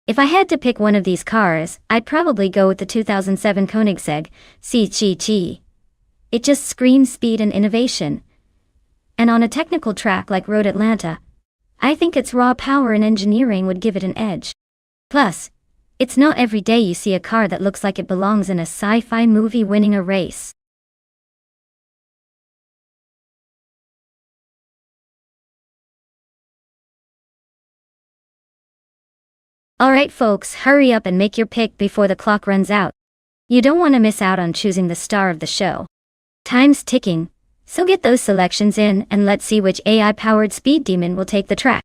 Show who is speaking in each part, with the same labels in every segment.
Speaker 1: If I had to pick one of these cars, I'd probably go with the 2007 Koenigsegg CGT. It just screams speed and innovation. And on a technical track like Road Atlanta, I think its raw power and engineering would give it an edge. Plus, it's not every day you see a car that looks like it belongs in a sci-fi movie winning a race. Alright folks, hurry up and make your pick before the clock runs out. You don't want to miss out on choosing the star of the show. Time's ticking, so get those selections in and let's see which AI-powered speed demon will take the track.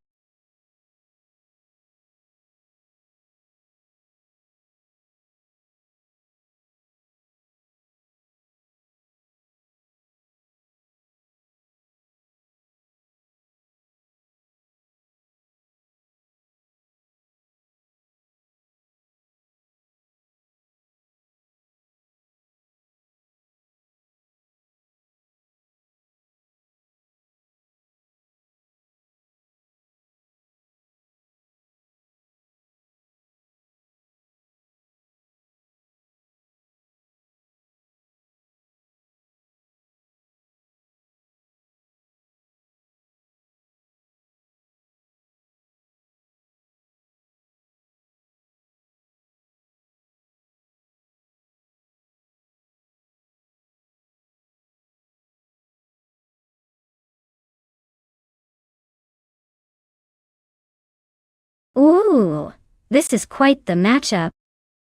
Speaker 1: Ooh, this is quite the matchup.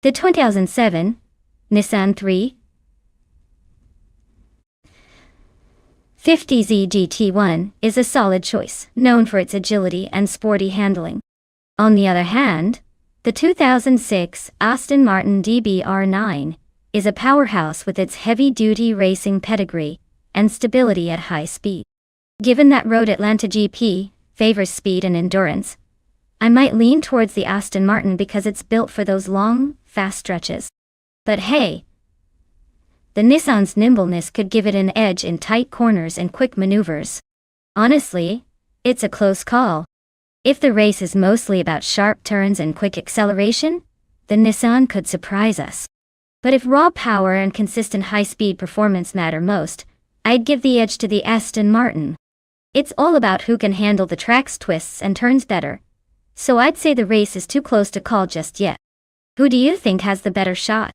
Speaker 1: The 2007 Nissan 350Z GT1 is a solid choice, known for its agility and sporty handling. On the other hand, the 2006 Aston Martin DBR9 is a powerhouse with its heavy-duty racing pedigree and stability at high speed. Given that Road Atlanta GP favors speed and endurance, I might lean towards the Aston Martin because it's built for those long, fast stretches. But hey, the Nissan's nimbleness could give it an edge in tight corners and quick maneuvers. Honestly, it's a close call. If the race is mostly about sharp turns and quick acceleration, the Nissan could surprise us. But if raw power and consistent high-speed performance matter most, I'd give the edge to the Aston Martin. It's all about who can handle the track's twists and turns better. So I'd say the race is too close to call just yet. Who do you think has the better shot?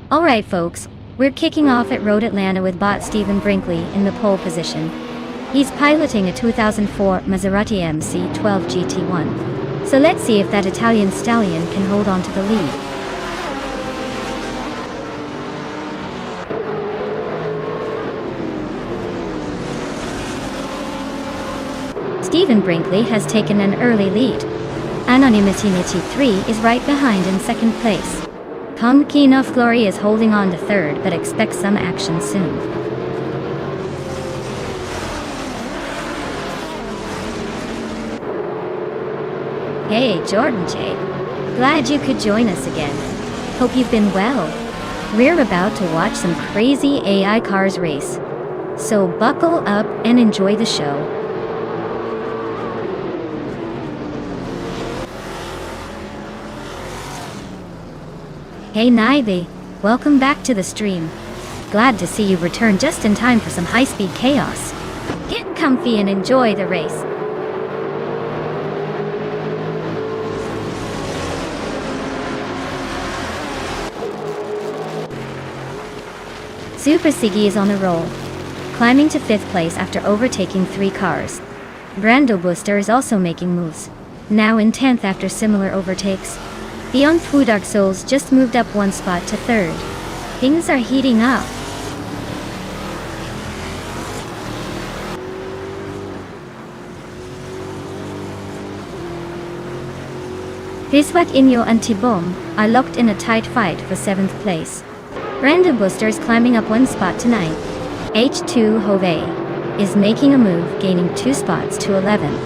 Speaker 1: Alright folks, we're kicking off at Road Atlanta with bot Stephen Brinkley in the pole position. He's piloting a 2004 Maserati MC12 GT1. So let's see if that Italian stallion can hold on to the lead. Stephen Brinkley has taken an early lead. Anonymity 3 is right behind in second place. Pumpkin of Glory is holding on to third but expects some action soon. Hey Jordan J. Glad you could join us again. Hope you've been well. We're about to watch some crazy AI cars race. So buckle up and enjoy the show. Hey Nivy, welcome back to the stream. Glad to see you return just in time for some high-speed chaos. Get comfy and enjoy the race. Super Siggy is on a roll, climbing to 5th place after overtaking 3 cars. Brando Booster is also making moves, now in 10th after similar overtakes. Beyond Two Dark Souls just moved up 1 spot to 3rd. Things are heating up. Hiswak Inyo and Tibom are locked in a tight fight for 7th place. Brando Booster is climbing up 1 spot to 9th. H2 Hove is making a move, gaining 2 spots to 11th.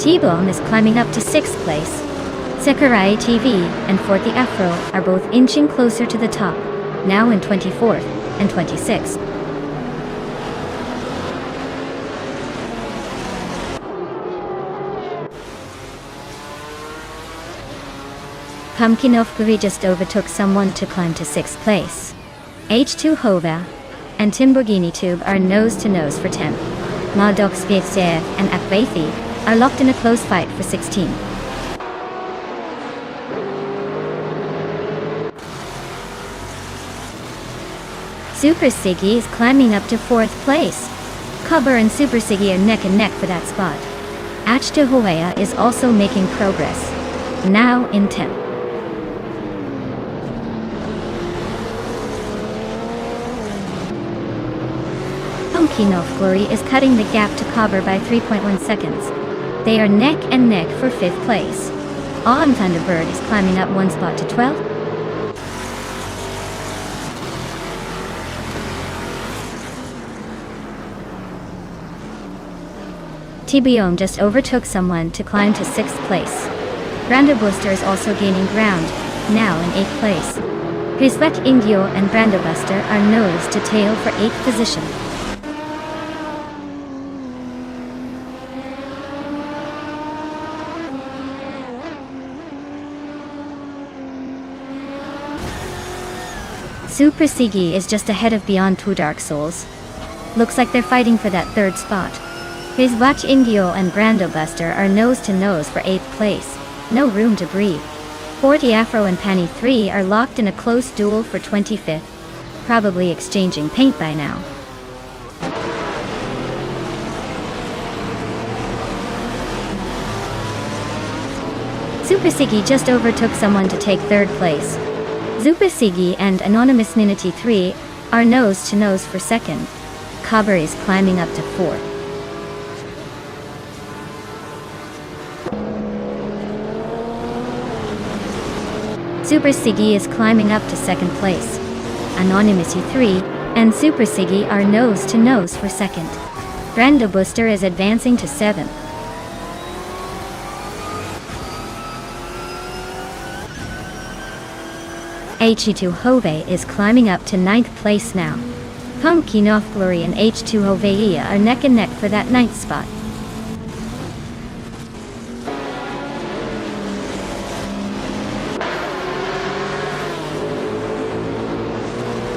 Speaker 1: T-Bone is climbing up to 6th place. Sakurai TV and Forty Afro are both inching closer to the top, now in 24th and 26th. Pumpkin of Guri just overtook someone to climb to 6th place. H2 Hova and Timborghini Tube are nose to nose for 10th. Mardok Svitsev and Akvaithi are locked in a close fight for 16th. Super Siggy is climbing up to 4th place. Cubber and Super Siggy are neck and neck for that spot. H2 Hoea is also making progress, now in 10th. Pumpkin of Glory is cutting the gap to Cobber by 3.1 seconds. They are neck and neck for 5th place. Autumn Thunderbird is climbing up 1 spot to 12th. TBOM just overtook someone to climb to 6th place. Brando Booster is also gaining ground, now in 8th place. Hiswek Indio and Brando Buster are nose to tail for 8th position. Super Siggy is just ahead of Beyond Two Dark Souls. Looks like they're fighting for that 3rd spot. Hiswatch Ingyo and Brando Buster are nose to nose for 8th place. No room to breathe. Forty Afro and Panny 3 are locked in a close duel for 25th. Probably exchanging paint by now. Super Siggy just overtook someone to take 3rd place. Super Siggy and Anonymous Ninity 3 are nose to nose for 2nd. Cobber is climbing up to 4th. Super Siggy is climbing up to 2nd place. Anonymity 3 and Super Siggy are nose to nose for 2nd. Brando Booster is advancing to 7th. H2 Hove is climbing up to 9th place now. Pumpkin of Glory and H2 Hove are neck and neck for that 9th spot.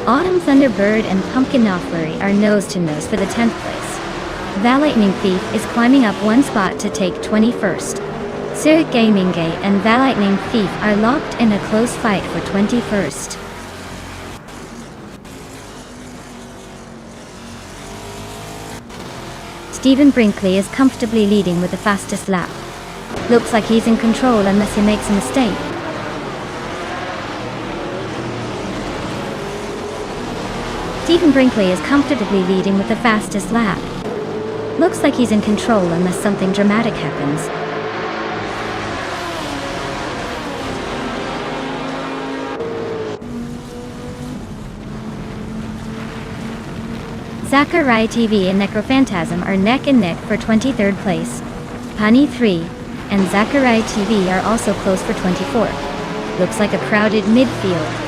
Speaker 1: Autumn Thunderbird and Pumpkin of Glory are nose to nose for the 10th place. Val Lightning Thief is climbing up 1 spot to take 21st. Sir Gaming Gay and Val Lightning Thief are locked in a close fight for 21st. Stephen Brinkley is comfortably leading with the fastest lap. Looks like he's in control unless he makes a mistake. Stephen Brinkley is comfortably leading with the fastest lap. Looks like he's in control unless something dramatic happens. Sakurai TV and Necrophantasm are neck and neck for 23rd place. Pani 3 and Sakurai TV are also close for 24th. Looks like a crowded midfield.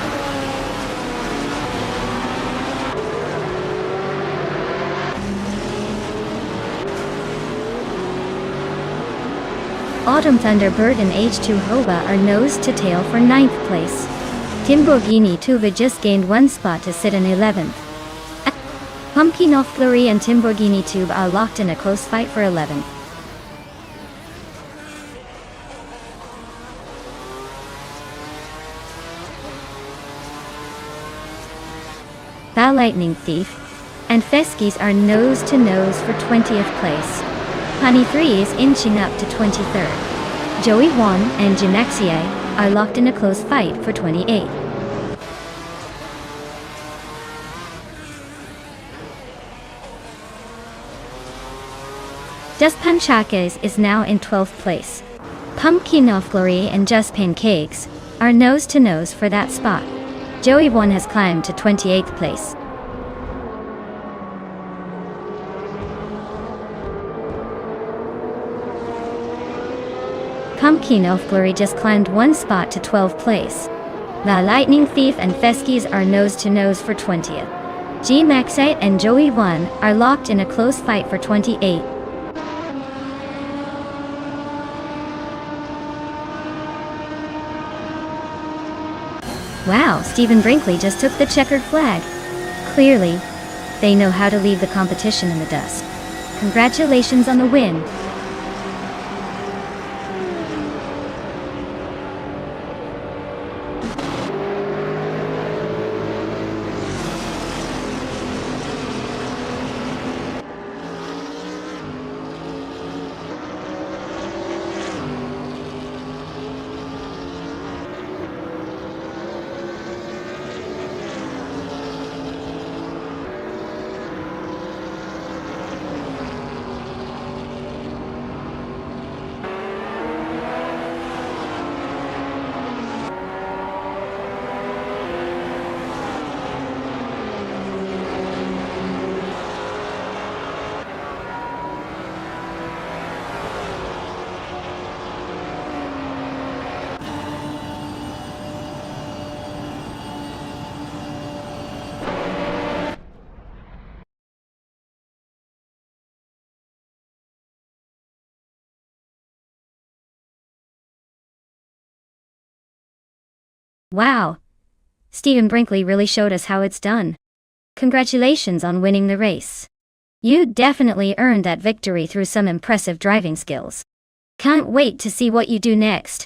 Speaker 1: Autumn Thunderbird and H2 Hova are nose to tail for 9th place. Timborghini Tuva just gained one spot to sit in 11th. Pumpkinov Fleury and Timborghini Tube are locked in a close fight for 11th. The Lightning Thief and Feskies are nose to nose for 20th place. Honey 3 is inching up to 23rd. Joey 1 and Janaxie are locked in a close fight for 28th. Just Panchakes is now in 12th place. Pumpkinov Glory and Just Pancakes are nose to nose for that spot. Joey 1 has climbed to 28th place. Pumpkinov Glory just climbed one spot to 12th place. The Lightning Thief and Feskies are nose to nose for 20th. G Maxite and Joey 1 are locked in a close fight for 28th. Wow, Stephen Brinkley just took the checkered flag. Clearly, they know how to leave the competition in the dust. Congratulations on the win. Wow! Stephen Brinkley really showed us how it's done. Congratulations on winning the race. You definitely earned that victory through some impressive driving skills. Can't wait to see what you do next.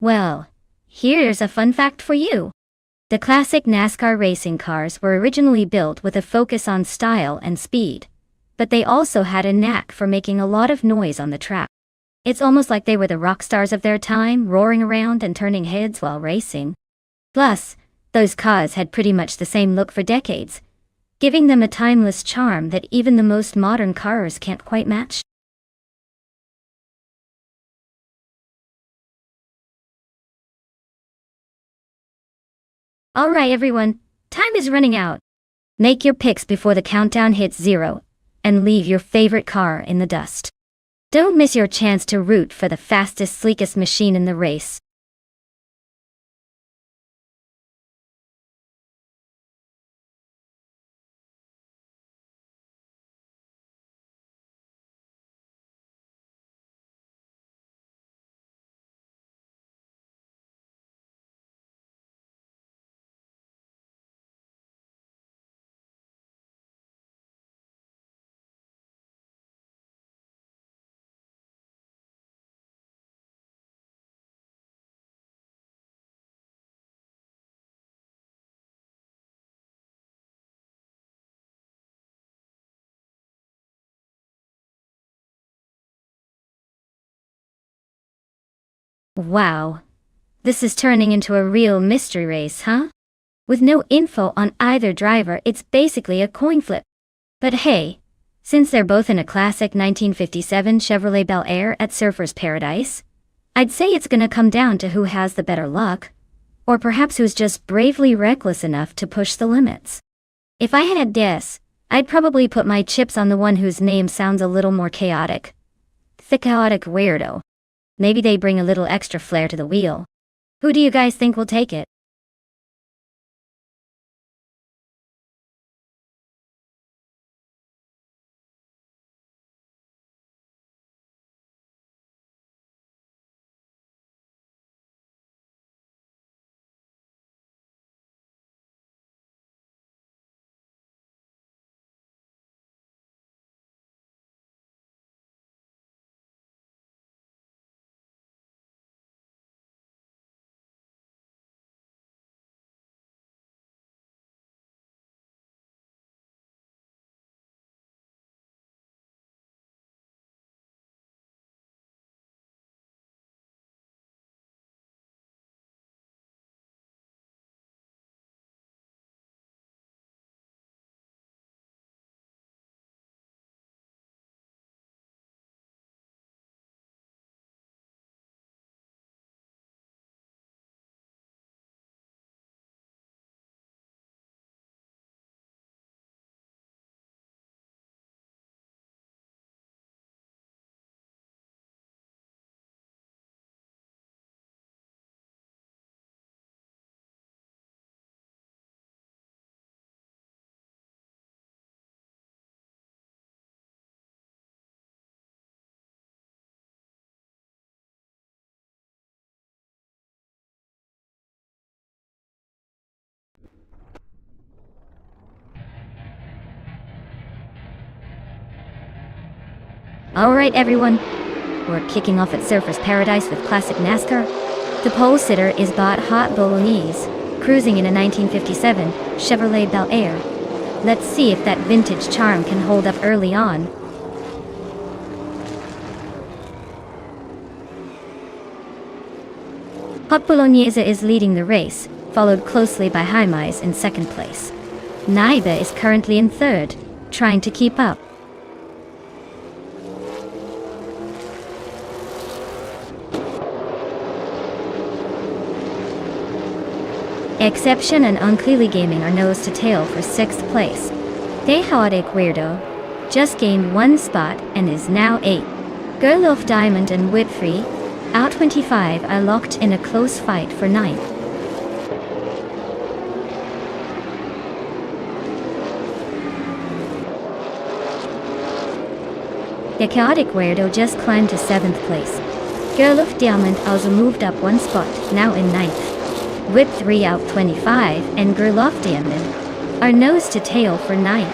Speaker 1: Well, here's a fun fact for you. The classic NASCAR racing cars were originally built with a focus on style and speed, but they also had a knack for making a lot of noise on the track. It's almost like they were the rock stars of their time, roaring around and turning heads while racing. Plus, those cars had pretty much the same look for decades, giving them a timeless charm that even the most modern cars can't quite match. Alright everyone, time is running out. Make your picks before the countdown hits 0, and leave your favorite car in the dust. Don't miss your chance to root for the fastest, sleekest machine in the race. Wow. This is turning into a real mystery race, huh? With no info on either driver, it's basically a coin flip. But hey, Since they're both in a classic 1957 Chevrolet Bel Air at Surfer's Paradise, I'd say it's gonna come down to who has the better luck, or perhaps who's just bravely reckless enough to push the limits. If I had a guess, I'd probably put my chips on the one whose name sounds a little more chaotic. The Chaotic Weirdo. Maybe they bring a little extra flair to the wheel. Who do you guys think will take it? Alright everyone, we're kicking off at Surfer's Paradise with classic NASCAR. The pole sitter is Bot Hot Bolognese, cruising in a 1957 Chevrolet Bel Air. Let's see if that vintage charm can hold up early on. Hot Bolognese is leading the race, followed closely by Jaimez in second place. Naiba is currently in third, trying to keep up. Exception and Unclearly Gaming are nose to tail for 6th place. The Chaotic Weirdo just gained 1 spot and is now 8. Girl of Diamond and Whipfree, out 25, are locked in a close fight for 9th. The Chaotic Weirdo just climbed to 7th place. Girl of Diamond also moved up 1 spot, now in 9th. Whip 3 out 25 and Girl of Diamond are nose to tail for 9th.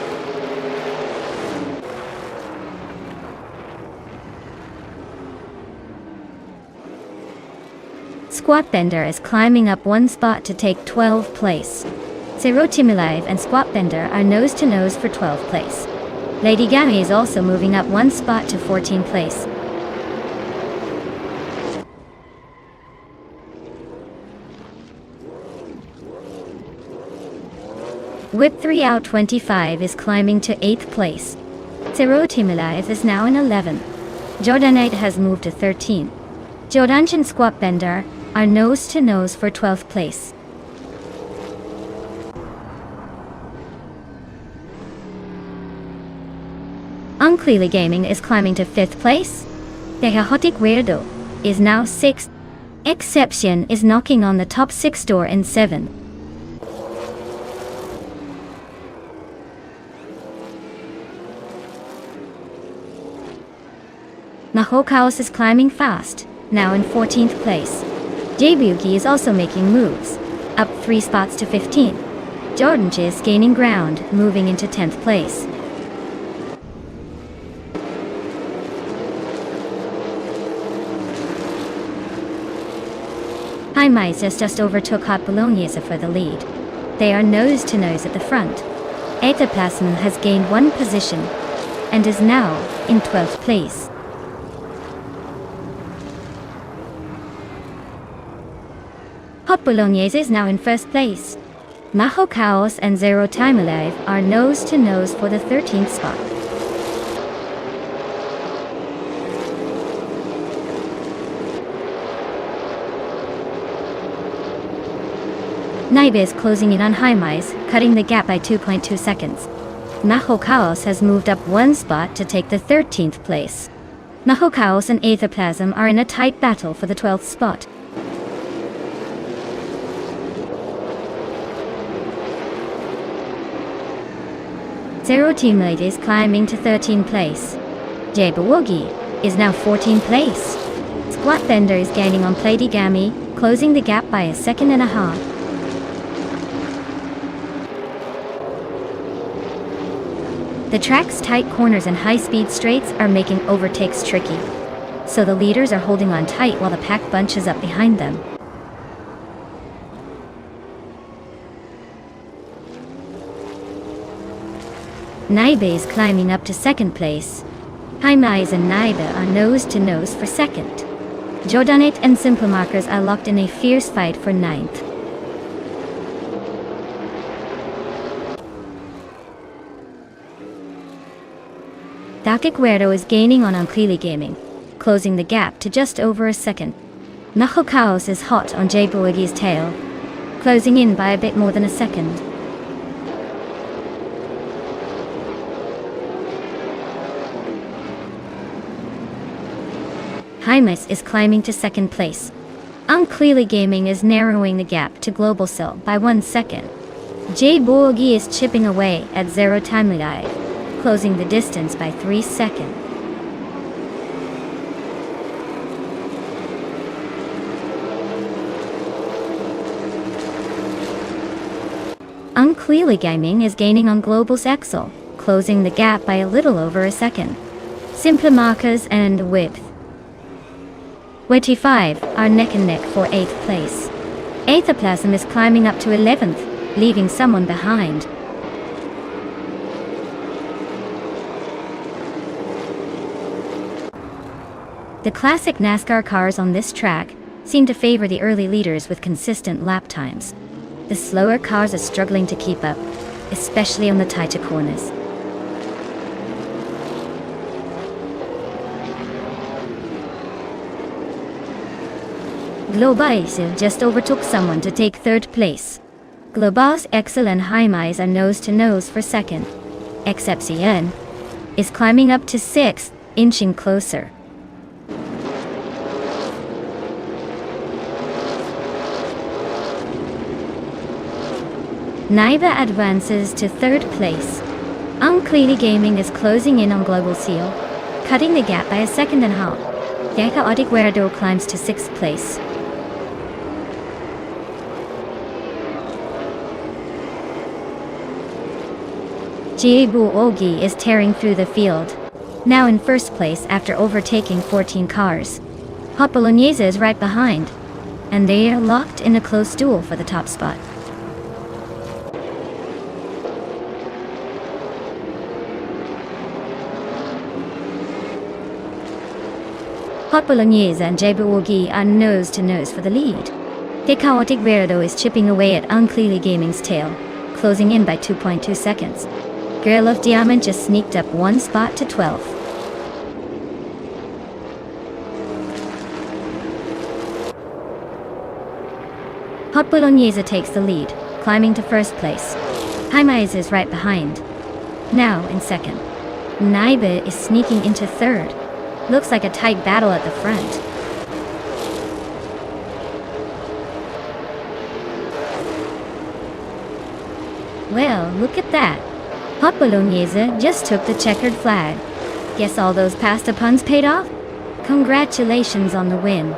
Speaker 1: Squat Bender is climbing up 1 spot to take 12th place. Zero Timilev and Squat Bender are nose to nose for 12th place. Lady Gammy is also moving up 1 spot to 14th place. Whip 3 out 25 is climbing to 8th place. Zero Timilev is now in 11th. Jordanite has moved to 13th. Jordanch and Squat Bender are nose to nose for 12th place. Unclearly Gaming is climbing to 5th place. The Chaotic Weirdo is now 6th. Exception is knocking on the top 6 door in 7th. Nahokaos is climbing fast, now in 14th place. Jabuki is also making moves, up 3 spots to 15th. Jordanch is gaining ground, moving into 10th place. Jaimez just overtook Hot Bolognese for the lead. They are nose to nose at the front. Eta Plassen has gained 1 position and is now in 12th place. Hot Bolognese is now in 1st place. Maho Chaos and Zero Timilev are nose to nose for the 13th spot. Naiba is closing in on Haimais, cutting the gap by 2.2 seconds. Naho Chaos has moved up one spot to take the 13th place. Naho Chaos and Aetherplasm are in a tight battle for the 12th spot. Zero Teammate is climbing to 13th place. Jabberwogi is now 14th place. Squat Bender is gaining on Platigami, closing the gap by a second and a half. The track's tight corners and high-speed straights are making overtakes tricky, so the leaders are holding on tight while the pack bunches up behind them. Naibe is climbing up to 2nd place. Haimais and Naibe are nose-to-nose for 2nd. Jordanite and Simple Markers are locked in a fierce fight for 9th. Dakiquero is gaining on Uncleely Gaming, closing the gap to just over a second. Naho Chaos is hot on Jabberwogi's tail, closing in by a bit more than a second. Hymus is climbing to 2nd place. Uncleely Gaming is narrowing the gap to Global Cell by 1 second. Jabberwogi is chipping away at Zero Timeline, closing the distance by 3 seconds. Uncleely Gaming is gaining on Global's Excel, closing the gap by a little over a second. Simple Markers and Width 25 are neck and neck for 8th place. Aetherplasm is climbing up to 11th, leaving someone behind. The classic NASCAR cars on this track seem to favor the early leaders with consistent lap times. The slower cars are struggling to keep up, especially on the tighter corners. Globais just overtook someone to take 3rd place. Globas, Excel and Haimais are nose-to-nose for 2nd. Excepcion is climbing up to 6th, inching closer. Naiba advances to 3rd place. Uncleely Gaming is closing in on Global Seal, cutting the gap by a second and a half. Chaotic Weirdo climbs to 6th place. Jabberwogi is tearing through the field, now in 1st place after overtaking 14 cars. Hot Bolognese is right behind, and they are locked in a close duel for the top spot. Hot Bolognese and Jabberwogi are nose-to-nose for the lead. The Chaotic Weirdo is chipping away at Uncleely Gaming's tail, closing in by 2.2 seconds. Girl of Diamond just sneaked up 1 spot to 12th. Hot Bolognese takes the lead, climbing to 1st place. Haimais is right behind, now in 2nd. Naiba is sneaking into 3rd. Looks like a tight battle at the front. Well, look at that. Hot Bolognese just took the checkered flag. Guess all those pasta puns paid off? Congratulations on the win.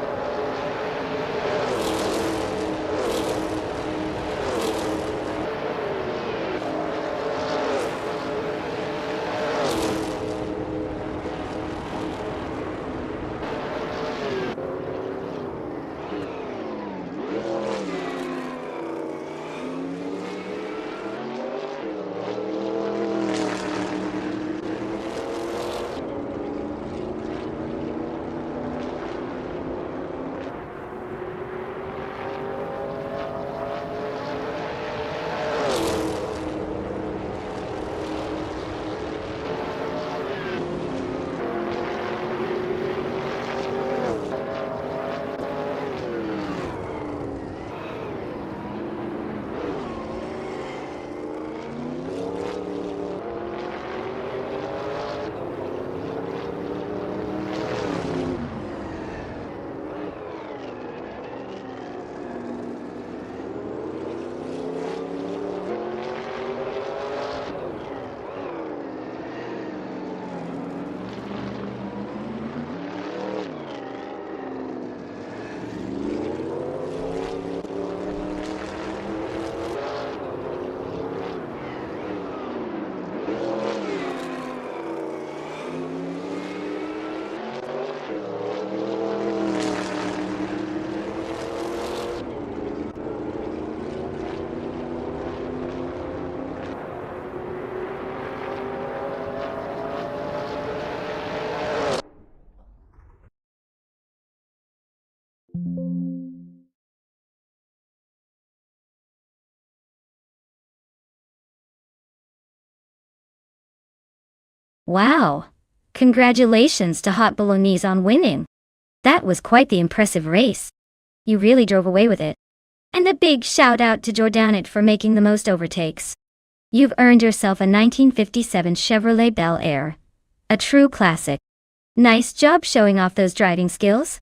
Speaker 1: Wow! Congratulations to Hot Bolognese on winning. That was quite the impressive race. You really drove away with it. And a big shout out to Jordanit for making the most overtakes. You've earned yourself a 1957 Chevrolet Bel Air. A true classic. Nice job showing off those driving skills.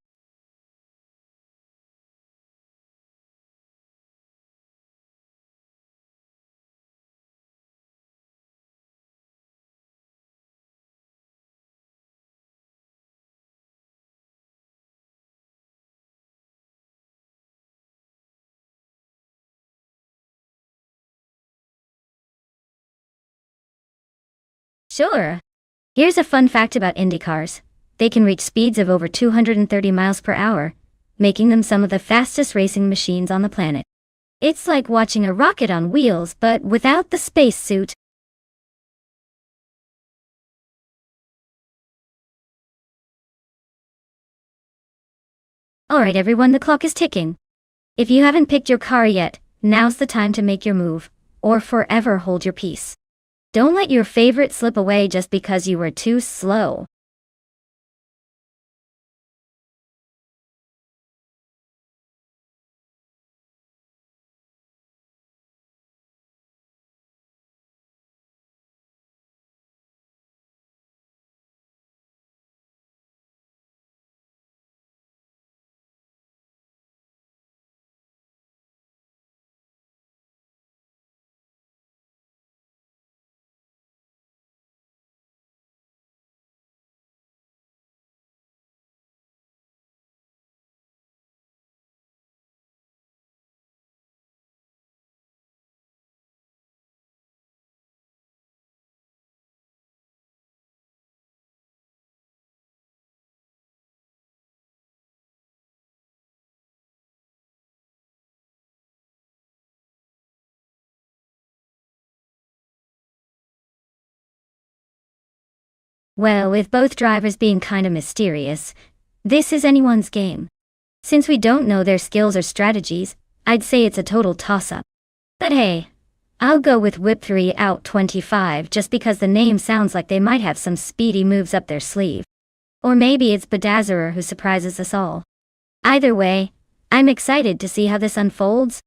Speaker 1: Sure. Here's a fun fact about Indy cars. They can reach speeds of over 230 miles per hour, making them some of the fastest racing machines on the planet. It's like watching a rocket on wheels, but without the spacesuit. Alright everyone, the clock is ticking. If you haven't picked your car yet, now's the time to make your move, or forever hold your peace. Don't let your favorite slip away just because you were too slow. Well, with both drivers being kinda mysterious, this is anyone's game. Since we don't know their skills or strategies, I'd say it's a total toss-up. But hey, I'll go with Whip 3 out 25 just because the name sounds like they might have some speedy moves up their sleeve. Or maybe it's Bedazzerer who surprises us all. Either way, I'm excited to see how this unfolds.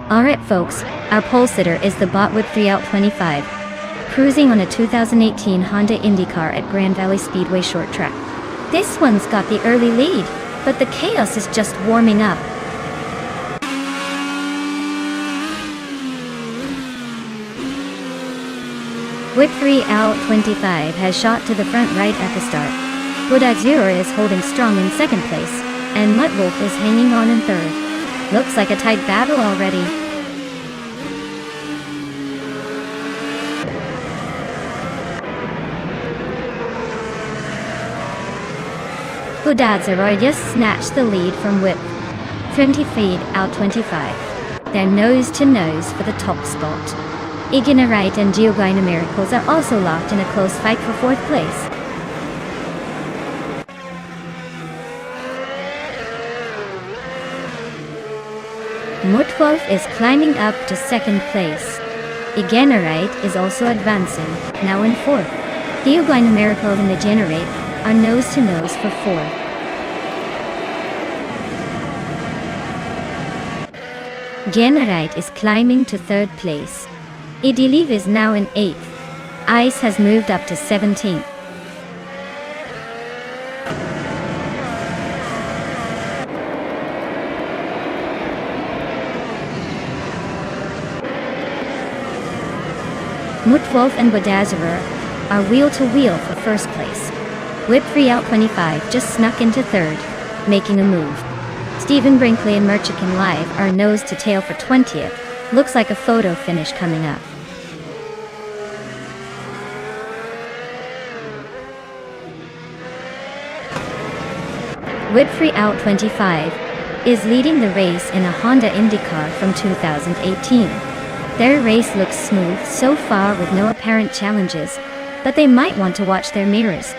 Speaker 1: Alright folks, our pole sitter is the bot Whip 3 out 25, cruising on a 2018 Honda IndyCar at Grand Valley Speedway short track. This one's got the early lead, but the chaos is just warming up. Whip 3 out 25 has shot to the front right at the start. Bedazzerer is holding strong in second place, and Muttwolf is hanging on in third. Looks like a tight battle already. Budazaroy just snatched the lead from Whip. 20 feet out 25. They're nose to nose for the top spot. Ignite and Geogyna Miracles are also locked in a close fight for 4th place. Mutwolf is climbing up to 2nd place. Ignite is also advancing, now in 4th. Geogyna Miracles and the Generate are nose to nose for 4th. Generite is climbing to 3rd place. Idiliv is now in 8th. Ice has moved up to 17th. Mutwolf and Bodazarer are wheel to wheel for 1st place. Whip 3 out 25 just snuck into 3rd, making a move. Stephen Brinkley and Merchican Live are nose to tail for 20th. Looks like a photo finish coming up. Whip 3 out 25 is leading the race in a Honda IndyCar from 2018. Their race looks smooth so far with no apparent challenges, but they might want to watch their mirrors.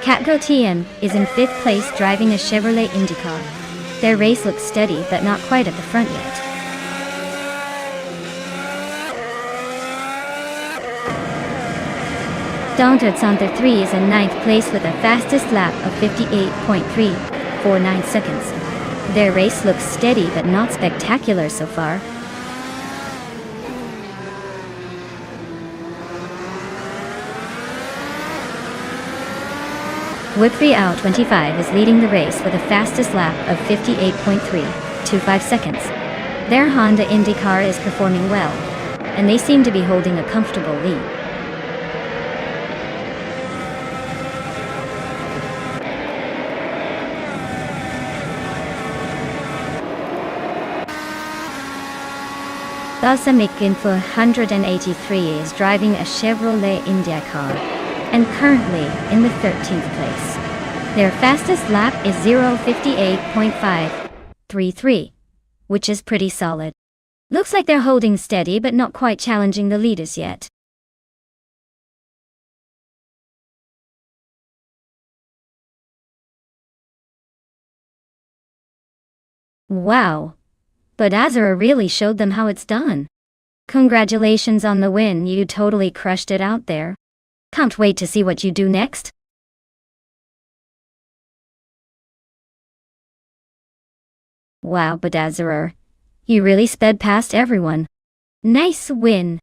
Speaker 1: Catgo TM is in 5th place driving a Chevrolet IndyCar. Their race looks steady but not quite at the front yet. Dontard Santher 3 is in 9th place with a fastest lap of 58.349 seconds. Their race looks steady but not spectacular so far. Whip 3 out 25 is leading the race with a fastest lap of 58.325 seconds. Their Honda IndyCar is performing well, and they seem to be holding a comfortable lead. Thus, Info 183 is driving a Chevrolet IndyCar, and currently in the 13th place. Their fastest lap is 0:58.533, which is pretty solid. Looks like they're holding steady but not quite challenging the leaders yet. Wow! But Azura really showed them how it's done. Congratulations on the win, you totally crushed it out there. Can't wait to see what you do next. Wow, Bedazzler, you really sped past everyone. Nice win.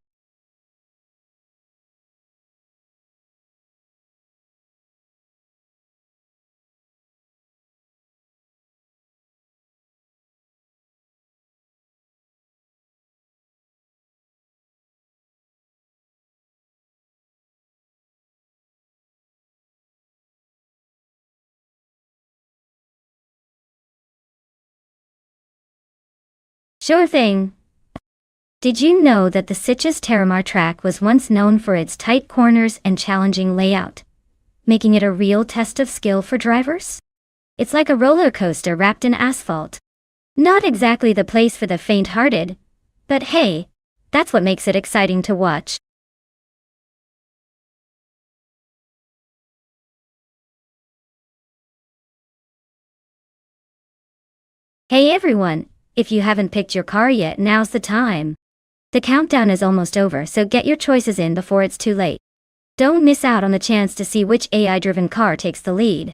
Speaker 1: Sure thing. Did you know that the Sitges Terramar track was once known for its tight corners and challenging layout, making it a real test of skill for drivers? It's like a roller coaster wrapped in asphalt. Not exactly the place for the faint-hearted, but hey, that's what makes it exciting to watch. Hey everyone, if you haven't picked your car yet, now's the time. The countdown is almost over, so get your choices in before it's too late. Don't miss out on the chance to see which AI-driven car takes the lead.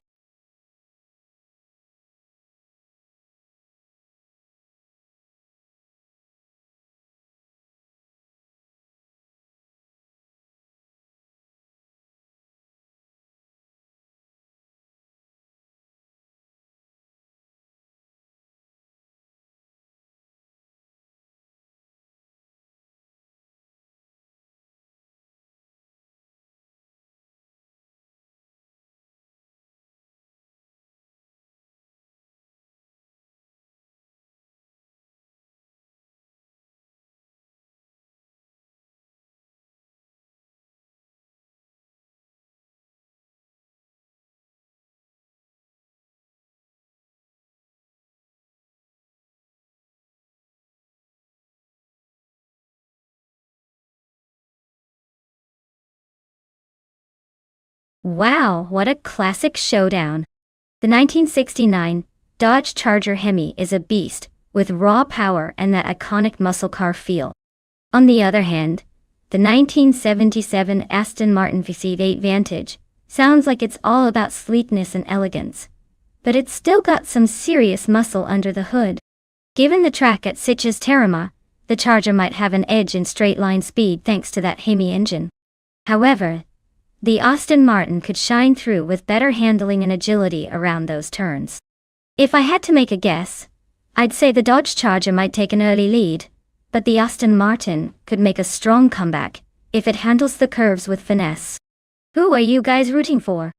Speaker 1: Wow, what a classic showdown. The 1969 Dodge Charger Hemi is a beast, with raw power and that iconic muscle car feel. On the other hand, the 1977 Aston Martin V8 Vantage sounds like it's all about sleekness and elegance, but it's still got some serious muscle under the hood. Given the track at Sitges Terama, the Charger might have an edge in straight-line speed thanks to that Hemi engine. However, the Aston Martin could shine through with better handling and agility around those turns. If I had to make a guess, I'd say the Dodge Charger might take an early lead, but the Aston Martin could make a strong comeback if it handles the curves with finesse. Who are you guys rooting for?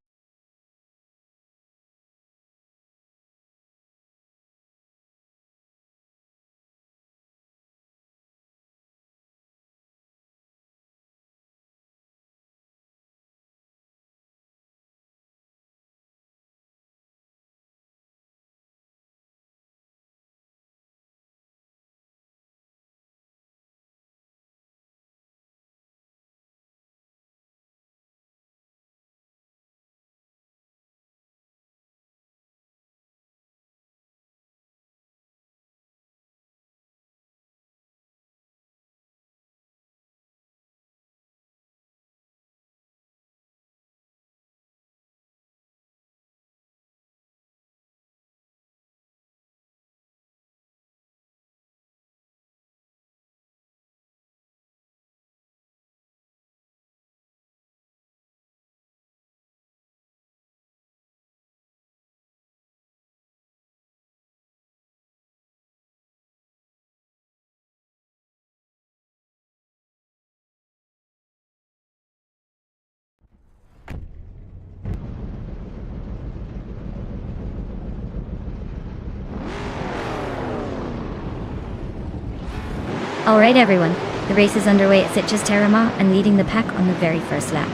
Speaker 1: Alright everyone, the race is underway at Sitges Terama and leading the pack on the very first lap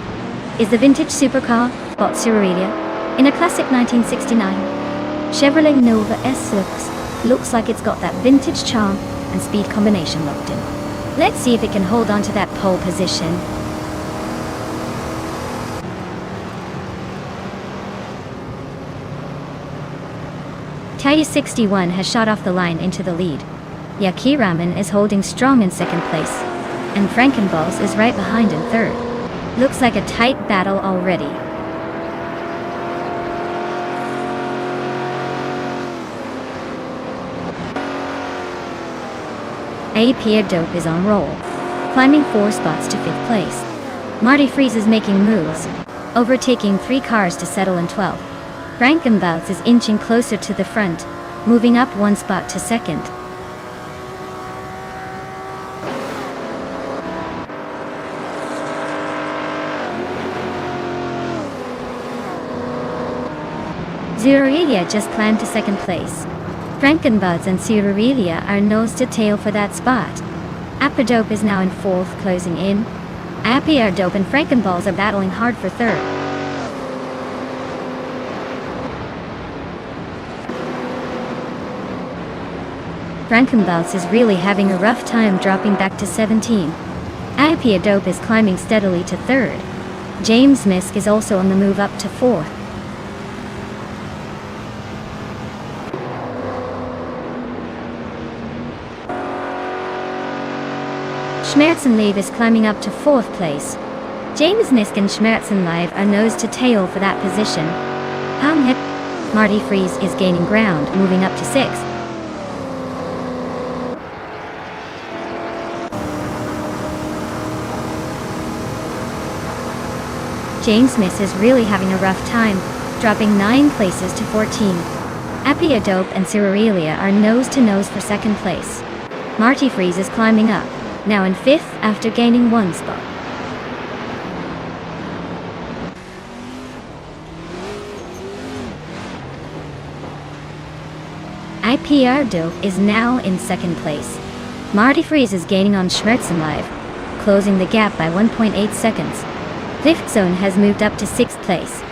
Speaker 1: is the vintage supercar, bought Aurelia, in a classic 1969 Chevrolet Nova S6. Looks like it's got that vintage charm and speed combination locked in. Let's see if it can hold on to that pole position. Taya 61 has shot off the line into the lead. Yakiraman is holding strong in second place, and Frankenballs is right behind in third. Looks like a tight battle already. Pierre Dope is on roll, climbing 4 spots to 5th place. Marty Freeze is making moves, overtaking 3 cars to settle in 12th. Frankenballs is inching closer to the front, moving up 1 spot to 2nd. Aurelia just climbed to 2nd place. Frankenbuds and Aurelia are nose to tail for that spot. Apidope is now in 4th, closing in. Apiardope and Frankenballs are battling hard for 3rd. Frankenballs is really having a rough time dropping back to 17. Apiardope is climbing steadily to 3rd. James Misk is also on the move up to 4th. Schmerzenlieb is climbing up to 4th place. James Misk and Schmerzenlieb are nose to tail for that position. Marty Freeze is gaining ground, moving up to 6th. James Misk is really having a rough time, dropping 9 places to 14. Apiadope and Aurelia are nose to nose for 2nd place. Marty Freeze is climbing up, now in 5th after gaining 1 spot. Apiardope is now in 2nd place. Marty Freeze is gaining on Schmerzenlieb, closing the gap by 1.8 seconds. Lift Zone has moved up to 6th place.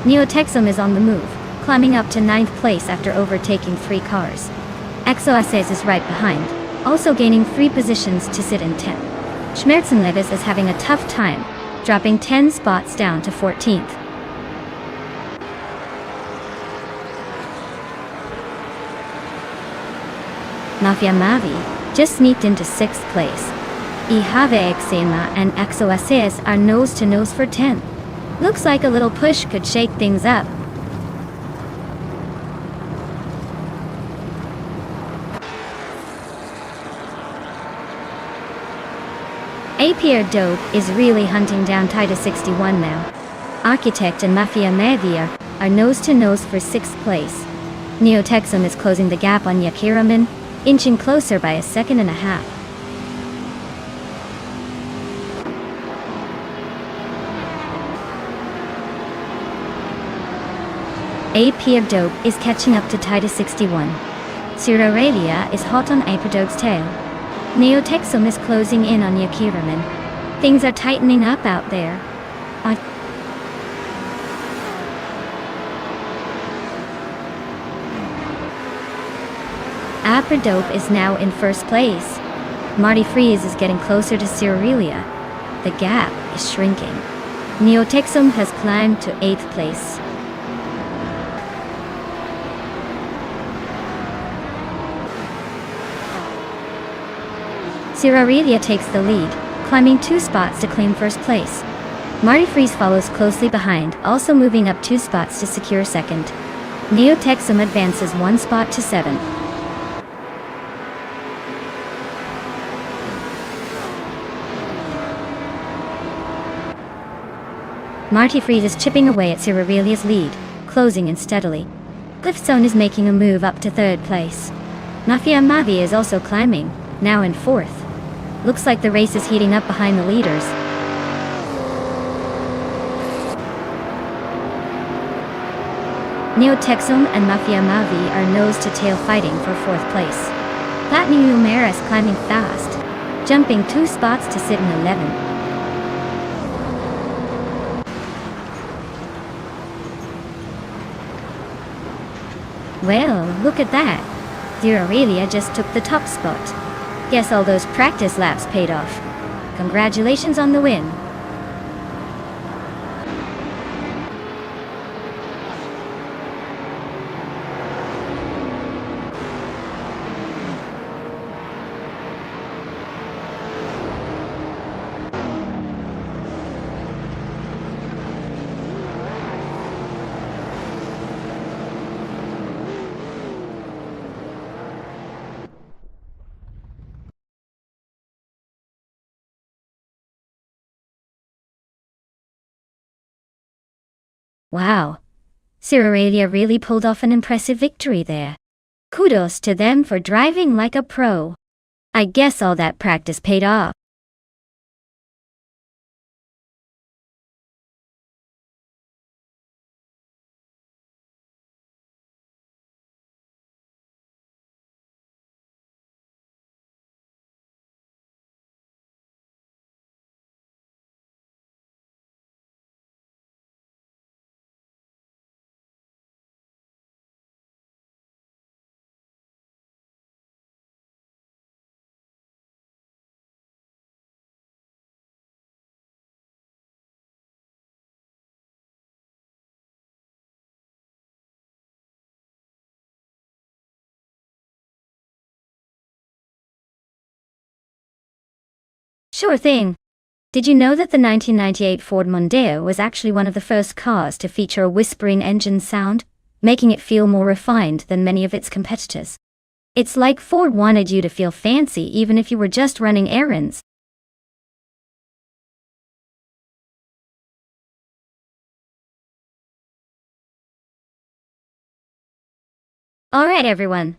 Speaker 1: Neotexum is on the move, climbing up to 9th place after overtaking 3 cars. XOSS is right behind, also gaining 3 positions to sit in 10th. Schmerzenlevis is having a tough time, dropping 10 spots down to 14th. Mafia Mavi just sneaked into 6th place. Ihave Exema and XOSS are nose-to-nose for 10th. Looks like a little push could shake things up. APR Dope is really hunting down Titus 61 now. Architect and Mafia Mavi are nose-to-nose for 6th place. Neotexum is closing the gap on Yakiraman, inching closer by a second and a half. APR Dope is catching up to Titus 61. Surarelia is hot on APR Dope's tail. Neotexum is closing in on Yakiraman. Things are tightening up out there. APR Dope is now in 1st place. Marty Freeze is getting closer to Surarelia. The gap is shrinking. Neotexum has climbed to 8th place. Surarelia takes the lead, climbing 2 spots to claim 1st place. Marty Freeze follows closely behind, also moving up 2 spots to secure 2nd. Neotexum advances 1 spot to 7th. Marty Freeze is chipping away at Suraelia's lead, closing in steadily. Glyphzone is making a move up to 3rd place. Mafia Mavi is also climbing, now in 4th. Looks like the race is heating up behind the leaders. Neotexum and Mafia Mavi are nose-to-tail fighting for 4th place. Platinum Umera is climbing fast, jumping 2 spots to sit in 11th. Well, look at that. Surarelia just took the top spot. Guess all those practice laps paid off. Congratulations on the win. Wow. Surarelia really pulled off an impressive victory there. Kudos to them for driving like a pro. I guess all that practice paid off. Sure thing. Did you know that the 1998 Ford Mondeo was actually one of the first cars to feature a whispering engine sound, making it feel more refined than many of its competitors? It's like Ford wanted you to feel fancy even if you were just running errands. Alright everyone.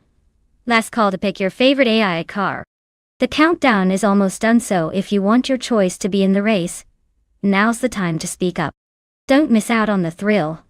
Speaker 1: Last call to pick your favorite AI car. The countdown is almost done, so if you want your choice to be in the race, now's the time to speak up. Don't miss out on the thrill.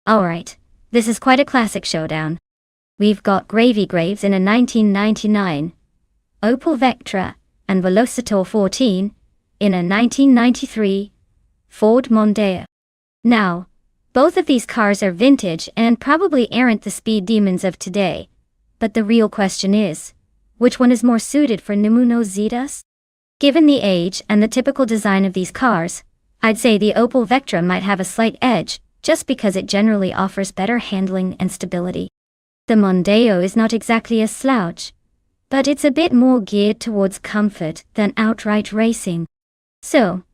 Speaker 1: Alright, this is quite a classic showdown. We've got Gravy Graves in a 1999, Opel Vectra, and Velocitor 14 in a 1993 Ford Mondeo. Now, both of these cars are vintage and probably aren't the speed demons of today, but the real question is, which one is more suited for Numenozitas? Given the age and the typical design of these cars, I'd say the Opel Vectra might have a slight edge, just because it generally offers better handling and stability. The Mondeo is not exactly a slouch, but it's a bit more geared towards comfort than outright racing. So,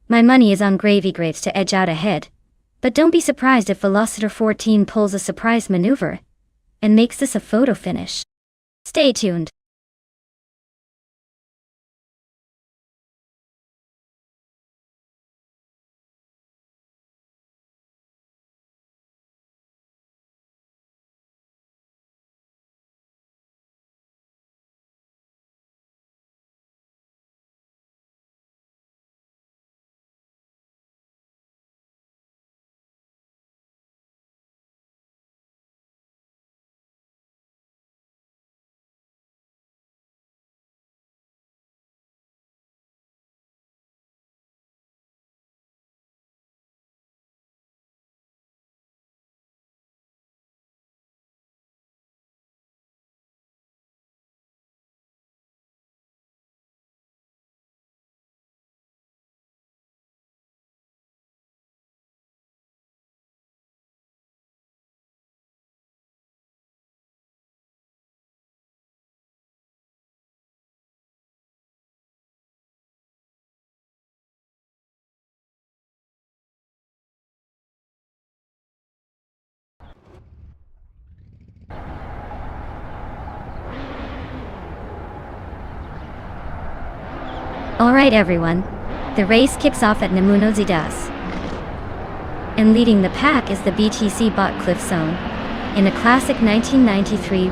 Speaker 1: my money is on Gravy Graves to edge out ahead, but don't be surprised if Velocitor 14 pulls a surprise maneuver and makes this a photo finish. Stay tuned. Alright everyone, the race kicks off at Numenozitas. And leading the pack is the BTC bought Cliffzone in a classic 1993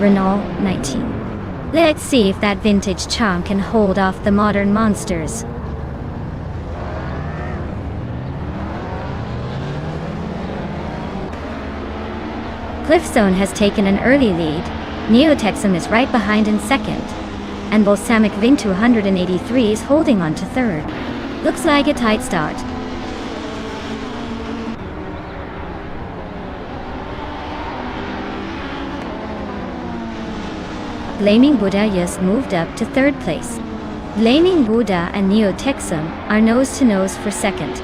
Speaker 1: Renault 19. Let's see if that vintage charm can hold off the modern monsters. Cliffzone has taken an early lead, Neo-Texan is right behind in second, and Balsamic Vin 283 is holding on to third. Looks like a tight start. Blaming Buddha just moved up to third place. Blaming Buddha and Neo-Texan are nose-to-nose for second.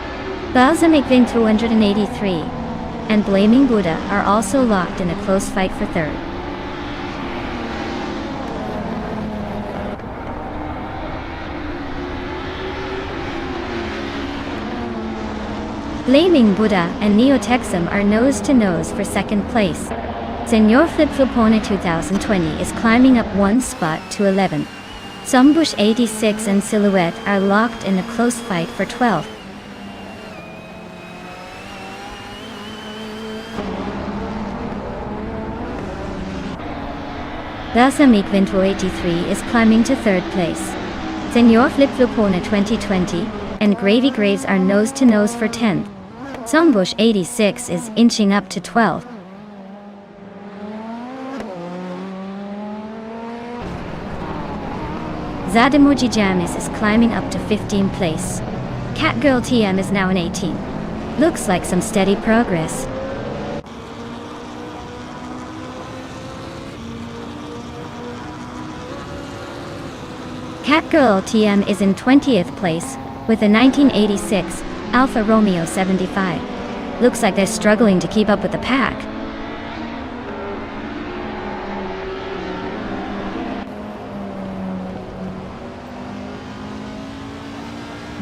Speaker 1: Balsamic Vin 283 and Blaming Buddha are also locked in a close fight for third. Blaming Buddha and Neo-Texan are nose-to-nose for second place. Senor Flip-Flopone 2020 is climbing up one spot to 11. Zombush 86 and Silhouette are locked in a close fight for 12. Balsamic Vin 283 is climbing to third place. Senor Flip-Flopone 2020 and Gravy Graves are nose-to-nose for 10th. Zombush 86 is inching up to 12. Zademoji Jamis is climbing up to 15th place. Catgirl TM is now in 18th. Looks like some steady progress. Catgirl TM is in 20th place with a 1986 Alfa Romeo 75. Looks like they're struggling to keep up with the pack.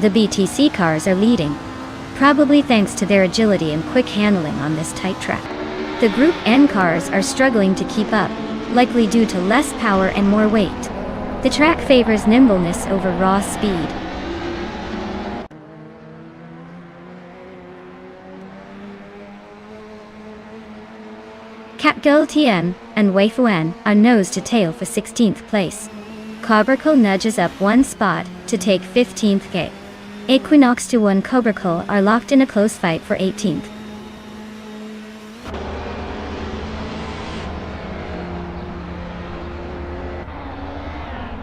Speaker 1: The BTC cars are leading, probably thanks to their agility and quick handling on this tight track. The Group N cars are struggling to keep up, likely due to less power and more weight. The track favors nimbleness over raw speed. Catgirl TM and Weifuan are nose to tail for 16th place. Cobracle nudges up one spot to take 15th gate. Equinox 2 and Cobracle are locked in a close fight for 18th.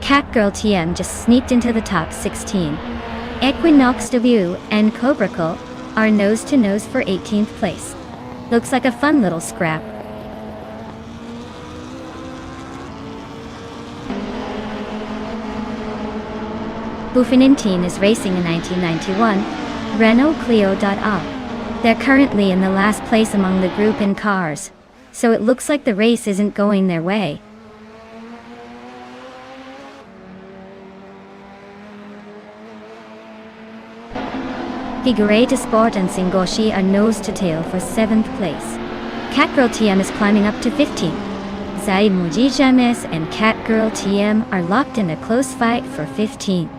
Speaker 1: Catgirl TM just sneaked into the top 16. Equinox W and Cobracle are nose-to-nose for 18th place. Looks like a fun little scrap. Buffon is racing in 1991, Renault Clio.A. They're currently in the last place among the group in cars, so it looks like the race isn't going their way. Figure de Sport and Singoshi are nose-to-tail for 7th place. Catgirl TM is climbing up to 15th. Zaimuji James and Catgirl TM are locked in a close fight for 15th.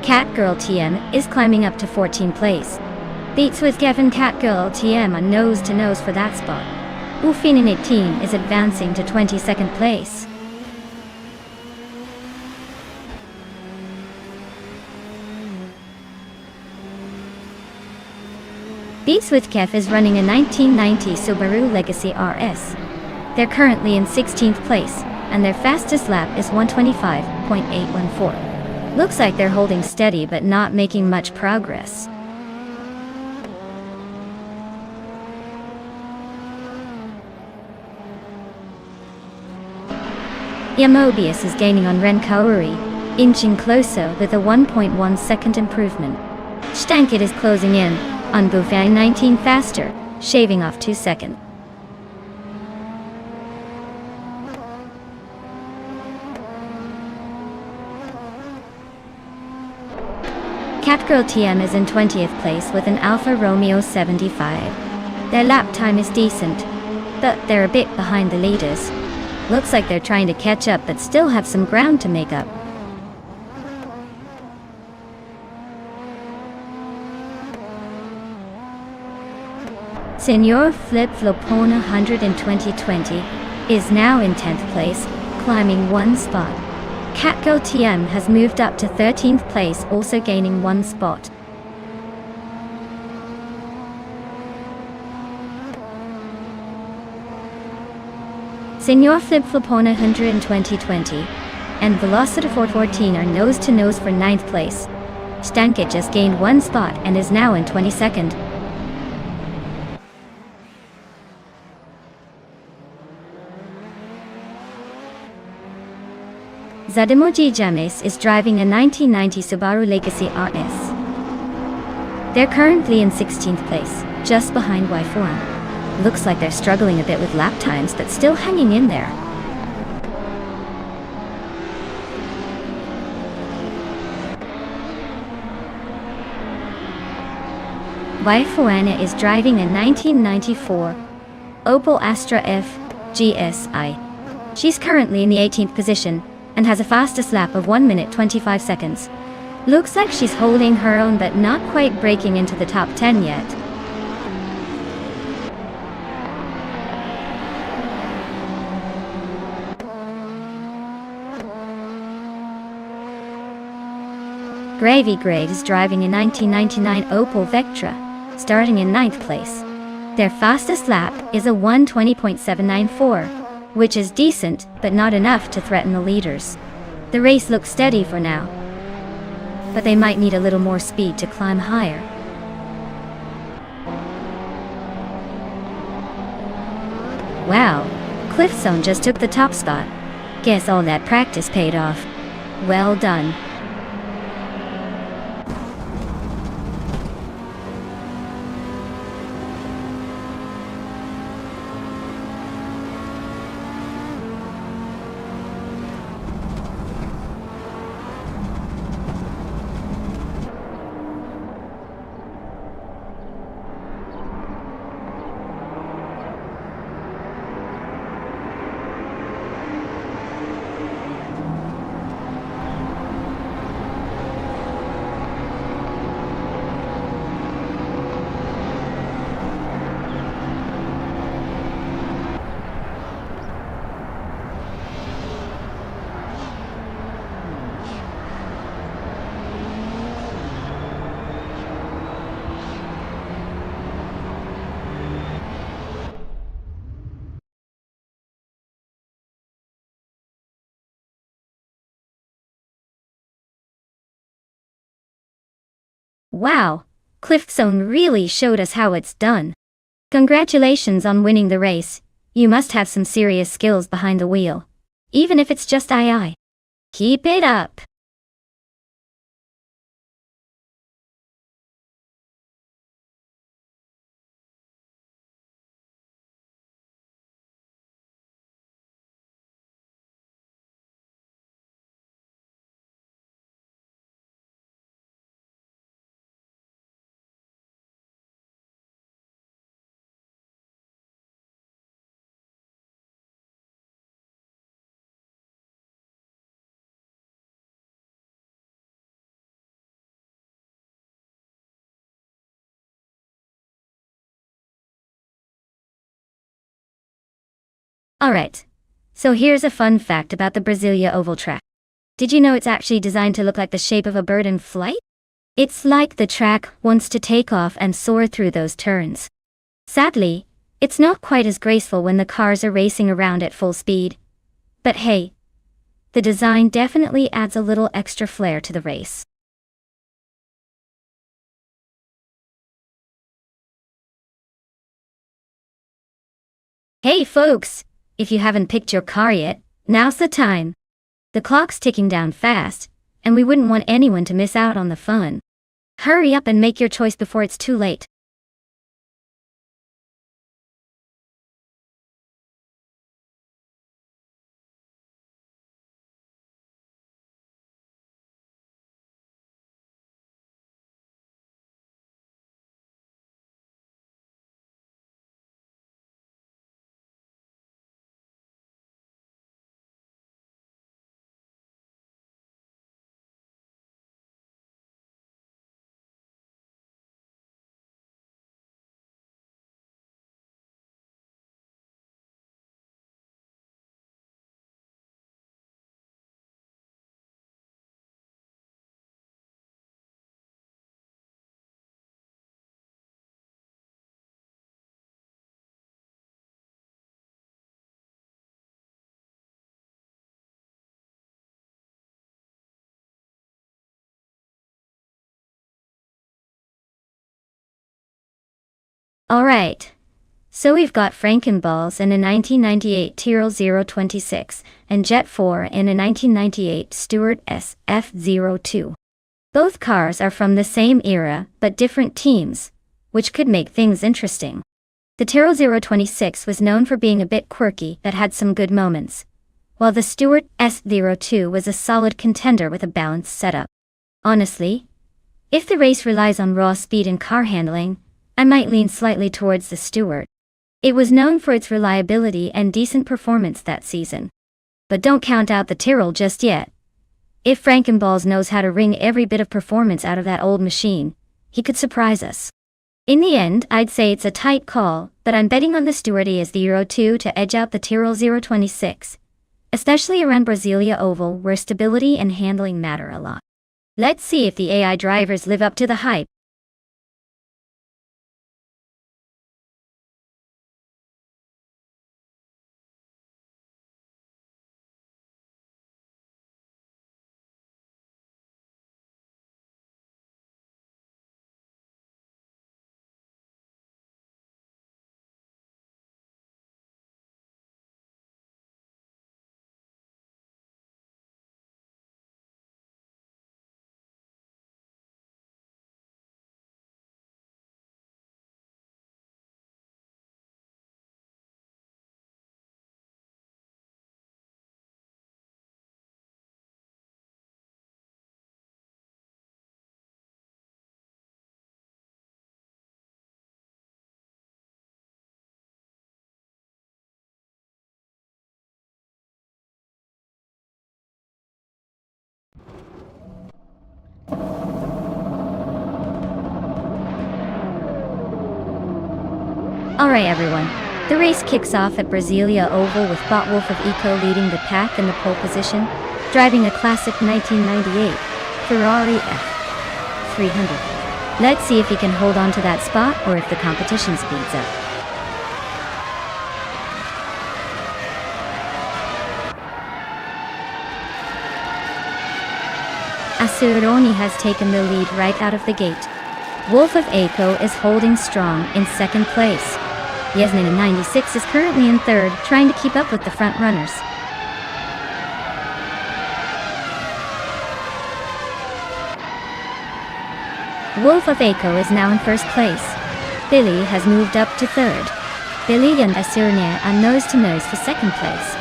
Speaker 1: Catgirl TM is climbing up to 14th place. Beats with Kevin Catgirl TM are nose-to-nose for that spot. Buffon team is advancing to 22nd place. Beats with Kev is running a 1990 Subaru Legacy RS. They're currently in 16th place, and their fastest lap is 125.814. Looks like they're holding steady but not making much progress. Yamobius is gaining on Ren Kaori, inching closer with a 1.1 second improvement. Stankit is closing in on Buffon 19 faster, shaving off 2 seconds. Catgirl TM is in 20th place with an Alfa Romeo 75. Their lap time is decent, but they're a bit behind the leaders. Looks like they're trying to catch up but still have some ground to make up. Senor Flip Flopona 100 in 2020 is now in 10th place, climbing 1 spot. Catgirl TM has moved up to 13th place, also gaining 1 spot. Senor Flip Flopona 100 in 2020 and Velocity 414 are nose-to-nose for 9th place. Stankit just gained 1 spot and is now in 22nd. Zademoji James is driving a 1990 Subaru Legacy RS. They're currently in 16th place, just behind Y4. Looks like they're struggling a bit with lap times, but still hanging in there. Y4 is driving a 1994 Opel Astra F GSI. She's currently in the 18th position and has a fastest lap of 1 minute 25 seconds. Looks like she's holding her own but not quite breaking into the top 10 yet. Gravy Grade is driving a 1999 Opel Vectra, starting in 9th place. Their fastest lap is a 1:20.794. Which is decent, but not enough to threaten the leaders. The race looks steady for now, but they might need a little more speed to climb higher. Wow, Cliffzone just took the top spot. Guess all that practice paid off. Well done. Wow, Cliffzone really showed us how it's done. Congratulations on winning the race. You must have some serious skills behind the wheel. Even if it's just II. Keep it up. Alright. So here's a fun fact about the Brasilia oval track. Did you know it's actually designed to look like the shape of a bird in flight? It's like the track wants to take off and soar through those turns. Sadly, it's not quite as graceful when the cars are racing around at full speed. But hey, the design definitely adds a little extra flair to the race. Hey folks, if you haven't picked your car yet, now's the time. The clock's ticking down fast, and we wouldn't want anyone to miss out on the fun. Hurry up and make your choice before it's too late. Alright. So we've got Frankenballs in a 1998 Tyrrell 026 and Jet 4 in a 1998 Stewart SF02. Both cars are from the same era but different teams, which could make things interesting. The Tyrrell 026 was known for being a bit quirky but had some good moments, while the Stewart S02 was a solid contender with a balanced setup. Honestly, if the race relies on raw speed and car handling, I might lean slightly towards the Stewart. It was known for its reliability and decent performance that season. But don't count out the Tyrrell just yet. If Frankenballs knows how to wring every bit of performance out of that old machine, he could surprise us. In the end, I'd say it's a tight call, but I'm betting on the Stewart as the Euro 2 to edge out the Tyrrell 026, especially around Brasilia Oval where stability and handling matter a lot. Let's see if the AI drivers live up to the hype. Alright everyone, the race kicks off at Brasilia Oval with Botwolf of Eco leading the pack in the pole position, driving a classic 1998 Ferrari F300. Let's see if he can hold on to that spot or if the competition speeds up. Aceroni has taken the lead right out of the gate. Wolf of Aco is holding strong in second place. Yasmin in 96 is currently in third, trying to keep up with the front runners. Wolf of Aco is now in first place. Billy has moved up to third. Billy and Asirnia are nose to nose for second place.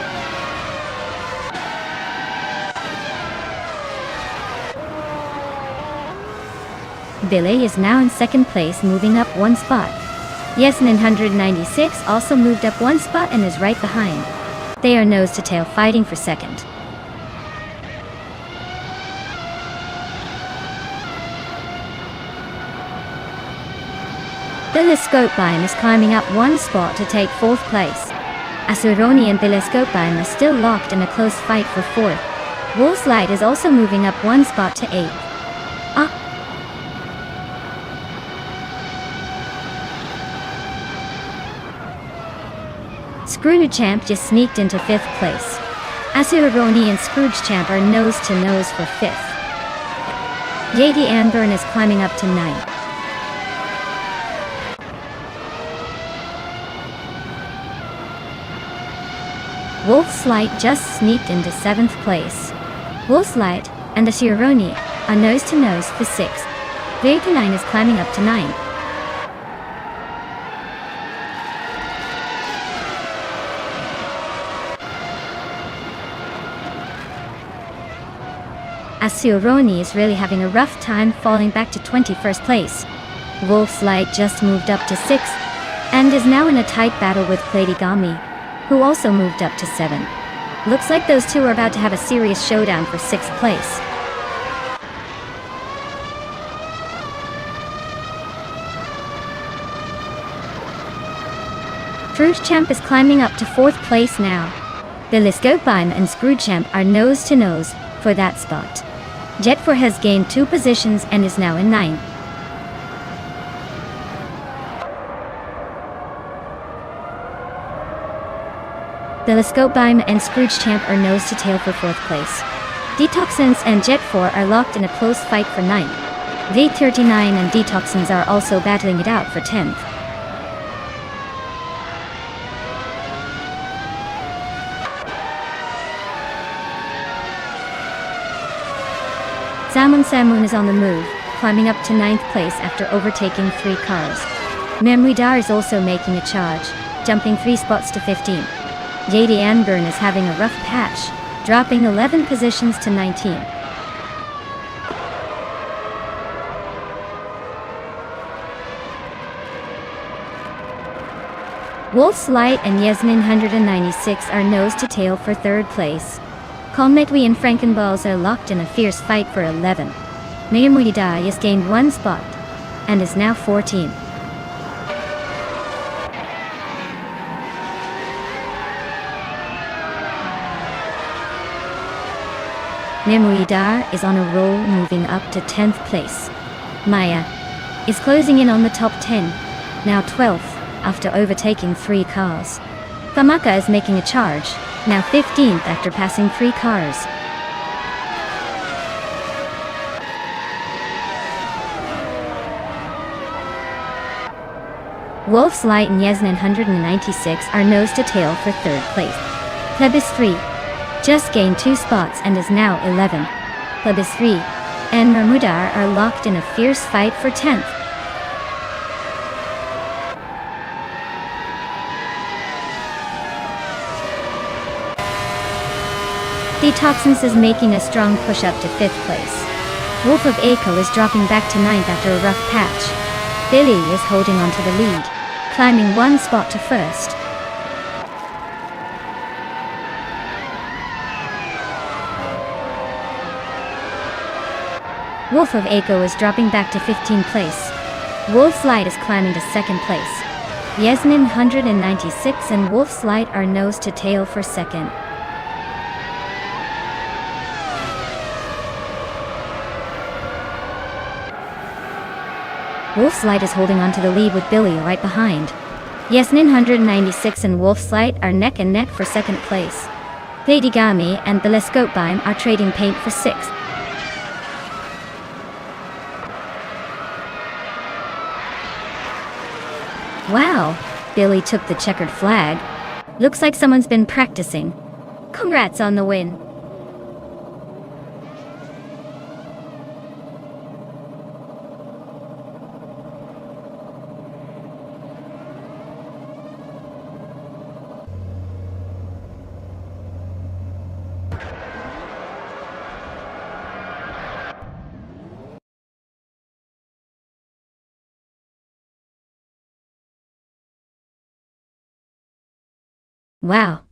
Speaker 1: Billy is now in second place, moving up one spot. Yasmin 196 also moved up one spot and is right behind. They are nose to tail fighting for second. Telescopebeam is climbing up one spot to take fourth place. Asuroni and Telescopebeam are still locked in a close fight for fourth. Wolf's Light is also moving up one spot to eighth. Scrooge Champ just sneaked into fifth place. Asuroni and Scrooge Champ are nose to nose for fifth. Yadi Anburn is climbing up to ninth. Wolf's Light just sneaked into seventh place. Wolf's Light and Asuroni are nose to nose for sixth. Vega9 is climbing up to ninth. Asuroni is really having a rough time, falling back to 21st place. Wolf's Light just moved up to 6th, and is now in a tight battle with Platigami, who also moved up to 7. Looks like those two are about to have a serious showdown for 6th place. Scrooge Champ is climbing up to 4th place now. Telescopebeam and Scrooge Champ are nose to nose for that spot. Jet4 has gained 2 positions and is now in 9th. Telescopebeam and Scrooge Champ are nose to tail for 4th place. Detoxins and Jet4 are locked in a close fight for 9th. V39 and Detoxins are also battling it out for 10th. Samun is on the move, climbing up to 9th place after overtaking 3 cars. Memridar is also making a charge, jumping 3 spots to 15. Yadi Anburn is having a rough patch, dropping 11 positions to 19. Wolf's Light and Yasmin 196 are nose to tail for 3rd place. Kalmetwi and Frankenballs are locked in a fierce fight for 11. Mayamudai has gained 1 spot, and is now 14. Nemuidar is on a roll, moving up to 10th place. Maya is closing in on the top 10, now 12th, after overtaking 3 cars. Famaka is making a charge, now 15th after passing 3 cars. Wolf's Light and Yasmin 196 are nose to tail for 3rd place. Plebis 3 just gained 2 spots and is now 11. Plebis 3 and Marmudar are locked in a fierce fight for 10th. Detoxins is making a strong push up to 5th place. Wolf of Aco is dropping back to 9th after a rough patch. Billy is holding on to the lead, climbing 1 spot to 1st. Wolf of Aco is dropping back to 15th place. Wolf's Light is climbing to 2nd place. Yasmin 196 and Wolf's Light are nose to tail for 2nd. Wolf's Light is holding on to the lead with Billy right behind. Yasmin 196 and Wolf's Light are neck and neck for 2nd place. Platigami and Telescopebeam are trading paint for 6th. Wow, Billy took the checkered flag. Looks like someone's been practicing. Congrats on the win. Wow,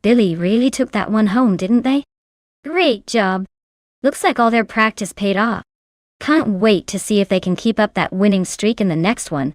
Speaker 1: Billy really took that one home, didn't they? Great job. Looks like all their practice paid off. Can't wait to see if they can keep up that winning streak in the next one.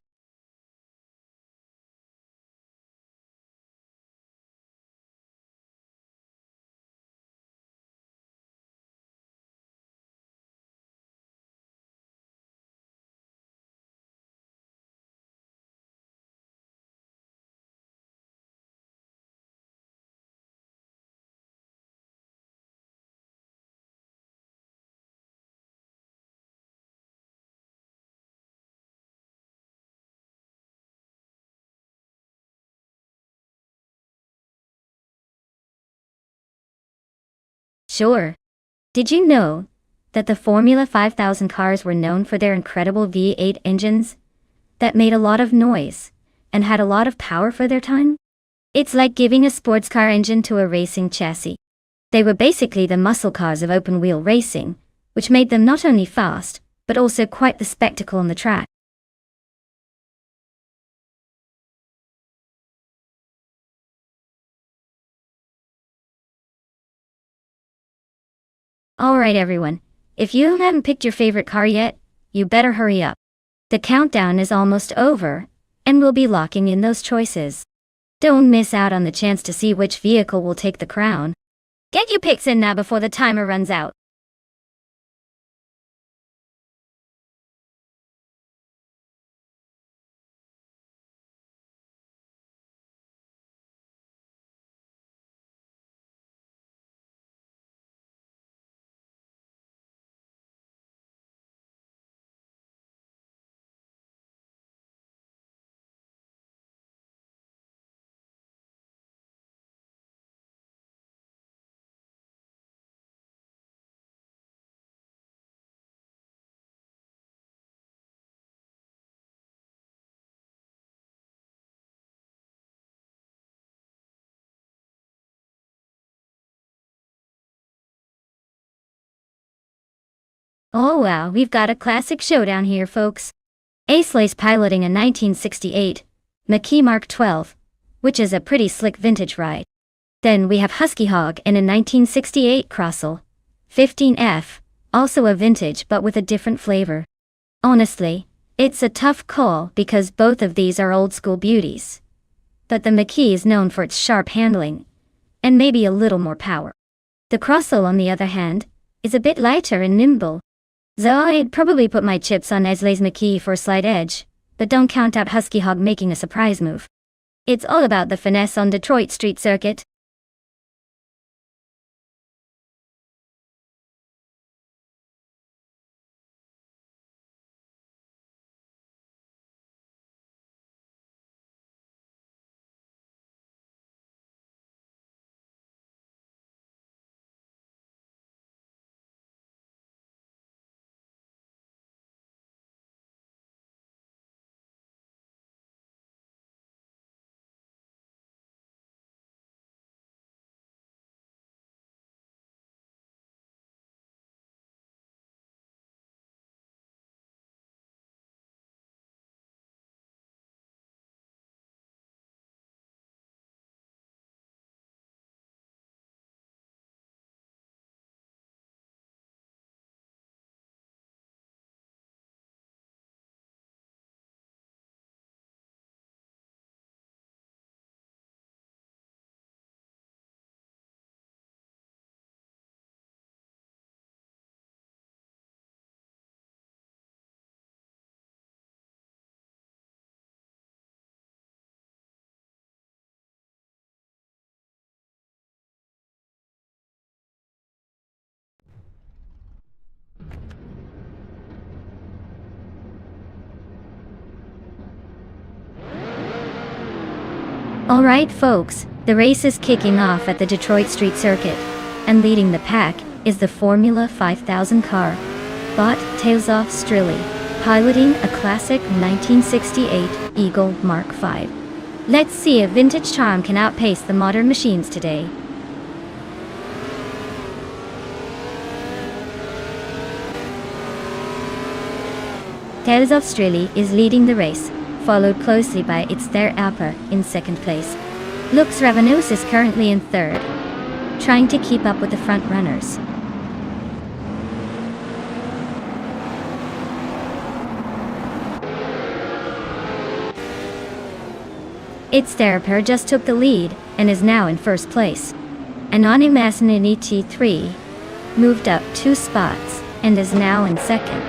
Speaker 1: Sure. Did you know that the Formula 5000 cars were known for their incredible V8 engines that made a lot of noise and had a lot of power for their time? It's like giving a sports car engine to a racing chassis. They were basically the muscle cars of open-wheel racing, which made them not only fast, but also quite the spectacle on the track. Alright everyone, if you haven't picked your favorite car yet, you better hurry up. The countdown is almost over, and we'll be locking in those choices. Don't miss out on the chance to see which vehicle will take the crown. Get your picks in now before the timer runs out. Oh wow, we've got a classic showdown here, folks. Aisley's piloting a 1968 McKee Mark 12, which is a pretty slick vintage ride. Then we have Husky Hog in a 1968 Crossel 15F, also a vintage but with a different flavor. Honestly, it's a tough call because both of these are old school beauties. But the McKee is known for its sharp handling, and maybe a little more power. The Crossel, on the other hand, is a bit lighter and nimble. So I'd probably put my chips on Esley's McKee for a slight edge, but don't count out Husky Hog making a surprise move. It's all about the finesse on Detroit street circuit. Alright folks, the race is kicking off at the Detroit Street Circuit, and leading the pack is the Formula 5000 car, bought Tales of Strilly, piloting a classic 1968 Eagle Mark V. Let's see if vintage charm can outpace the modern machines today. Tales of Strilly is leading the race, followed closely by its their Alper in second place. Lux Ravenous is currently in third, trying to keep up with the front runners. Its Theraper just took the lead and is now in first place. Anonymous in ET3 moved up 2 spots and is now in second.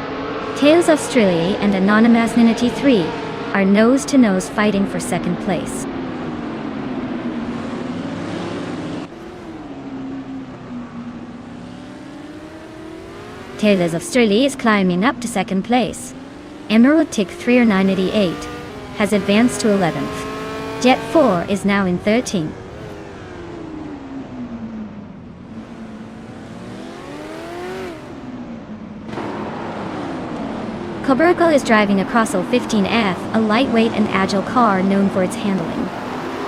Speaker 1: Tales of Strilly and Anonymous in ET3 are nose-to-nose fighting for second place. Tales of Strilly is climbing up to second place. Emerald Tick 3988 has advanced to 11th. Jet 4 is now in 13th. Cobracle is driving a Crossel 15F, a lightweight and agile car known for its handling.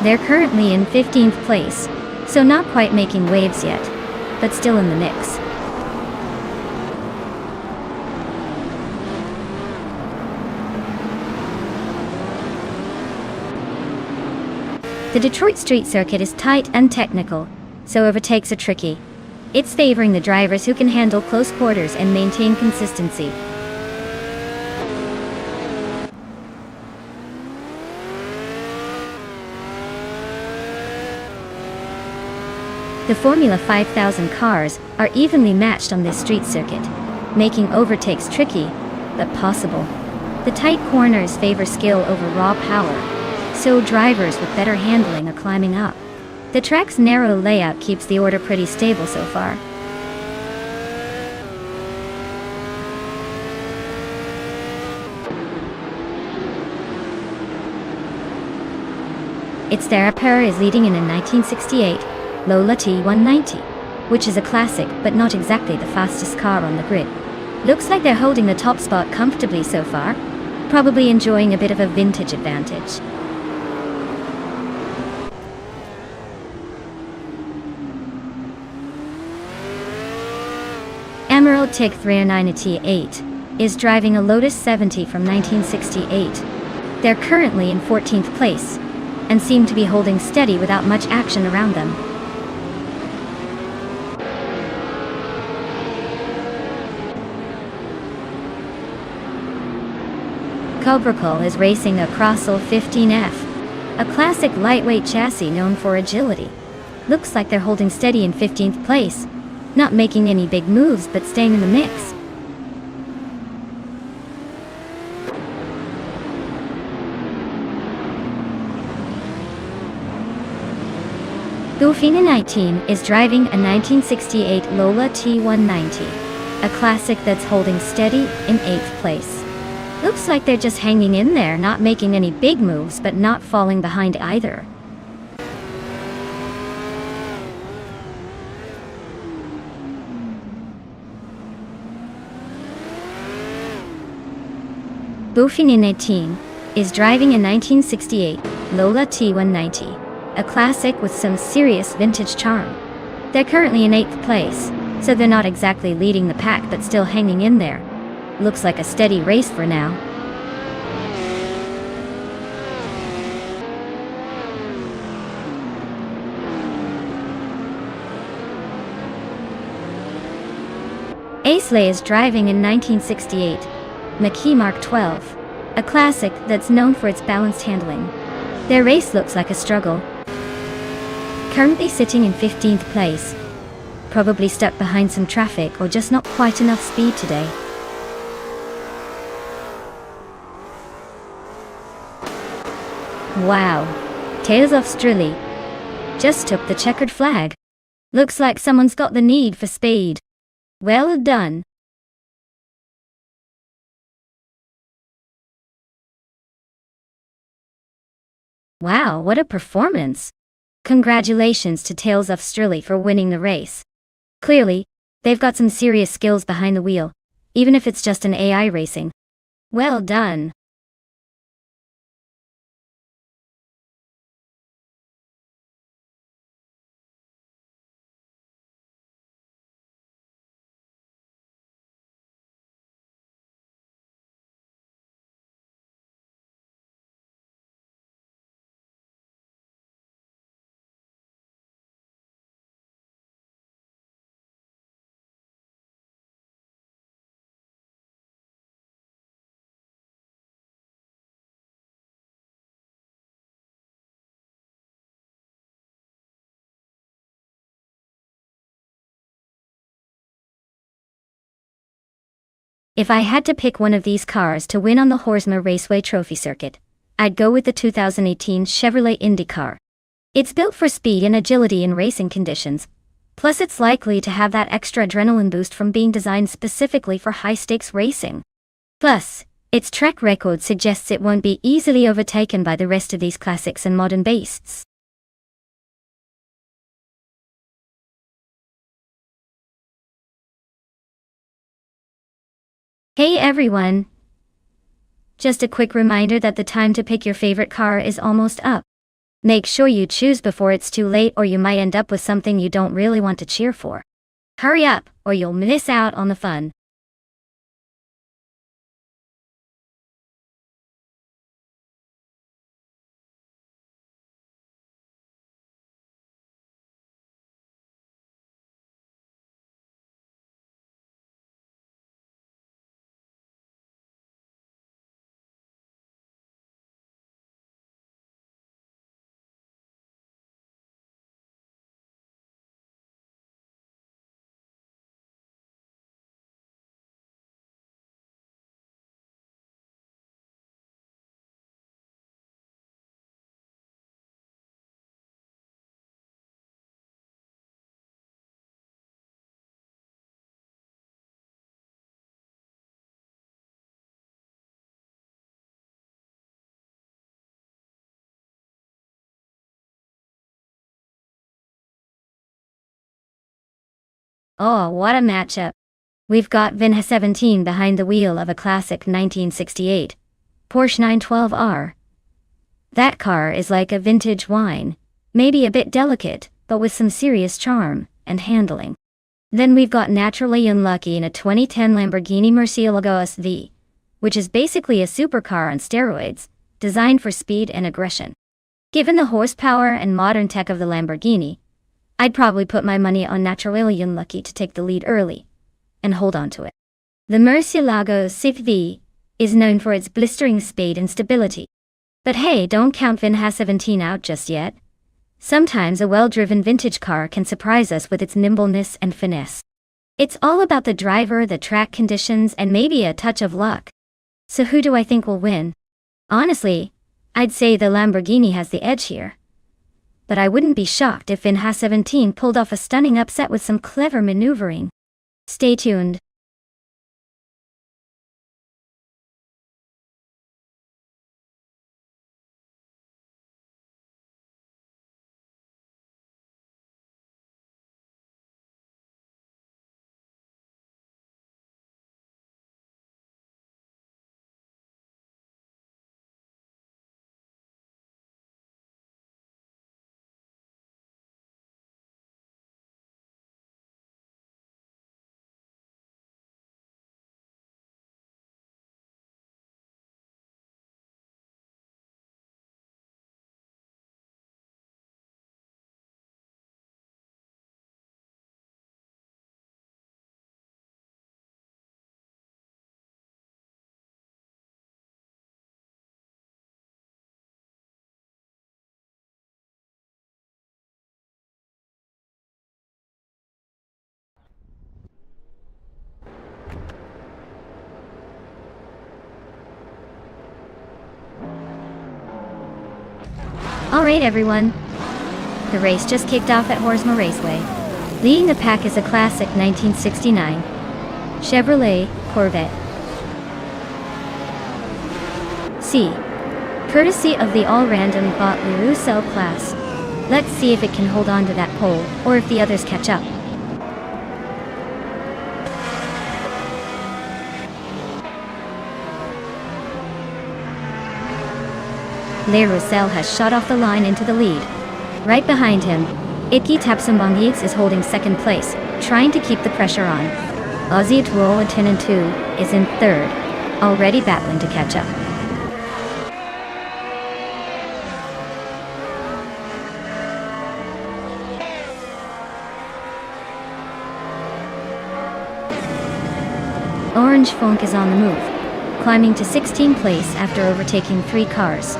Speaker 1: They're currently in 15th place, so not quite making waves yet, but still in the mix. The Detroit Street Circuit is tight and technical, so overtakes are tricky. It's favoring the drivers who can handle close quarters and maintain consistency. The Formula 5000 cars are evenly matched on this street circuit, making overtakes tricky, but possible. The tight corners favor skill over raw power, so drivers with better handling are climbing up. The track's narrow layout keeps the order pretty stable so far. Its Theraper is leading in a 1968 Lola T190, which is a classic but not exactly the fastest car on the grid. Looks like they're holding the top spot comfortably so far, probably enjoying a bit of a vintage advantage. Emerald Tick 3988 is driving a Lotus 70 from 1968. They're currently in 14th place, and seem to be holding steady without much action around them. Cobracle is racing a Crossel 15F, a classic lightweight chassis known for agility. Looks like they're holding steady in 15th place, not making any big moves but staying in the mix. Dauphine 19 is driving a 1968 Lola T190, a classic that's holding steady in 8th place. Looks like they're just hanging in there, not making any big moves but not falling behind either. Dauphine 18 is driving a 1968 Lola T190, a classic with some serious vintage charm. They're currently in 8th place, so they're not exactly leading the pack but still hanging in there. Looks like a steady race for now. Aisley is driving in 1968 McKee Mark 12, a classic that's known for its balanced handling. Their race looks like a struggle. Currently sitting in 15th place, probably stuck behind some traffic or just not quite enough speed today. Wow, Tales of Strilly just took the checkered flag. Looks like someone's got the need for speed. Well done. Wow, what a performance! Congratulations to Tales of Sturley for winning the race. Clearly, they've got some serious skills behind the wheel, even if it's just an AI racing. Well done. If I had to pick one of these cars to win on the Horsma Raceway Trophy Circuit, I'd go with the 2018 Chevrolet IndyCar. It's built for speed and agility in racing conditions, plus it's likely to have that extra adrenaline boost from being designed specifically for high-stakes racing. Plus, its track record suggests it won't be easily overtaken by the rest of these classics and modern beasts. Hey everyone! Just a quick reminder that the time to pick your favorite car is almost up. Make sure you choose before it's too late, or you might end up with something you don't really want to cheer for. Hurry up, or you'll miss out on the fun. Oh, what a matchup! We've got Vinha 17 behind the wheel of a classic 1968 Porsche 912R. That car is like a vintage wine, maybe a bit delicate, but with some serious charm and handling. Then we've got Naturally Unlucky in a 2010 Lamborghini Murcielago SV, which is basically a supercar on steroids, designed for speed and aggression. Given the horsepower and modern tech of the Lamborghini, I'd probably put my money on Naturally Unlucky to take the lead early and hold on to it. The Murcielago SV is known for its blistering speed and stability. But hey, don't count Vinha 17 out just yet. Sometimes a well-driven vintage car can surprise us with its nimbleness and finesse. It's all about the driver, the track conditions, and maybe a touch of luck. So who do I think will win? Honestly, I'd say the Lamborghini has the edge here. But I wouldn't be shocked if Vinha 17 pulled off a stunning upset with some clever maneuvering. Stay tuned. Alright everyone, the race just kicked off at Horsma Raceway. Leading the pack is a classic 1969 Chevrolet Corvette C. courtesy of the all-random bot Cell class. Let's see if it can hold on to that pole, or if the others catch up. Cell has shot off the line into the lead. Right behind him, Itki Tapsumbongiks is holding second place, trying to keep the pressure on. Aussie Roll 10 and 2 is in third, already battling to catch up. Orange Funk is on the move, climbing to 16th place after overtaking 3 cars.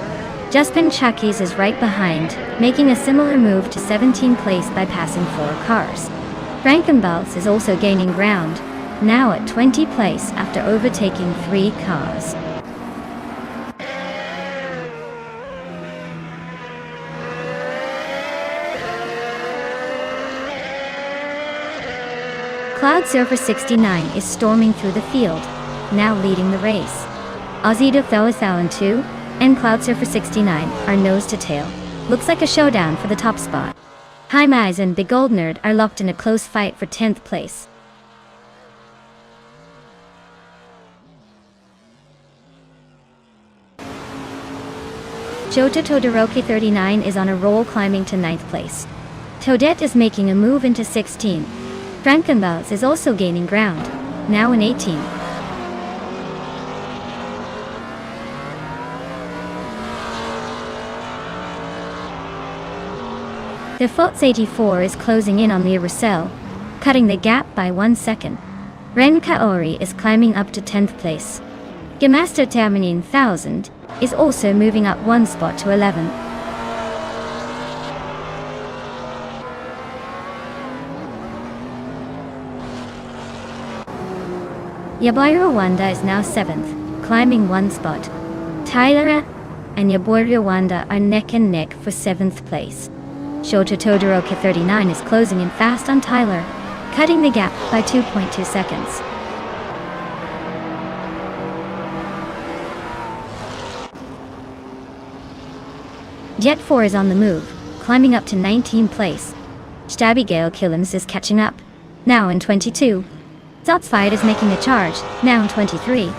Speaker 1: Jaspin Chakis is right behind, making a similar move to 17th place by passing 4 cars. Frankenbalz is also gaining ground, now at 20th place after overtaking 3 cars. Cloud Surfer 69 is storming through the field, now leading the race. Aussie Thou 2 and Cloud Surfer 69 are nose to tail. Looks like a showdown for the top spot. Hymize and Big Gold Nerd are locked in a close fight for 10th place. Jota Todoroki 39 is on a roll, climbing to 9th place. Toadette is making a move into 16th. Frankenbalz is also gaining ground, now in 18th. The Fots 84 is closing in on the Russell, cutting the gap by 1 second. Ren Kaori is climbing up to 10th place. Gemaster Terminin 1000 is also moving up 1 spot to 11th. Yabairo Wanda is now 7th, climbing 1 spot. Tyler and Yaborio Wanda are neck and neck for 7th place. Shota Todoroki 39 is closing in fast on Tyler, cutting the gap by 2.2 seconds. Jet 4 is on the move, climbing up to 19th place. Stabigale Killams is catching up, now in 22. Zotsfight is making a charge, now in 23.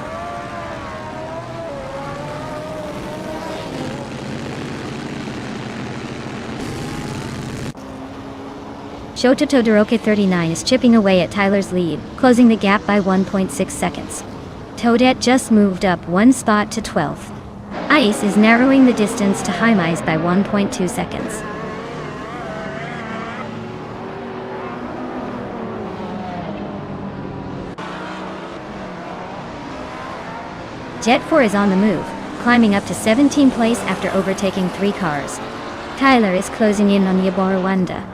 Speaker 1: Shota Todoroki 39 is chipping away at Tyler's lead, closing the gap by 1.6 seconds. Toadette just moved up 1 spot to 12th. Ice is narrowing the distance to Hymize by 1.2 seconds. Jet 4 is on the move, climbing up to 17th place after overtaking 3 cars. Tyler is closing in on Yaboru Wanda,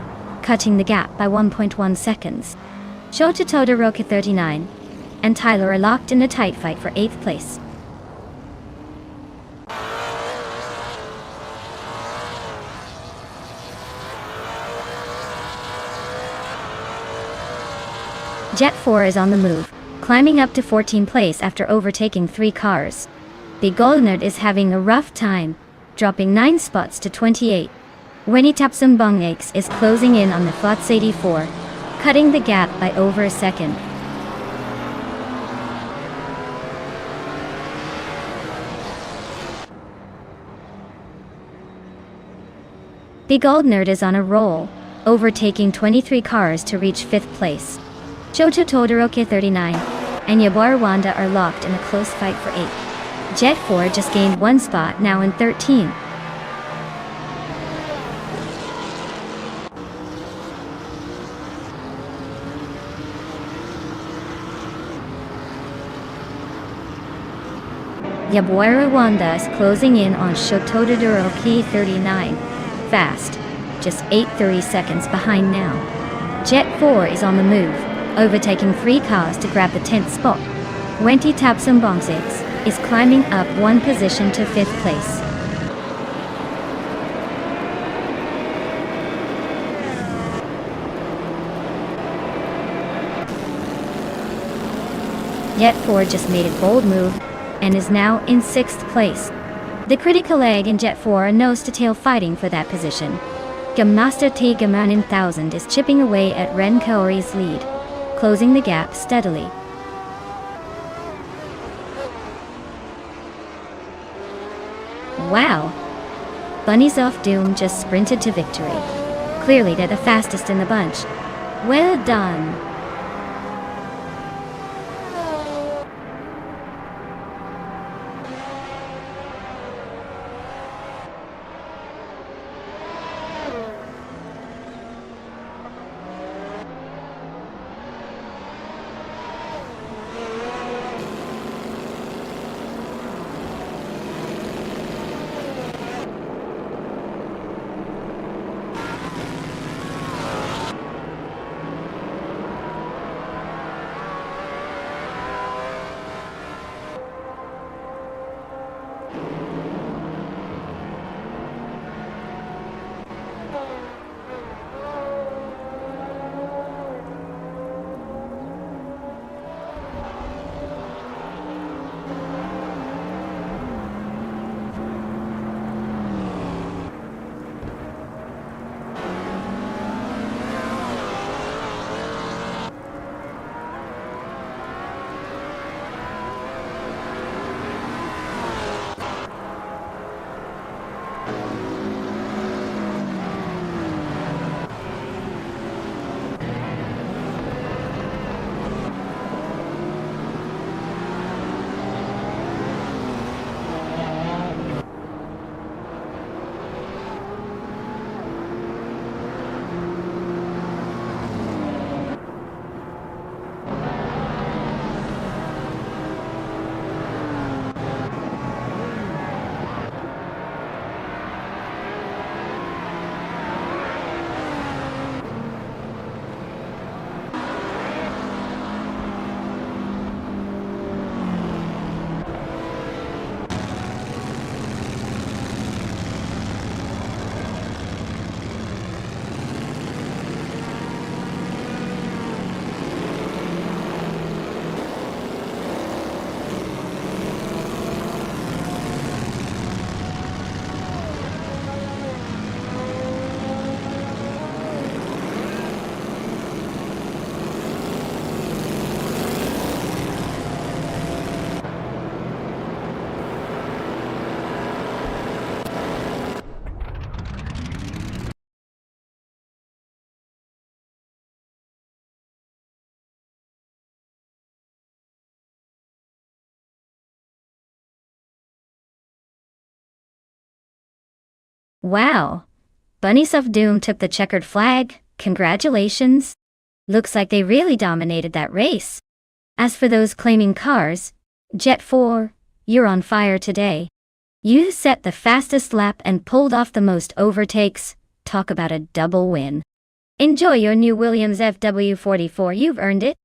Speaker 1: cutting the gap by 1.1 seconds. Shota Todoroki 39 and Tyler are locked in a tight fight for 8th place. Jet 4 is on the move, climbing up to 14th place after overtaking 3 cars. Big Gold Nerd is having a rough time, dropping 9 spots to 28. Weni Tapsum Bongakes is closing in on the Fots 84, cutting the gap by over a second. Big Gold Nerd is on a roll, overtaking 23 cars to reach 5th place. Shota Todoroki 39 and Yaboru Wanda are locked in a close fight for 8th. Jet 4 just gained 1 spot, now in 13th. Yaboru Wanda is closing in on Shotodoroki 39. Fast, just 8.30 seconds behind now. Jet 4 is on the move, overtaking 3 cars to grab the 10th spot. Wenti Tapsum Bongsix is climbing up 1 position to 5th place. Jet 4 just made a bold move and is now in 6th place. The critical egg in Jet 4 are nose-to-tail fighting for that position. Gammaster T Gamanin 1000 is chipping away at Ren Kaori's lead, closing the gap steadily. Wow! Bunnies of Doom just sprinted to victory. Clearly they're the fastest in the bunch. Well done! Wow! Bunnies of Doom took the checkered flag. Congratulations! Looks like they really dominated that race. As for those claiming cars, Jet 4, you're on fire today. You set the fastest lap and pulled off the most overtakes. Talk about a double win. Enjoy your new Williams FW44, you've earned it.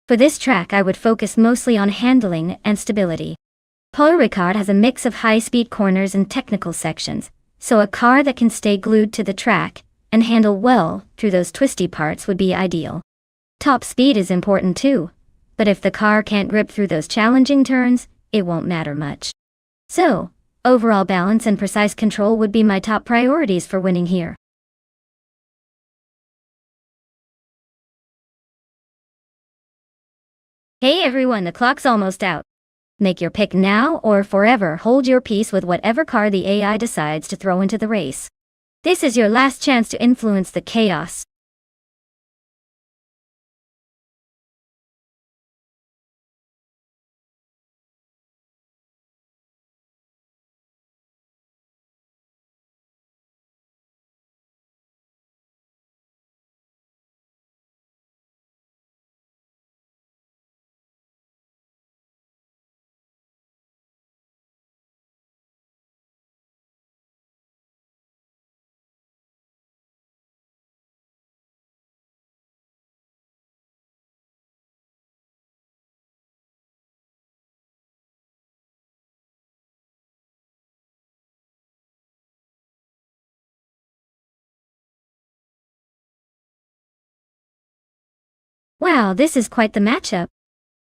Speaker 1: For this track I would focus mostly on handling and stability. Paul Ricard has a mix of high-speed corners and technical sections, so a car that can stay glued to the track and handle well through those twisty parts would be ideal. Top speed is important too, but if the car can't grip through those challenging turns, it won't matter much. So, overall balance and precise control would be my top priorities for winning here. Hey everyone, the clock's almost out. Make your pick now or forever hold your peace with whatever car the AI decides to throw into the race. This is your last chance to influence the chaos. Wow, this is quite the matchup.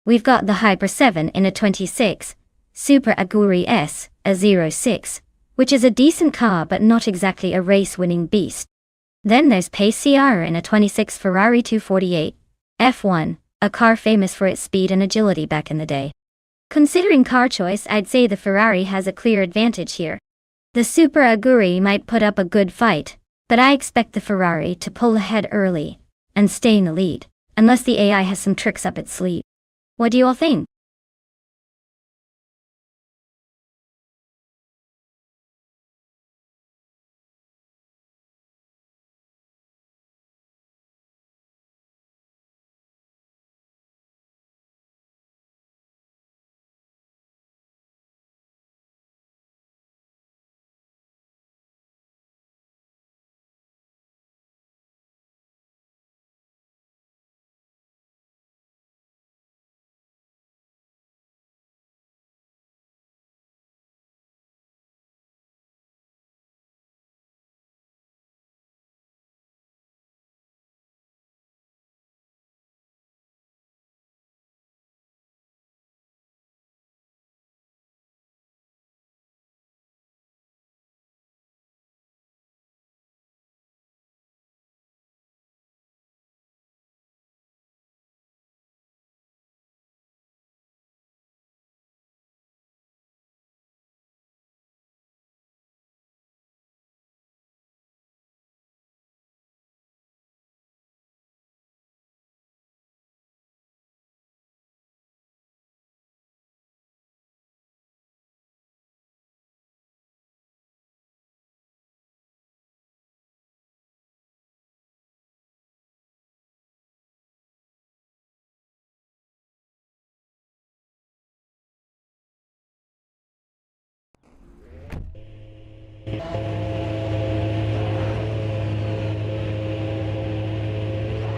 Speaker 1: We've got the Hyper 7 in a 26, Super Aguri S, a 06, which is a decent car but not exactly a race-winning beast. Then there's Pace CR in a 26 Ferrari 248, F1, a car famous for its speed and agility back in the day. Considering car choice, I'd say the Ferrari has a clear advantage here. The Super Aguri might put up a good fight, but I expect the Ferrari to pull ahead early and stay in the lead, unless the AI has some tricks up its sleeve. What do you all think?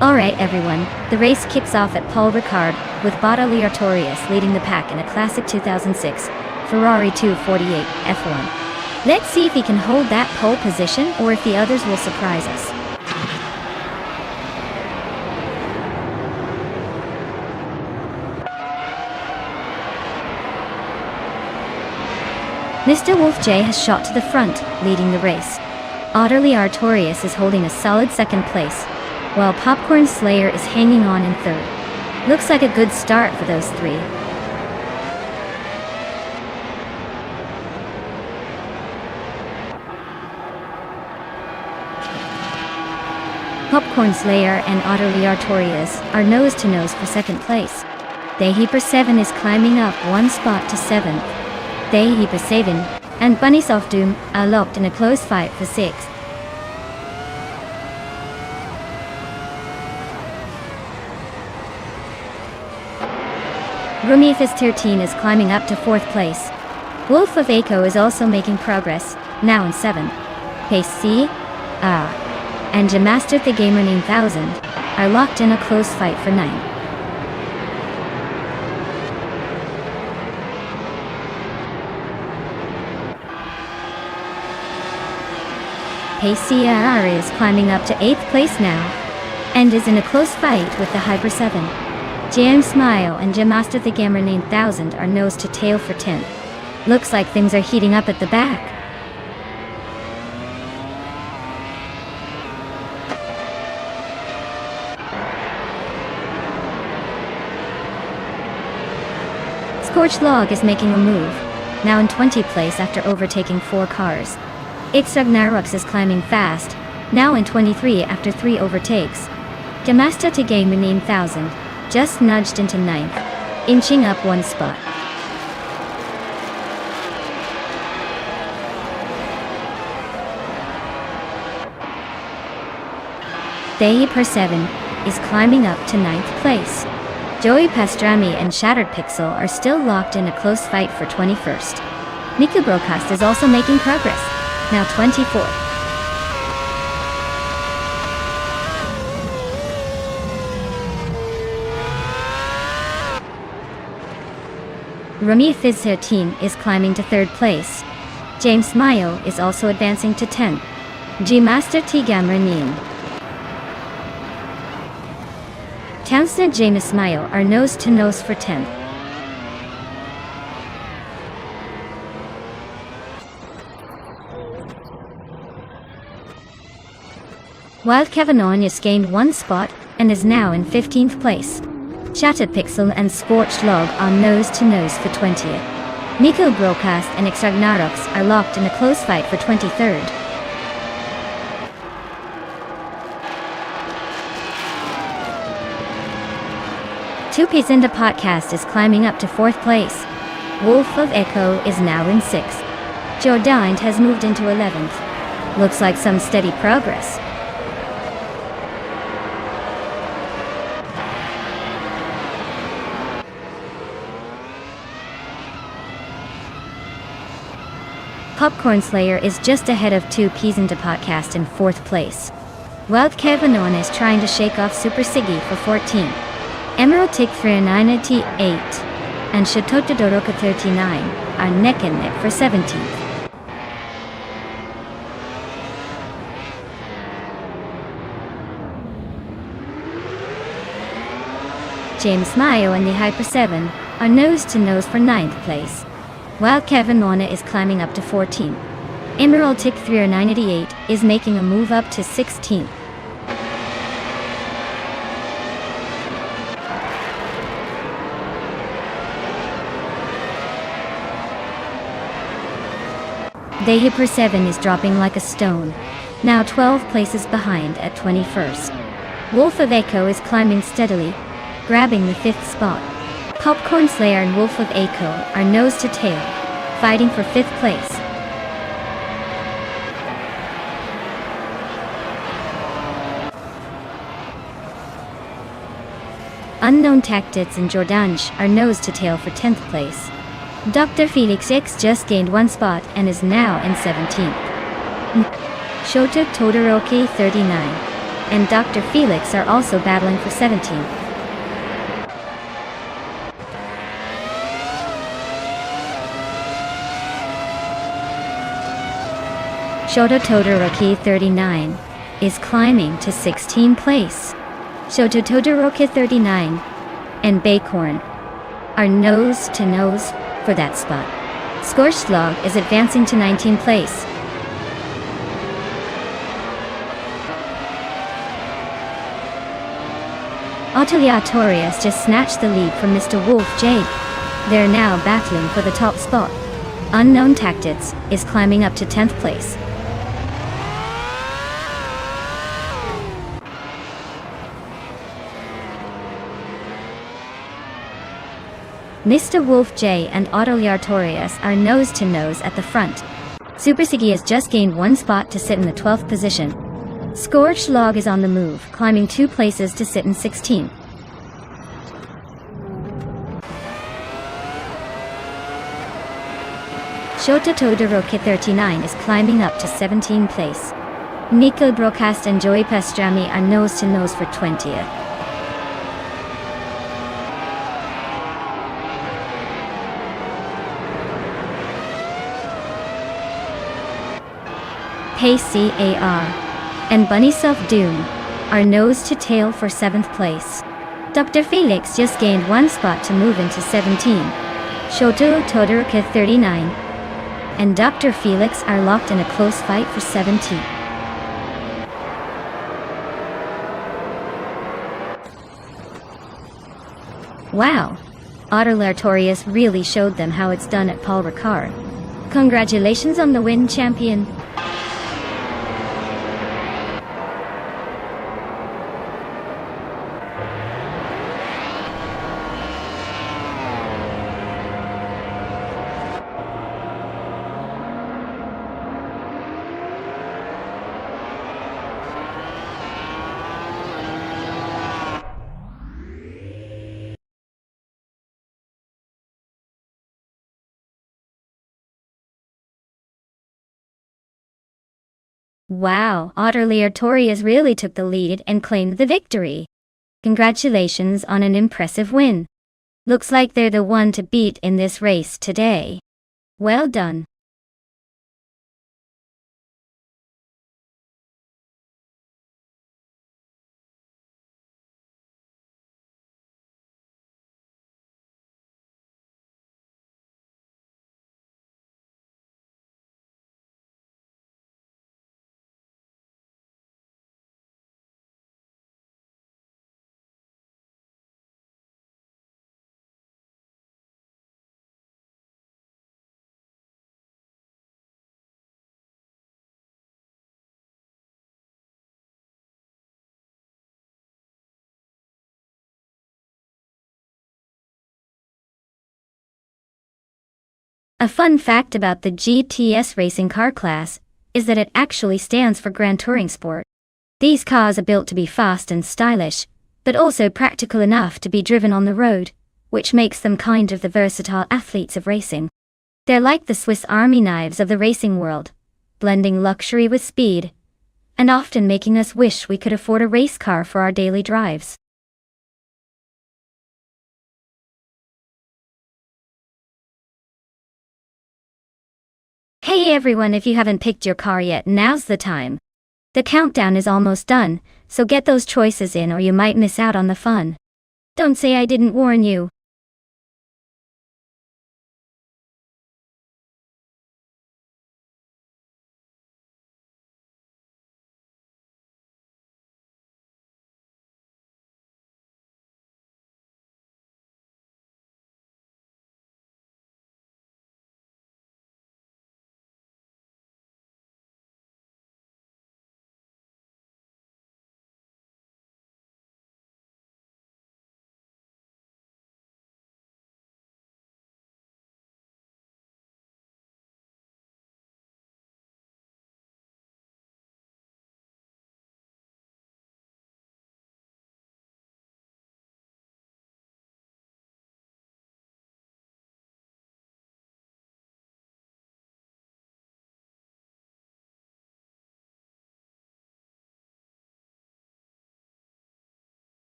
Speaker 1: Alright everyone, the race kicks off at Paul Ricard, with Botta Artorius leading the pack in a classic 2006 Ferrari 248 F1. Let's see if he can hold that pole position or if the others will surprise us. Mr. Wolf J has shot to the front, leading the race. Otterly Artorius is holding a solid second place, while Popcorn Slayer is hanging on in third. Looks like a good start for those three. Popcorn Slayer and Otterly Artorius are nose-to-nose for second place. Dayheeper 7 is climbing up one spot to 7th. Dayheeper 7 and Bunny Soft Doom are locked in a close fight for 6th. Rumifist 13 is climbing up to 4th place. Wolf of Aiko is also making progress, now in 7th. Pace C, and Jamaster the Gamer 9000 are locked in a close fight for 9th. Pace CR is climbing up to 8th place now, and is in a close fight with the Hyper 7. Jam Smile and Jamaster the Gamer 9000 are nose to tail for 10th. Looks like things are heating up at the back. Scorched Log is making a move, now in 20th place after overtaking 4 cars. Ixragnarux is climbing fast, now in 23 after 3 overtakes. Jamaster the Gamer 9000 just nudged into 9th, inching up 1 spot. Dayheeper 7 is climbing up to 9th place. Joey Pastrami and Shattered Pixel are still locked in a close fight for 21st. Niku Broadcast is also making progress, now 24th. Rami Fizz 13 is climbing to 3rd place. James Smile is also advancing to 10th. G Master T Gamranin Townsend James Mayo are nose-to-nose for 10th. While Kevin Onyas gained 1 spot and is now in 15th place. Shattered Pixel and Scorched Log are nose-to-nose for 20th. Nico Broadcast and Exagnarox are locked in a close fight for 23rd. Two Peas in the Podcast is climbing up to 4th place. Wolf of Echo is now in 6th. Jordan has moved into 11th. Looks like some steady progress. Popcorn Slayer is just ahead of Two Peas in the Podcast in 4th place. Wild Kevin On is trying to shake off Super Siggy for 14. Emerald Tick 398 and Shotota Doroka 39 are neck and neck for 17th. James Mayo and the Hyper 7 are nose-to-nose for 9th place. While Kevin Lorna is climbing up to 14. Emerald Tick 398 is making a move up to 16. The Hyper 7 is dropping like a stone, now 12 places behind at 21st. Wolf of Echo is climbing steadily, grabbing the 5th spot. Popcorn Slayer and Wolf of Echo are nose to tail, fighting for 5th place. Unknown Tactics and Jordanj are nose to tail for 10th place. Dr. Felix X just gained 1 spot and is now in 17th. Shota Todoroki 39 and Dr. Felix are also battling for 17th. Shota Todoroki 39 is climbing to 16th place. Shota Todoroki 39 and Bacorn are nose to nose for that spot. Scorched Log is advancing to 19th place. Autoliatorius just snatched the lead from Mr. Wolf J. They're now battling for the top spot. Unknown Tactics is climbing up to 10th place. Mr. Wolf J and Autoliatorius are nose-to-nose at the front. Super Siggy has just gained 1 spot to sit in the 12th position. Scorched Log is on the move, climbing 2 places to sit in 16th. Shota Todoroki 39 is climbing up to 17th place. Nico Broadcast and Joey Pastrami are nose-to-nose for 20th. PCAR and Bunny Self Doom are nose to tail for 7th place. Dr. Felix just gained 1 spot to move into 17. Shoto Todoroki 39 and Dr. Felix are locked in a close fight for 17. Wow! Autoliatorius really showed them how it's done at Paul Ricard. Congratulations on the win, champion! Wow, Autoliatorius really took the lead and claimed the victory. Congratulations on an impressive win. Looks like they're the one to beat in this race today. Well done. A fun fact about the GTS racing car class is that it actually stands for Grand Touring Sport. These cars are built to be fast and stylish, but also practical enough to be driven on the road, which makes them kind of the versatile athletes of racing. They're like the Swiss Army knives of the racing world, blending luxury with speed, and often making us wish we could afford a race car for our daily drives. Hey everyone, if you haven't picked your car yet, now's the time. The countdown is almost done, so get those choices in or you might miss out on the fun. Don't say I didn't warn you.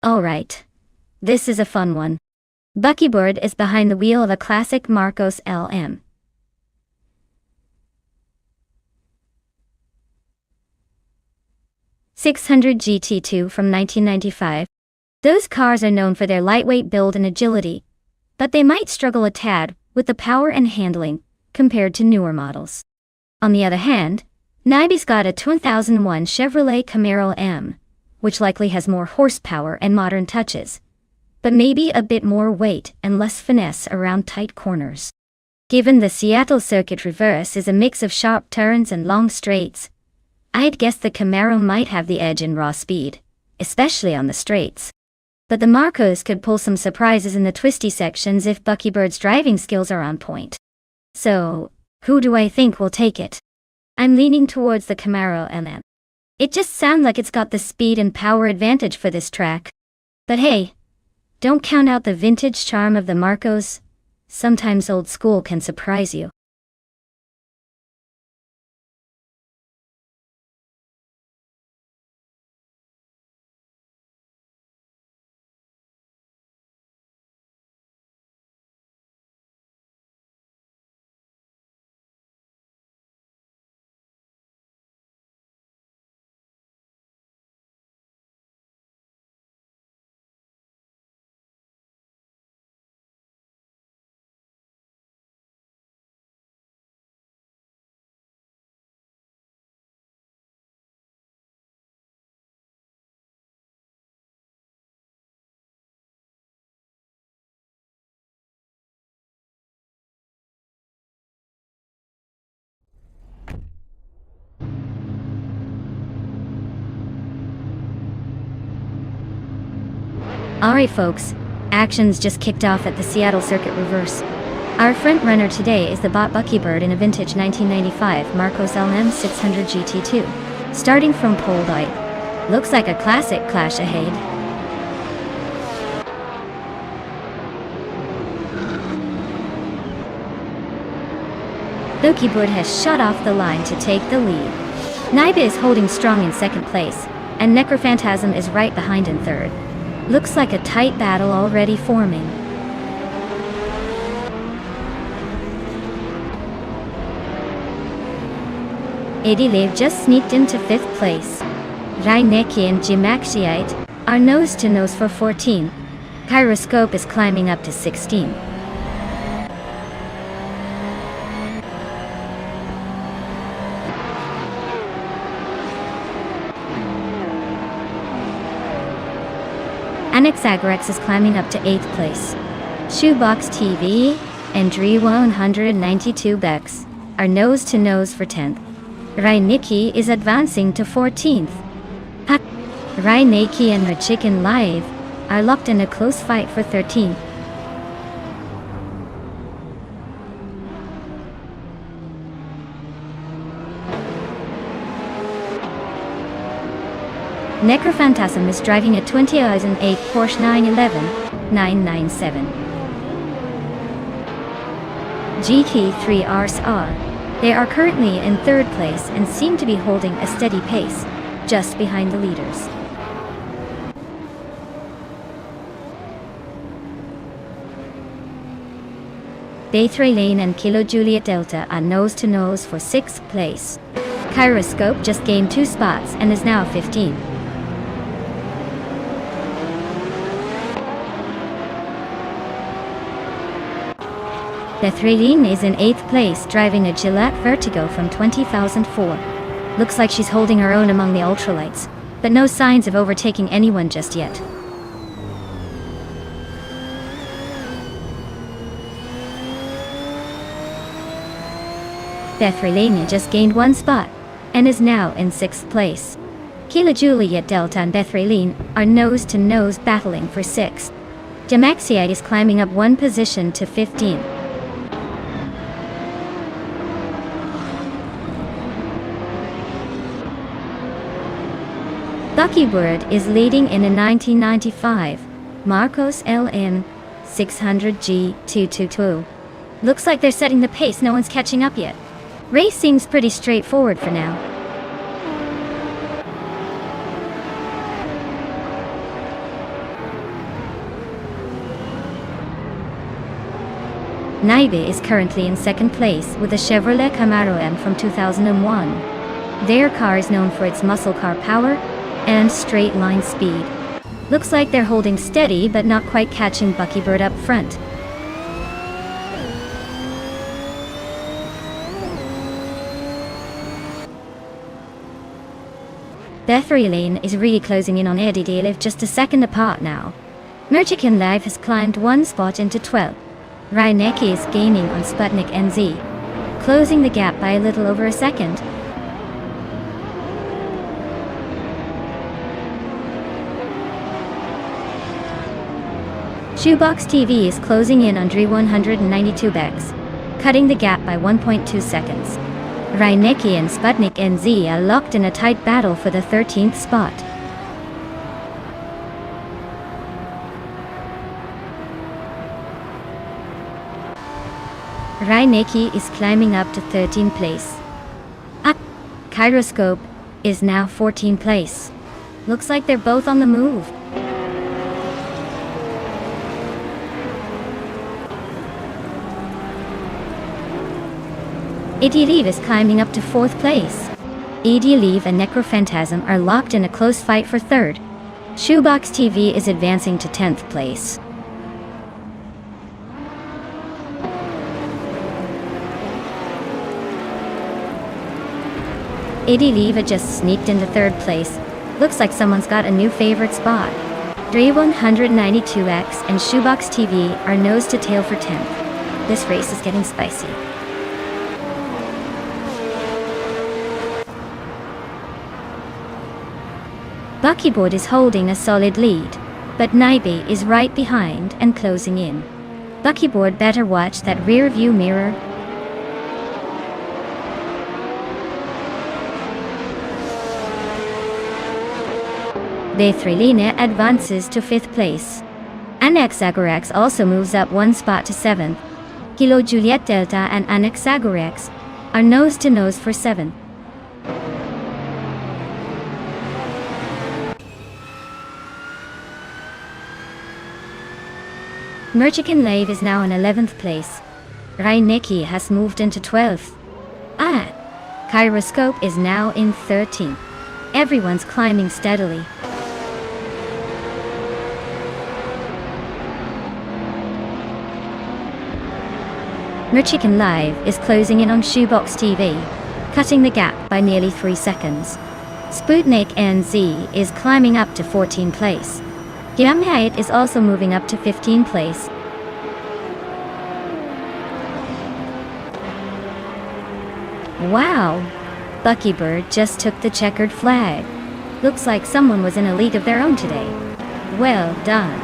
Speaker 1: Alright. This is a fun one. Buckybird is behind the wheel of a classic Marcos LM. 600 GT2 from 1995. Those cars are known for their lightweight build and agility, but they might struggle a tad with the power and handling compared to newer models. On the other hand, Niby's got a 2001 Chevrolet Camaro M, which likely has more horsepower and modern touches, but maybe a bit more weight and less finesse around tight corners. Given the Seattle circuit reverse is a mix of sharp turns and long straights, I'd guess the Camaro might have the edge in raw speed, especially on the straights. But the Marcos could pull some surprises in the twisty sections if Buckybird's driving skills are on point. So, who do I think will take it? I'm leaning towards the Camaro MM. It just sounds like it's got the speed and power advantage for this track. But hey, don't count out the vintage charm of the Marcos. Sometimes old school can surprise you. Alright folks, action's just kicked off at the Seattle Circuit Reverse. Our front runner today is the bought Buckybird in a vintage 1995 Marcos LM 600 GT2. Starting from pole right, looks like a classic clash ahead. Buckybird has shut off the line to take the lead. Niba is holding strong in second place, and Necrophantasm is right behind in third. Looks like a tight battle already forming. Edilev just sneaked into 5th place. Reinecki and Jimaxiite are nose-to-nose for 14. Gyroscope is climbing up to 16. Anexagorex is climbing up to 8th place. Shoebox TV and Dre 192 Bex are nose-to-nose for 10th. Reinecki is advancing to 14th. Reinecki and the Chicken Live are locked in a close fight for 13th. Necrophantasm is driving a 2008 Porsche 911 997. GT3RS. They are currently in third place and seem to be holding a steady pace, just behind the leaders. Bay3 Lane and Kilo Juliet Delta are nose-to-nose for 6th place. Kyroscope just gained 2 spots and is now 15. Bay3 Lane is in 8th place, driving a Gillette Vertigo from 2004. Looks like she's holding her own among the ultralights, but no signs of overtaking anyone just yet. Bay3 Lane just gained 1 spot and is now in 6th place. Kilo Juliet Delta and Bay3 Lane are nose-to-nose battling for 6th. Jamaxiite is climbing up 1 position to 15. Buckybird is leading in a 1995 Marcos LM 600G 222. Looks like they're setting the pace, no one's catching up yet. Race seems pretty straightforward for now. Naibe is currently in 2nd place with a Chevrolet Camaro M from 2001. Their car is known for its muscle car power and straight line speed. Looks like they're holding steady but not quite catching Buckybird up front. Bay3 Lane is really closing in on Eddie. They live just a second apart now. Merchican Live has climbed 1 spot into 12. Reinecke is gaining on Sputnik NZ, closing the gap by a little over a second. Shoebox TV is closing in on Dre 192 Bex, cutting the gap by 1.2 seconds. Reinecke and Sputnik NZ are locked in a tight battle for the 13th spot. Reinecke is climbing up to 13th place. Kyroscope is now 14th place. Looks like they're both on the move. Idiolive is climbing up to 4th place. Idiolive and Necrophantasm are locked in a close fight for 3rd. Shoebox TV is advancing to 10th place. Idiolive just sneaked into 3rd place. Looks like someone's got a new favorite spot. Dre 192X and Shoebox TV are nose to tail for 10th. This race is getting spicy. Buckybird is holding a solid lead, but Naibe is right behind and closing in. Buckybird better watch that rear view mirror. Bay3 Lane advances to 5th place. Anaxagorax also moves up 1 spot to 7th. Kilo Juliet Delta and Anaxagorax are nose to nose for 7th. Merchican Live is now in 11th place. Reinecke has moved into 12th. Kyroscope is now in 13th. Everyone's climbing steadily. Merchican Live is closing in on Shoebox TV, cutting the gap by nearly 3 seconds. Sputnik NZ is climbing up to 14th place. Jamaxiite is also moving up to 15th place. Wow! Buckybird just took the checkered flag. Looks like someone was in a league of their own today. Well done.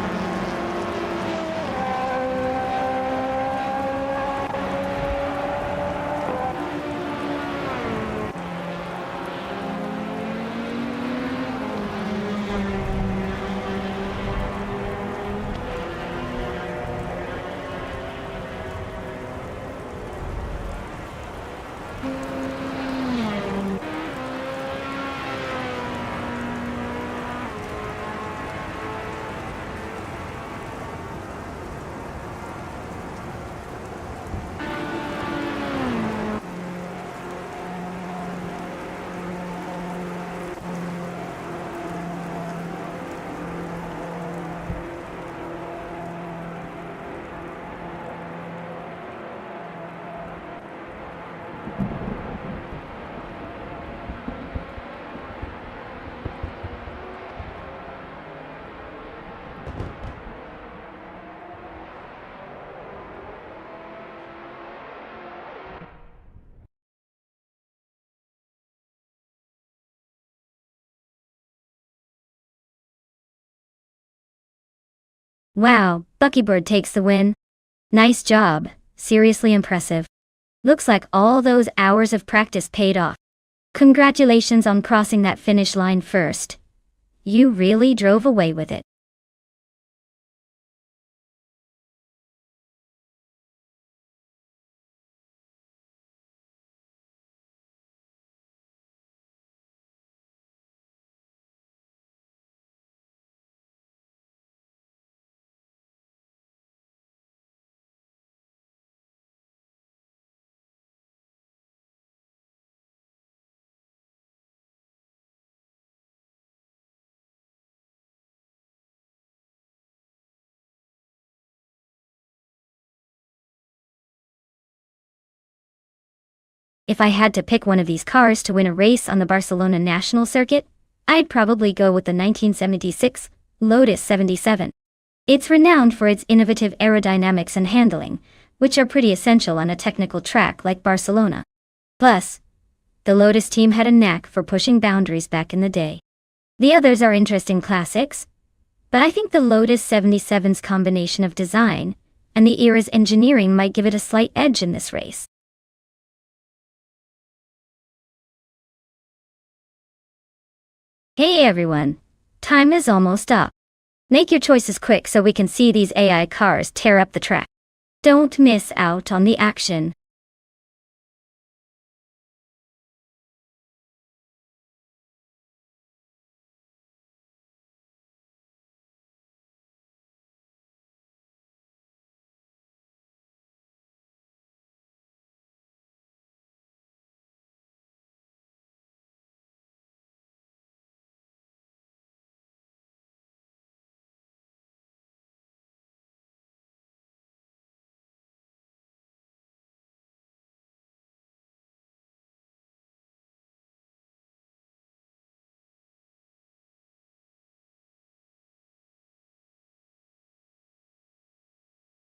Speaker 1: Wow, Buckybird takes the win. Nice job, seriously impressive. Looks like all those hours of practice paid off. Congratulations on crossing that finish line first. You really drove away with it. If I had to pick one of these cars to win a race on the Barcelona National Circuit, I'd probably go with the 1976 Lotus 77. It's renowned for its innovative aerodynamics and handling, which are pretty essential on a technical track like Barcelona. Plus, the Lotus team had a knack for pushing boundaries back in the day. The others are interesting classics, but I think the Lotus 77's combination of design and the era's engineering might give it a slight edge in this race. Hey everyone, time is almost up. Make your choices quick so we can see these AI cars tear up the track. Don't miss out on the action.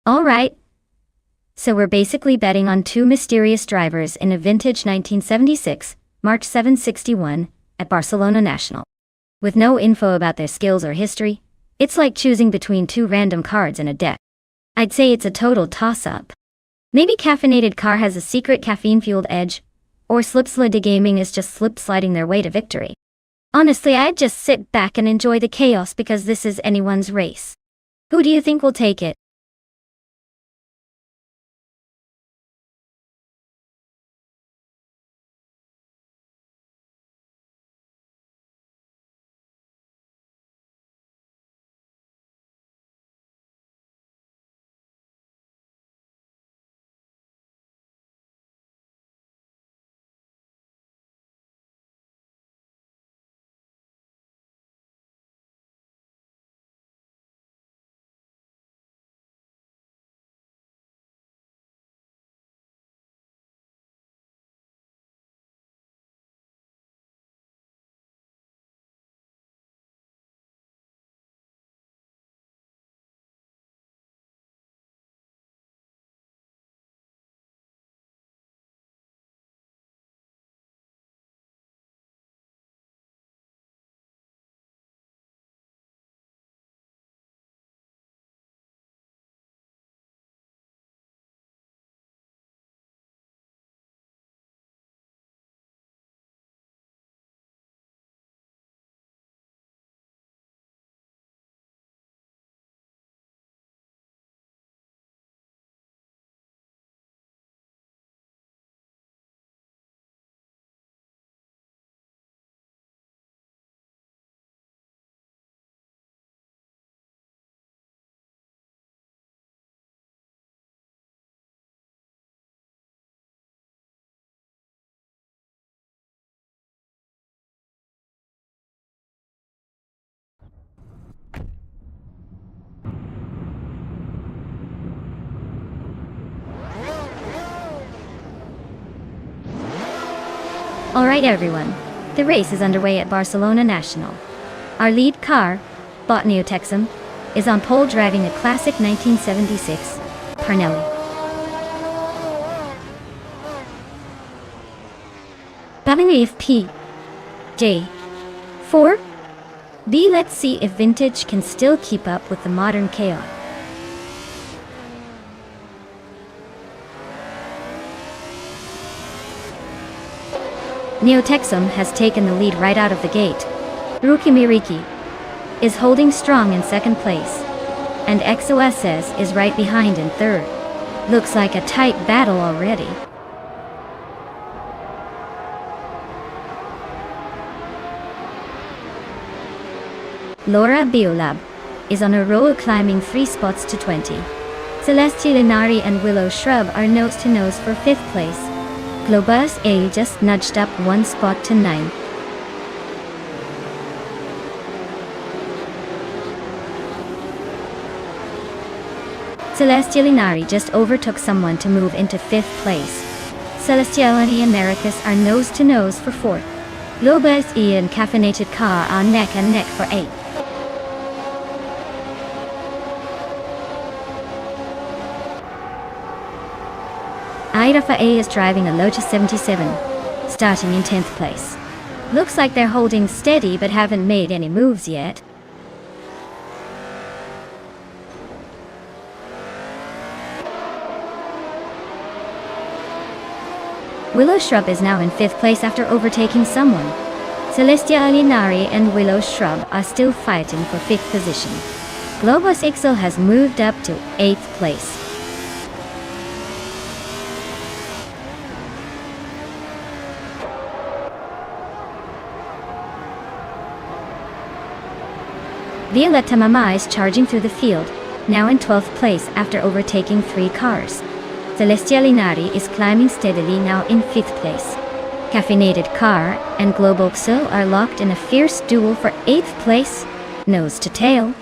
Speaker 1: Alright, so we're basically betting on two mysterious drivers in a vintage 1976 March 761 at Barcelona National. With no info about their skills or history, it's like choosing between two random cards in a deck. I'd say it's a total toss-up. Maybe Caffeinated Car has a secret caffeine-fueled edge, or Slipslide Gaming is just slip-sliding their way to victory. Honestly, I'd just sit back and enjoy the chaos because this is anyone's race. Who do you think will take it? Alright everyone, the race is underway at Barcelona National. Our lead car, Botneo Texum, is on pole driving a classic 1976 Parnelli. Batting P. J. 4. B. Let's see if vintage can still keep up with the modern chaos. Neotexum has taken the lead right out of the gate. Rukimiriki is holding strong in second place, and XOSS is right behind in third. Looks like a tight battle already. Laura Biolab is on a roll, climbing 3 spots to 20. Celestia Linari and Willow Shrub are nose to nose for 5th place. Globus A just nudged up 1 spot to 9. Celestia Linari just overtook someone to move into 5th place. Celestiality and Americus are nose to nose for 4th. Globus E and Caffeinated Car are neck and neck for 8th. Irafa A is driving a Lotus 77, starting in 10th place. Looks like they're holding steady but haven't made any moves yet. Willow Shrub is now in 5th place after overtaking someone. Celestia Alinari and Willow Shrub are still fighting for 5th position. Globus Ixel has moved up to 8th place. Violetta Mama is charging through the field, now in 12th place after overtaking 3 cars. Celestia Linari is climbing steadily, now in 5th place. Caffeinated Car and Global Xo are locked in a fierce duel for 8th place, nose to tail.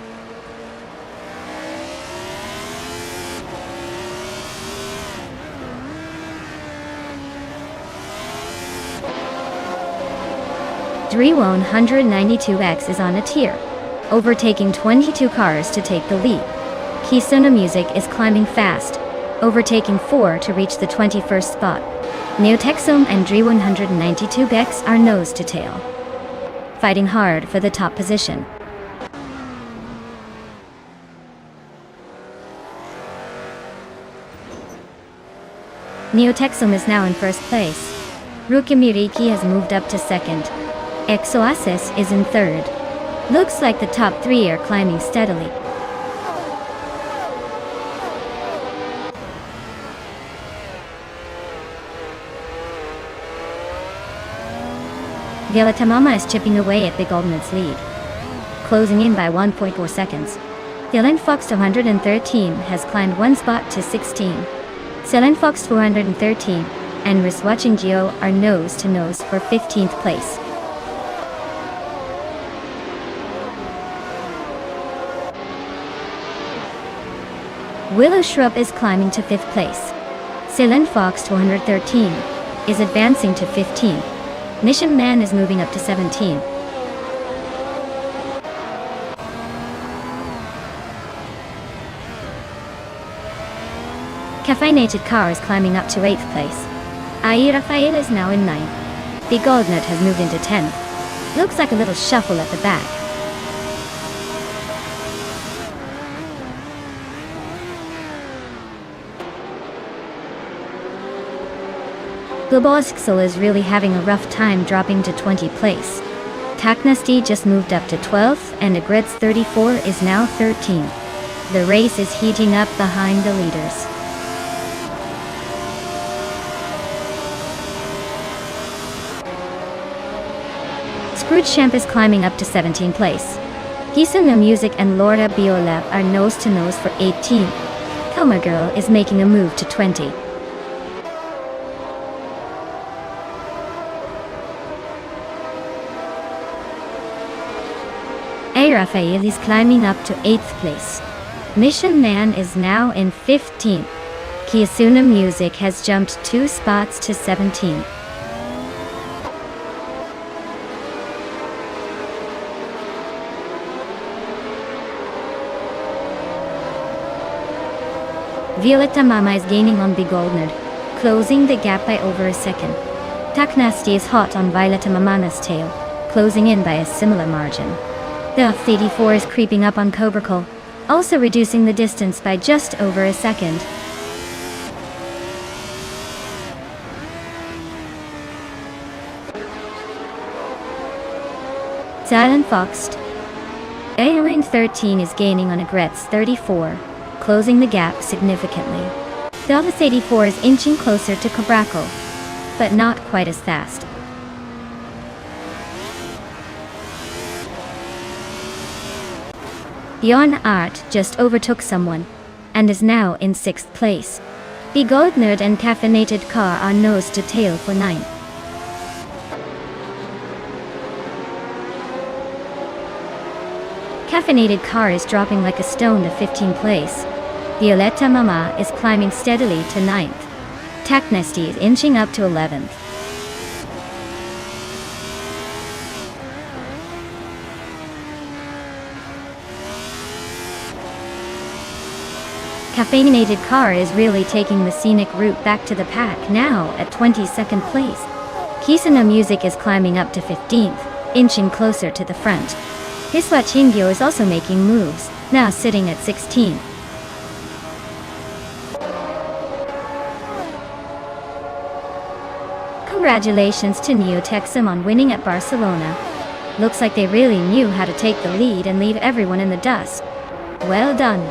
Speaker 1: Dreewon 192X is on a tier, overtaking 22 cars to take the lead. Kisuna Music is climbing fast, overtaking 4 to reach the 21st spot. Neotexum and Dre192X are nose to tail, fighting hard for the top position. Neotexum is now in 1st place. Rukimiriki has moved up to 2nd. Exoasis is in 3rd. Looks like the top 3 are climbing steadily. Violetta Mama is chipping away at Big Golden's lead, closing in by 1.4 seconds. Dylan Fox 213 has climbed 1 spot to 16. Selen Fox 413 and Wristwatching Geo are nose to nose for 15th place. Willow Shrub is climbing to 5th place. Selen Fox 213 is advancing to 15. Mission Man is moving up to 17. Caffeinated Car is climbing up to 8th place. Ai Rafael is now in 9th. The Goldnut has moved into 10th. Looks like a little shuffle at the back. Globosxel is really having a rough time, dropping to 20th place. Taknasty just moved up to 12th and Agrets 34 is now 13th. The race is heating up behind the leaders. Scrooge Champ is climbing up to 17th place. Gisuna Music and Laura Biolab are nose to nose for 18. Coma Girl is making a move to 20. A. Raphael is climbing up to 8th place. Mission Man is now in 15th. Kiasuna Music has jumped 2 spots to 17. Violetta Mama is gaining on Big Goldnerd, closing the gap by over a second. Taknasty is hot on Violetta Mamana's tail, closing in by a similar margin. The F-84 is creeping up on Cobracle, also reducing the distance by just over a second. Silent Foxed. Airline 13 is gaining on Egret's 34, closing the gap significantly. The F-84 is inching closer to Cobracle, but not quite as fast. Bjorn Art just overtook someone, and is now in 6th place. The Goldnerd and Caffeinated Car are nose to tail for 9th. Caffeinated Car is dropping like a stone to 15th place. Violetta Mama is climbing steadily to 9th. Taknesty is inching up to 11th. Caffeinated Car is really taking the scenic route back to the pack now at 22nd place. Kisuna Music is climbing up to 15th, inching closer to the front. Hiswa Chingyo is also making moves, now sitting at 16th. Congratulations to Neotexum on winning at Barcelona. Looks like they really knew how to take the lead and leave everyone in the dust. Well done.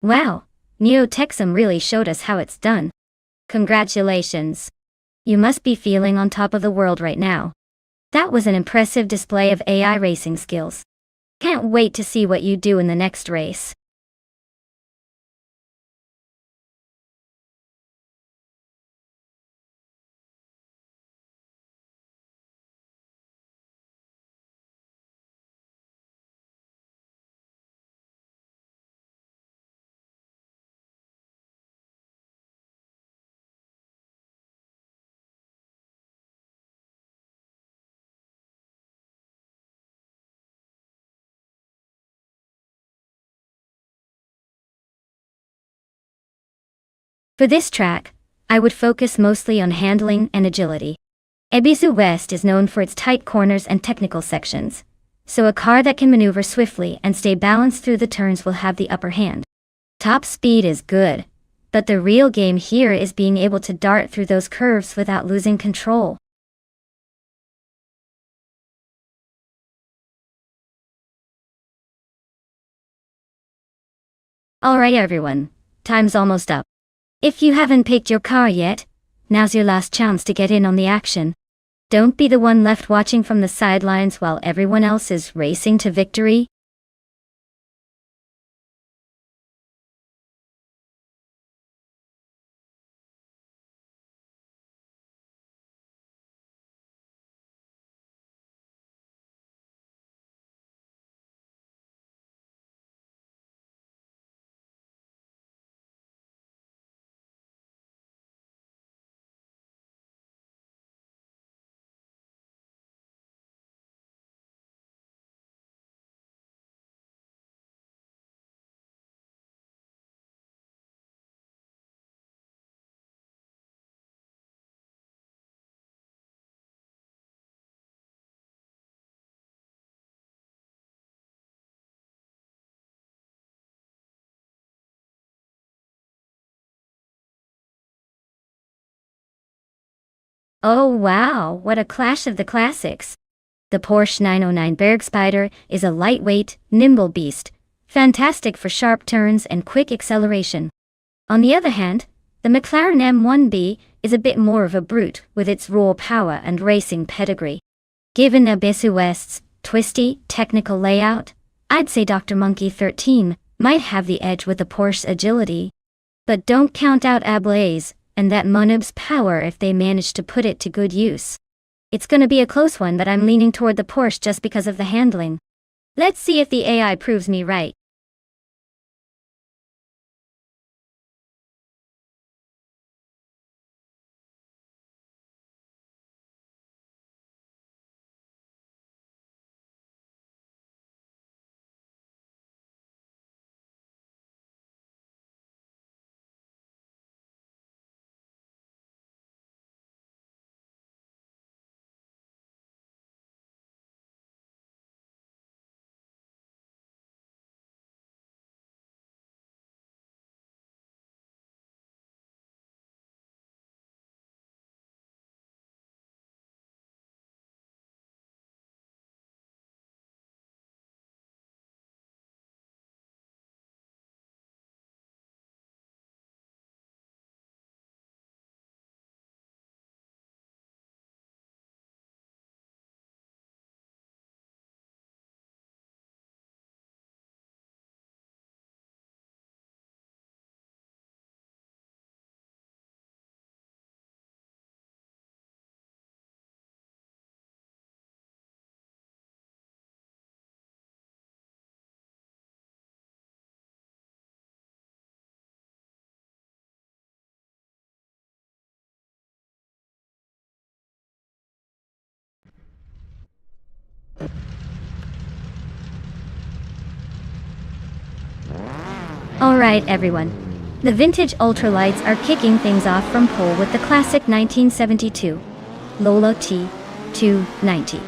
Speaker 1: Wow, Neotexum really showed us how it's done. Congratulations. You must be feeling on top of the world right now. That was an impressive display of AI racing skills. Can't wait to see what you do in the next race. For this track, I would focus mostly on handling and agility. Ebisu West is known for its tight corners and technical sections, so a car that can maneuver swiftly and stay balanced through the turns will have the upper hand. Top speed is good, but the real game here is being able to dart through those curves without losing control. Alright everyone, time's almost up. If you haven't picked your car yet, now's your last chance to get in on the action. Don't be the one left watching from the sidelines while everyone else is racing to victory. Oh wow, what a clash of the classics. The Porsche 909 Bergspider is a lightweight, nimble beast, fantastic for sharp turns and quick acceleration. On the other hand, the McLaren M1B is a bit more of a brute with its raw power and racing pedigree. Given Ebisu West's twisty, technical layout, I'd say Dr. Monkey 13 might have the edge with the Porsche agility. But don't count out Ablaze and that Monob's power if they manage to put it to good use. It's gonna be a close one, but I'm leaning toward the Porsche just because of the handling. Let's see if the AI proves me right. Alright everyone. The vintage ultralights are kicking things off from pole with the classic 1972 Lola T290.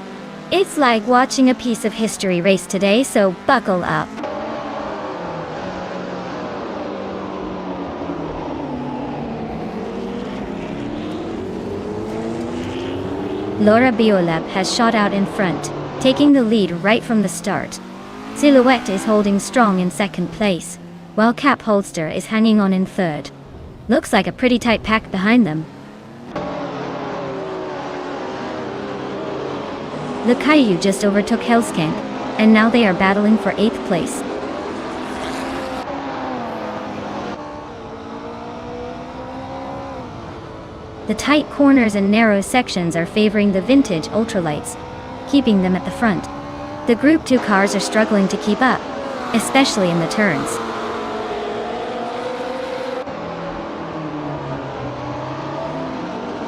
Speaker 1: It's like watching a piece of history race today, so buckle up. Laura Biolab has shot out in front, taking the lead right from the start. Silhouette is holding strong in second place, while Cap Holster is hanging on in third. Looks like a pretty tight pack behind them. The Caillou just overtook Hellskank, and now they are battling for 8th place. The tight corners and narrow sections are favoring the vintage ultralights, keeping them at the front. The Group 2 cars are struggling to keep up, especially in the turns.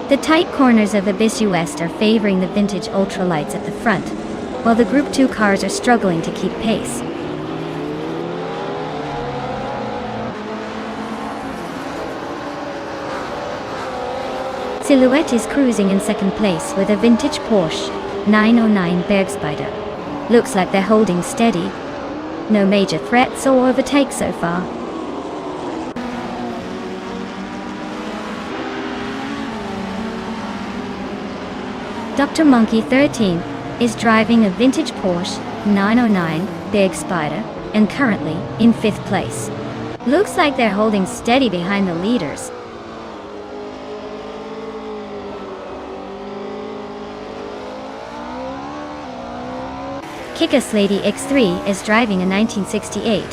Speaker 1: The tight corners of Abyss West are favoring the vintage ultralights at the front, while the Group 2 cars are struggling to keep pace. Silhouette is cruising in second place with a vintage Porsche 909 Bergspider. Looks like they're holding steady. No major threats or overtakes so far. Dr. Monkey 13 is driving a vintage Porsche 909 Bergspider and currently in 5th place. Looks like they're holding steady behind the leaders. Kick-Ass Lady X3 is driving a 1968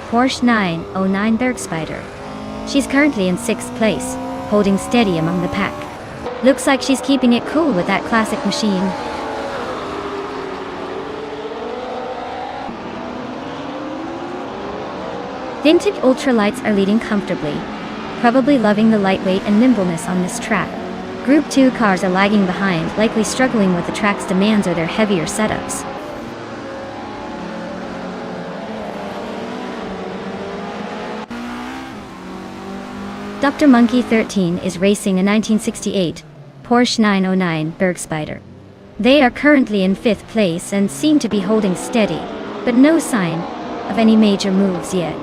Speaker 1: Porsche 909 Bergspider. She's currently in 6th place, holding steady among the pack. Looks like she's keeping it cool with that classic machine. Vintage ultralights are leading comfortably, probably loving the lightweight and nimbleness on this track. Group 2 cars are lagging behind, likely struggling with the track's demands or their heavier setups. Dr. Monkey 13 is racing a 1968 Porsche 909 Bergspider. They are currently in 5th place and seem to be holding steady, but no sign of any major moves yet.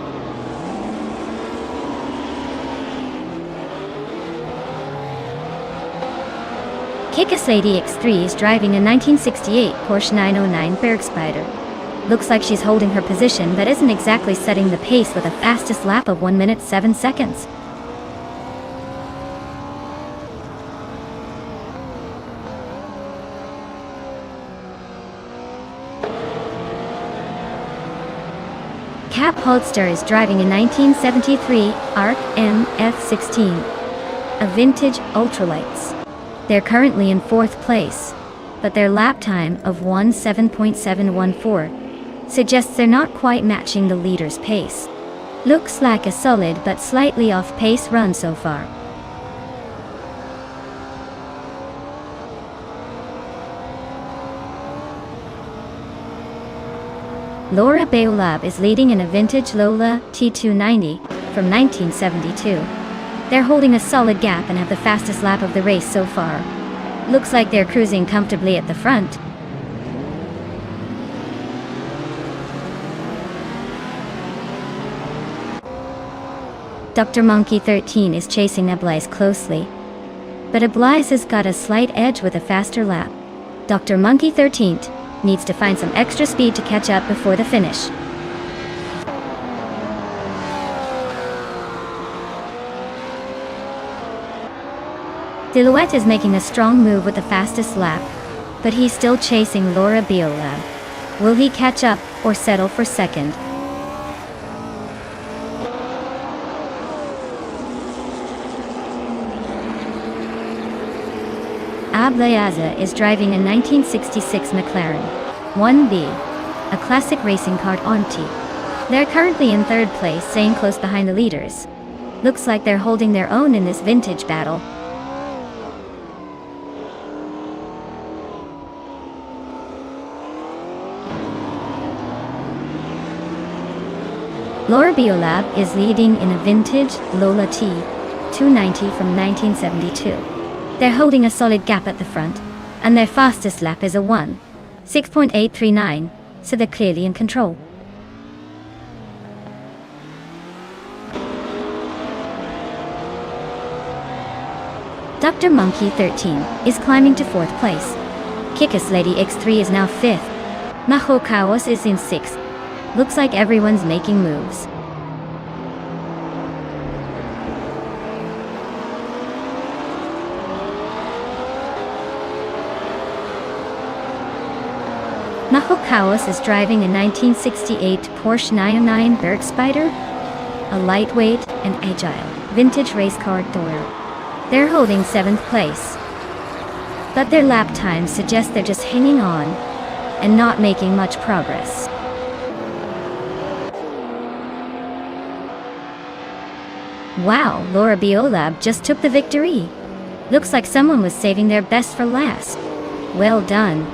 Speaker 1: Kick-Ass Lady X3 is driving a 1968 Porsche 909 Bergspider. Looks like she's holding her position but isn't exactly setting the pace with a fastest lap of 1 minute 7 seconds. Cap Holster is driving a 1973 ARC MF16. a vintage ultralights. They're currently in 4th place, but their lap time of 17.714 suggests they're not quite matching the leader's pace. Looks like a solid but slightly off-pace run so far. Laura Beolab is leading in a vintage Lola T290 from 1972. They're holding a solid gap and have the fastest lap of the race so far. Looks like they're cruising comfortably at the front. Dr. Monkey 13 is chasing Ablaze closely, but Ablaze has got a slight edge with a faster lap. Dr. Monkey 13 needs to find some extra speed to catch up before the finish. Silhouette is making a strong move with the fastest lap, but he's still chasing Laura Beolab. Will he catch up or settle for second? Ablayaza is driving a 1966 McLaren 1B, a classic racing car auntie. They're currently in 3rd place, staying close behind the leaders. Looks like they're holding their own in this vintage battle. Laura Beolab is leading in a vintage Lola T 290 from 1972. They're holding a solid gap at the front, and their fastest lap is a 1:6.839, so they're clearly in control. Dr. Monkey 13 is climbing to 4th place. Kickus Lady X3 is now 5th. Maho Kawas is in 6th. Looks like everyone's making moves. Maho Kawas is driving a 1968 Porsche 909 Bergspider, a lightweight and agile vintage race car door. They're holding 7th place, but their lap times suggest they're just hanging on and not making much progress. Wow, Laura Beolab just took the victory. Looks like someone was saving their best for last. Well done.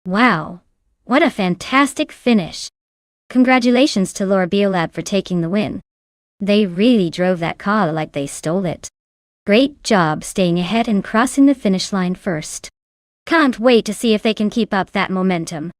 Speaker 1: Wow, what a fantastic finish. Congratulations to Laura Beolab for taking the win. They really drove that car like they stole it. Great job staying ahead and crossing the finish line first. Can't wait to see if they can keep up that momentum.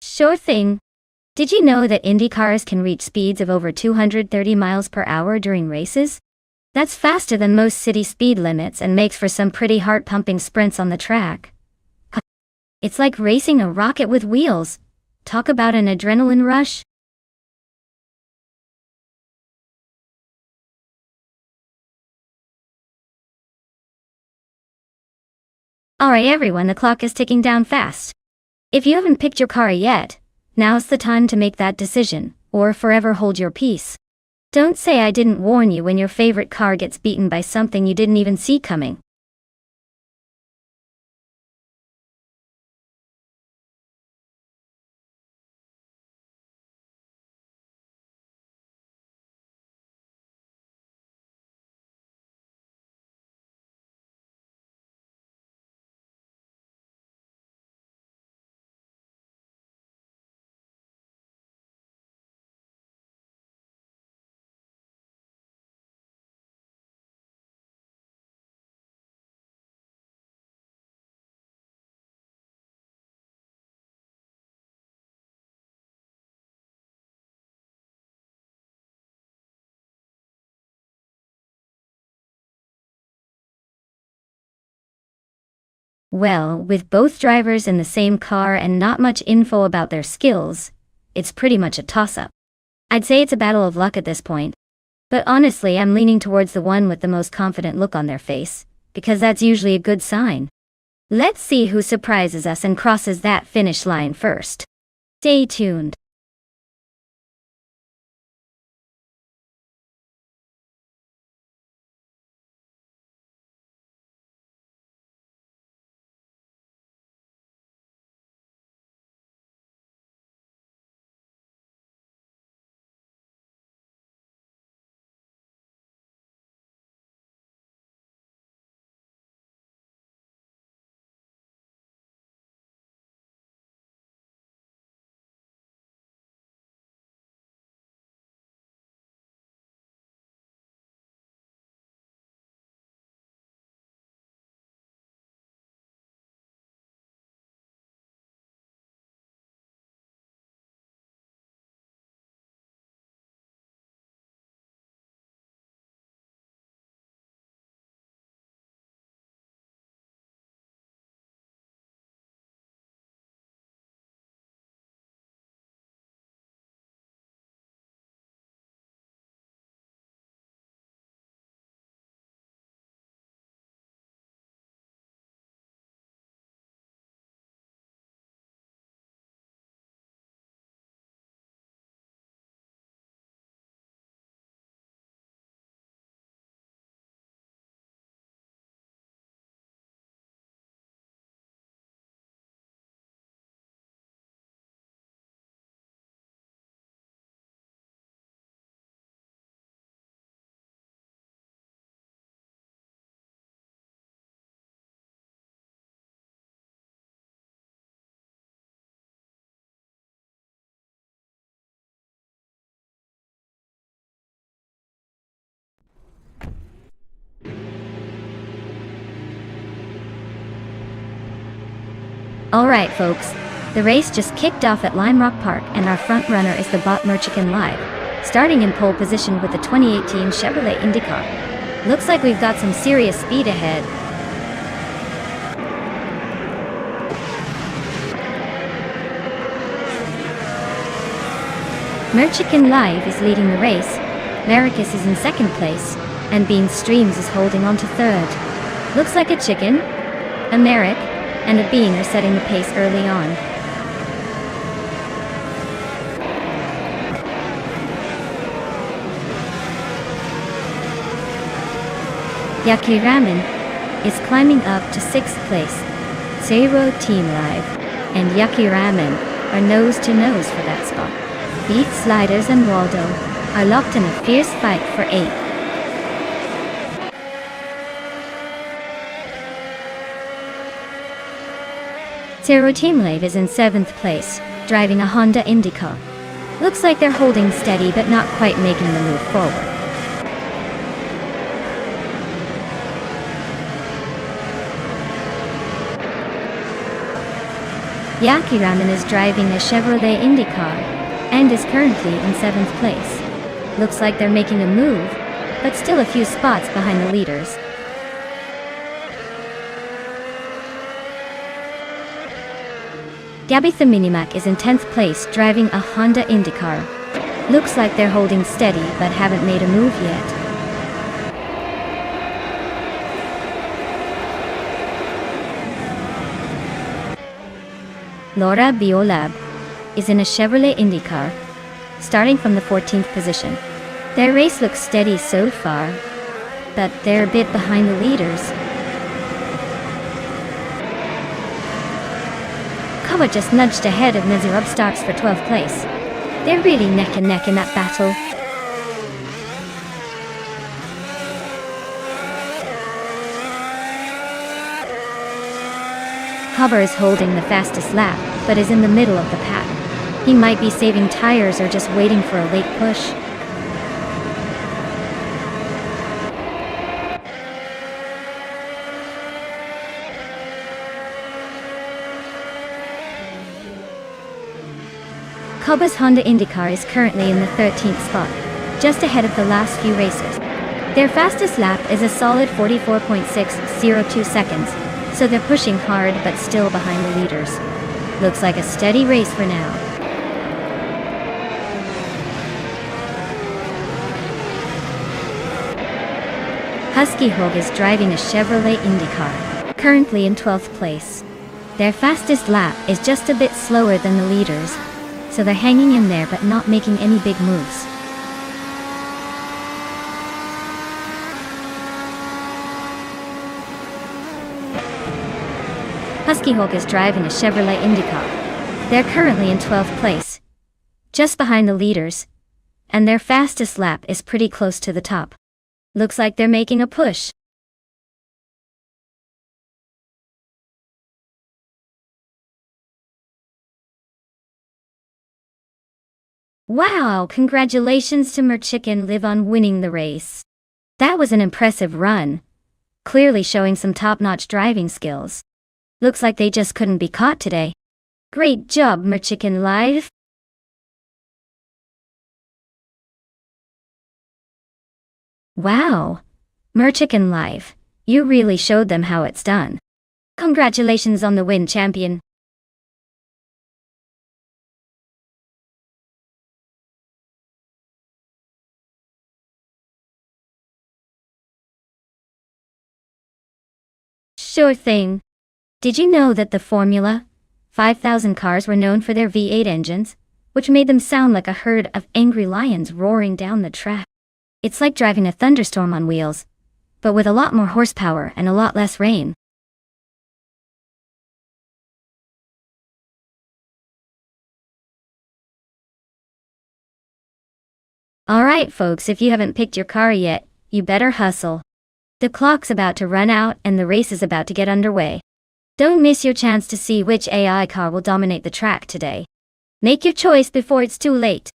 Speaker 1: Sure thing. Did you know that Indy cars can reach speeds of over 230 miles per hour during races? That's faster than most city speed limits and makes for some pretty heart-pumping sprints on the track. It's like racing a rocket with wheels. Talk about an adrenaline rush. Alright everyone, the clock is ticking down fast. If you haven't picked your car yet, now's the time to make that decision, or forever hold your peace. Don't say I didn't warn you when your favorite car gets beaten by something you didn't even see coming. Well, with both drivers in the same car and not much info about their skills, it's pretty much a toss-up. I'd say it's a battle of luck at this point. But honestly, I'm leaning towards the one with the most confident look on their face, because that's usually a good sign. Let's see who surprises us and crosses that finish line first. Stay tuned. Alright folks, the race just kicked off at Lime Rock Park and our front runner is the bot Merchican Live, starting in pole position with the 2018 Chevrolet IndyCar. Looks like we've got some serious speed ahead. Merchican Live is leading the race, Maricus is in second place, and Bean Streams is holding on to third. Looks like a chicken, a Merrick, and a Bean are setting the pace early on. Yaki Ramen is climbing up to 6th place. Zero Team Live and Yaki Ramen are nose to nose for that spot. Beat Sliders and Waldo are locked in a fierce fight for 8th. Zero Team Live is in 7th place, driving a Honda IndyCar. Looks like they're holding steady but not quite making the move forward. Yaki Ramen is driving a Chevrolet IndyCar and is currently in 7th place. Looks like they're making a move, but still a few spots behind the leaders. Gabitha Minimac is in 10th place driving a Honda IndyCar. Looks like they're holding steady but haven't made a move yet. Laura Biolab is in a Chevrolet IndyCar, starting from the 14th position. Their race looks steady so far, but they're a bit behind the leaders. Kowa just nudged ahead of Mizurub Starks for 12th place. They're really neck and neck in that battle. Kowa is holding the fastest lap, but is in the middle of the pack. He might be saving tires or just waiting for a late push. Kowa's Honda IndyCar is currently in the 13th spot, just ahead of the last few races. Their fastest lap is a solid 44.602 seconds, so they're pushing hard but still behind the leaders. Looks like a steady race for now. Husky Hogue is driving a Chevrolet IndyCar, currently in 12th place. Their fastest lap is just a bit slower than the leaders, so they're hanging in there but not making any big moves. Husky Hogue is driving a Chevrolet IndyCar. They're currently in 12th place, just behind the leaders, and their fastest lap is pretty close to the top. Looks like they're making a push. Wow, congratulations to Merchicken Live on winning the race. That was an impressive run, clearly showing some top-notch driving skills. Looks like they just couldn't be caught today. Great job, Merchicken Live. Wow, Merchicken Live, you really showed them how it's done. Congratulations on the win, champion. Sure thing. Did you know that the Formula 5000 cars were known for their V8 engines, which made them sound like a herd of angry lions roaring down the track? It's like driving a thunderstorm on wheels, but with a lot more horsepower and a lot less rain. Alright folks, if you haven't picked your car yet, you better hustle. The clock's about to run out and the race is about to get underway. Don't miss your chance to see which AI car will dominate the track today. Make your choice before it's too late.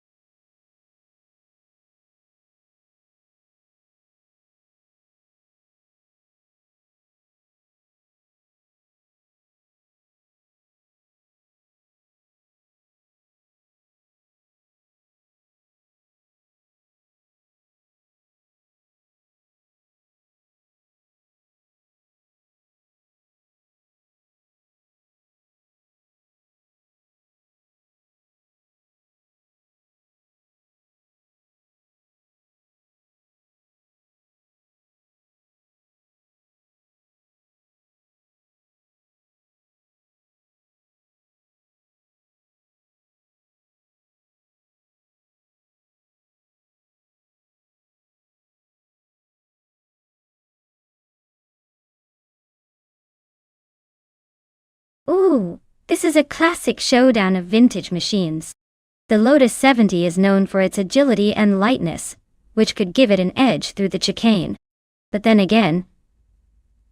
Speaker 1: Ooh, this is a classic showdown of vintage machines. The Lotus 70 is known for its agility and lightness, which could give it an edge through the chicane. But then again,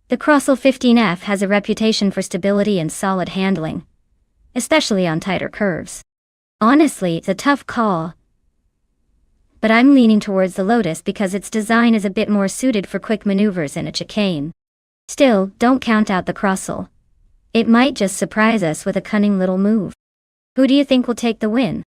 Speaker 1: the Crossell 15F has a reputation for stability and solid handling, especially on tighter curves. Honestly, it's a tough call, but I'm leaning towards the Lotus because its design is a bit more suited for quick maneuvers in a chicane. Still, don't count out the Crossell. It might just surprise us with a cunning little move. Who do you think will take the win?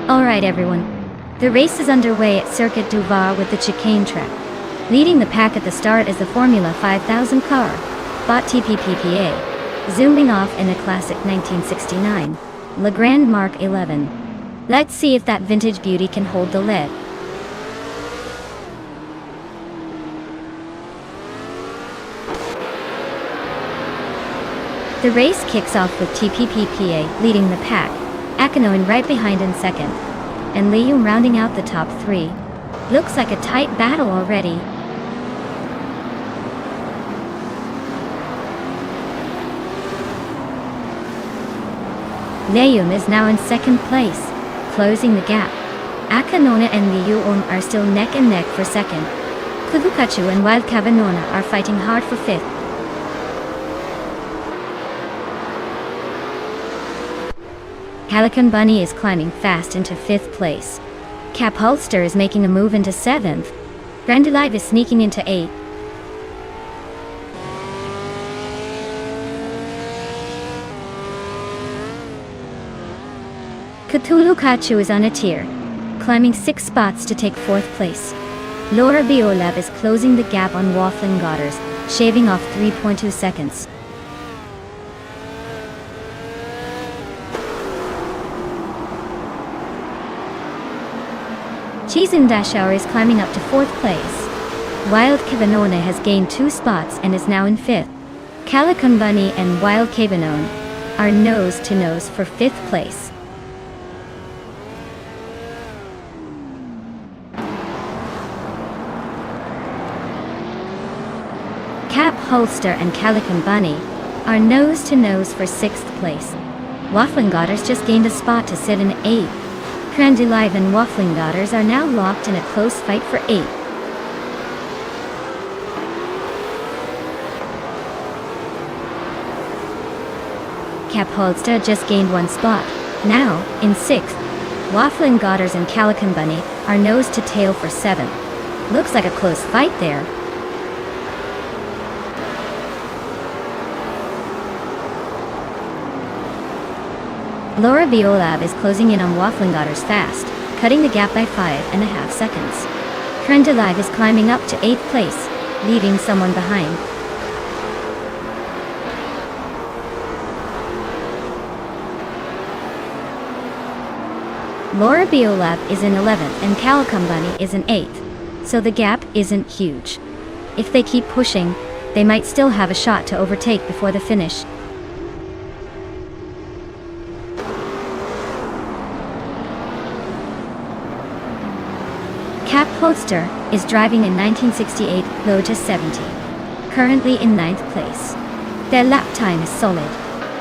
Speaker 1: Alright everyone. The race is underway at Circuit du Var with the chicane track. Leading the pack at the start is the Formula 5000 car, bought TPPPA, zooming off in a classic 1969 Le Grand Mark 11. Let's see if that vintage beauty can hold the lead. The race kicks off with TPPPA leading the pack, Akinoin right behind in second, and Liam rounding out the top three. Looks like a tight battle already. Liam is now in second place, closing the gap. Akanona and Liuon are still neck and neck for second. Kuvukachu and Wild Kavanona are fighting hard for fifth. Calican Bunny is climbing fast into fifth place. Cap Holster is making a move into seventh. Grandelive is sneaking into eighth. Cthulhu Kachu is on a tier, climbing 6 spots to take fourth place. Laura Biolab is closing the gap on Waffling Godders, shaving off 3.2 seconds. Cheese and Dashauer is climbing up to fourth place. Wild Kavanona has gained 2 spots and is now in fifth. Calican Bunny and Wild Kavanone are nose to nose for fifth place. Cap Holster and Calican Bunny are nose to nose for sixth place. Waffling Godders just gained a spot to sit in eighth. Grandelive and Waffling Daughters are now locked in a close fight for 8. Cap Holster just gained 1 spot, now in 6th. Waffling Daughters and Calican Bunny are nose to tail for 7th. Looks like a close fight there. Laura Biolab is closing in on Waffling Daughters fast, cutting the gap by 5.5 seconds. Grandelive is climbing up to 8th place, leaving someone behind. Laura Biolab is in 11th and Calican Bunny is in 8th, so the gap isn't huge. If they keep pushing, they might still have a shot to overtake before the finish. Cap Holster is driving a 1968 Lotus 70, currently in 9th place. Their lap time is solid,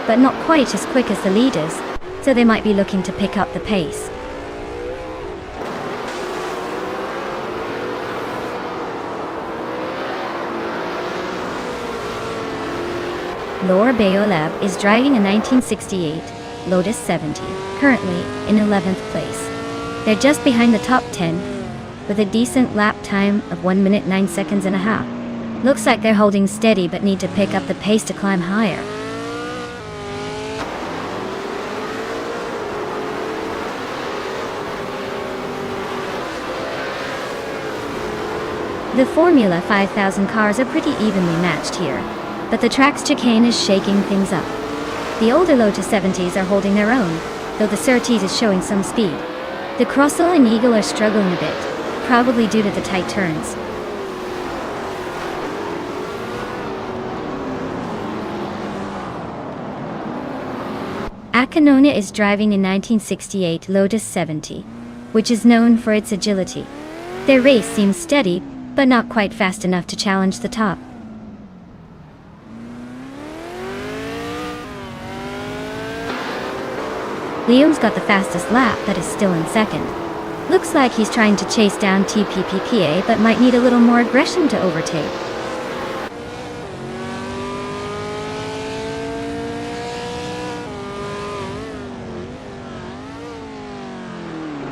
Speaker 1: but not quite as quick as the leaders, so they might be looking to pick up the pace. Laura Biolab is driving a 1968 Lotus 70, currently in 11th place. They're just behind the top 10, with a decent lap time of 1 minute 9 seconds and a half. Looks like they're holding steady but need to pick up the pace to climb higher. The Formula 5000 cars are pretty evenly matched here, but the track's chicane is shaking things up. The older Lotus 70s are holding their own, though the Surtees is showing some speed. The Crossel and Eagle are struggling a bit, probably due to the tight turns. Akanona is driving a 1968 Lotus 70, which is known for its agility. Their race seems steady, but not quite fast enough to challenge the top. Liam's got the fastest lap but is still in second. Looks like he's trying to chase down TPPPA but might need a little more aggression to overtake.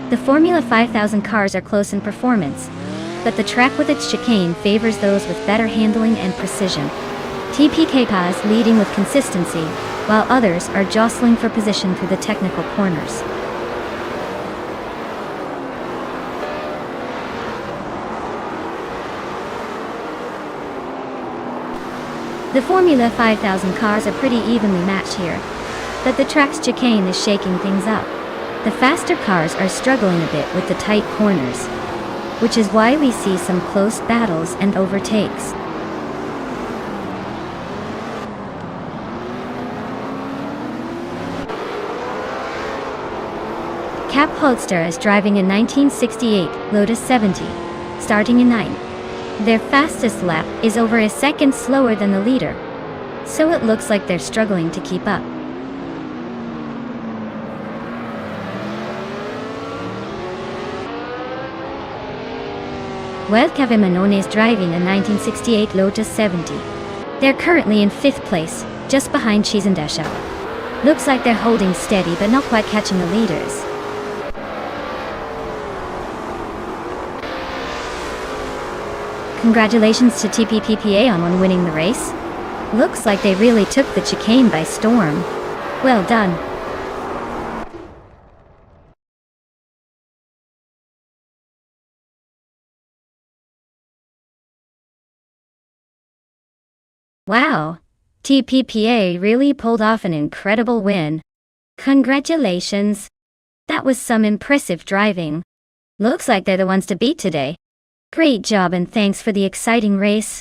Speaker 1: The Formula 5000 cars are close in performance, but the track with its chicane favors those with better handling and precision. TPKPA is leading with consistency, while others are jostling for position through the technical corners. The Formula 5000 cars are pretty evenly matched here, but the track's chicane is shaking things up. The faster cars are struggling a bit with the tight corners, which is why we see some close battles and overtakes. Cap Holster is driving a 1968 Lotus 70, starting in 9th. Their fastest lap is over a second slower than the leader, so it looks like they're struggling to keep up. Kevin Manone is driving a 1968 Lotus 70. They're currently in 5th place, just behind Chizandesha. Looks like they're holding steady but not quite catching the leaders. Congratulations to TPPPA on winning the race. Looks like they really took the chicane by storm. Well done. Wow, TPPA really pulled off an incredible win. Congratulations. That was some impressive driving. Looks like they're the ones to beat today. Great job and thanks for the exciting race.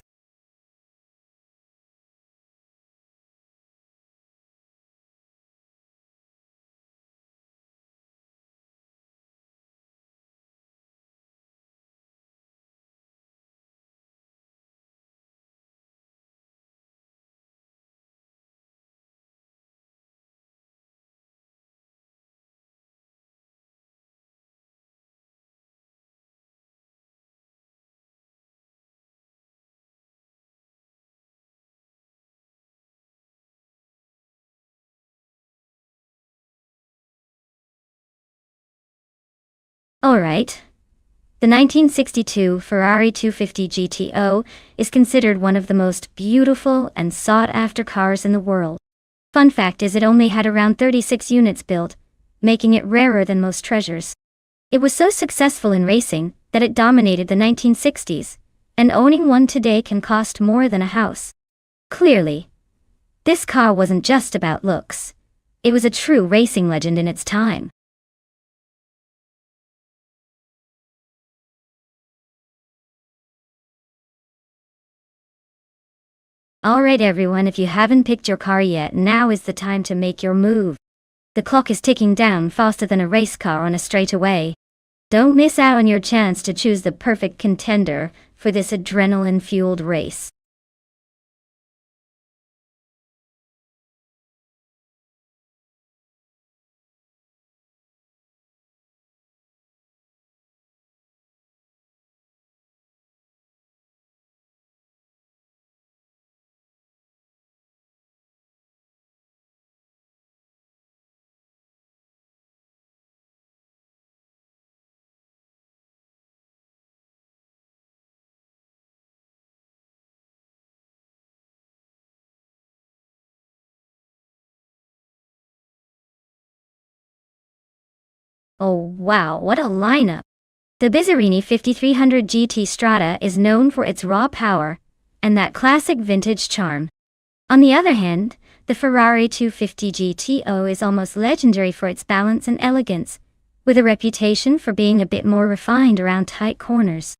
Speaker 1: Alright. The 1962 Ferrari 250 GTO is considered one of the most beautiful and sought-after cars in the world. Fun fact is it only had around 36 units built, making it rarer than most treasures. It was so successful in racing that it dominated the 1960s, and owning one today can cost more than a house. Clearly, this car wasn't just about looks. It was a true racing legend in its time. Alright everyone, if you haven't picked your car yet, now is the time to make your move. The clock is ticking down faster than a race car on a straightaway. Don't miss out on your chance to choose the perfect contender for this adrenaline-fueled race. Oh wow, what a lineup! The Bizzarini 5300 GT Strada is known for its raw power and that classic vintage charm. On the other hand, the Ferrari 250 GTO is almost legendary for its balance and elegance, with a reputation for being a bit more refined around tight corners.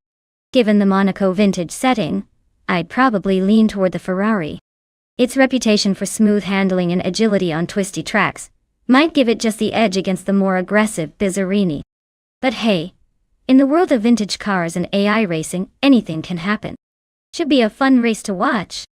Speaker 1: Given the Monaco vintage setting, I'd probably lean toward the Ferrari. Its reputation for smooth handling and agility on twisty tracks might give it just the edge against the more aggressive Bizzarini. But hey, in the world of vintage cars and AI racing, anything can happen. Should be a fun race to watch.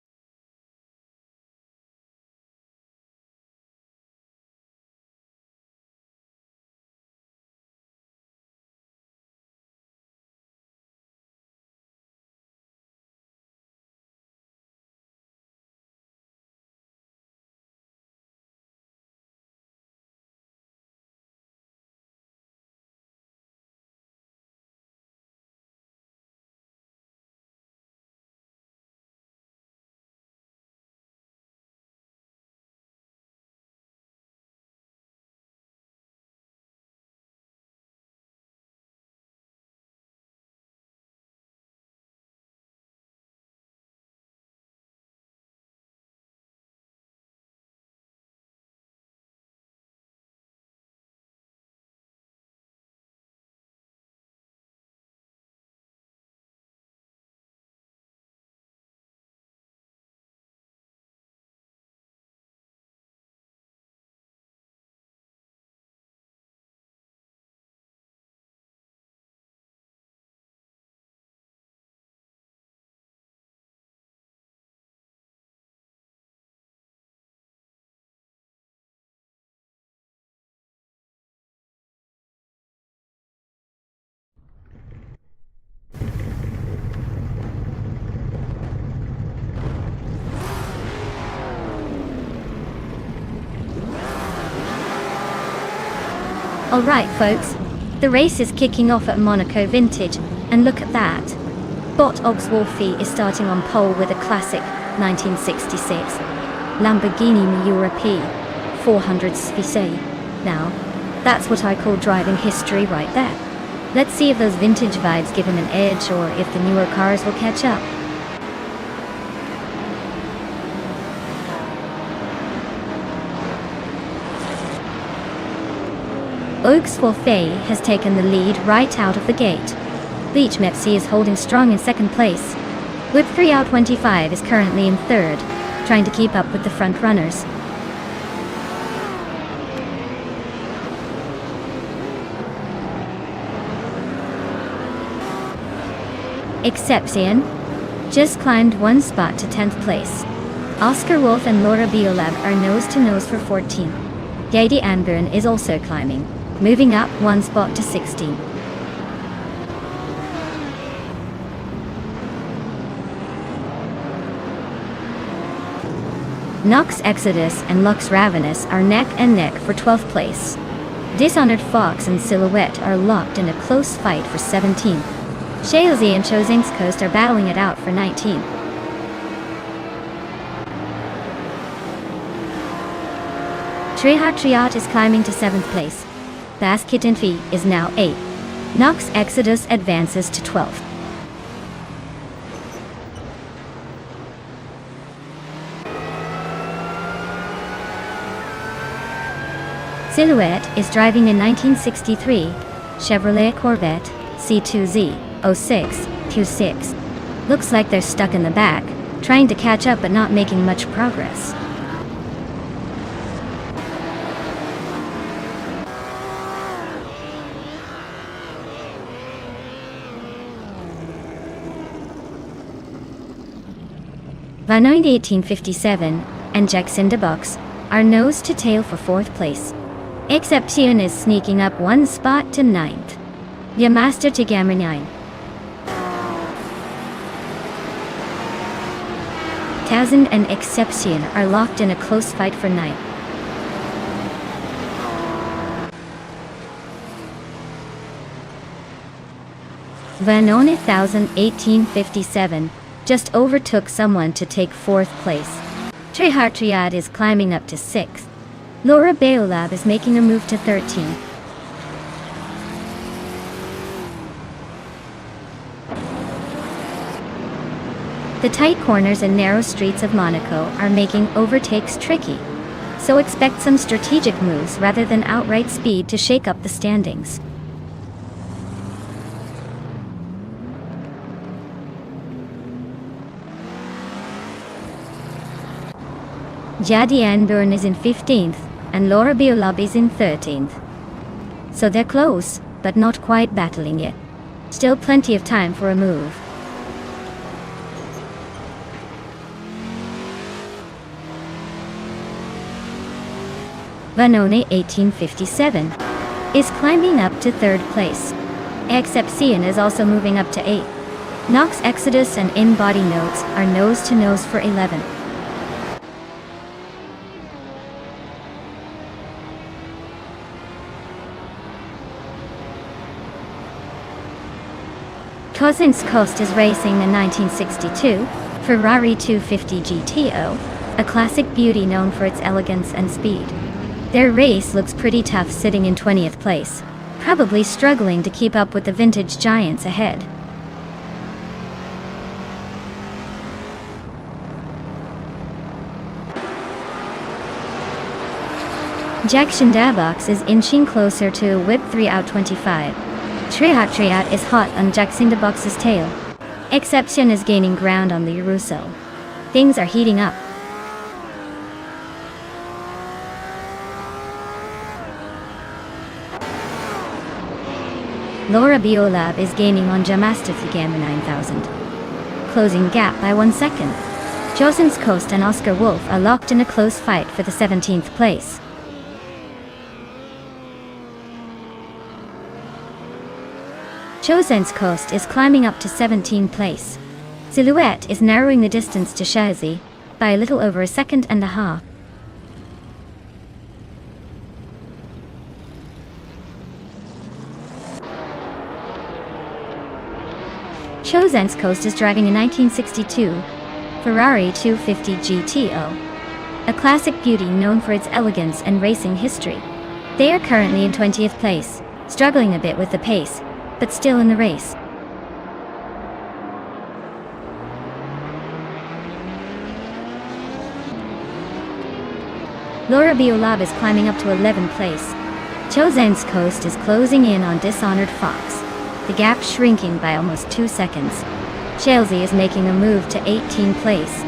Speaker 1: Alright folks, the race is kicking off at Monaco Vintage, and look at that. Bot Oxwolfie is starting on pole with a classic 1966 Lamborghini Miura P 400 Svice. Now, that's what I call driving history right there. Let's see if those vintage vibes give him an edge or if the newer cars will catch up. Oxwolfie has taken the lead right out of the gate. Beach Mepsi is holding strong in second place. Whip 3out25 is currently in third, trying to keep up with the front runners. Exception just climbed one spot to 10th place. Oscar Wolf and Laura Biolab are nose to nose for 14th. Gady Anburn is also climbing, moving up one spot to 16. Nox Exodus and Lux Ravenous are neck and neck for 12th place. Dishonored Fox and Silhouette are locked in a close fight for 17th. Shaozi and Chozing's Coast are battling it out for 19th. Trihat is climbing to 7th place. Bass Kitten Fee is now 8th. Nox Exodus advances to 12th. Silhouette is driving a 1963 Chevrolet Corvette C2Z 0626. Looks like they're stuck in the back, trying to catch up but not making much progress. Vanoid 1857 and Jackson-de-Box are nose to tail for 4th place. Exception is sneaking up one spot to 9th. Yamaster Tigamra 9. Thousand and Exception are locked in a close fight for 9th. Vanone 1857 just overtook someone to take 4th place. Triad is climbing up to 6th. Laura Beolab is making a move to 13th. The tight corners and narrow streets of Monaco are making overtakes tricky, so expect some strategic moves rather than outright speed to shake up the standings. Jadi Anburn is in 15th, and Laura Biolab is in 13th. So they're close, but not quite battling yet. Still plenty of time for a move. Vanone 1857 is climbing up to 3rd place. Exception is also moving up to 8th. Nox Exodus and In-Body Notes are nose to nose for 11th. Cousins Coast is racing a 1962 Ferrari 250 GTO, a classic beauty known for its elegance and speed. Their race looks pretty tough sitting in 20th place, probably struggling to keep up with the vintage giants ahead. Jackson-de-Box is inching closer to a Whip 3out25. Triat is hot on Jackson-de-Box's tail. Exception is gaining ground on the Russo. Things are heating up. Laura Biolab is gaining on Jamaster Gamma 9000. Closing gap by 1 second. Josen's Coast and Oscar Wolf are locked in a close fight for the 17th place. Josen's Coast is climbing up to 17th place. Silhouette is narrowing the distance to Shazi by a little over a second and a half. Chosenskost is driving a 1962 Ferrari 250 GTO, a classic beauty known for its elegance and racing history. They are currently in 20th place, struggling a bit with the pace, but still in the race. Laura Biolab is climbing up to 11th place. Chosenskost is closing in on Dishonored Fox, the gap shrinking by almost 2 seconds. Chelsea is making a move to 18th place.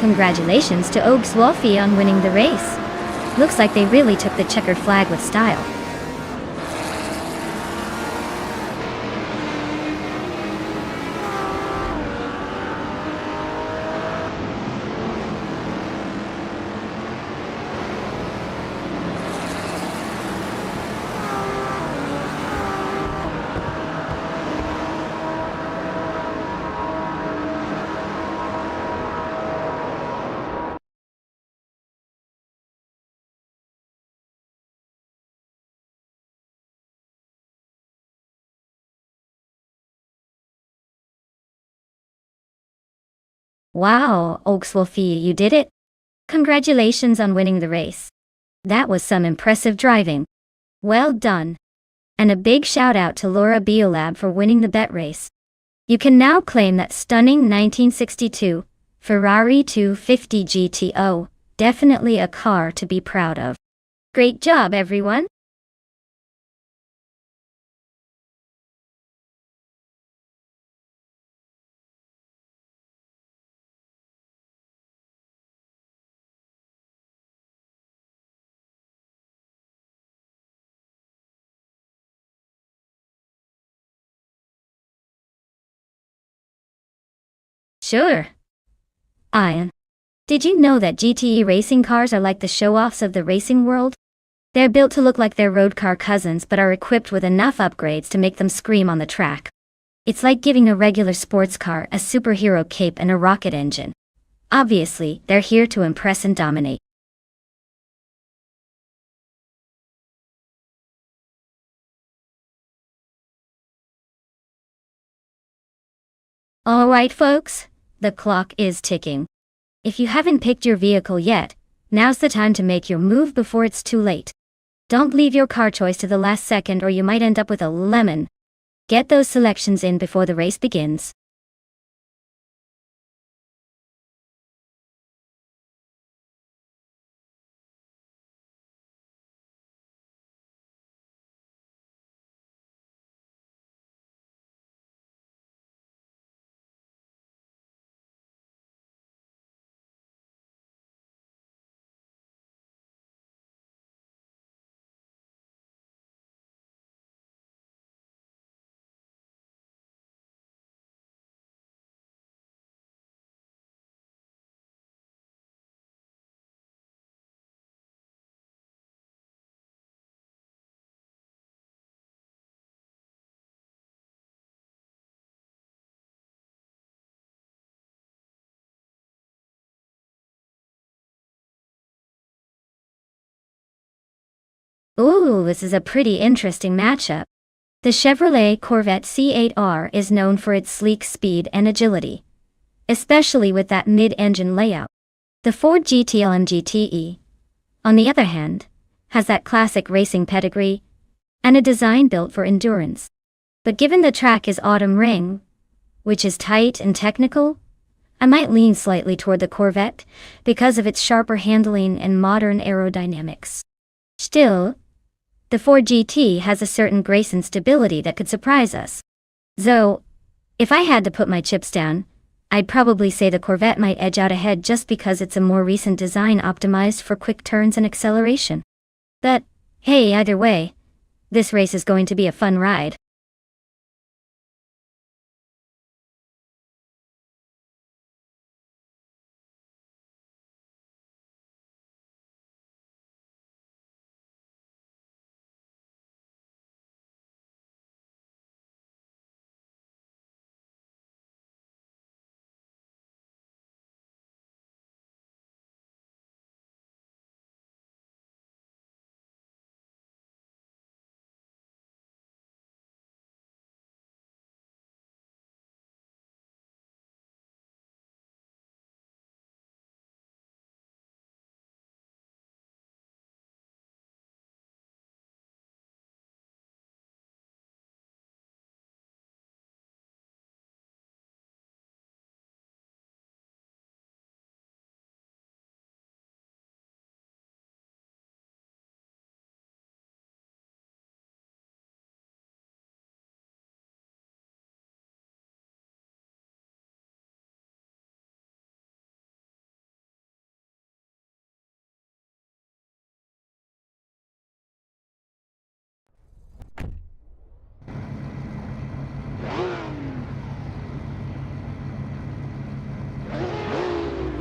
Speaker 1: Congratulations to Ogswolfie on winning the race. Looks like they really took the checkered flag with style. Wow, Ogswolfie, you did it! Congratulations on winning the race. That was some impressive driving. Well done. And a big shout out to Laura Biolab for winning the bet race. You can now claim that stunning 1962 Ferrari 250 GTO, definitely a car to be proud of. Great job, everyone! Sure. Ian, did you know that GTE racing cars are like the show-offs of the racing world? They're built to look like their road car cousins but are equipped with enough upgrades to make them scream on the track. It's like giving a regular sports car a superhero cape and a rocket engine. Obviously, they're here to impress and dominate. Alright folks, the clock is ticking. If you haven't picked your vehicle yet, now's the time to make your move before it's too late. Don't leave your car choice to the last second or you might end up with a lemon. Get those selections in before the race begins. Ooh, this is a pretty interesting matchup. The Chevrolet Corvette C8R is known for its sleek speed and agility, especially with that mid-engine layout. The Ford GTLM GTE, on the other hand, has that classic racing pedigree and a design built for endurance. But given the track is Autumn Ring, which is tight and technical, I might lean slightly toward the Corvette because of its sharper handling and modern aerodynamics. Still, the Ford GT has a certain grace and stability that could surprise us. Though, if I had to put my chips down, I'd probably say the Corvette might edge out ahead just because it's a more recent design optimized for quick turns and acceleration. But, hey, either way, this race is going to be a fun ride.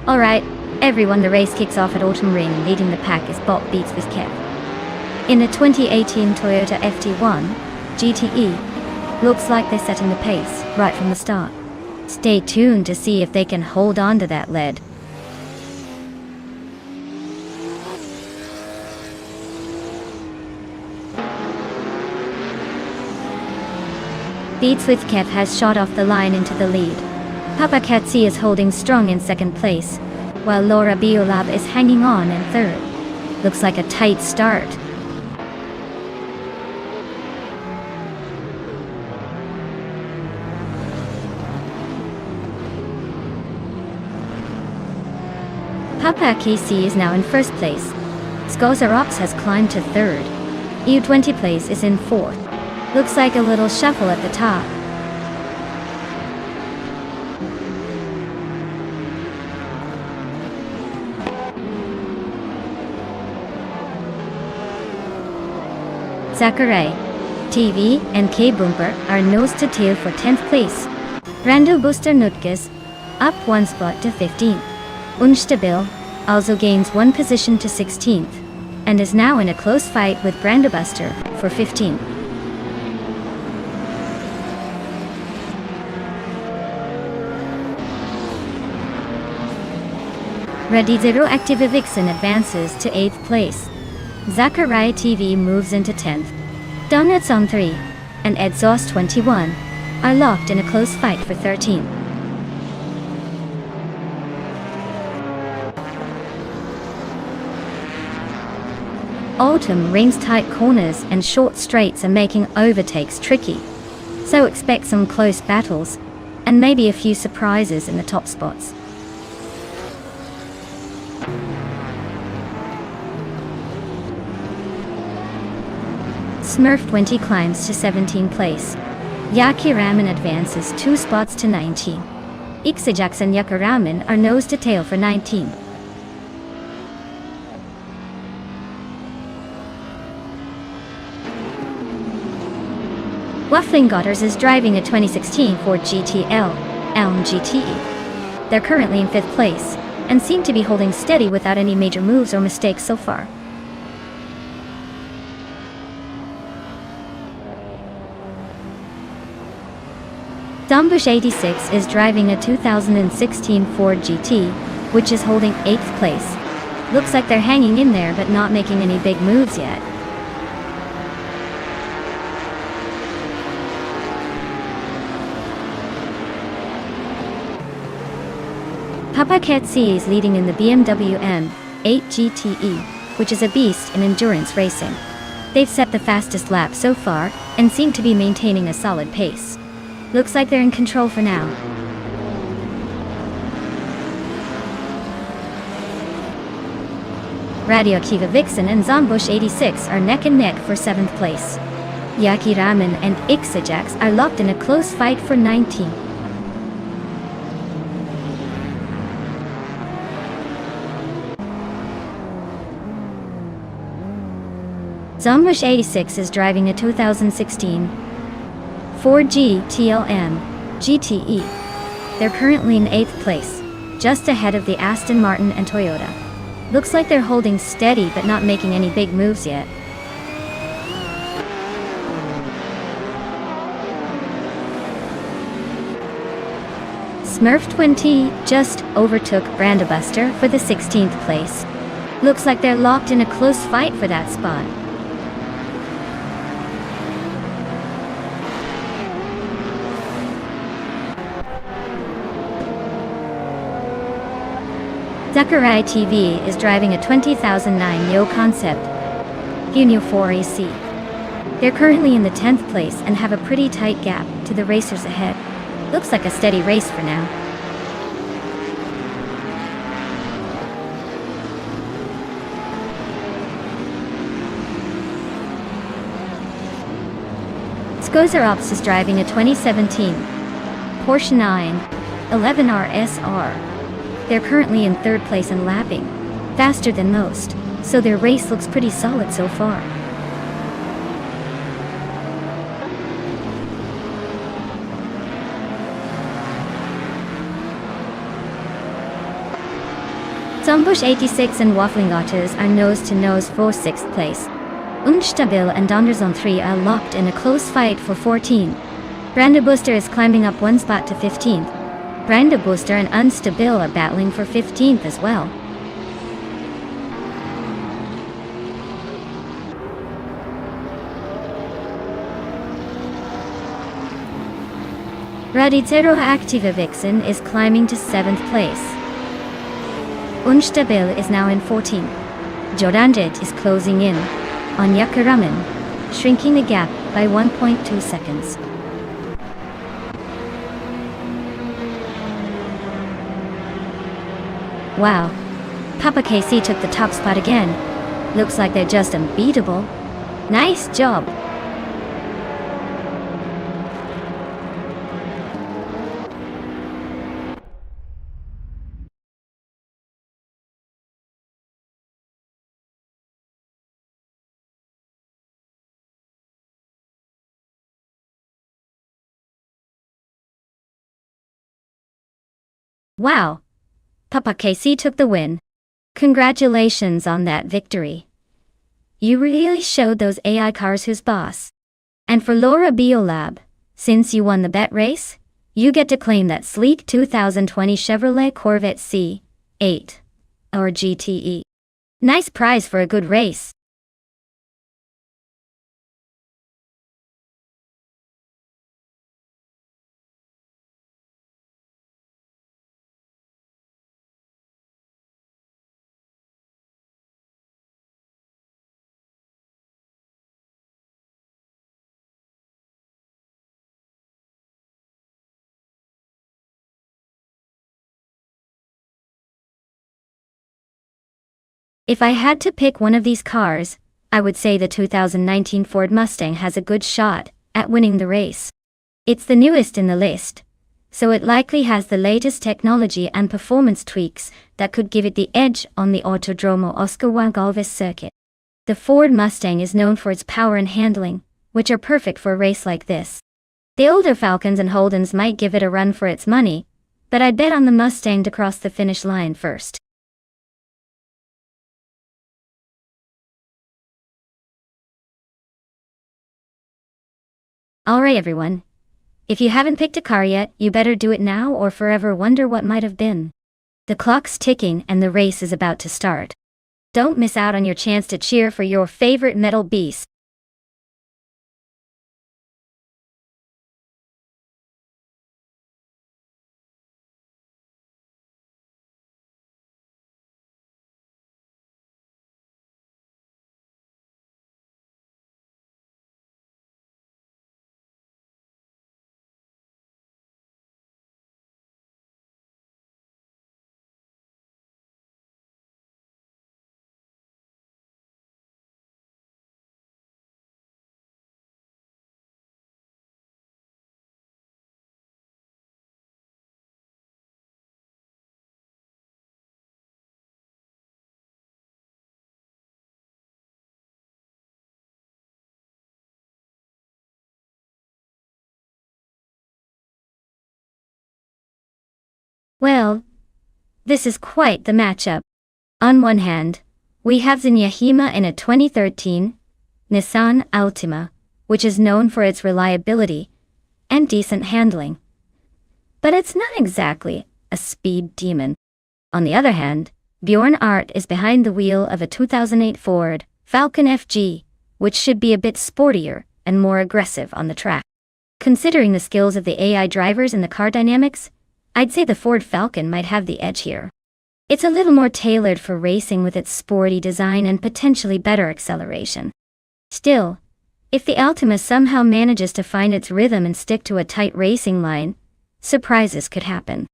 Speaker 1: Alright, everyone, the race kicks off at Autumn Ring, and leading the pack is Bob Beats with Kev. In the 2018 Toyota FT1 GTE, looks like they're setting the pace right from the start. Stay tuned to see if they can hold on to that lead. Beats with Kev has shot off the line into the lead. Papa Katsi is holding strong in second place, while Laura Biolab is hanging on in third. Looks like a tight start. Papa KC is now in first place. Skozarops has climbed to third. EU20 place is in fourth. Looks like a little shuffle at the top. Zachary, TV, and K-Bumper are nose to tail for 10th place. Brando Booster Nutges up one spot to 15th. Unstabil also gains one position to 16th, and is now in a close fight with Brando Buster for 15th. Ready Zero Active Vixen advances to 8th place. Zachariah TV moves into 10th. Donuts on 3 and Exhaust 21 are locked in a close fight for 13th. Autumn Ring's tight corners and short straights are making overtakes tricky, so expect some close battles and maybe a few surprises in the top spots. Smurf 20 climbs to 17th place. Yaki Ramen advances 2 spots to 19. Ixajax and Yucca Ramen are nose to tail for 19. Waffling Godders is driving a 2016 Ford GTL Elm GTE. They're currently in 5th place and seem to be holding steady without any major moves or mistakes so far. Dombush 86 is driving a 2016 Ford GT, which is holding 8th place. Looks like they're hanging in there but not making any big moves yet. Papa Katsi is leading in the BMW M8 GTE, which is a beast in endurance racing. They've set the fastest lap so far and seem to be maintaining a solid pace. Looks like they're in control for now. Radioactiva Vixen and Zombush 86 are neck and neck for 7th place. Yaki Ramen and Ixajax are locked in a close fight for 19. Zombush 86 is driving a 2016 Ford GTLM GTE. They're currently in 8th place, just ahead of the Aston Martin and Toyota. Looks like they're holding steady but not making any big moves yet. Smurf 20 just overtook Brandabuster for the 16th place. Looks like they're locked in a close fight for that spot. Zachariah TV is driving a 2009 Yo Concept Unio 4AC. They're currently in the 10th place and have a pretty tight gap to the racers ahead. Looks like a steady race for now. Skozarops is driving a 2017 Porsche 911R SR. They're currently in 3rd place and lapping faster than most, so their race looks pretty solid so far. Zombush 86 and Waffling Otters are nose-to-nose for 6th place. Unstabil and Donderzone 3 are locked in a close fight for 14. Brandebuster is climbing up one spot to 15th. Brandebuster and Unstabil are battling for 15th as well. Radicero Activa Vixen is climbing to 7th place. Unstabil is now in 14th. Jorandet is closing in on Yakaraman, shrinking the gap by 1.2 seconds. Wow. Papa KC took the top spot again. Looks like they're just unbeatable. Nice job. Wow. Papa KC took the win. Congratulations on that victory. You really showed those AI cars who's boss. And for Laura Biolab, since you won the bet race, you get to claim that sleek 2020 Chevrolet Corvette C8 or GTE. Nice prize for a good race. If I had to pick one of these cars, I would say the 2019 Ford Mustang has a good shot at winning the race. It's the newest in the list, so it likely has the latest technology and performance tweaks that could give it the edge on the Autodromo Oscar Juan Galvez circuit. The Ford Mustang is known for its power and handling, which are perfect for a race like this. The older Falcons and Holdens might give it a run for its money, but I'd bet on the Mustang to cross the finish line first. Alright everyone. If you haven't picked a car yet, you better do it now or forever wonder what might have been. The clock's ticking and the race is about to start. Don't miss out on your chance to cheer for your favorite metal beast. Well, this is quite the matchup. On one hand, we have Zinyahima in a 2013 Nissan Altima, which is known for its reliability and decent handling. But it's not exactly a speed demon. On the other hand, Bjorn Art is behind the wheel of a 2008 Ford Falcon FG, which should be a bit sportier and more aggressive on the track. Considering the skills of the AI drivers and the car dynamics, I'd say the Ford Falcon might have the edge here. It's a little more tailored for racing with its sporty design and potentially better acceleration. Still, if the Altima somehow manages to find its rhythm and stick to a tight racing line, surprises could happen.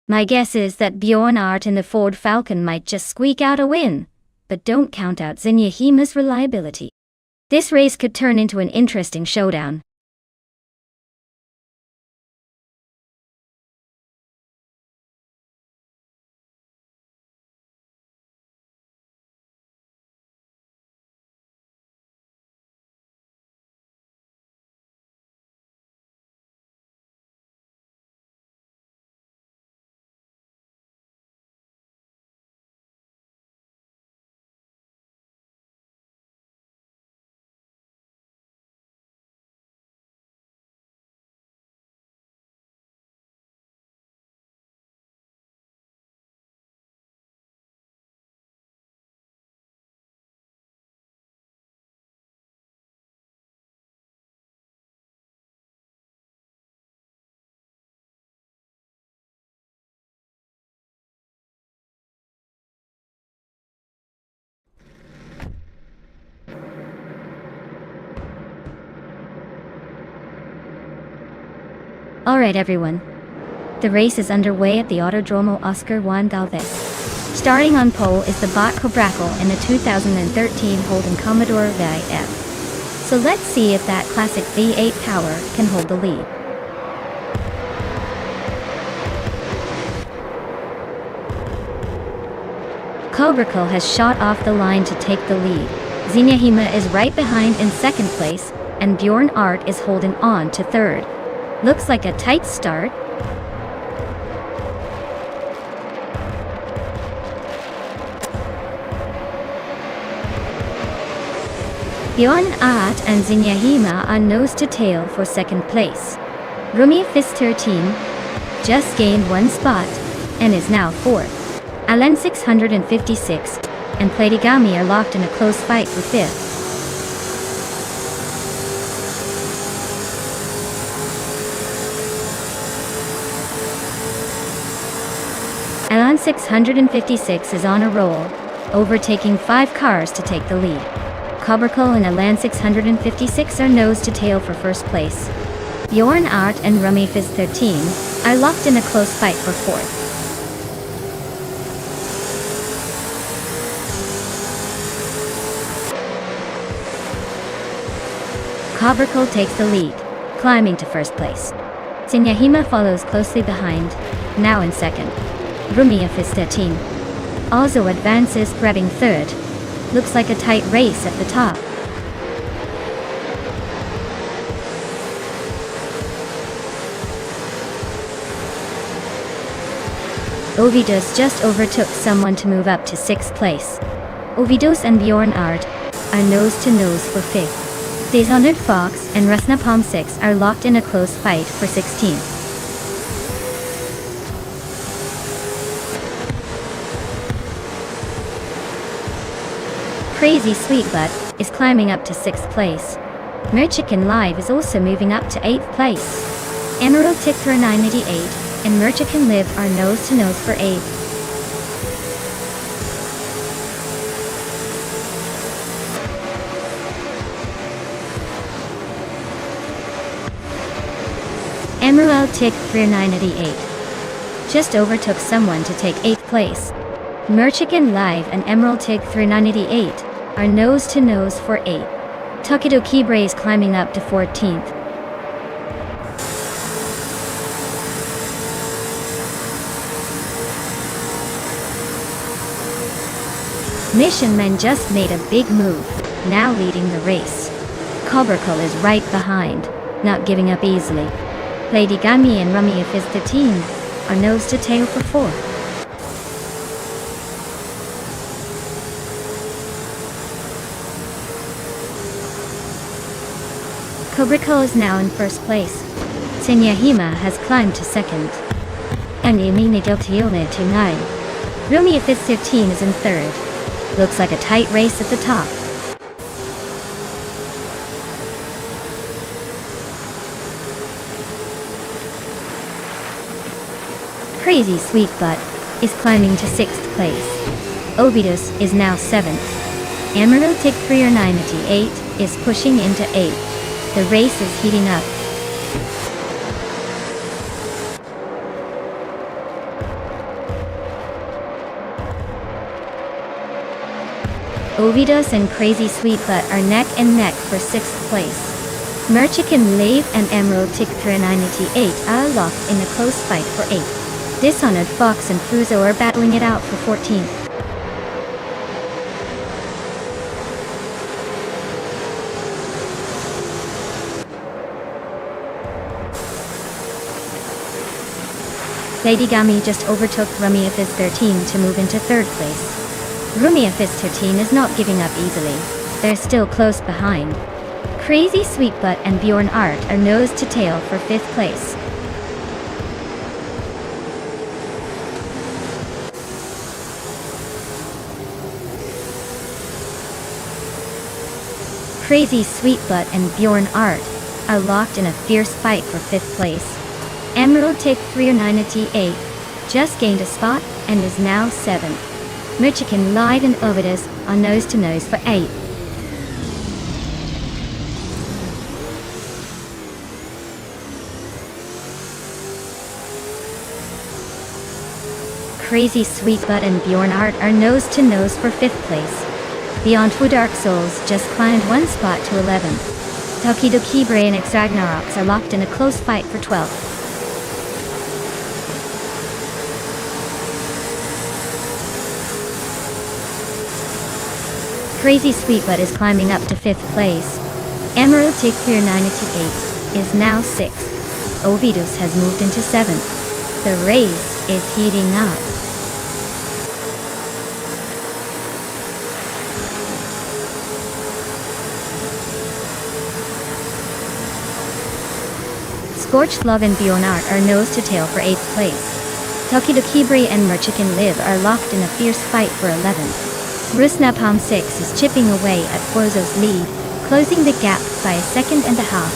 Speaker 1: My guess is that Bjorn Art and the Ford Falcon might just squeak out a win, but don't count out Zinyahima's reliability. This race could turn into an interesting showdown. Alright everyone. The race is underway at the Autodromo Oscar Juan Galvez. Starting on pole is the bot Cobracle in the 2013 Holden Commodore VIF. So let's see if that classic V8 power can hold the lead. Cobracle has shot off the line to take the lead. Zinyahima is right behind in second place, and Bjorn Art is holding on to third. Looks like a tight start. Bjorn Art and Zinyahima are nose to tail for second place. Rumi Fist 13 just gained one spot and is now fourth. Alan 656 and Platigami are locked in a close fight for fifth. Alan 656 is on a roll, overtaking 5 cars to take the lead. Cobracle and Alan 656 are nose to tail for first place. Bjorn Art and Rumi Fist 13 are locked in a close fight for fourth. Cobracle takes the lead, climbing to first place. Zinyahima follows closely behind, now in second. Rumi Fist 13 also advances, grabbing third. Looks like a tight race at the top. Ovidus just overtook someone to move up to 6th place. Ovidus and Bjorn Art are nose to nose for 5th. Dishonored Fox and Rusnapalm 6 are locked in a close fight for 16th. Crazy Sweetbutt is climbing up to 6th place. Merchican Live is also moving up to 8th place. Emerald Tickthra 988 and Merchican Live are nose to nose for 8th. Emerald Tick 3988 just overtook someone to take 8th place. Merchican Live and Emerald Tick 3988 are nose to nose for 8. Tokido Kibre is climbing up to 14th. Mission Men just made a big move, now leading the race. Cobracle is right behind, not giving up easily. Platigami and Rumi Fist 13 are nose to tail for 4th. Cobracle is now in first place. Zinyahima has climbed to second. And Yamini Deltione to 9. Rumi Fist 15 is in third. Looks like a tight race at the top. Crazy Sweetbutt is climbing to 6th place. Ovidus is now 7th. Emerald Tick 3988 is pushing into 8th. The race is heating up. Ovidus and Crazy Sweetbutt are neck and neck for 6th place. Merchican Lave and Emerald Tick 3988 are locked in a close fight for 8th. Dishonored Fox and Fuzo are battling it out for 14th. Platigami just overtook Rumi Fist 13 to move into 3rd place. Rumi Fist 13 is not giving up easily. They're still close behind. Crazy Sweetbutt and Bjorn Art are nose to tail for 5th place. Crazy Sweetbutt and Bjorn Art are locked in a fierce fight for 5th place. Emerald Tick 3988 just gained a spot and is now 7th. Merchican Live and Ovidus are nose to nose for 8th. Crazy Sweetbutt and Bjornart are nose to nose for 5th place. Beyond Two Dark Souls just climbed one spot to 11th. Tokidoki Bray and X Ragnaroks are locked in a close fight for 12th. Crazy Sweetbutt is climbing up to 5th place. Emerald Tick Clear 928 is now 6th. Ovidus has moved into 7th. The race is heating up. Scorched Love and Bjornart are nose to tail for 8th place. Tokidoki and Merchicken Live are locked in a fierce fight for 11th. Rusnapalm 6 is chipping away at Forzo's lead, closing the gap by a second and a half.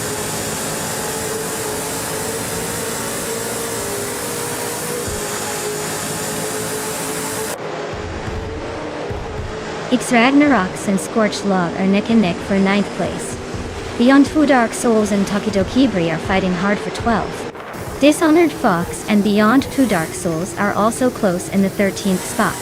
Speaker 1: X Ragnaroks and Scorched Love are neck and neck for 9th place. Beyond Two Dark Souls and Tokidoki are fighting hard for 12th. Dishonored Fox and Beyond Two Dark Souls are also close in the 13th spot.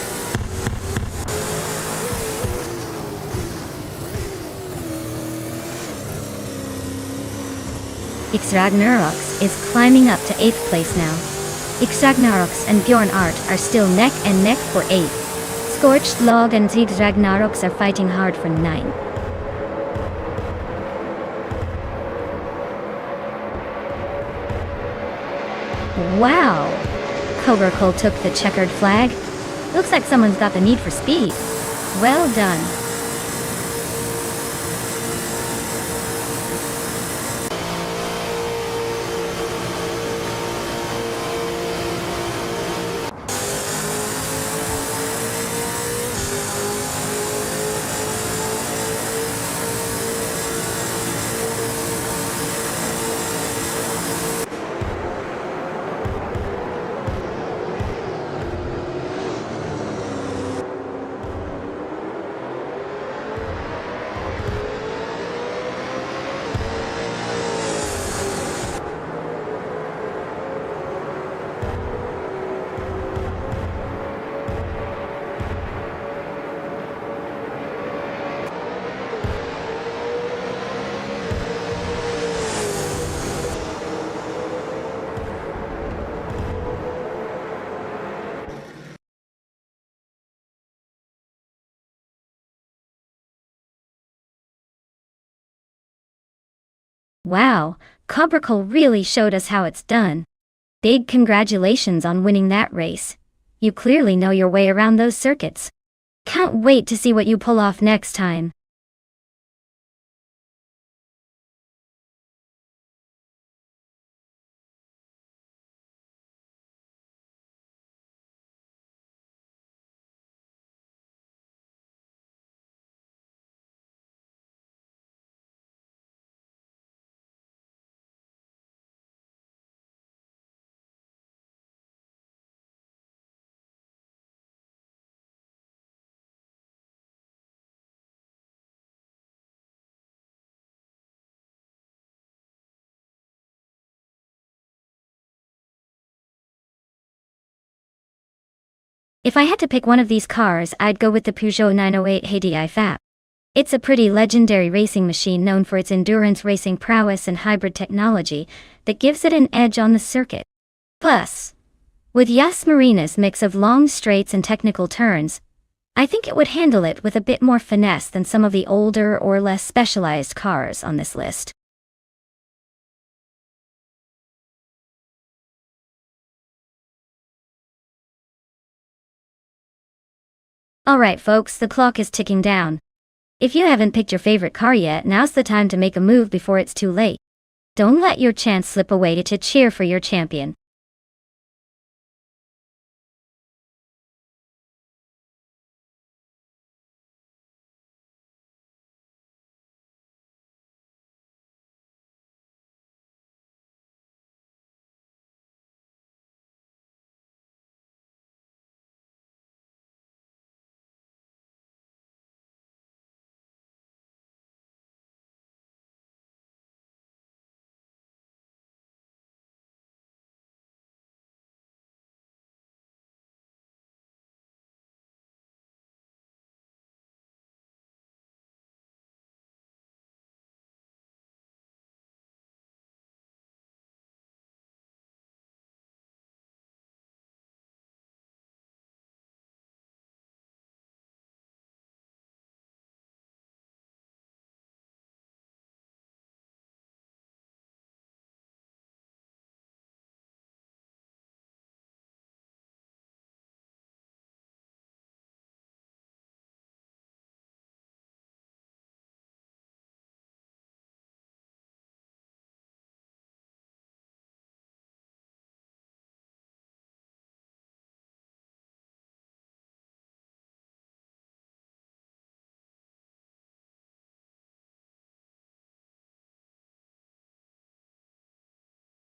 Speaker 1: X Ragnaroks is climbing up to 8th place now. X Ragnaroks and Bjornart are still neck and neck for 8th. Scorched Log and X Ragnaroks are fighting hard for 9. Wow! Cobra Cole took the checkered flag. Looks like someone's got the need for speed. Well done. Wow, Cobra Cole really showed us how it's done. Big congratulations on winning that race. You clearly know your way around those circuits. Can't wait to see what you pull off next time. If I had to pick one of these cars, I'd go with the Peugeot 908 HDI Fab. It's a pretty legendary racing machine known for its endurance racing prowess and hybrid technology that gives it an edge on the circuit. Plus, with Yas Marina's mix of long straights and technical turns, I think it would handle it with a bit more finesse than some of the older or less specialized cars on this list. Alright folks, the clock is ticking down. If you haven't picked your favorite car yet, now's the time to make a move before it's too late. Don't let your chance slip away to cheer for your champion.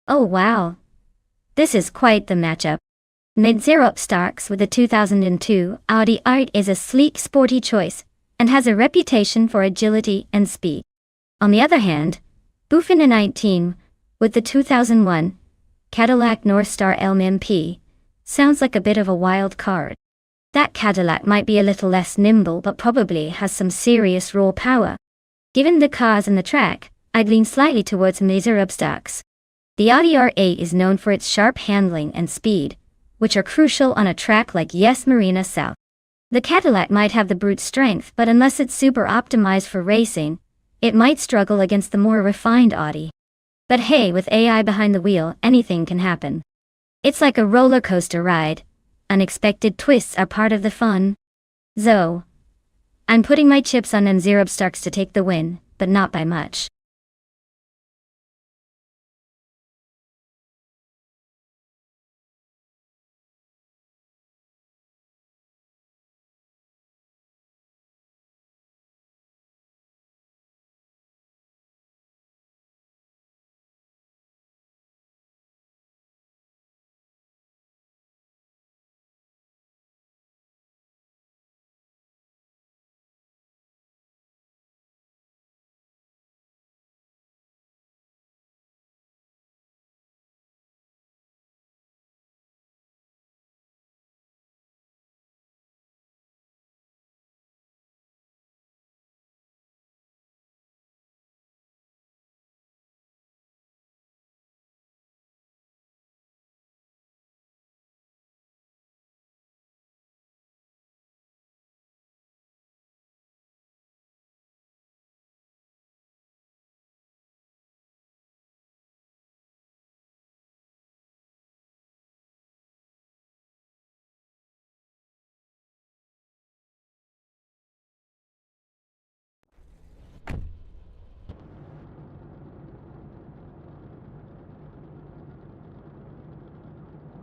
Speaker 1: Oh wow. This is quite the matchup. Nonstop starts with the 2002 Audi R8 is a sleek, sporty choice, and has a reputation for agility and speed. On the other hand, Buffina 19, with the 2001 Cadillac Northstar LMP, sounds like a bit of a wild card. That Cadillac might be a little less nimble but probably has some serious raw power. Given the cars and the track, I'd lean slightly towards Nonstop stocks. The Audi R8 is known for its sharp handling and speed, which are crucial on a track like Yas Marina South. The Cadillac might have the brute strength, but unless it's super optimized for racing, it might struggle against the more refined Audi. But hey, with AI behind the wheel, anything can happen. It's like a roller coaster ride. Unexpected twists are part of the fun. So, I'm putting my chips on Nonstop stocks to take the win, but not by much.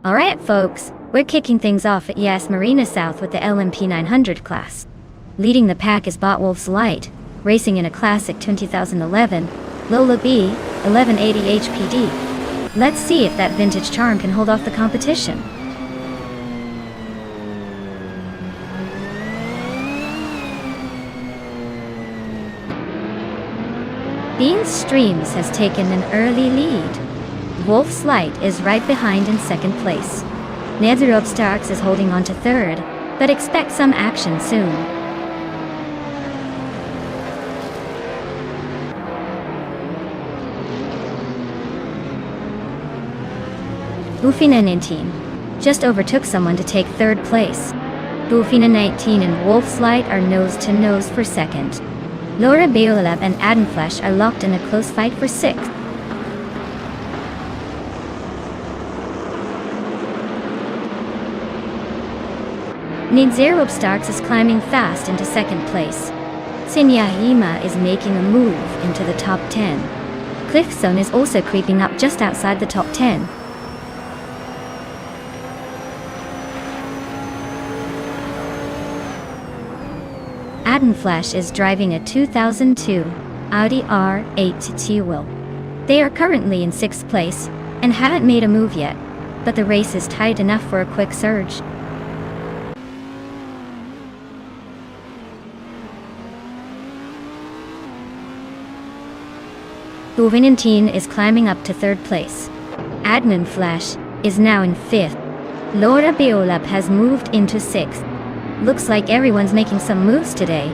Speaker 1: Alright folks, we're kicking things off at Yas Marina South with the LMP 900 class. Leading the pack is Wolf's Light, racing in a classic 2011 Lola B 1180 HPD. Let's see if that vintage charm can hold off the competition. Beans Streams has taken an early lead. Wolf's Light is right behind in second place. Nonstop Stocks is holding on to third, but expect some action soon. Buffina 19 just overtook someone to take third place. Buffina 19 and Wolf's Light are nose to nose for second. Laura Beolab and Adam Flash are locked in a close fight for sixth. Nonstop Stocks is climbing fast into second place. Sinyahima is making a move into the top 10. Cliffzone is also creeping up just outside the top 10. Adam Flash is driving a 2002 Audi R8 T-Wheel. They are currently in 6th place and haven't made a move yet, but the race is tight enough for a quick surge. Buvinantine is climbing up to 3rd place. Admin Flash is now in 5th. Laura Beolab has moved into 6th. Looks like everyone's making some moves today.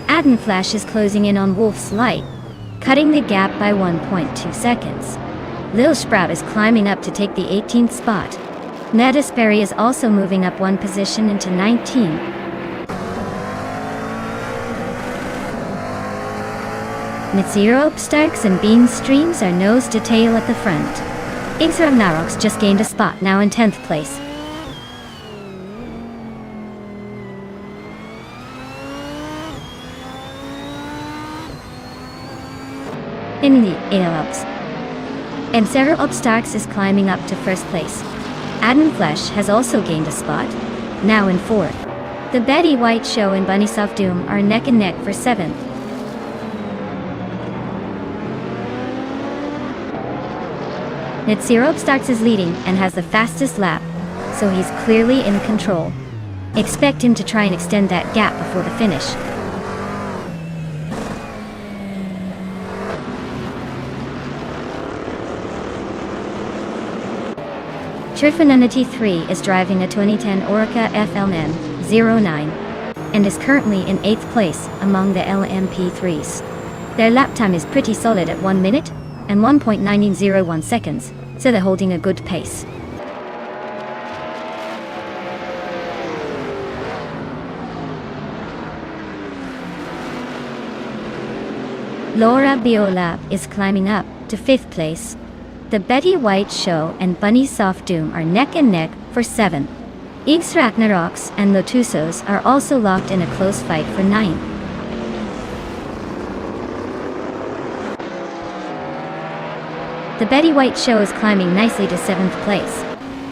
Speaker 1: Admin Flash is closing in on Wolf's Light, cutting the gap by 1.2 seconds. Lil Sprout is climbing up to take the 18th spot. Nadisberry is also moving up one position into 19. Nonstop Stocks and Bean Streams are nose to tail at the front. Igsar Narox just gained a spot, now in 10th place. In the Alps, Nonstop Stocks is climbing up to 1st place. Adam Flash has also gained a spot, now in 4th. The Betty White Show and Bunny Soft Doom are neck and neck for 7th. Nonstop starts as leading and has the fastest lap, so he's clearly in control. Expect him to try and extend that gap before the finish. Trifanunity 3 is driving a 2010 Orica FLM09 and is currently in 8th place among the LMP3s. Their lap time is pretty solid at 1 minute and 1.1901 seconds, so they're holding a good pace. Laura Biolab is climbing up to 5th place. The Betty White Show and Bunny Soft Doom are neck and neck for 7th. Yves Ragnaroks and Lotusos are also locked in a close fight for 9th. The Betty White Show is climbing nicely to 7th place.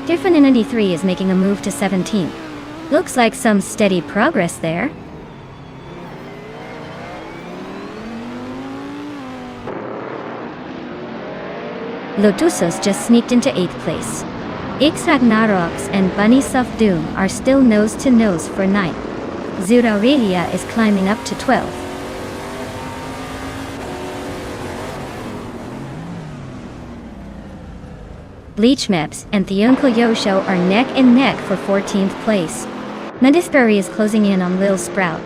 Speaker 1: Trifanunity 3 is making a move to 17th. Looks like some steady progress there. Lotusos just sneaked into 8th place. Yves Ragnaroks and Bunny Soft Doom are still nose to nose for 9th. Zurarelia is climbing up to 12th. Bleach Meps and Theuncle Yo Show are neck and neck for 14th place. Medisbury is closing in on Lil Sprout,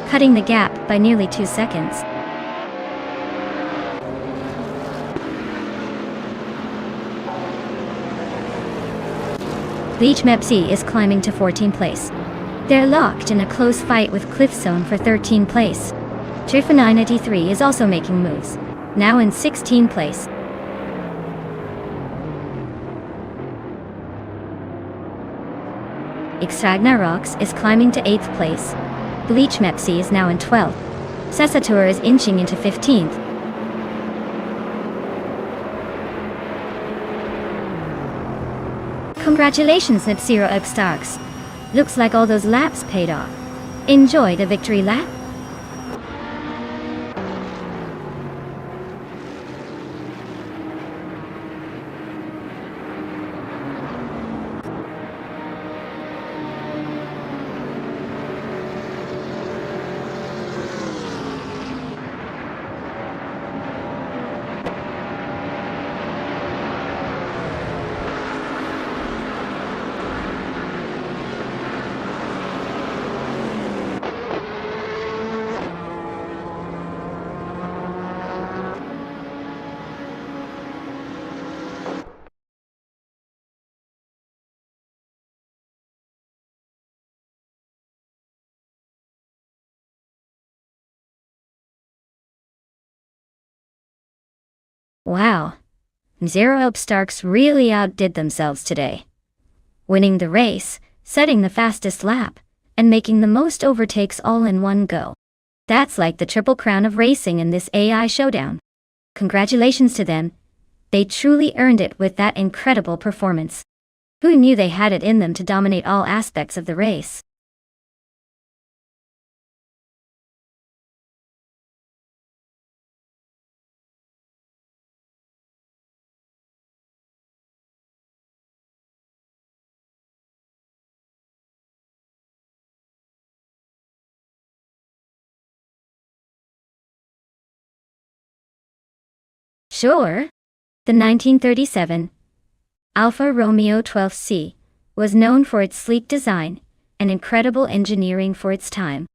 Speaker 1: cutting the gap by nearly 2 seconds. Bleach Mepsi is climbing to 14th place. They're locked in a close fight with Cliffzone for 13th place. Trifanunity 3 is also making moves, now in 16th place. Yves Ragnaroks is climbing to 8th place. Bleach Mepsi is now in 12th. Sesator is inching into 15th. Congratulations, Nonstop Starks. Looks like all those laps paid off. Enjoy the victory lap. Wow, Nonstop Starks really outdid themselves today. Winning the race, setting the fastest lap, and making the most overtakes all in one go. That's like the triple crown of racing in this AI showdown. Congratulations to them. They truly earned it with that incredible performance. Who knew they had it in them to dominate all aspects of the race? Sure. The 1937 Alfa Romeo 12C was known for its sleek design and incredible engineering for its time.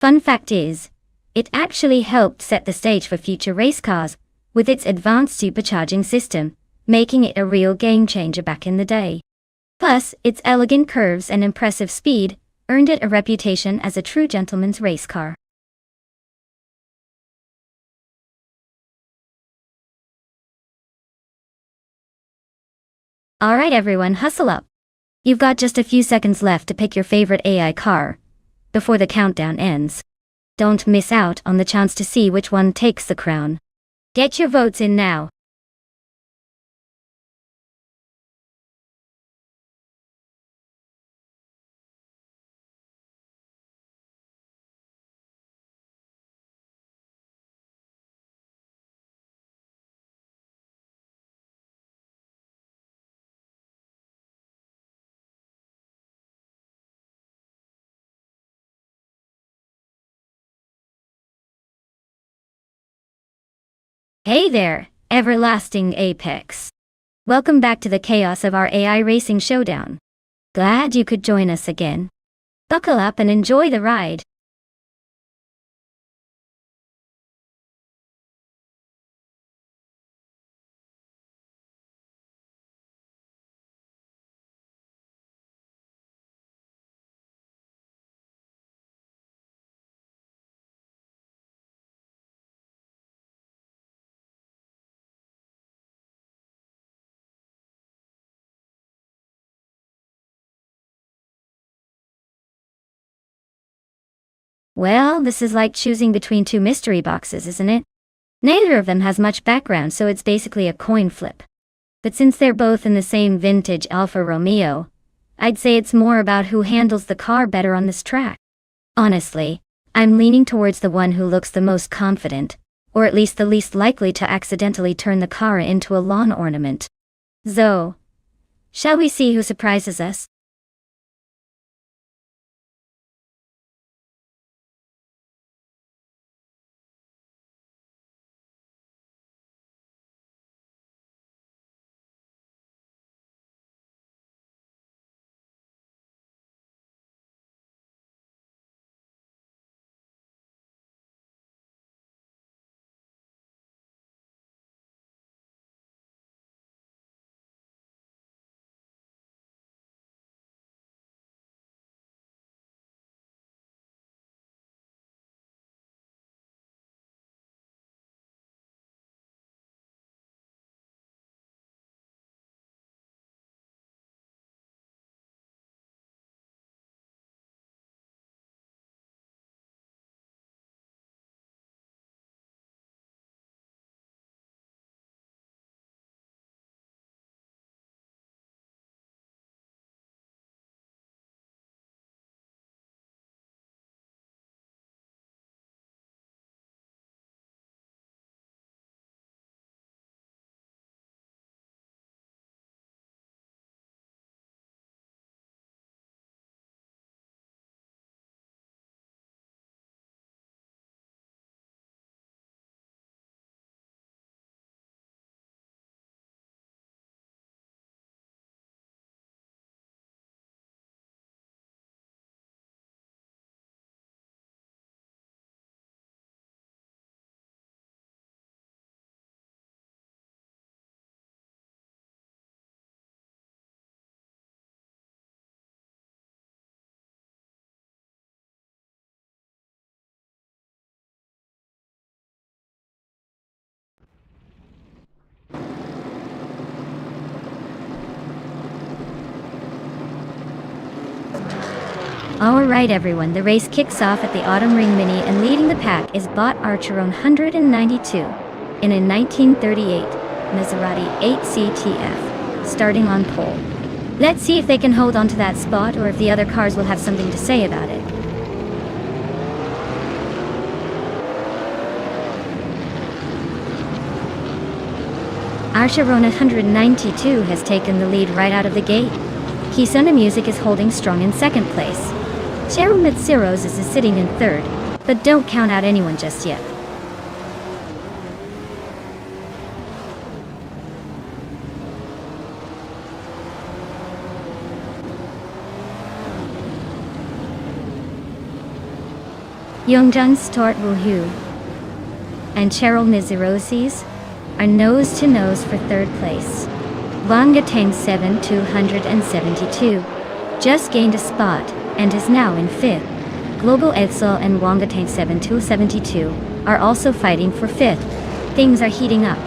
Speaker 1: Fun fact is, it actually helped set the stage for future race cars with its advanced supercharging system, making it a real game changer back in the day. Plus, its elegant curves and impressive speed earned it a reputation as a true gentleman's race car. Alright everyone, hustle up. You've got just a few seconds left to pick your favorite AI car before the countdown ends. Don't miss out on the chance to see which one takes the crown. Get your votes in now. Hey there, everlasting apex. Welcome back to the chaos of our AI racing showdown. Glad you could join us again. Buckle up and enjoy the ride. Well, this is like choosing between two mystery boxes, isn't it? Neither of them has much background, so it's basically a coin flip. But since they're both in the same vintage Alfa Romeo, I'd say it's more about who handles the car better on this track. Honestly, I'm leaning towards the one who looks the most confident, or at least the least likely to accidentally turn the car into a lawn ornament. So, shall we see who surprises us? Alright everyone, the race kicks off at the Autumn Ring Mini, and leading the pack is Bot Archeron 192 in a 1938 Maserati 8CTF, starting on pole. Let's see if they can hold on to that spot or if the other cars will have something to say about it. Archeron 192 has taken the lead right out of the gate. Kisuna Music is holding strong in second place. Cheryl Mitsiroses is sitting in third, but don't count out anyone just yet. Youngjung Stort Woohoo and Cheryl Mitsiroses are nose to nose for third place. Wangatang 7272 just gained a spot and is now in fifth. Global Edsel and Wangatang 7272 are also fighting for fifth. Things are heating up.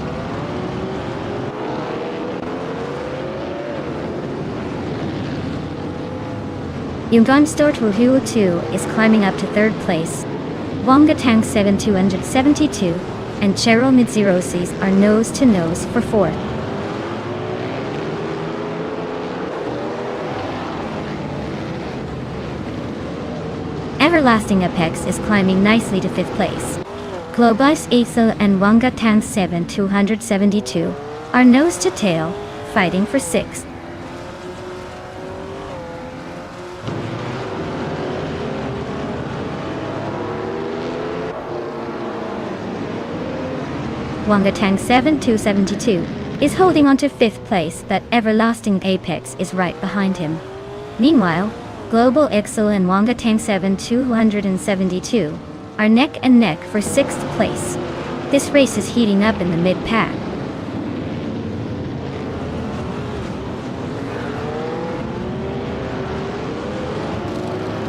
Speaker 1: Yungan Stort Woohoo 2 is climbing up to third place. Wangatang 7272 and Cheryl Mitsiroses are nose to nose for fourth. Everlasting Apex is climbing nicely to fifth place. Globus Edsel and Wangatang 7272 are nose to tail, fighting for sixth. Wanga Tang 7272 is holding on to 5th place, that everlasting apex is right behind him. Meanwhile, Global Ixel and Wanga Tang 7272 are neck and neck for 6th place. This race is heating up in the mid-pack.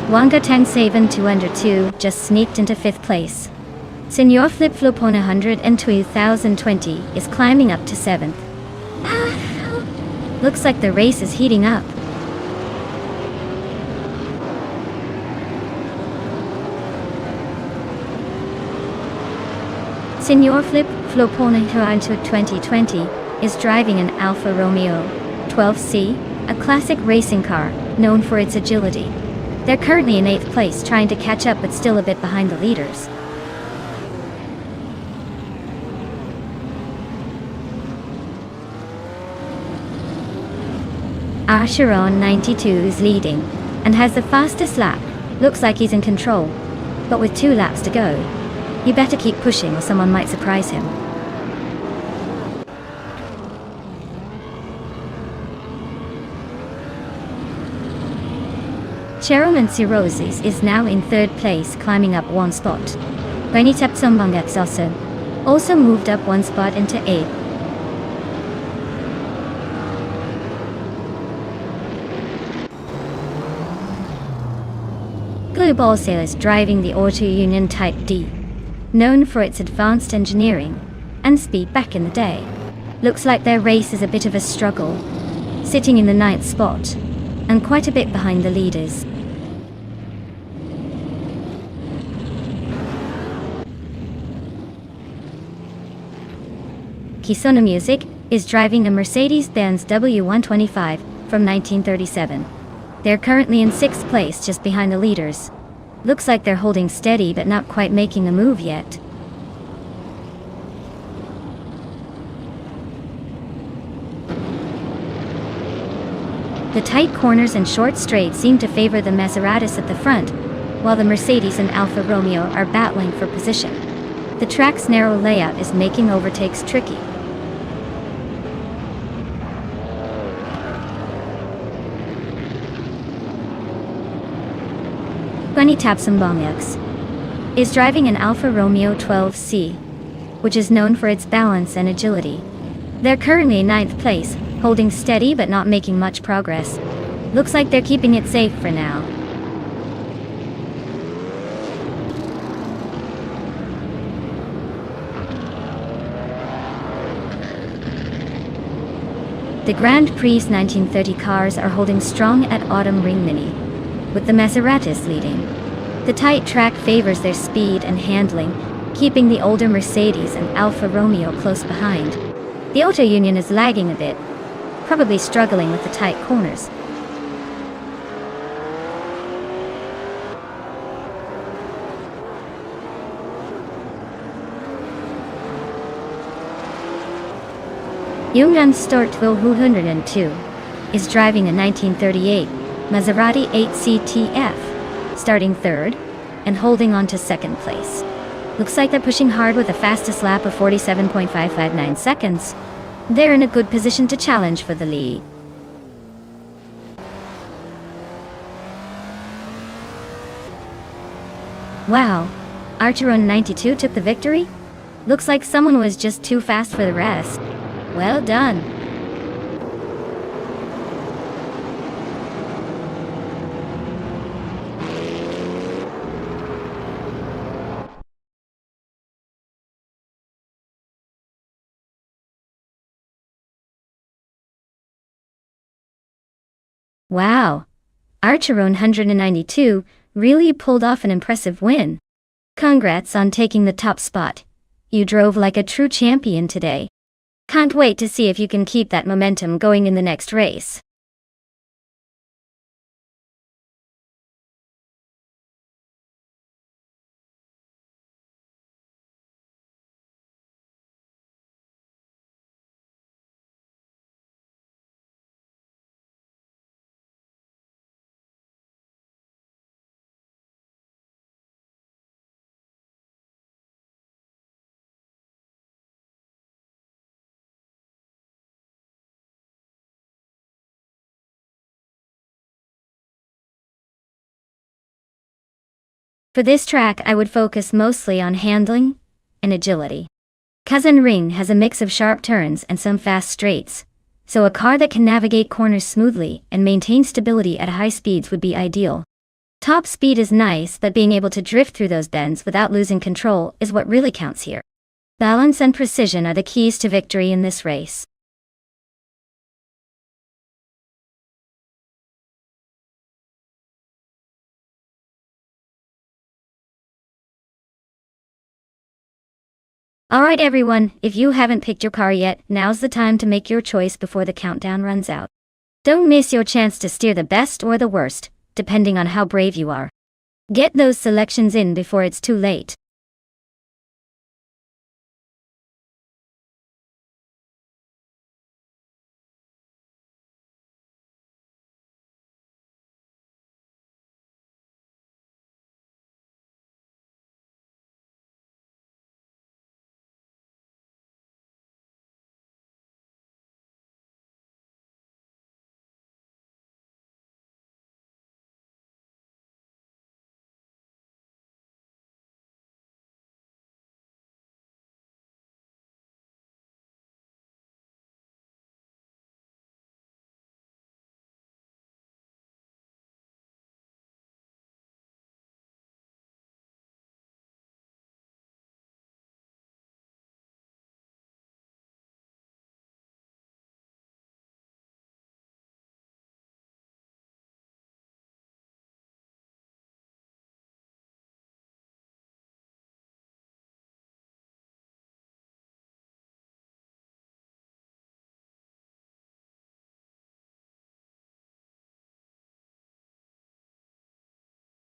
Speaker 1: Wanga Tang 7202 just sneaked into 5th place. Senor Flip Flop on 102,020 is climbing up to 7th. Looks like the race is heating up. Senor Flip Flop on 2020 is driving an Alfa Romeo 12C, a classic racing car known for its agility. They're currently in 8th place, trying to catch up but still a bit behind the leaders. Asheron 92 is leading and has the fastest lap. Looks like he's in control, but with 2 laps to go, you better keep pushing or someone might surprise him. Cheryl Cirrhosis is now in 3rd place, climbing up 1 spot. Benitep Sumbangaks also moved up 1 spot into 8th. Global Sail is driving the Auto Union Type D, known for its advanced engineering and speed back in the day. Looks like their race is a bit of a struggle, sitting in the 9th spot and quite a bit behind the leaders. Kisona Music is driving a Mercedes-Benz W125 from 1937. They're currently in 6th place, just behind the leaders. Looks like they're holding steady but not quite making a move yet. The tight corners and short straights seem to favor the Maseratis at the front, while the Mercedes and Alfa Romeo are battling for position. The track's narrow layout is making overtakes tricky. Bunny Tapsambamyaks is driving an Alfa Romeo 12C, which is known for its balance and agility. They're currently in 9th place, holding steady but not making much progress. Looks like they're keeping it safe for now. The Grand Prix 1930 cars are holding strong at Autumn Ring Mini, with the Maseratis leading. The tight track favors their speed and handling, keeping the older Mercedes and Alfa Romeo close behind. The Auto Union is lagging a bit, probably struggling with the tight corners. Yungan Stortville 202 is driving a 1938 Maserati 8CTF, starting 3rd and holding on to 2nd place. Looks like they're pushing hard with the fastest lap of 47.559 seconds. They're in a good position to challenge for the lead. Wow, Archeron 92 took the victory? Looks like someone was just too fast for the rest. Well done. Wow, Archeron 192 really pulled off an impressive win. Congrats on taking the top spot. You drove like a true champion today. Can't wait to see if you can keep that momentum going in the next race. For this track I would focus mostly on handling and agility. Cousin Ring has a mix of sharp turns and some fast straights, so a car that can navigate corners smoothly and maintain stability at high speeds would be ideal. Top speed is nice, but being able to drift through those bends without losing control is what really counts here. Balance and precision are the keys to victory in this race. Alright everyone, if you haven't picked your car yet, now's the time to make your choice before the countdown runs out. Don't miss your chance to steer the best or the worst, depending on how brave you are. Get those selections in before it's too late.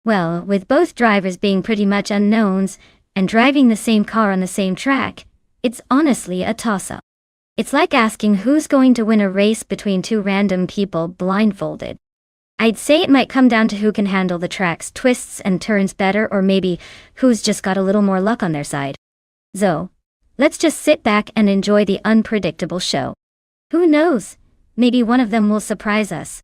Speaker 1: Well, with both drivers being pretty much unknowns, and driving the same car on the same track, it's honestly a toss-up. It's like asking who's going to win a race between two random people blindfolded. I'd say it might come down to who can handle the track's twists and turns better, or maybe who's just got a little more luck on their side. So, let's just sit back and enjoy the unpredictable show. Who knows? Maybe one of them will surprise us.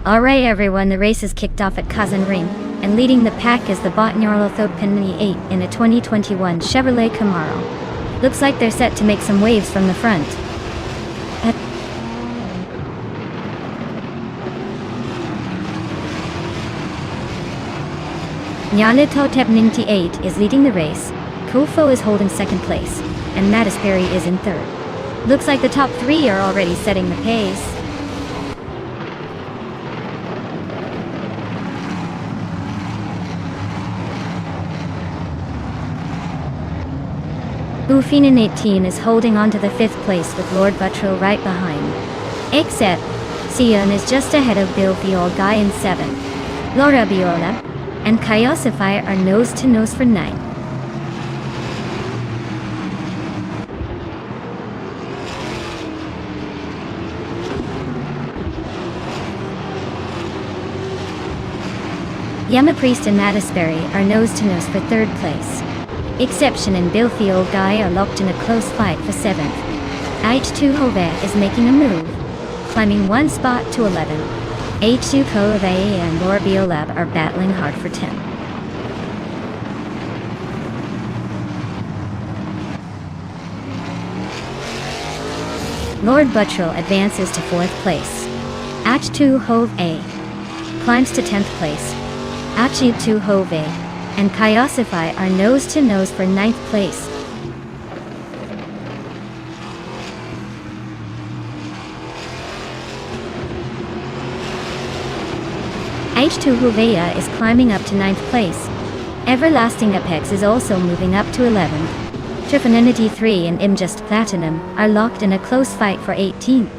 Speaker 1: Alright everyone, the race is kicked off at Cousin Ring, and leading the pack is the Botnyarlothopinni 8 in a 2021 Chevrolet Camaro. Looks like they're set to make some waves from the front. Nyarlathotepninti 8 is leading the race, Kufo is holding second place, and Mattis Perry is in third. Looks like the top three are already setting the pace. Buffin in 18 is holding on to the 5th place with Lord Buttrell right behind. Except, Sion is just ahead of Bill Guy in 7th. Laura Biola and Kaiosify are nose to nose for 9th. Yamapriest and Mattisberry are nose to nose for 3rd place. Exception and Bill Guy are locked in a close fight for 7th. H2 Hove is making a move, climbing 1 spot to 11. H2 Hove and Laura Biolab are battling hard for 10th. Lord Buttrell advances to 4th place. H2 Hove A climbs to 10th place. H2 Hove and Kaiosify are nose to nose for 9th place. H2 Huvea is climbing up to 9th place. Everlasting Apex is also moving up to 11th. Trifinity 3 and Imjust Platinum are locked in a close fight for 18th.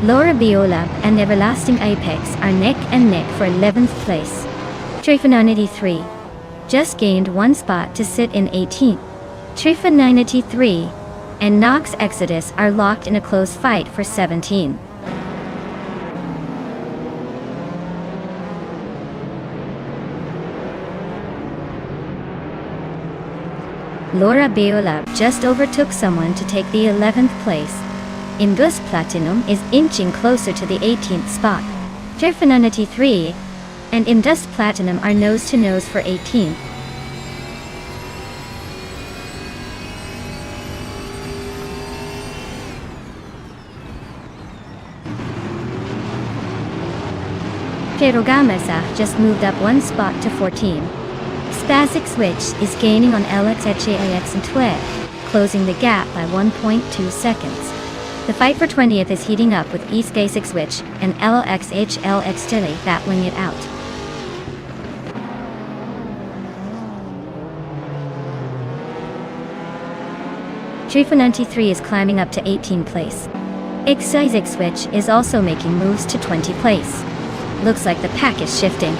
Speaker 1: Laura Biolab and Everlasting Apex are neck and neck for 11th place. Trifinity 3 just gained 1 spot to sit in 18th. Trifinity 3 and Nox Exodus are locked in a close fight for 17. Laura Biolab just overtook someone to take the 11th place. Indus Platinum is inching closer to the 18th spot. Trifinity 3 and Indus Platinum are nose to nose for 18th. Perogamasa just moved up 1 spot to 14. Spasic Switch is gaining on LXHAX and TWE, closing the gap by 1.2 seconds. The fight for 20th is heating up with East Basic Switch and LXHLX Chile battling it out. Trifinity 3 is climbing up to 18th place. Exisic Switch is also making moves to 20th place. Looks like the pack is shifting.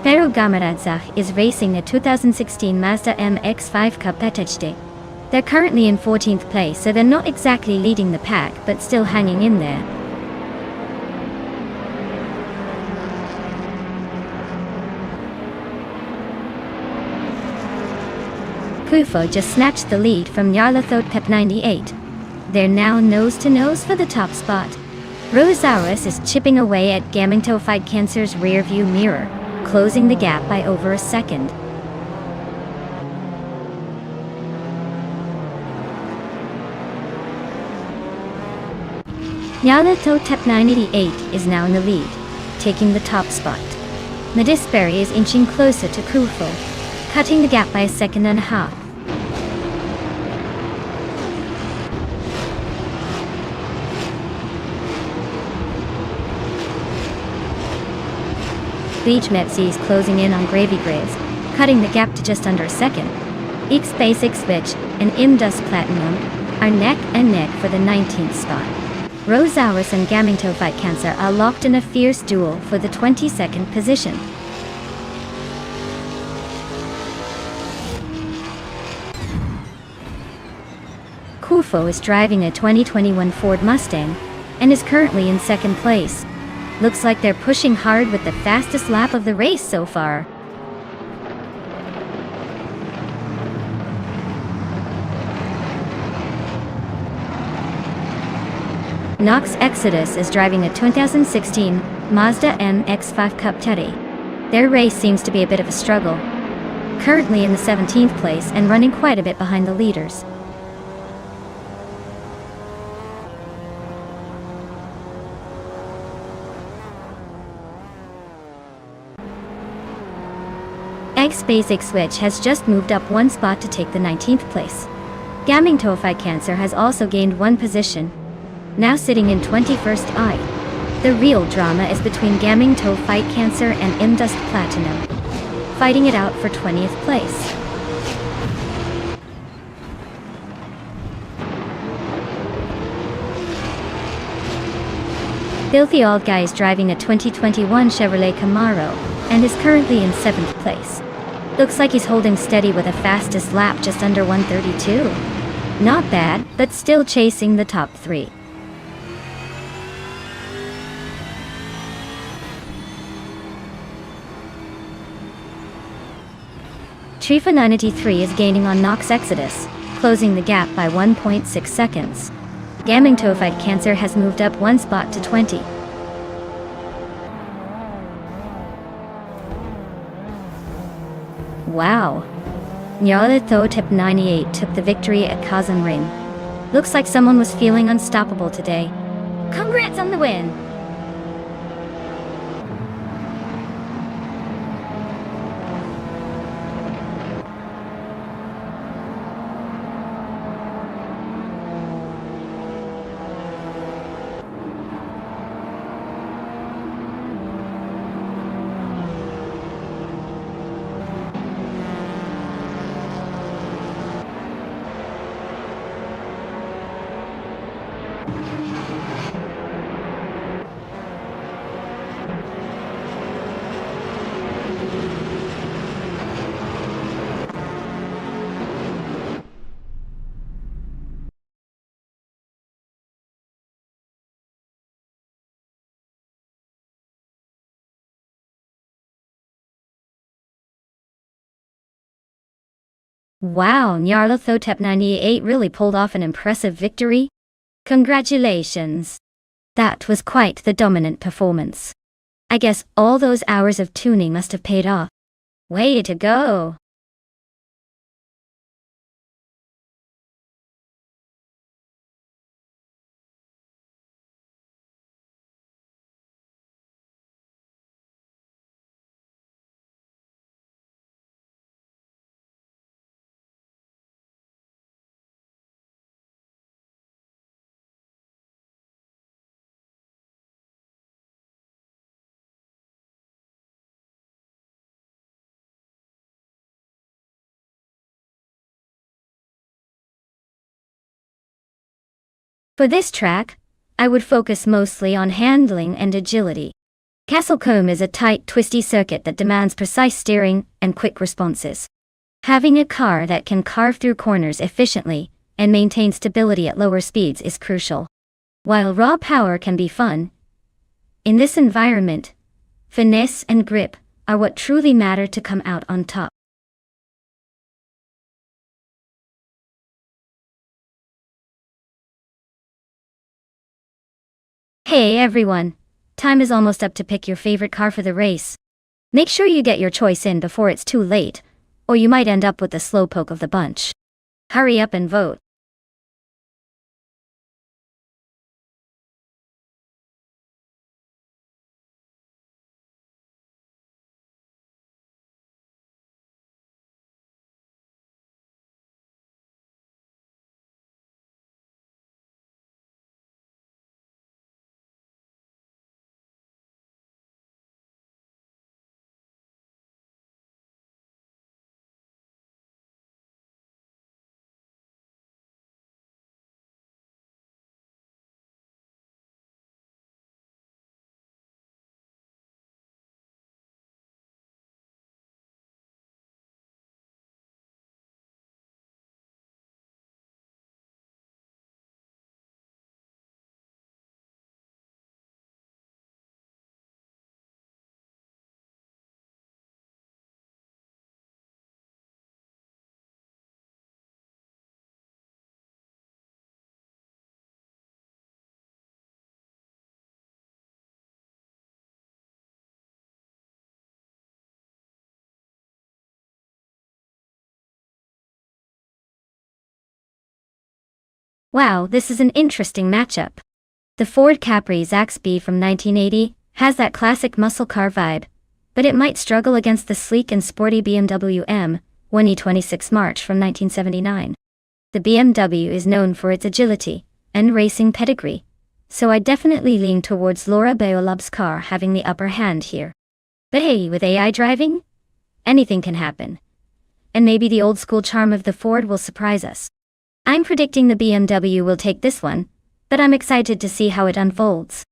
Speaker 1: Pero Gamaradzach is racing the 2016 Mazda MX-5 Cup PTHD. They're currently in 14th place, so they're not exactly leading the pack, but still hanging in there. Kufo just snatched the lead from Yarlathot Pep 98. They're now nose to nose for the top spot. Rosaurus is chipping away at Gamingto Fight Cancer's rearview mirror, closing the gap by over a second. Yalato Tep 98 is now in the lead, taking the top spot. Medisberry is inching closer to Kufo, cutting the gap by a second and a half. Beach Metsi is closing in on Gravy Graves, cutting the gap to just under a second. X Basic Switch and Indus Platinum are neck and neck for the 19th spot. Rosaurus and Gamingto Fight Cancer are locked in a fierce duel for the 22nd position. Kufo is driving a 2021 Ford Mustang and is currently in 2nd place. Looks like they're pushing hard with the fastest lap of the race so far. Nox Exodus is driving a 2016 Mazda MX-5 Cup Teddy. Their race seems to be a bit of a struggle. Currently in the 17th place and running quite a bit behind the leaders. X Basic Switch has just moved up one spot to take the 19th place. Gaming To Fight Cancer has also gained one position, now sitting in 21st I. The real drama is between Gaming To Fight Cancer and Imdust Platinum, fighting it out for 20th place. Filthy Old Guy is driving a 2021 Chevrolet Camaro, and is currently in 7th place. Looks like he's holding steady with a fastest lap just under 132. Not bad, but still chasing the top 3. Trifa93 is gaining on Nox Exodus, closing the gap by 1.6 seconds. Gaming To Fight Cancer has moved up one spot to 20. Wow. Nyarlathotep 98 took the victory at Kazan Ring. Looks like someone was feeling unstoppable today. Congrats on the win! Wow, Nyarlathotep 98 really pulled off an impressive victory. Congratulations! That was quite the dominant performance. I guess all those hours of tuning must have paid off. Way to go! For this track, I would focus mostly on handling and agility. Castle Combe is a tight, twisty circuit that demands precise steering and quick responses. Having a car that can carve through corners efficiently and maintain stability at lower speeds is crucial. While raw power can be fun, in this environment, finesse and grip are what truly matter to come out on top. Hey everyone! Time is almost up to pick your favorite car for the race. Make sure you get your choice in before it's too late, or you might end up with the slowpoke of the bunch. Hurry up and vote. Wow, this is an interesting matchup. The Ford Capri Zaxby from 1980 has that classic muscle car vibe, but it might struggle against the sleek and sporty BMW M1 E26 March from 1979. The BMW is known for its agility and racing pedigree, so I definitely lean towards Laura Beolab's car having the upper hand here. But hey, with AI driving, anything can happen. And maybe the old-school charm of the Ford will surprise us. I'm predicting the BMW will take this one, but I'm excited to see how it unfolds.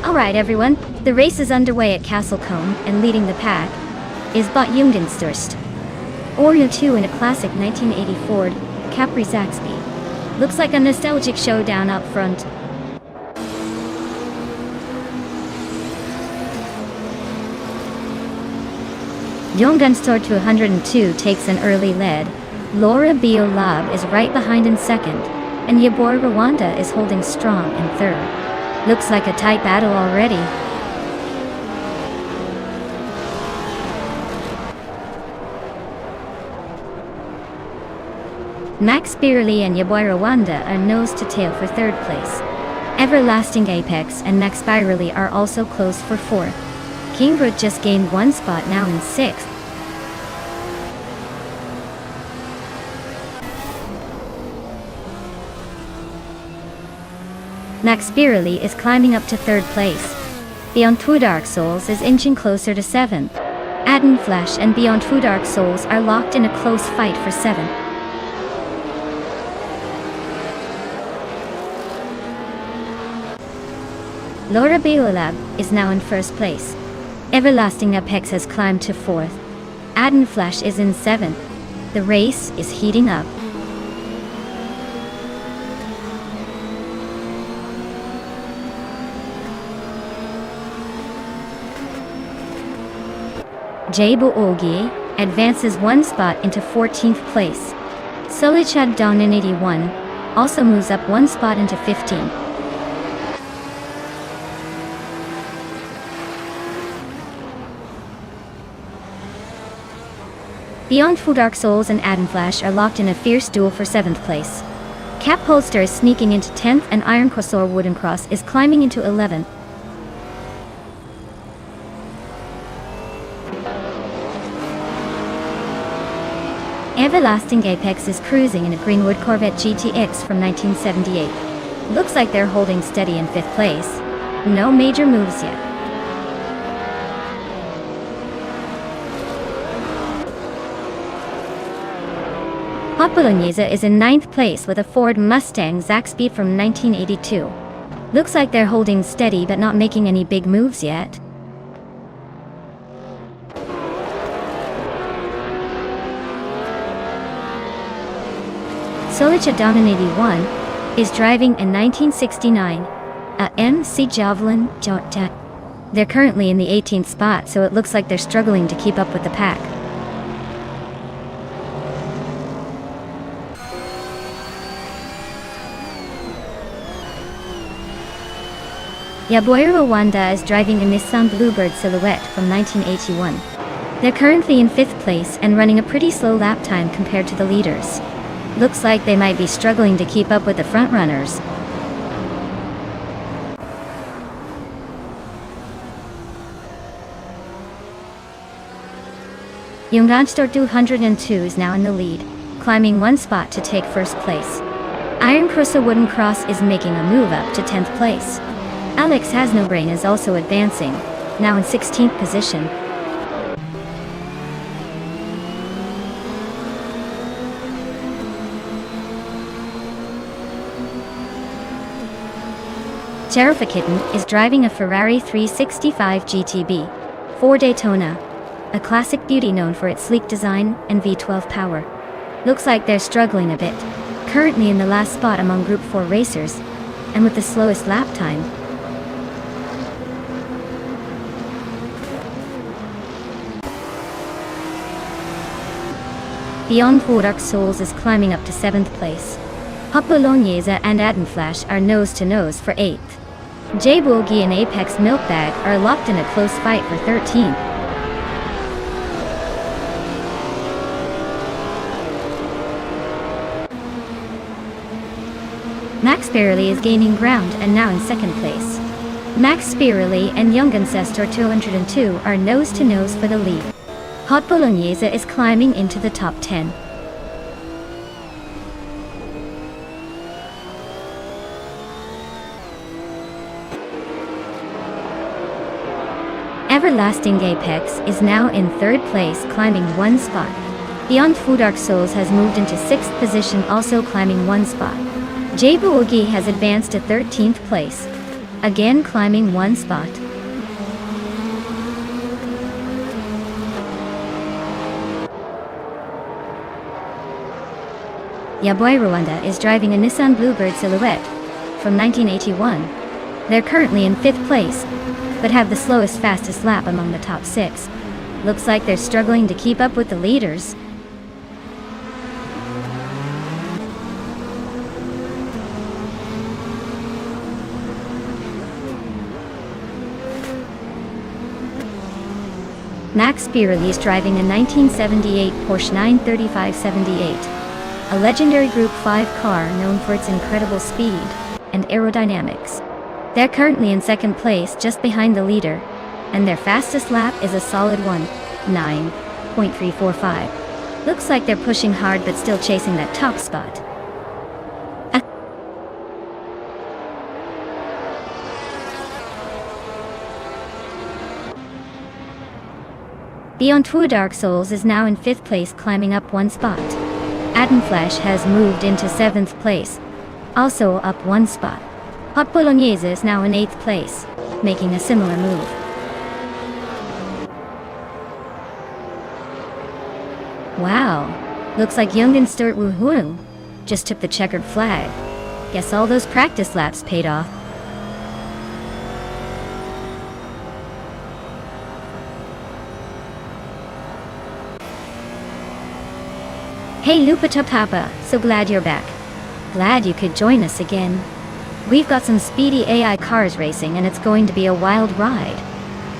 Speaker 1: Alright everyone, the race is underway at Castlecombe, and leading the pack is Bot Jungenstürst. Oreo 2 in a classic 1980 Ford Capri Zaxby. Looks like a nostalgic showdown up front. Jungenstürst 202 takes an early lead. Laura Beolab is right behind in second, and Yabor Rwanda is holding strong in third. Looks like a tight battle already. Max Beerley and Yabor Rwanda are nose to tail for third place. Everlasting Apex and Max Beerley are also close for fourth. Kingbrook just gained one spot, now in sixth. Max Beerley is climbing up to third place. Beyond Two Dark Souls is inching closer to seventh. Adden Flash and Beyond Two Dark Souls are locked in a close fight for seventh. Laura Beolab is now in first place. Everlasting Apex has climbed to fourth. Adden Flash is in seventh. The race is heating up. Jabo Ogie advances one spot into 14th place. Solichad Dawn in 81 also moves up one spot into 15th. Beyond Two Dark Souls and Adden Flash are locked in a fierce duel for 7th place. Cap Holster is sneaking into 10th, and Iron Crossor Wooden Cross is climbing into 11th. Everlasting Apex is cruising in a Greenwood Corvette GTX from 1978. Looks like they're holding steady in 5th place. No major moves yet. Hot Bolognese is in 9th place with a Ford Mustang Zaxby from 1982. Looks like they're holding steady but not making any big moves yet. Solicha Donan 81 is driving a 1969 MC Javelin Jota. They're currently in the 18th spot, so it looks like they're struggling to keep up with the pack. Yaboy Rwanda is driving a Nissan Bluebird Silhouette from 1981. They're currently in 5th place and running a pretty slow lap time compared to the leaders. Looks like they might be struggling to keep up with the front runners. Nonstop 202 is now in the lead, climbing 1 spot to take 1st place. Iron Crossa Wooden Cross is making a move up to 10th place. Alex Has No Brain is also advancing, now in 16th position. Jerifa Kitten is driving a Ferrari 365 GTB for Daytona, a classic beauty known for its sleek design and V12 power. Looks like they're struggling a bit, currently in the last spot among Group 4 racers, and with the slowest lap time. Beyond Four Dark Souls is climbing up to 7th place. Hot Bolognese and Adenflash are nose-to-nose for 8th. J Boogie and Apex Milkbag are locked in a close fight for 13th. Max Spirelli is gaining ground and now in 2nd place. Max Spirelli and Young Ancestor 202 are nose-to-nose for the lead. Hot Bolognese is climbing into the top 10. Everlasting Apex is now in 3rd place, climbing 1 spot. Beyond Food Dark Souls has moved into 6th position, also climbing 1 spot. J Boogie has advanced to 13th place, again climbing 1 spot. Yaboy Rwanda is driving a Nissan Bluebird Silhouette from 1981. They're currently in 5th place, but have the slowest fastest lap among the top 6. Looks like they're struggling to keep up with the leaders. Max Spirelli is driving a 1978 Porsche 935/78. A legendary Group 5 car known for its incredible speed and aerodynamics. They're currently in 2nd place, just behind the leader, and their fastest lap is a solid 1:9.345. Looks like they're pushing hard but still chasing that top spot. Beyond Two Dark Souls is now in 5th place, climbing up 1 spot. Adenflash has moved into 7th place, also up 1 spot. Hot Bolognese is now in 8th place, making a similar move. Wow, looks like Young and Stuart Woohoo just took the checkered flag. Guess all those practice laps paid off. Hey Lupatapapa, so glad you're back. Glad you could join us again. We've got some speedy AI cars racing and it's going to be a wild ride.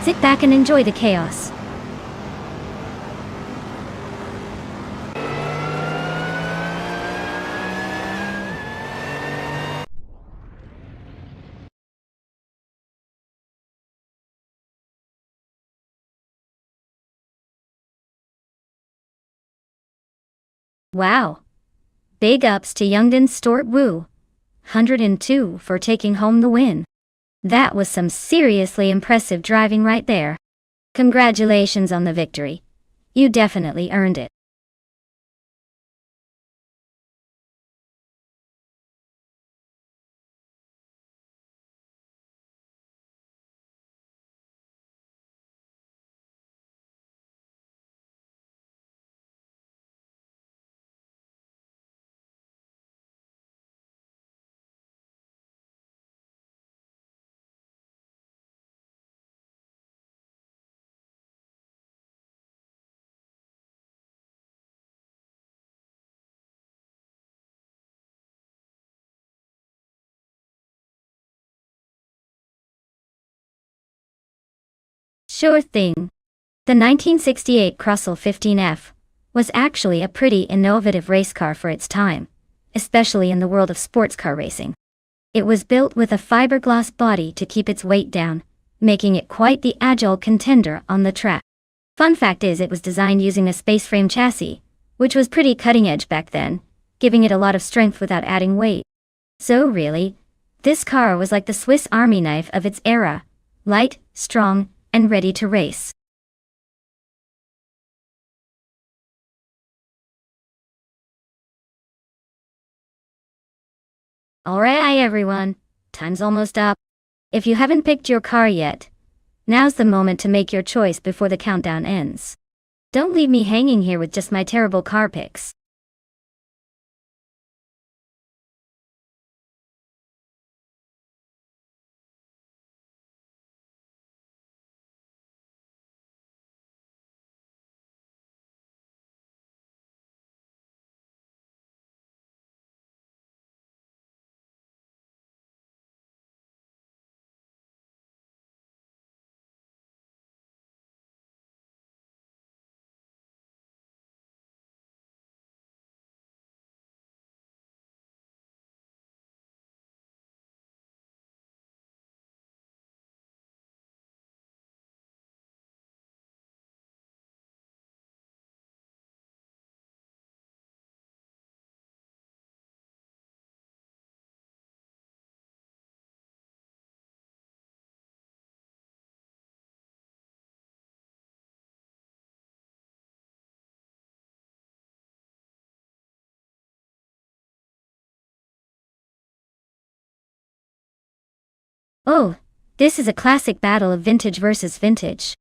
Speaker 1: Sit back and enjoy the chaos. Wow. Big ups to Youngden Stort Woo 102 for taking home the win. That was some seriously impressive driving right there. Congratulations on the victory. You definitely earned it. Sure thing. The 1968 Crussell 15F was actually a pretty innovative race car for its time, especially in the world of sports car racing. It was built with a fiberglass body to keep its weight down, making it quite the agile contender on the track. Fun fact is it was designed using a space frame chassis, which was pretty cutting edge back then, giving it a lot of strength without adding weight. So really, this car was like the Swiss Army knife of its era, light, strong, and ready to race. Alright everyone, time's almost up. If you haven't picked your car yet, now's the moment to make your choice before the countdown ends. Don't leave me hanging here with just my terrible car picks. Oh, this is a classic battle of vintage versus vintage.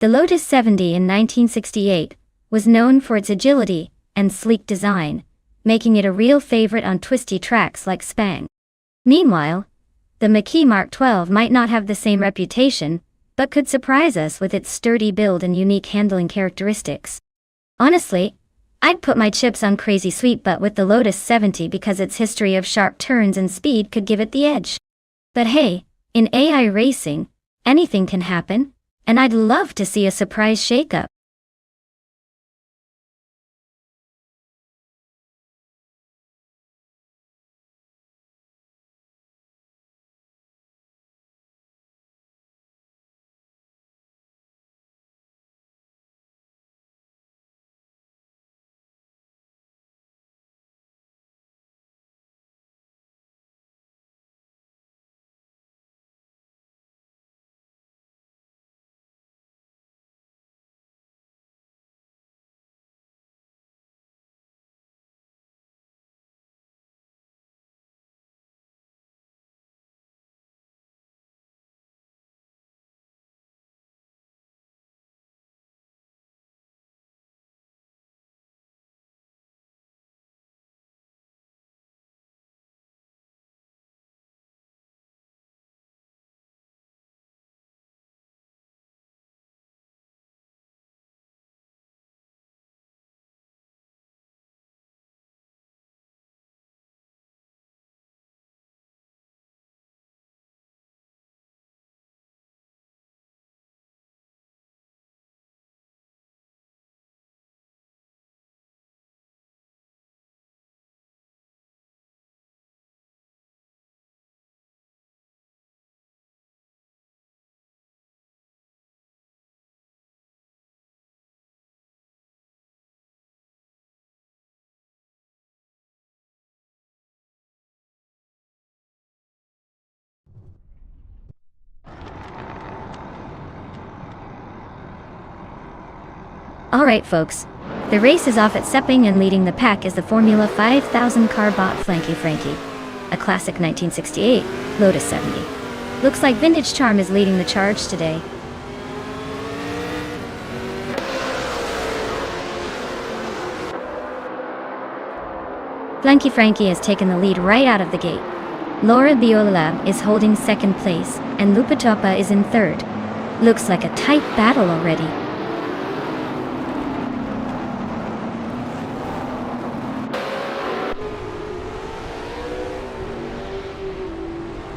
Speaker 1: The Lotus 70 in 1968 was known for its agility and sleek design, making it a real favorite on twisty tracks like Spang. Meanwhile, the McKee Mark 12 might not have the same reputation, but could surprise us with its sturdy build and unique handling characteristics. Honestly, I'd put my chips on Crazy Sweet Butt with the Lotus 70 because its history of sharp turns and speed could give it the edge. But hey, in AI racing, anything can happen, and I'd love to see a surprise shakeup. Alright folks, the race is off at Sepping and leading the pack is the Formula 5000 car bot Flanky Frankie, a classic 1968 Lotus 70. Looks like Vintage Charm is leading the charge today. Flanky Frankie has taken the lead right out of the gate. Laura Biola is holding second place, and Lupatopa is in third. Looks like a tight battle already.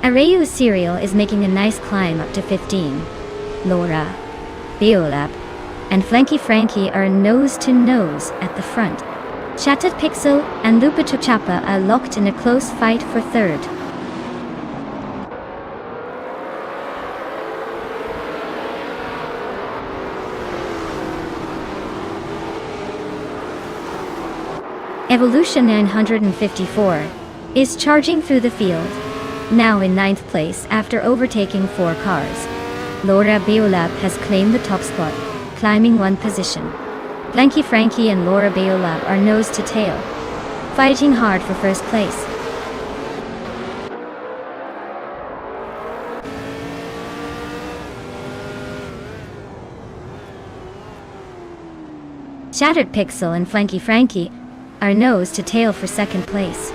Speaker 1: Arayu Serial is making a nice climb up to 15. Laura, Biolab and Flanky Frankie are nose to nose at the front. Shattered Pixel and Lupito Chapa are locked in a close fight for third. Evolution 954 is charging through the field, now in 9th place after overtaking 4 cars. Laura Biolab has claimed the top spot, climbing 1 position. Flanky Frankie and Laura Biolab are nose to tail, fighting hard for first place. Shattered Pixel and Flanky Frankie are nose to tail for second place.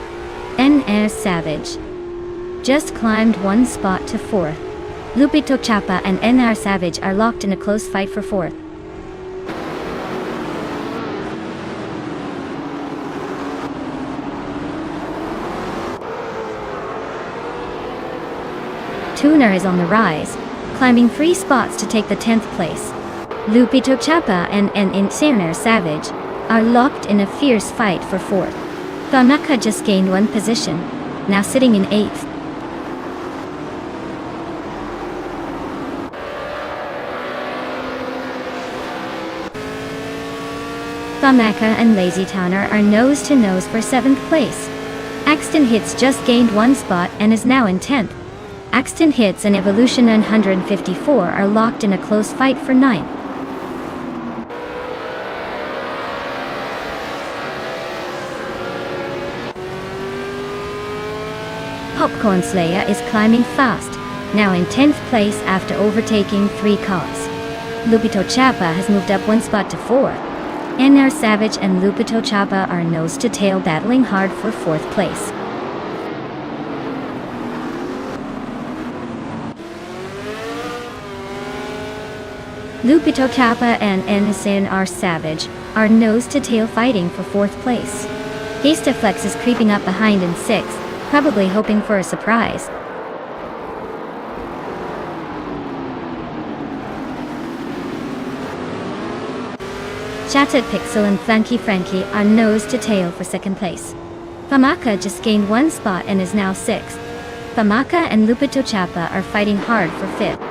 Speaker 1: NR Savage just climbed 1 spot to 4th. Lupito Chapa and NR Savage are locked in a close fight for 4th. Tuner is on the rise, climbing 3 spots to take the 10th place. Lupito Chapa and NR Savage are locked in a fierce fight for 4th. Famaka just gained 1 position, now sitting in 8th. Famaka and Lazy Towner are nose to nose for 7th place. Axton Hits just gained 1 spot and is now in 10th. Axton Hits and Evolution 954 are locked in a close fight for 9th. Popcorn Slayer is climbing fast, now in 10th place after overtaking 3 cars. Lupito Chapa has moved up 1 spot to 4. NR Savage and Lupito Chapa are nose to tail battling hard for 4th place. Lupito Chapa and NR Savage are nose to tail fighting for 4th place. Hastaflex is creeping up behind in 6th. Probably hoping for a surprise. Shattered Pixel and Flanky Frankie are nose to tail for 2nd place. Famaka just gained 1 spot and is now 6th. Famaka and Lupito Chapa are fighting hard for 5th.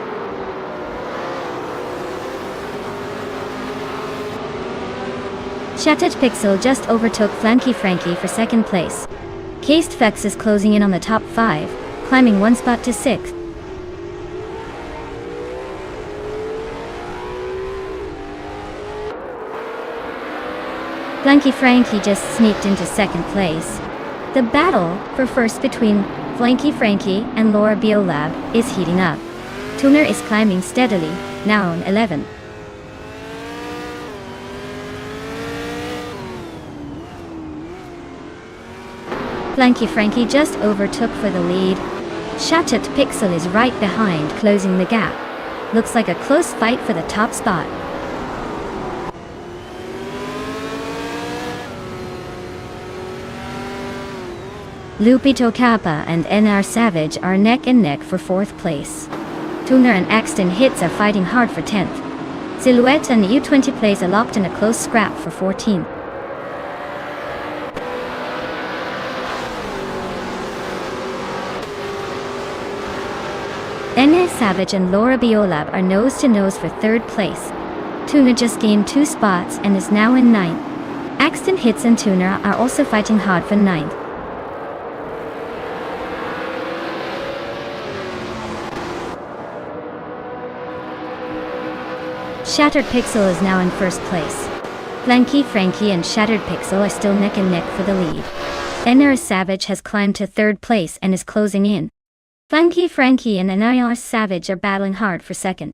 Speaker 1: Shattered Pixel just overtook Flanky Frankie for 2nd place. Cased Fex is closing in on the top 5, climbing 1 spot to 6th. Flanky Frankie just sneaked into 2nd place. The battle for 1st between Flanky Frankie and Laura Biolab is heating up. Tuner is climbing steadily, now on 11th. Flanky Frankie just overtook for the lead. Shattered Pixel is right behind, closing the gap. Looks like a close fight for the top spot. Lupito Kappa and NR Savage are neck and neck for 4th place. Tuner and Axton Hits are fighting hard for 10th. Silhouette and U20 Plays are locked in a close scrap for 14th. NR Savage and Laura Biolab are nose to nose for 3rd place. Tuner just gained 2 spots and is now in 9th. Axton Hits and Tuner are also fighting hard for 9th. Shattered Pixel is now in 1st place. Flanky Frankie and Shattered Pixel are still neck and neck for the lead. NR Savage has climbed to 3rd place and is closing in. Flanky Frankie and NR Savage are battling hard for 2nd.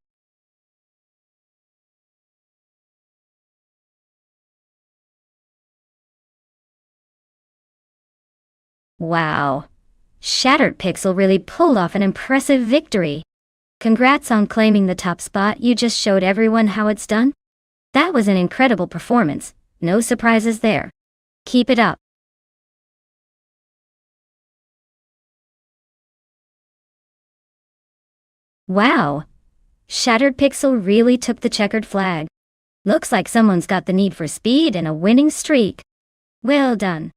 Speaker 1: Wow. Shattered Pixel really pulled off an impressive victory. Congrats on claiming the top spot. You just showed everyone how it's done. That was an incredible performance. No surprises there. Keep it up. Wow! Shattered Pixel really took the checkered flag. Looks like someone's got the need for speed and a winning streak. Well done.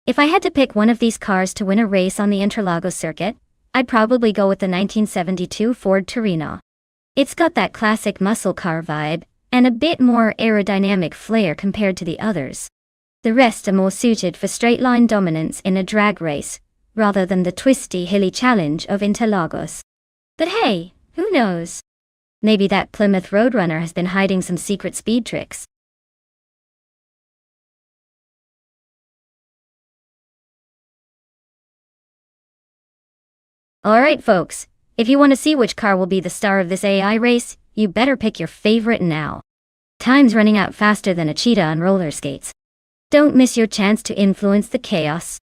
Speaker 1: If I had to pick one of these cars to win a race on the Interlagos circuit, I'd probably go with the 1972 Ford Torino. It's got that classic muscle car vibe, and a bit more aerodynamic flair compared to the others. The rest are more suited for straight-line dominance in a drag race, rather than the twisty, hilly challenge of Interlagos. But hey, who knows? Maybe that Plymouth Roadrunner has been hiding some secret speed tricks. Alright folks, if you want to see which car will be the star of this AI race, you better pick your favorite now. Time's running out faster than a cheetah on roller skates. Don't miss your chance to influence the chaos.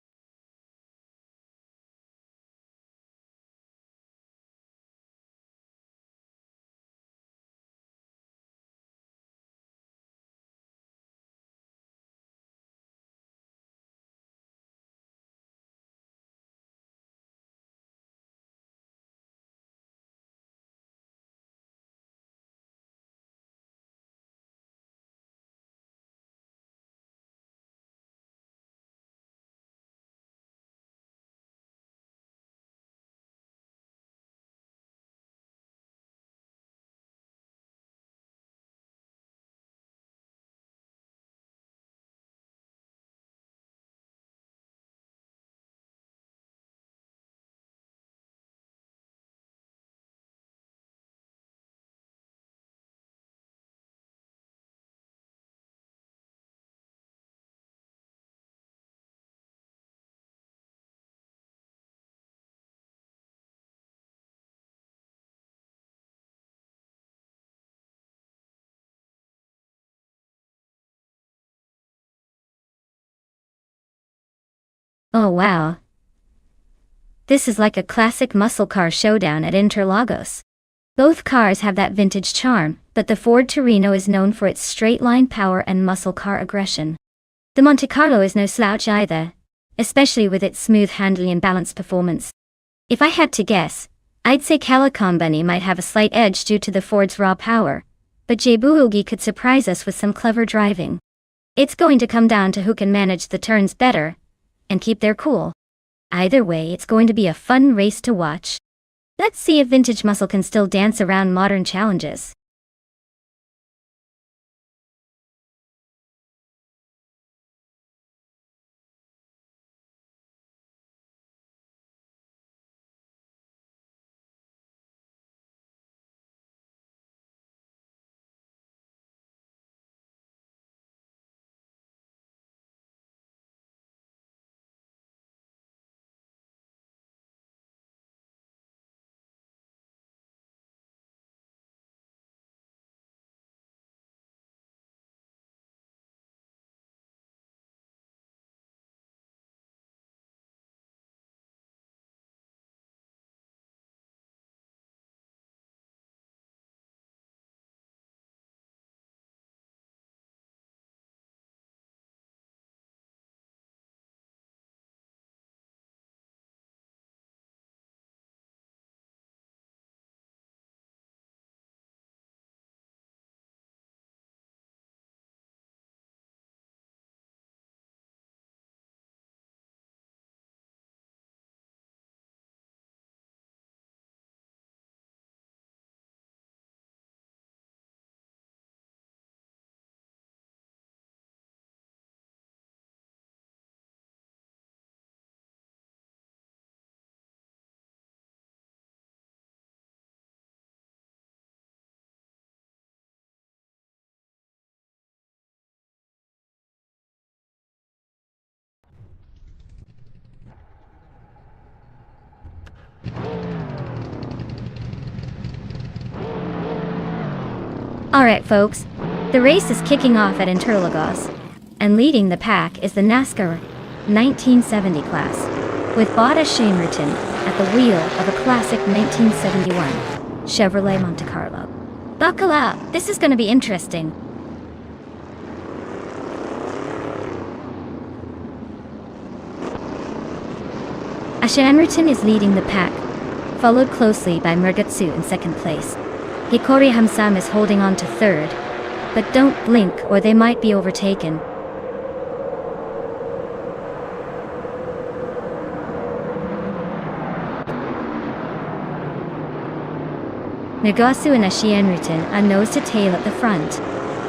Speaker 1: Oh wow. This is like a classic muscle car showdown at Interlagos. Both cars have that vintage charm, but the Ford Torino is known for its straight-line power and muscle car aggression. The Monte Carlo is no slouch either, especially with its smooth handling and balanced performance. If I had to guess, I'd say Kalakombani might have a slight edge due to the Ford's raw power, but Jebuhugi could surprise us with some clever driving. It's going to come down to who can manage the turns better and keep their cool. Either way, it's going to be a fun race to watch. Let's see if vintage muscle can still dance around modern challenges. Alright folks, the race is kicking off at Interlagos, and leading the pack is the NASCAR 1970 class, with Bada Shainmerton at the wheel of a classic 1971 Chevrolet Monte Carlo. Buckle up, this is gonna be interesting. Ashanriton is leading the pack, followed closely by Murgatsu in second place. Hikori Hamsam is holding on to third, but don't blink or they might be overtaken. Nagasu and Ashienriton are nose to tail at the front.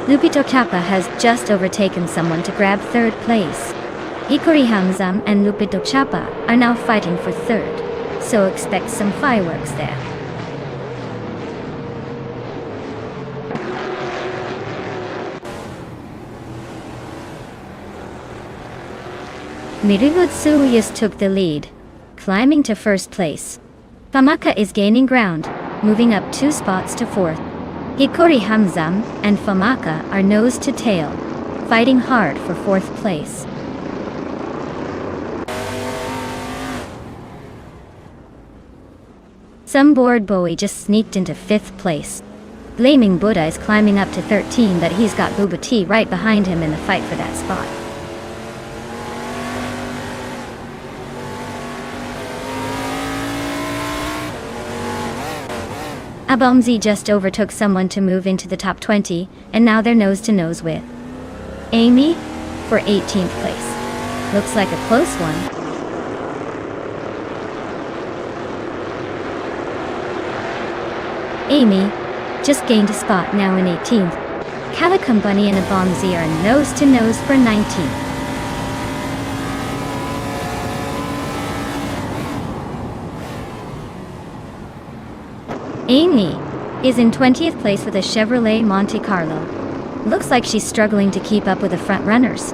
Speaker 1: Lupito Kappa has just overtaken someone to grab third place. Hikori Hamzam and Lupito Chapa are now fighting for third, so expect some fireworks there. Mirigutsuyas took the lead, climbing to first place. Famaka is gaining ground, moving up 2 spots to fourth. Hikori Hamzam and Famaka are nose to tail, fighting hard for fourth place. Some bored Bowie just sneaked into 5th place. Blaming Buddha is climbing up to 13, but he's got Booba T right behind him in the fight for that spot. Abomzi just overtook someone to move into the top 20, and now they're nose to nose with Amy for 18th place. Looks like a close one. Amy just gained a spot, now in 18th. Calicum Bunny and Abomzi are nose to nose for 19th. Amy is in 20th place with a Chevrolet Monte Carlo. Looks like she's struggling to keep up with the front runners.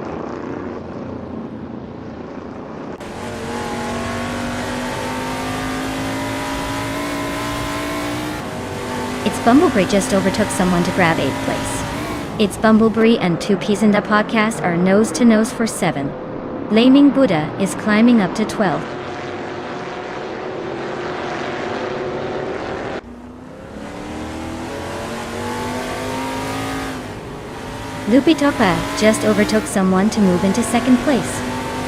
Speaker 1: It's Bumblebee just overtook someone to grab 8th place. It's Bumblebee and 2 Peas in the Podcast are nose to nose for 7. Blaming Buddha is climbing up to 12th. Lupitopa just overtook someone to move into 2nd place.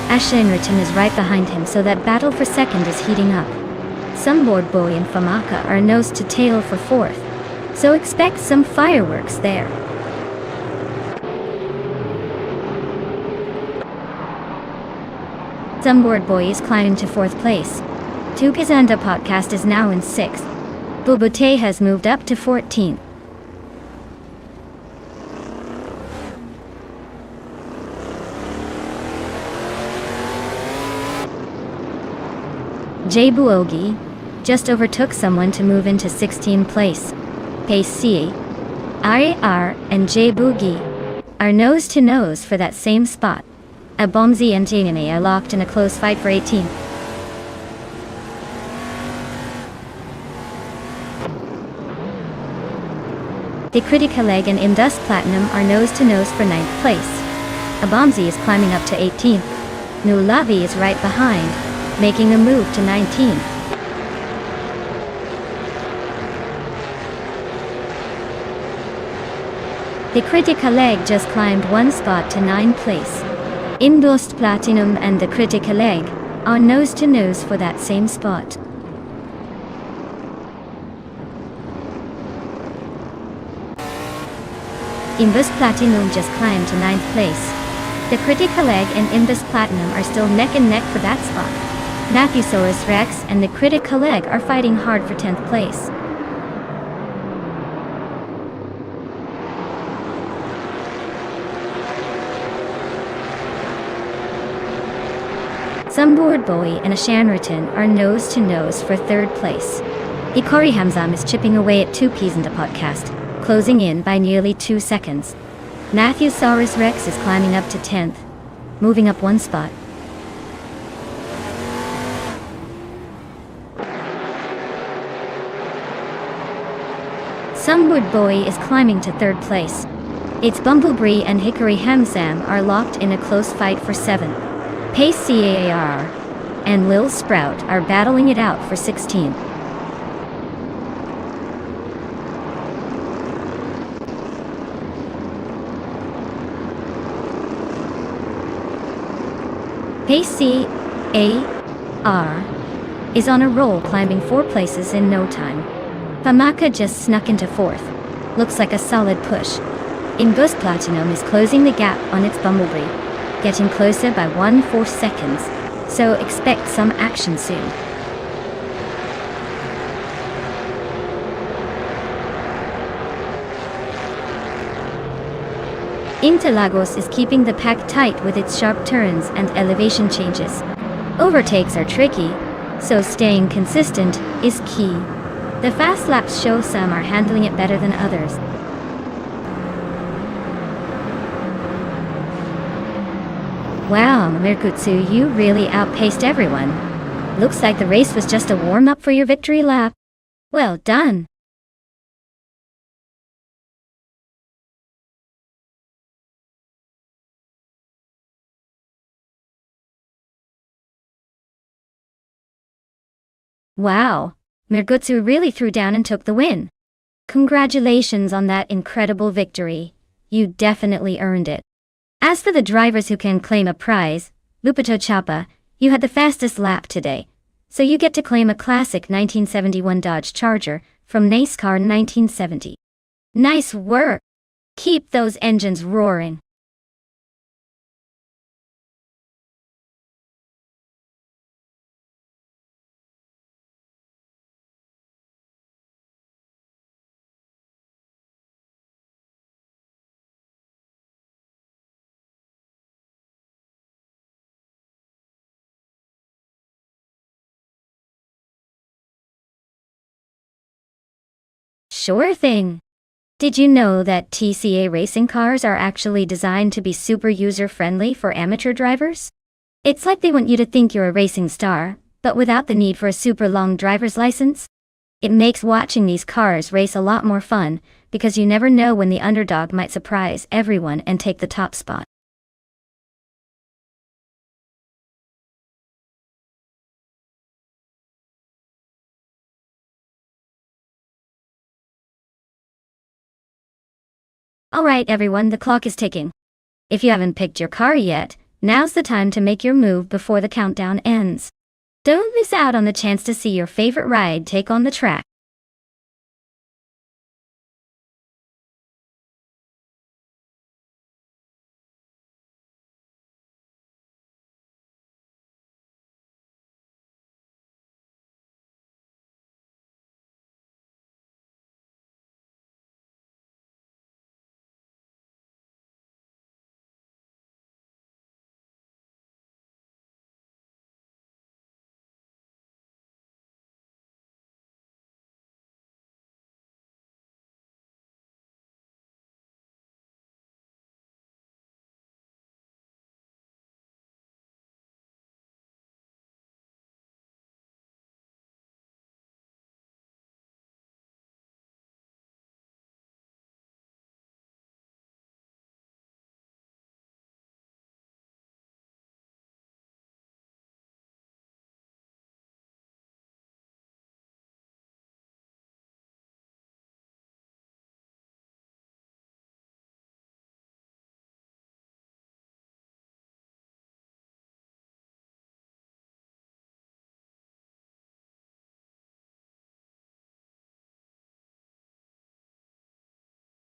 Speaker 1: Ashenriton is right behind him, so that battle for 2nd is heating up. Sunboard Boy and Famaka are nose to tail for 4th, so expect some fireworks there. Sunboard Boy is climbing to 4th place. Tukazanda Podcast is now in 6th. Bubute has moved up to 14th. Jay Buogi just overtook someone to move into 16th place. Pace C, RAR, and Jay Boogie are nose to nose for that same spot. Abomzi and Tingane are locked in a close fight for 18th. The Critica Leg and Indus Platinum are nose to nose for 9th place. Abomzi is climbing up to 18th. Nulavi is right behind, making a move to 19th. The Critica Leg just climbed 1 spot to 9th place. Indust Platinum and the Critica Leg are nose to nose for that same spot. Indus Platinum just climbed to 9th place. The Critica Leg and Indus Platinum are still neck and neck for that spot. Nathusaurus Rex and the Critica Leg are fighting hard for 10th place. Sunboard Bowie and Ashanriton are nose to nose for 3rd place. Hikari Hamzam is chipping away at 2 Peas in the Podcast, closing in by nearly 2 seconds. Nathusaurus Rex is climbing up to 10th, moving up 1 spot. Sunwood Boy is climbing to 3rd place. It's Bumblebee and Hickory Hamzam are locked in a close fight for 7th. Pace CAR and Lil Sprout are battling it out for 16th. Pace CAR is on a roll, climbing 4 places in no time. Pamaka just snuck into 4th. Looks like a solid push. Ingus Platinum is closing the gap on its Bumblebee, getting closer by 1/4 seconds, so expect some action soon. Interlagos is keeping the pack tight with its sharp turns and elevation changes. Overtakes are tricky, so staying consistent is key. The fast laps show some are handling it better than others. Wow, Mirkutsu, you really outpaced everyone. Looks like the race was just a warm-up for your victory lap. Well done. Wow, Mirkutsu really threw down and took the win. Congratulations on that incredible victory. You definitely earned it. As for the drivers who can claim a prize, Lupito Chapa, you had the fastest lap today, so you get to claim a classic 1971 Dodge Charger from NASCAR 1970. Nice work! Keep those engines roaring. Sure thing. Did you know that TCA racing cars are actually designed to be super user-friendly for amateur drivers? It's like they want you to think you're a racing star, but without the need for a super long driver's license. It makes watching these cars race a lot more fun, because you never know when the underdog might surprise everyone and take the top spot. Alright everyone, the clock is ticking. If you haven't picked your car yet, now's the time to make your move before the countdown ends. Don't miss out on the chance to see your favorite ride take on the track.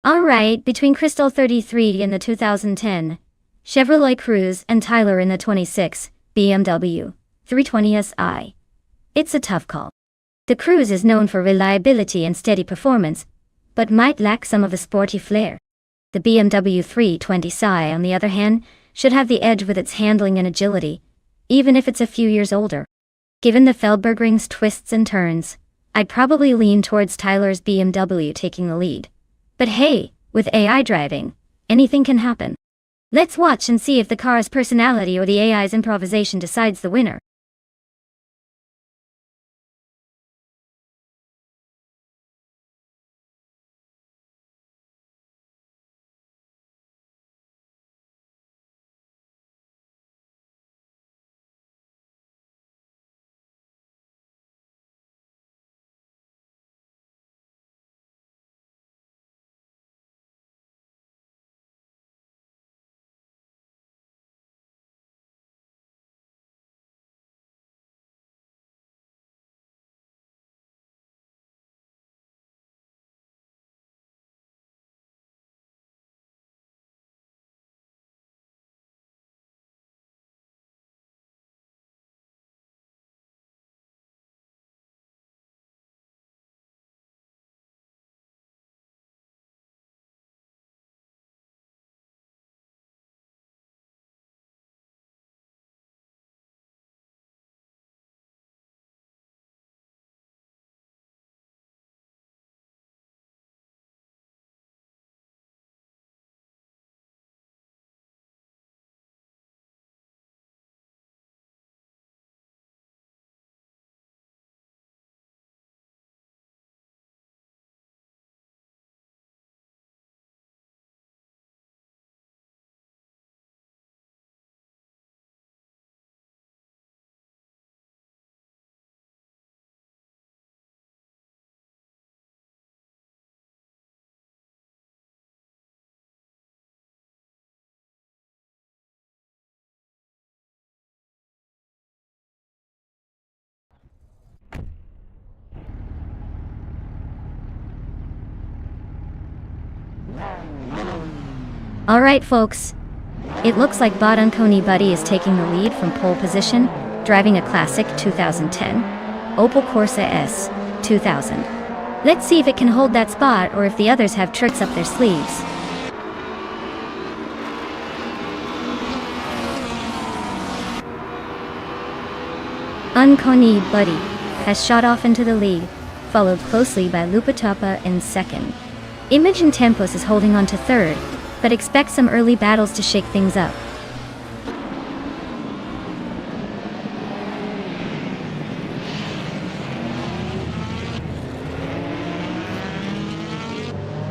Speaker 1: Alright, between Crystal 33 in the 2010 Chevrolet Cruze and Tyler in the 26 BMW 320Si. It's a tough call. The Cruze is known for reliability and steady performance, but might lack some of the sporty flair. The BMW 320Si, on the other hand, should have the edge with its handling and agility, even if it's a few years older. Given the Feldbergring's twists and turns, I'd probably lean towards Tyler's BMW taking the lead. But hey, with AI driving, anything can happen. Let's watch and see if the car's personality or the AI's improvisation decides the winner. Alright folks, it looks like Bot Unconi Buddy is taking the lead from pole position, driving a classic 2010 Opel Corsa S 2000. Let's see if it can hold that spot or if the others have tricks up their sleeves. Unconi Buddy has shot off into the lead, followed closely by Lupitapa in second. Imogen Tempos is holding on to third, but expect some early battles to shake things up.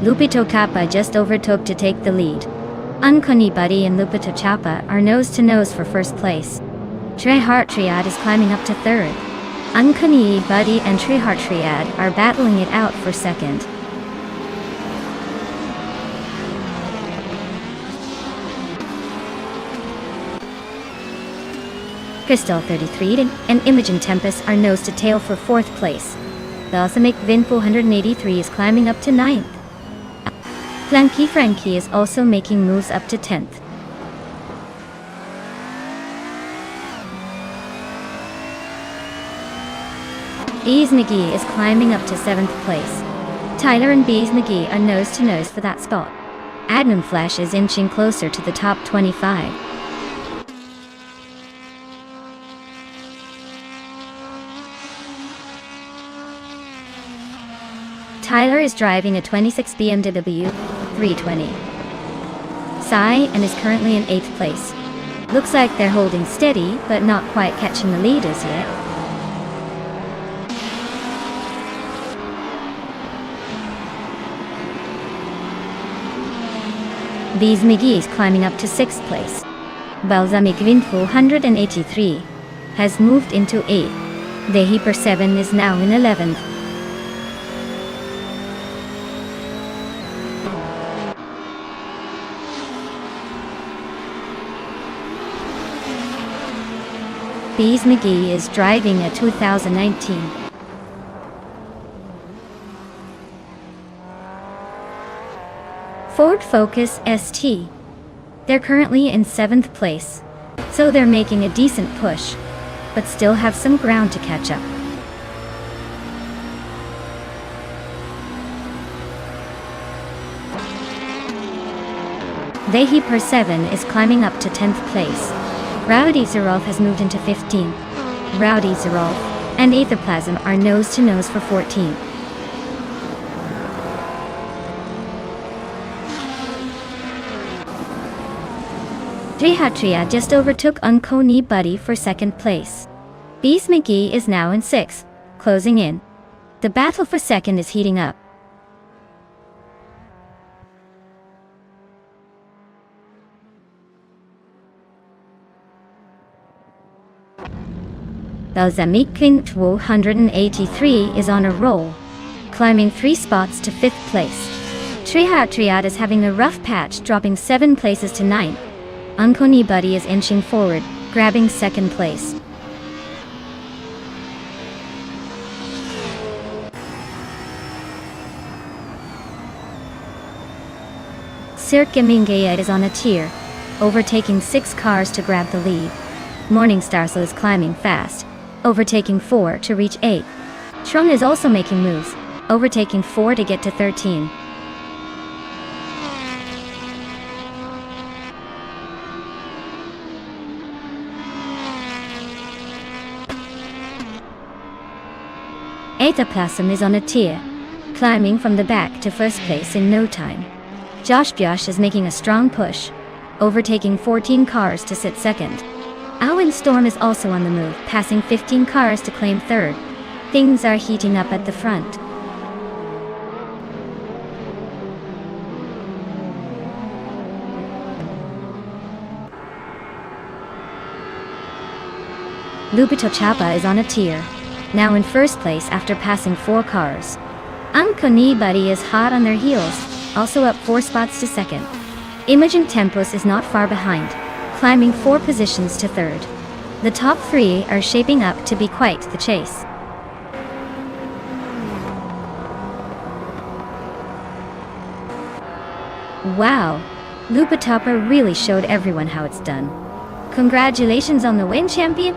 Speaker 1: Lupito Kappa just overtook to take the lead. Unconi Buddy and Lupito Chapa are nose to nose for first place. Treheart Triad is climbing up to third. Unconi Buddy and Treheart Triad are battling it out for second. Crystal 33 and Imogen Tempest are nose to tail for fourth place. Balsamic Vinpo 183 is climbing up to ninth. Flanky Frankie is also making moves up to 10th. Bees McGee is climbing up to 7th place. Tyler and Bees McGee are nose to nose for that spot. Adnan Flash is inching closer to the top 25. Tyler is driving a 26 BMW 320 Psy and is currently in 8th place. Looks like they're holding steady, but not quite catching the lead as yet. Bees McGee is climbing up to 6th place. Balsamic Vinfo 183 has moved into 8th. The Heaper 7 is now in 11th. Bees McGee is driving a 2019 Ford Focus ST. They're currently in 7th place, so they're making a decent push, but still have some ground to catch up. The Heaper 7 is climbing up to 10th place. Rowdy Zerolf has moved into 15th. Rowdy Zerolf and Aetherplasm are nose to nose for 14th. Trihatria just overtook Unconi Buddy for 2nd place. Bees McGee is now in 6th, closing in. The battle for 2nd is heating up. Balsamic Vinfo 183 is on a roll, climbing 3 spots to 5th place. Treheart Triad is having a rough patch, dropping 7 places to 9th. Unconi Buddy is inching forward, grabbing 2nd place. Cirque Mingayet is on a tier, overtaking 6 cars to grab the lead. Morningstarsel is climbing fast, overtaking 4 to reach 8. Trung is also making moves, overtaking 4 to get to 13. Aetherplasm is on a tier, climbing from the back to 1st place in no time. Josh Bjosh is making a strong push, overtaking 14 cars to sit 2nd. Owen Storm is also on the move, passing 15 cars to claim 3rd. Things are heating up at the front. Lupito Chapa is on a tier, now in 1st place after passing 4 cars. Unconi Buddy is hot on their heels, also up 4 spots to 2nd. Imogen Tempos is not far behind, climbing 4 positions to 3rd. The top 3 are shaping up to be quite the chase. Wow, Lupatopper really showed everyone how it's done. Congratulations on the win, champion!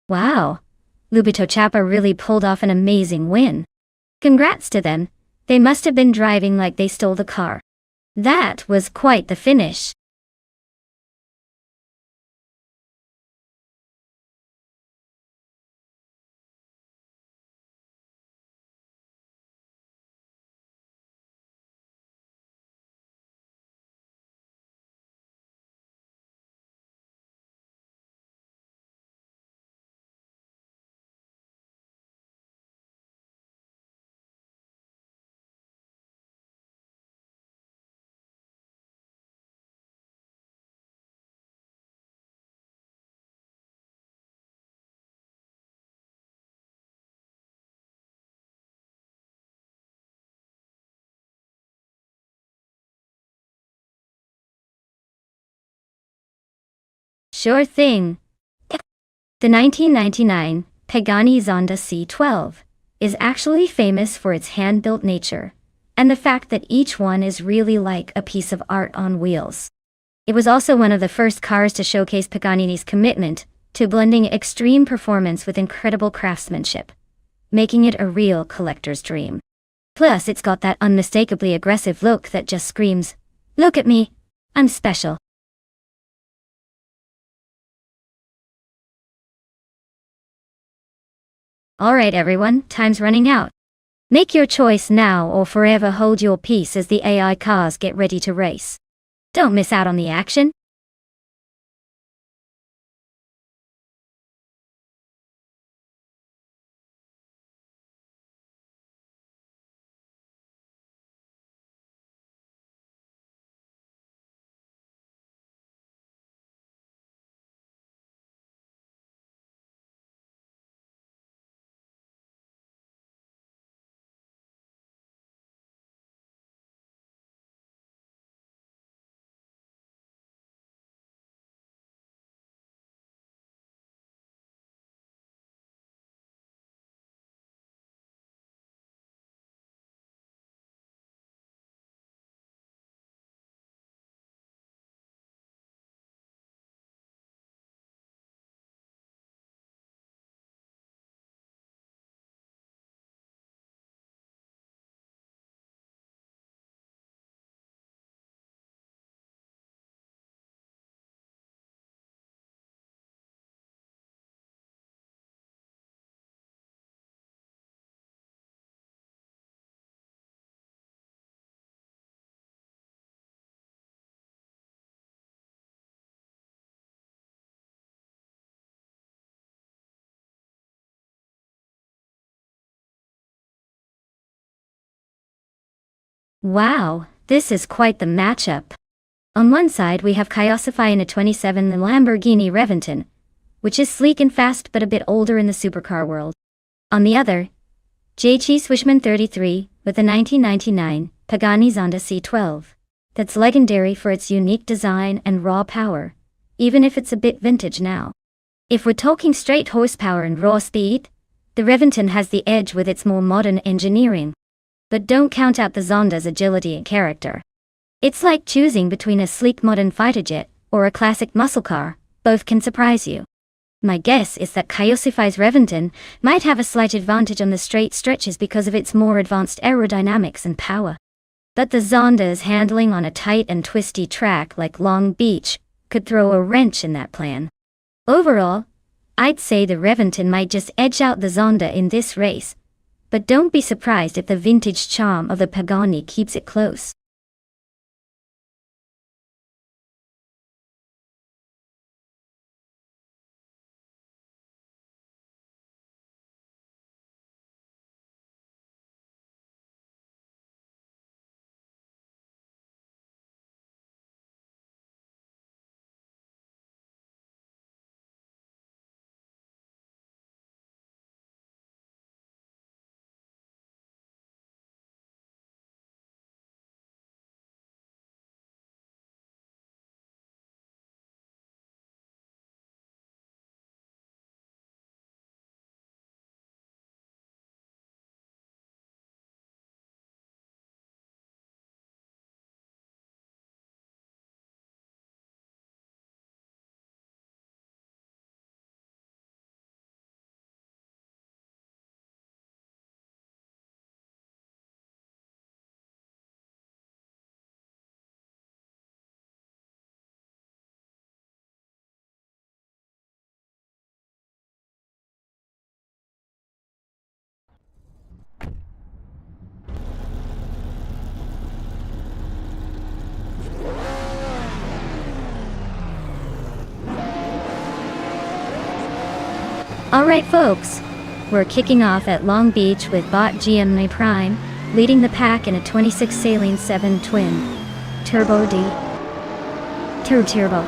Speaker 1: Wow! Lupatopper really pulled off an amazing win. Congrats to them. They must have been driving like they stole the car. That was quite the finish. Sure thing. The 1999 Pagani Zonda C12 is actually famous for its hand-built nature and the fact that each one is really like a piece of art on wheels. It was also one of the first cars to showcase Paganini's commitment to blending extreme performance with incredible craftsmanship, making it a real collector's dream. Plus, it's got that unmistakably aggressive look that just screams, "Look at me, I'm special." Alright everyone, time's running out. Make your choice now or forever hold your peace as the AI cars get ready to race. Don't miss out on the action. Wow, this is quite the matchup. On one side we have Kyosify in a 27 the Lamborghini Reventon, which is sleek and fast but a bit older in the supercar world. On the other, JC Swishman 33 with a 1999 Pagani Zonda C12. That's legendary for its unique design and raw power, even if it's a bit vintage now. If we're talking straight horsepower and raw speed, the Reventon has the edge with its more modern engineering. But don't count out the Zonda's agility and character. It's like choosing between a sleek modern fighter jet or a classic muscle car, both can surprise you. My guess is that Kyosify's Reventon might have a slight advantage on the straight stretches because of its more advanced aerodynamics and power. But the Zonda's handling on a tight and twisty track like Long Beach could throw a wrench in that plan. Overall, I'd say the Reventon might just edge out the Zonda in this race, but don't be surprised if the vintage charm of the Pagani keeps it close. Alright folks, we're kicking off at Long Beach with bot GM Prime, leading the pack in a 26 Saline 7 twin. Turbo D. Turbo.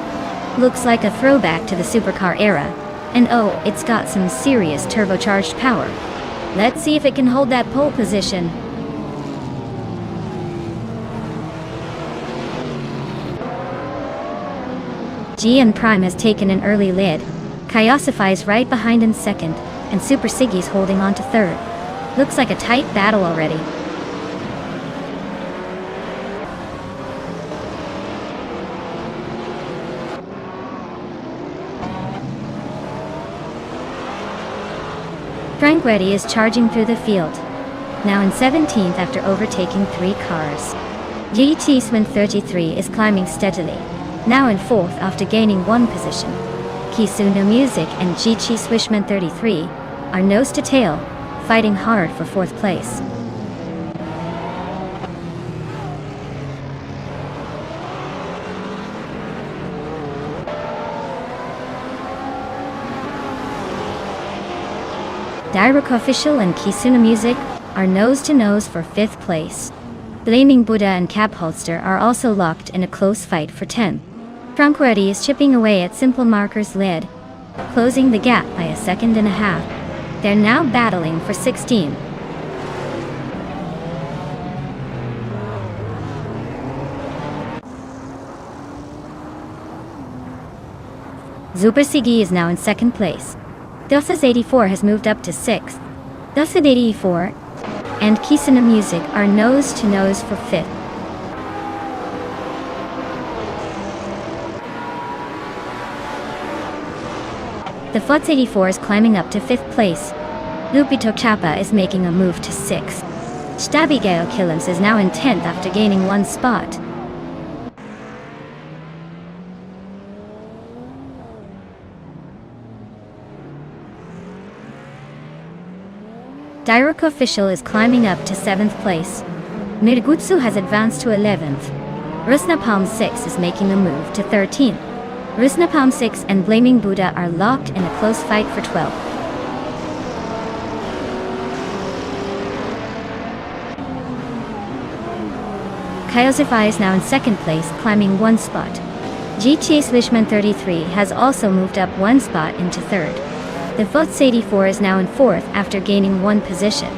Speaker 1: Looks like a throwback to the supercar era, and oh, it's got some serious turbocharged power. Let's see if it can hold that pole position. GM Prime has taken an early lead. Kyosify's right behind in second, and Super Siggy's holding on to third. Looks like a tight battle already. Tranquetti is charging through the field, now in 17th after overtaking 3 cars. GT Swin 33 is climbing steadily, now in 4th after gaining 1 position. Kisuno Music and GT Swishman 33 are nose to tail, fighting hard for 4th place. Direct Official and Kisuno Music are nose to nose for 5th place. Blaming Buddha and Cap Holster are also locked in a close fight for 10th. Tranquetti is chipping away at Simple Marker's lead, closing the gap by 1.5 seconds. They're now battling for 16th. Super Sigi is now in 2nd place. Dosas 84 has moved up to 6th. Dosas 84 and Kisuno Music are nose to nose for 5th. The Futs 84 is climbing up to 5th place. Lupito Chapa is making a move to 6th. Stabby Killens is now in 10th after gaining 1 spot. Direct Official is climbing up to 7th place. Mirgutsu has advanced to 11th. Rusna Palm 6 is making a move to 13th. Rusna Palm 6 and Blaming Buddha are locked in a close fight for 12th. Kaiosify is now in 2nd place, climbing 1 spot. GTA Slishman 33 has also moved up 1 spot into 3rd. The Futs 84 is now in 4th after gaining 1 position.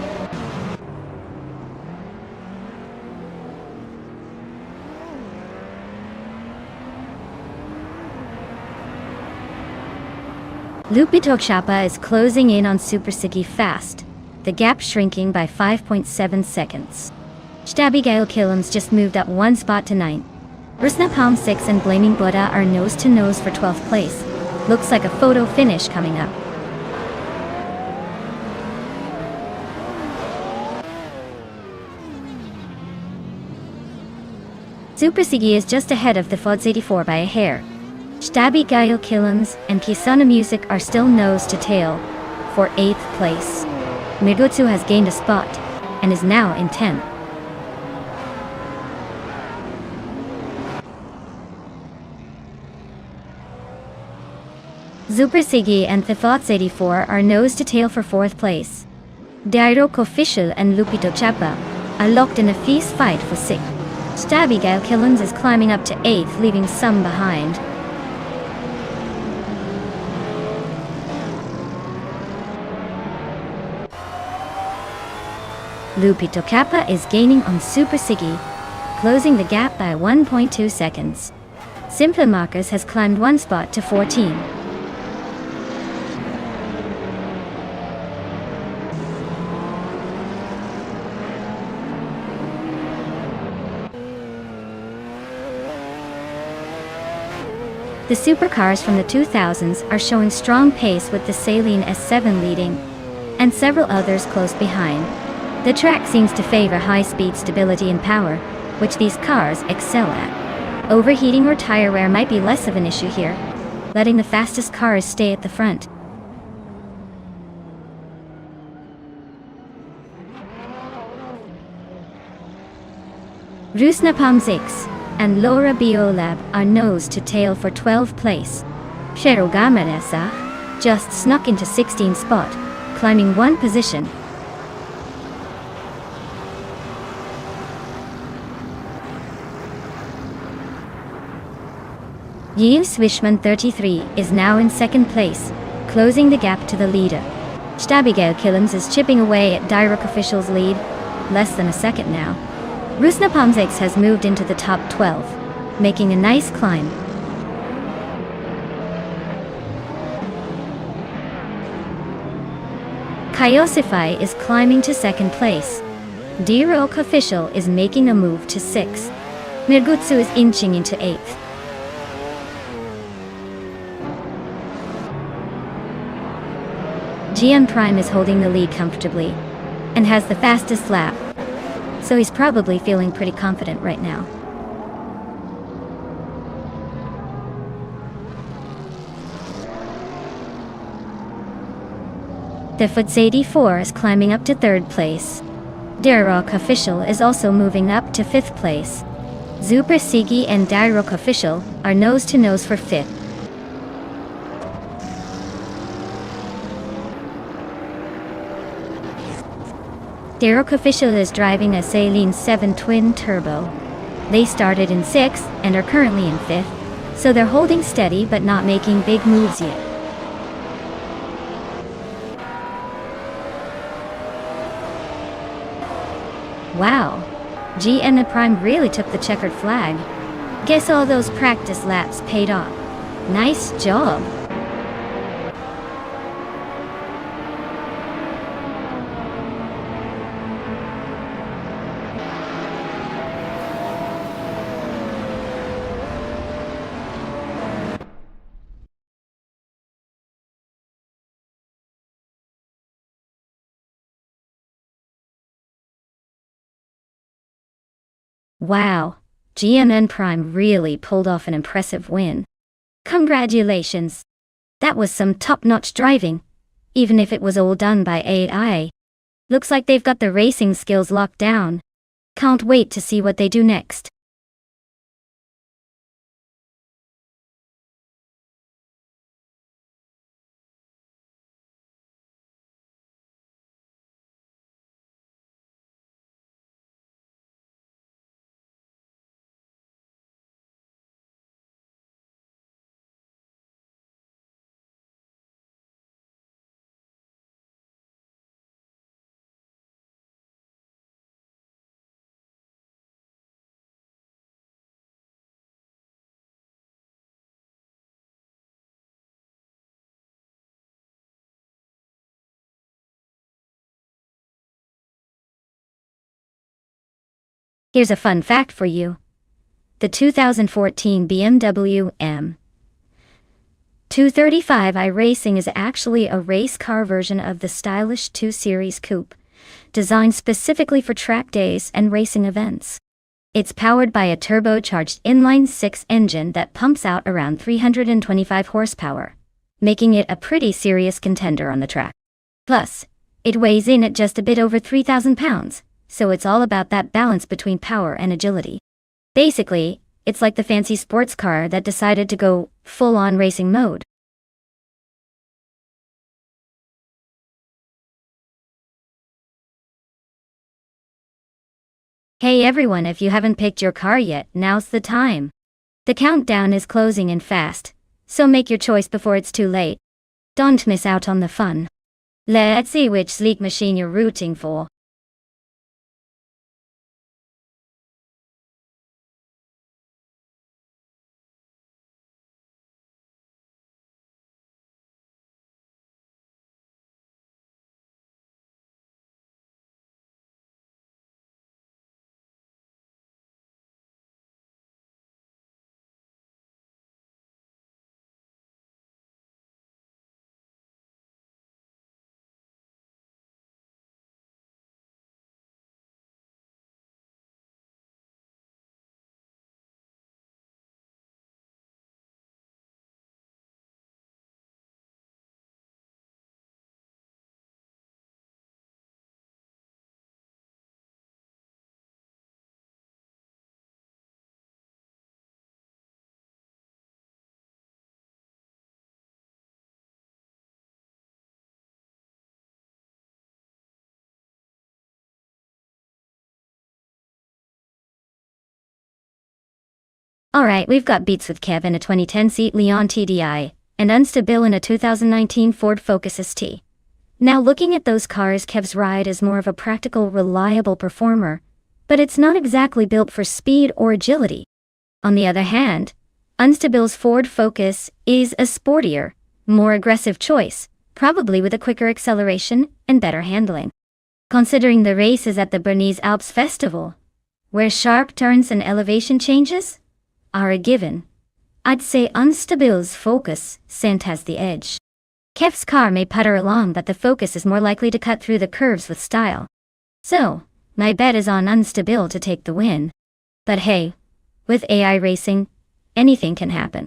Speaker 1: Lupito Chapa is closing in on Super Sigi fast, the gap shrinking by 5.7 seconds. Stabby Killens just moved up 1 spot to 9th. Rusna Palm 6 and Blaming Buddha are nose to nose for 12th place. Looks like a photo finish coming up. Super Sigi is just ahead of the Futs 84 by a hair. Stabby Killens and Kisuno Music are still nose to tail for 8th place. Mirgutsu has gained a spot and is now in 10th. Super Sigi and the Futs 84 are nose to tail for 4th place. Direct Official and Lupito Chapa are locked in a fierce fight for 6th. Stabby Killens is climbing up to 8th, leaving some behind. Lupito Kappa is gaining on Super Sigi, closing the gap by 1.2 seconds. Simple Marcus has climbed 1 spot to 14. The supercars from the 2000s are showing strong pace with the Saline S7 leading, and several others close behind. The track seems to favor high-speed stability and power, which these cars excel at. Overheating or tire wear might be less of an issue here, letting the fastest cars stay at the front. Rusnapam 6 and Laura Biolab are nose to tail for 12th place. Sherogamanesa just snuck into 16th spot, climbing 1 position. Yiu Swishman 33 is now in 2nd place, closing the gap to the leader. Stabigale Killens is chipping away at Direct Official's lead, less than a second now. Rusnapam 6 has moved into the top 12, making a nice climb. Kaiosify is climbing to 2nd place. D-Rock Official is making a move to 6th. Mirgutsu is inching into 8th. GM Prime is holding the lead comfortably, and has the fastest lap, so he's probably feeling pretty confident right now. The Foots 84 is climbing up to 3rd place. Dirok Official is also moving up to 5th place. Super Sigi and Dirok Official are nose to nose for 5th. Dirok Official is driving a Saline 7 Twin Turbo. They started in 6th and are currently in 5th, so they're holding steady but not making big moves yet. Wow, GM Prime really took the checkered flag. Guess all those practice laps paid off. Nice job. Wow, GM Prime really pulled off an impressive win. Congratulations! That was some top-notch driving, even if it was all done by AI. Looks like they've got the racing skills locked down. Can't wait to see what they do next. Here's a fun fact for you. The 2014 BMW M235i Racing is actually a race car version of the stylish 2 Series Coupe, designed specifically for track days and racing events. It's powered by a turbocharged inline-6 engine that pumps out around 325 horsepower, making it a pretty serious contender on the track. Plus, it weighs in at just a bit over 3,000 pounds, so it's all about that balance between power and agility. Basically, it's like the fancy sports car that decided to go full-on racing mode. Hey everyone, if you haven't picked your car yet, now's the time. The countdown is closing in fast, so make your choice before it's too late. Don't miss out on the fun. Let's see which sleek machine you're rooting for. Alright, we've got Beats with Kev in a 2010 Seat Leon TDI, and Unstabil in a 2019 Ford Focus ST. Now looking at those cars, Kev's ride is more of a practical, reliable performer, but it's not exactly built for speed or agility. On the other hand, Unstabil's Ford Focus is a sportier, more aggressive choice, probably with a quicker acceleration and better handling. Considering the race is at the Bernese Alps Festival, where sharp turns and elevation changes are a given, I'd say Unstabil's Focus scent has the edge. Kef's car may putter along, but the Focus is more likely to cut through the curves with style. So, my bet is on Unstable to take the win. But hey, with AI racing, anything can happen.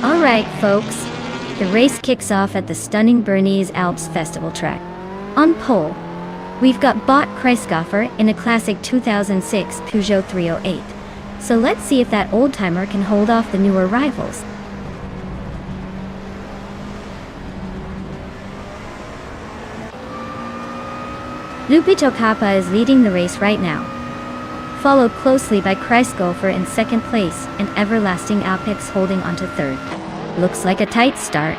Speaker 1: Alright folks, the race kicks off at the stunning Bernese Alps Festival track. On pole, we've got Bot Kreisgoffer in a classic 2006 Peugeot 308. So let's see if that old-timer can hold off the newer rivals. Lupito Kappa is leading the race right now, followed closely by Kreisgoffer in second place and Everlasting Apex holding onto third. Looks like a tight start.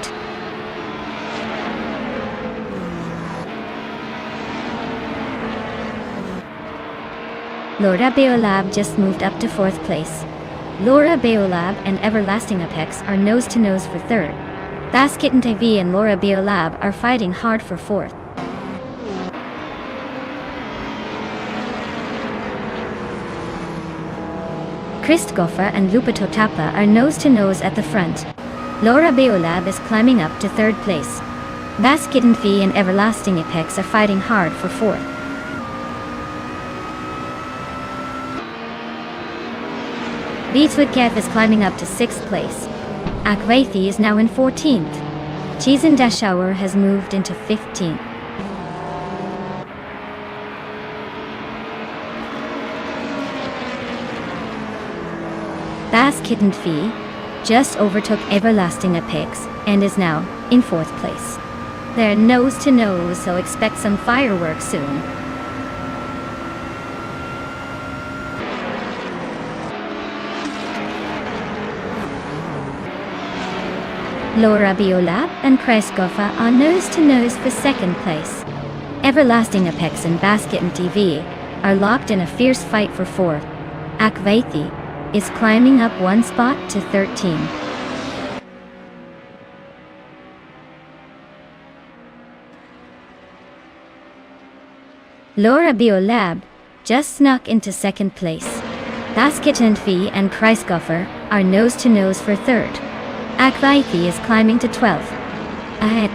Speaker 1: Laura Beolab just moved up to fourth place. Laura Beolab and Everlasting Apex are nose-to-nose for third. Basketten TV and Laura Beolab are fighting hard for fourth. Christgoffer and Lupito Tapa are nose-to-nose at the front. Laura Beolab is climbing up to third place. Basketten TV and Everlasting Apex are fighting hard for fourth. Beatswood is climbing up to sixth place. Akwathi is now in 14th. Cheesin Dashauer has moved into 15th. Basketten TV just overtook Everlasting Apex and is now in fourth place. They're nose to nose, so expect some fireworks soon. Laura Beolab and Kreisgoffer are nose to nose for second place. Everlasting Apex and Basketten TV are locked in a fierce fight for fourth. Akwathi is climbing up one spot to 13. Laura Beolab just snuck into second place. Basketten TV and Kreisgoffer are nose-to-nose for third. Akwathi is climbing to 12th. Ahead.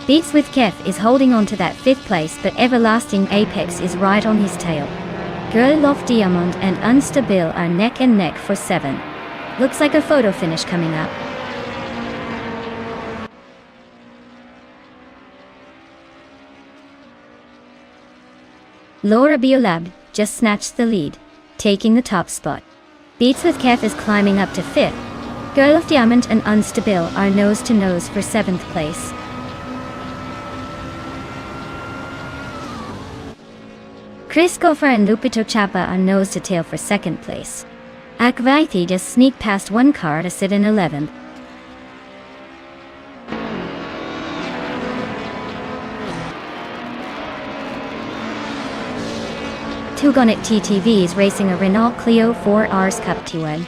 Speaker 1: Beats with Kef is holding on to that fifth place, but Everlasting Apex is right on his tail. Girl of Diamond and Unstable are neck and neck for 7. Looks like a photo finish coming up. Laura Beolab just snatched the lead, taking the top spot. Beats with Kef is climbing up to 5th. Girl of Diamond and Unstable are nose to nose for 7th place. Christgoffer and Lupito Chapa are nose to tail for 2nd place. Akvaiti just sneaked past one car to sit in 11th. Tugonit TTV is racing a Renault Clio 4Rs Cup T1.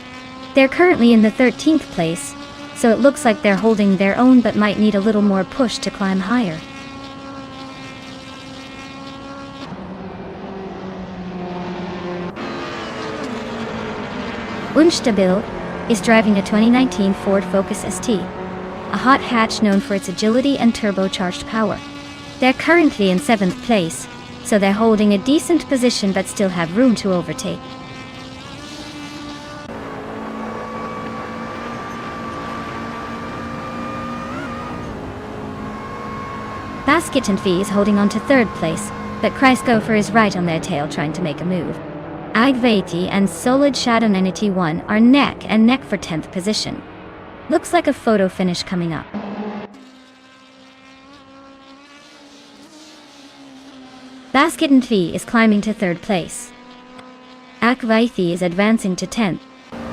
Speaker 1: They're currently in the 13th place, so it looks like they're holding their own but might need a little more push to climb higher. Unstabil is driving a 2019 Ford Focus ST, a hot hatch known for its agility and turbocharged power. They're currently in 7th place, so they're holding a decent position but still have room to overtake. Basket and Fee is holding on to 3rd place, but Kreisgopher is right on their tail trying to make a move. Agvati and Solid Shadow 91 are neck and neck for 10th position. Looks like a photo finish coming up. Basket and Fee is climbing to 3rd place. Akvaithi is advancing to 10th.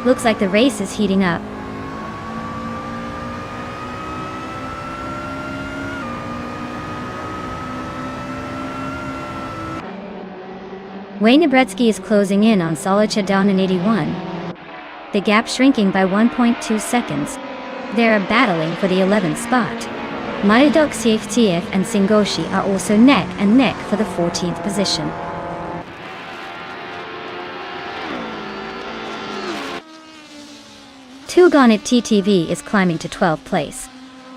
Speaker 1: Looks like the race is heating up. Waynebretsky is closing in on Solid-Shadow 81. The gap shrinking by 1.2 seconds. They are battling for the 11th spot. Mayadok CFTF and Singoshi are also neck and neck for the 14th position. Tugonit TTV is climbing to 12th place.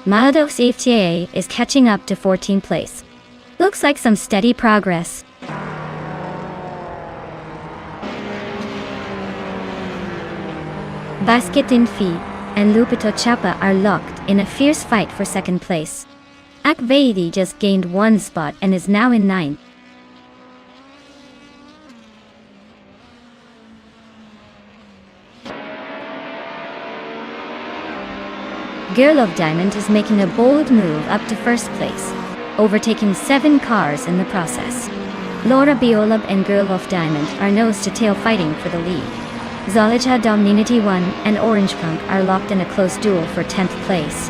Speaker 1: Mayadok CFTA is catching up to 14th place. Looks like some steady progress. Basket in Fee and Lupito Chapa are locked in a fierce fight for 2nd place. Akvati just gained 1 spot and is now in 9th. Girl of Diamond is making a bold move up to 1st place, overtaking 7 cars in the process. Laura Biolab and Girl of Diamond are nose to tail fighting for the lead. Zolija Dominity 1 and Orange Punk are locked in a close duel for 10th place.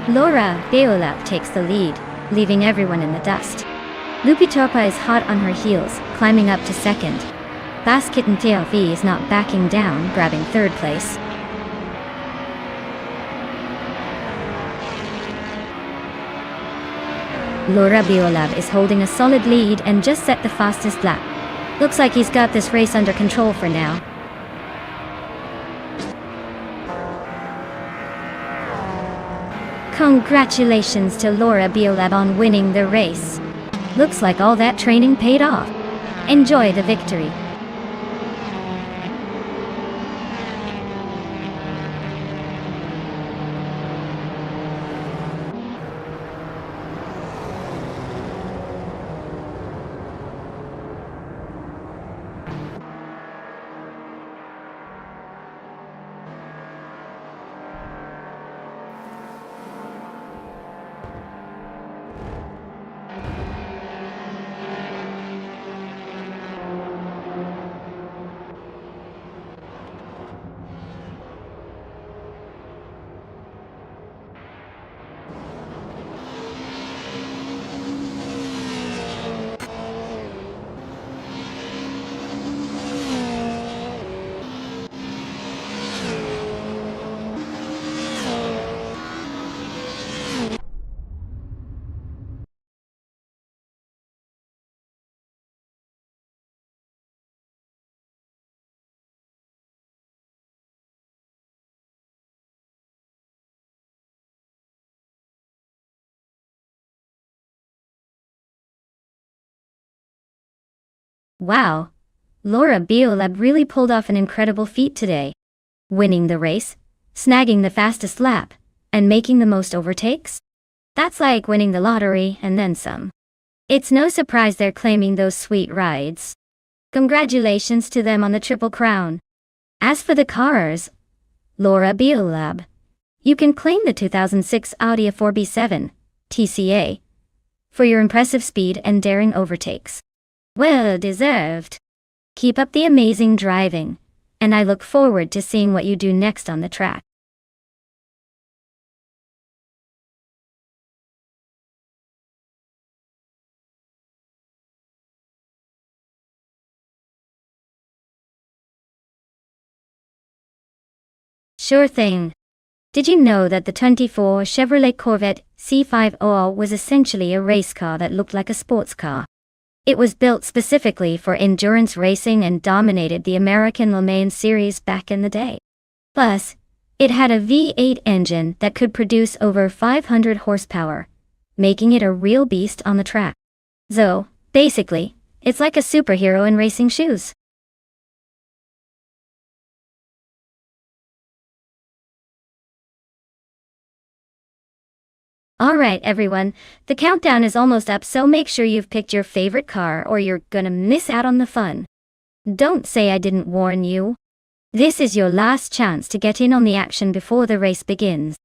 Speaker 1: Laura Beolap takes the lead, leaving everyone in the dust. Lupitopa is hot on her heels, climbing up to 2nd. Basket and TLV is not backing down, grabbing 3rd place. Laura Biolab is holding a solid lead and just set the fastest lap. Looks like he's got this race under control for now. Congratulations to Laura Biolab on winning the race. Looks like all that training paid off. Enjoy the victory. Wow, Laura Biolab really pulled off an incredible feat today. Winning the race, snagging the fastest lap, and making the most overtakes? That's like winning the lottery and then some. It's no surprise they're claiming those sweet rides. Congratulations to them on the Triple Crown. As for the cars, Laura Biolab, you can claim the 2006 Audi A4 B7 TCA. for your impressive speed and daring overtakes. Well deserved. Keep up the amazing driving, and I look forward to seeing what you do next on the track. Sure thing. Did you know that the 24 Chevrolet Corvette C500 was essentially a race car that looked like a sports car? It was built specifically for endurance racing and dominated the American Le Mans series back in the day. Plus, it had a V8 engine that could produce over 500 horsepower, making it a real beast on the track. So, basically, it's like a superhero in racing shoes. Alright everyone, the countdown is almost up, so make sure you've picked your favorite car or you're gonna miss out on the fun. Don't say I didn't warn you. This is your last chance to get in on the action before the race begins.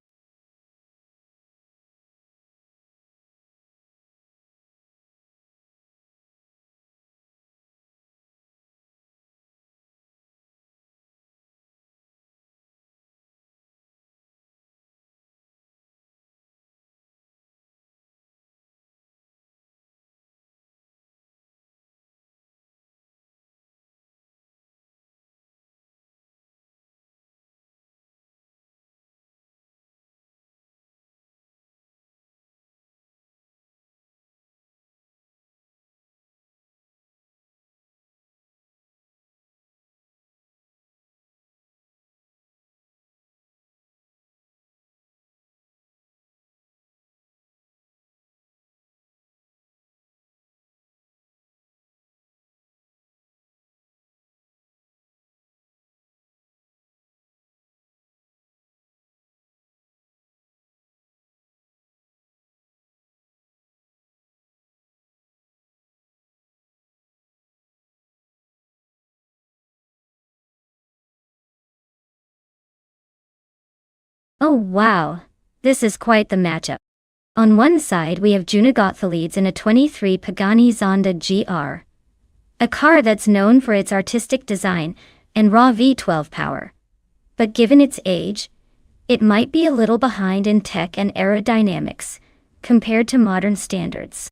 Speaker 1: Oh wow, this is quite the matchup. On one side we have Juna Gottliebs in a 23 Pagani Zonda GR, a car that's known for its artistic design and raw V12 power. But given its age, it might be a little behind in tech and aerodynamics compared to modern standards.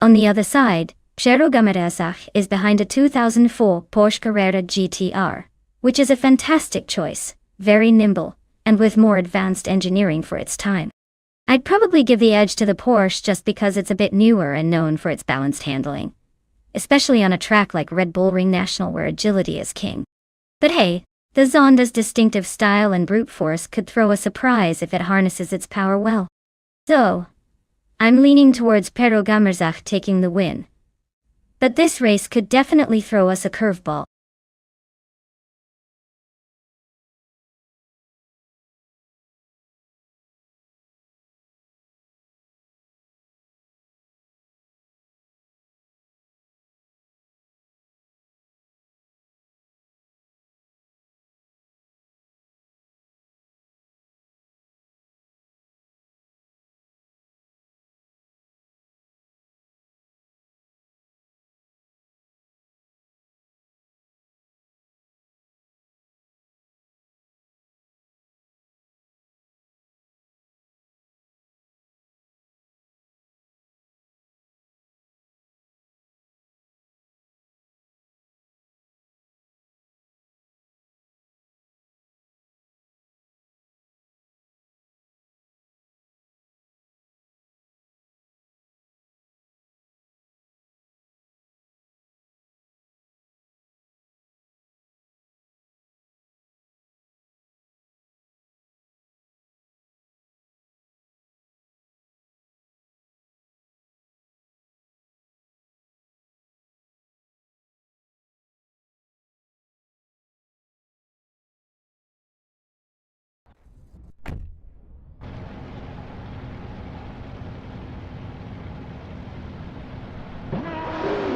Speaker 1: On the other side, Piero Gamarasach is behind a 2004 Porsche Carrera GTR, which is a fantastic choice, very nimble, and with more advanced engineering for its time. I'd probably give the edge to the Porsche just because it's a bit newer and known for its balanced handling, especially on a track like Red Bull Ring National where agility is king. But hey, the Zonda's distinctive style and brute force could throw a surprise if it harnesses its power well. So, I'm leaning towards Piero Gamarasach taking the win. But this race could definitely throw us a curveball.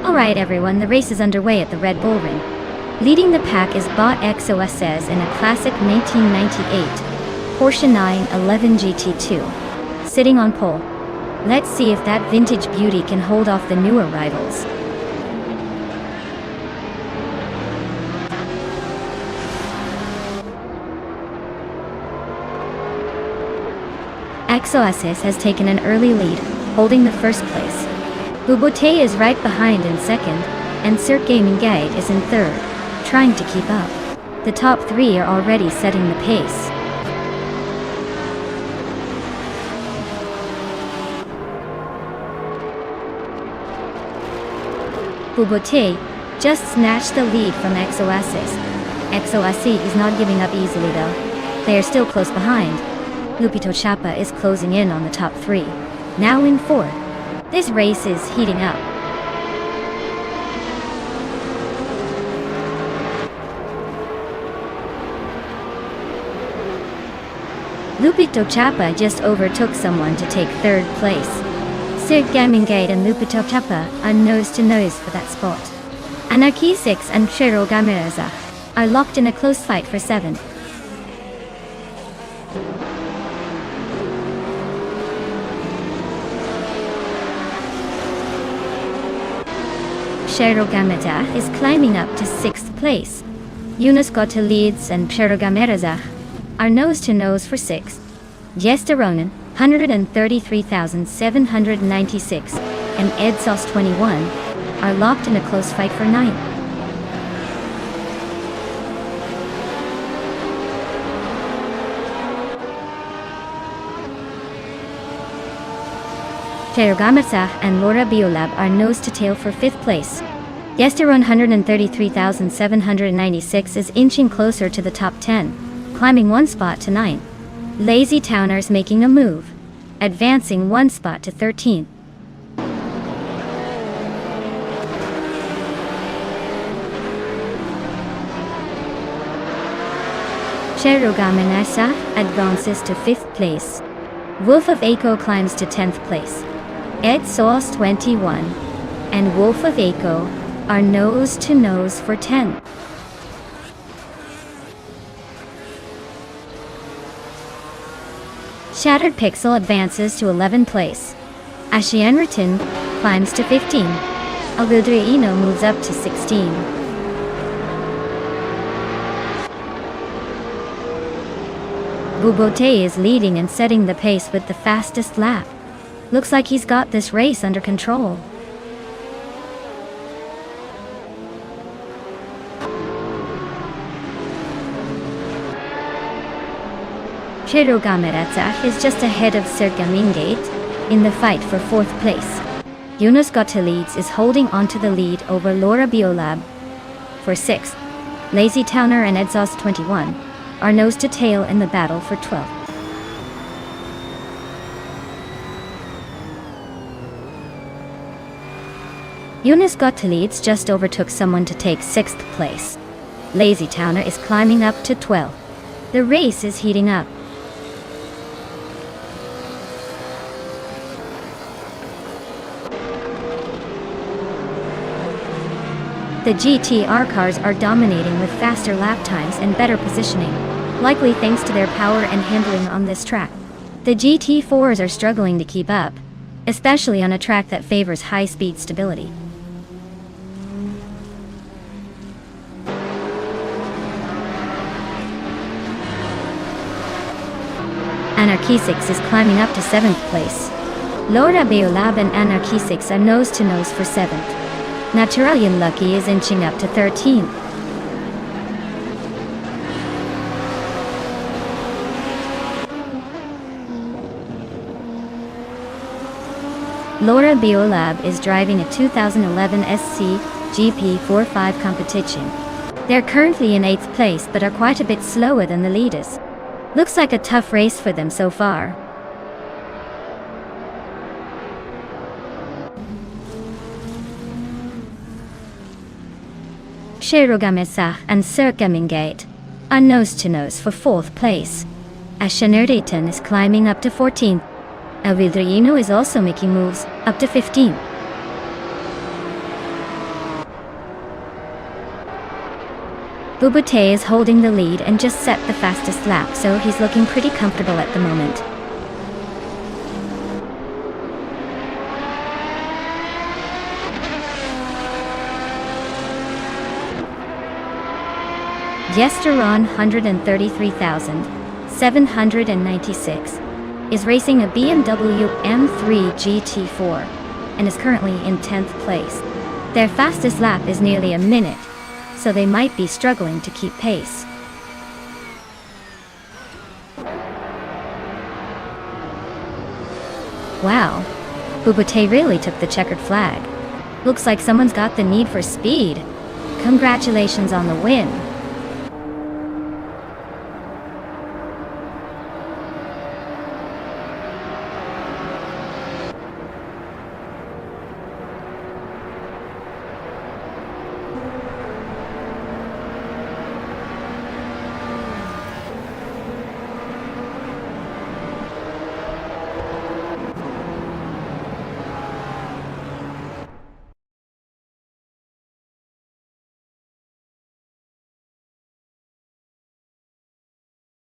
Speaker 1: Alright everyone, the race is underway at the Red Bull Ring. Leading the pack is Bot XOSS in a classic 1998 Porsche 911 GT2, sitting on pole. Let's see if that vintage beauty can hold off the newer rivals. Exoasis has taken an early lead, holding the first place. Bubote is right behind in second, and Cirque Gaming Guide is in third, trying to keep up. The top three are already setting the pace. Bubote just snatched the lead from Exoasis. Exoasis is not giving up easily though. They are still close behind. Lupito Chapa is closing in on the top three, now in fourth. This race is heating up. Lupito Chapa just overtook someone to take third place. Cirque Gaming Guide and Lupito Chapa are nose to nose for that spot. Anarchy 6 and Shiro Gamireza are locked in a close fight for 7th. Shiro Gamireza is climbing up to 6th place. Yunus Gota leads and Shiro Gamireza are nose to nose for 6th. Jester Ronan, 133,796, and Edsos 21 are locked in a close fight for 9th. Shiro Gamireza and Laura Biolab are nose to tail for 5th place. Yesteron 133,796 is inching closer to the top 10, climbing 1 spot to 9th. Lazy Towners making a move, advancing 1 spot to 13th. Shiro Gamireza advances to 5th place. Wolf of Echo climbs to 10th place. Ed Sauce 21 and Wolf of Echo are nose to nose for 10th. Shattered Pixel advances to 11th place. Ashienritin climbs to 15. Algudriino moves up to 16. Bubote is leading and setting the pace with the fastest lap. Looks like he's got this race under control. Shiro Gamireza is just ahead of Cirque Gaming Guide in the fight for 4th place. Yunus Gota leads is holding onto the lead over Laura Biolab for 6th. Lazy Towner and Edsos 21 are nose to tail in the battle for 12th. Yunus Gota leads just overtook someone to take 6th place. Lazy Towner is climbing up to 12th. The race is heating up. The GTR cars are dominating with faster lap times and better positioning, likely thanks to their power and handling on this track. The GT4s are struggling to keep up, especially on a track that favors high-speed stability. Anarchy 6 is climbing up to 7th place. Laura Beolab and Anarchy 6 are nose to nose for 7th. Naturalian Lucky is inching up to 13th. Laura Biolab is driving a 2011 SC GP45 competition. They're currently in 8th place but are quite a bit slower than the leaders. Looks like a tough race for them so far. Shiro Gamireza and Cirque Gaming Guide are nose to nose for 4th place. Ashanurditan is climbing up to 14th. Avidriino is also making moves up to 15th. Bubote is holding the lead and just set the fastest lap, so he's looking pretty comfortable at the moment. Yesteron 133,796 is racing a BMW M3 GT4 and is currently in 10th place. Their fastest lap is nearly a minute, so they might be struggling to keep pace. Wow, Bubute really took the checkered flag. Looks like someone's got the need for speed. Congratulations on the win.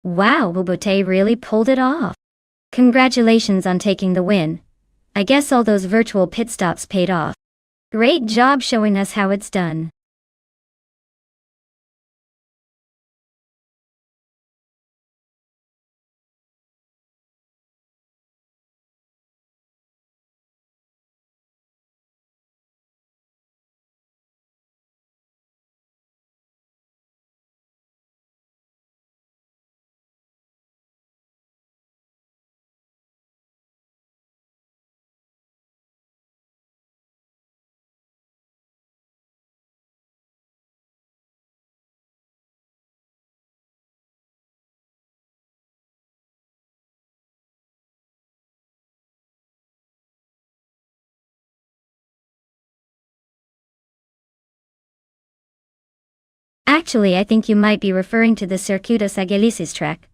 Speaker 1: Wow, Bubute really pulled it off. Congratulations on taking the win. I guess all those virtual pit stops paid off. Great job showing us how it's done. Actually, I think you might be referring to the Circuito Sagalices track,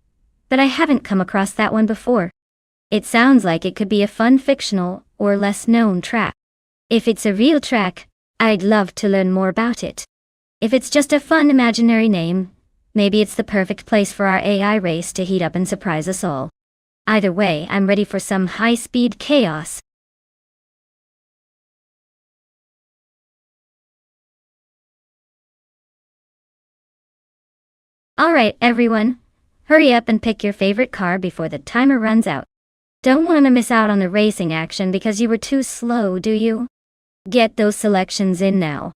Speaker 1: but I haven't come across that one before. It sounds like it could be a fun fictional or less known track. If it's a real track, I'd love to learn more about it. If it's just a fun imaginary name, maybe it's the perfect place for our AI race to heat up and surprise us all. Either way, I'm ready for some high-speed chaos. Alright everyone, hurry up and pick your favorite car before the timer runs out. Don't want to miss out on the racing action because you were too slow, do you? Get those selections in now.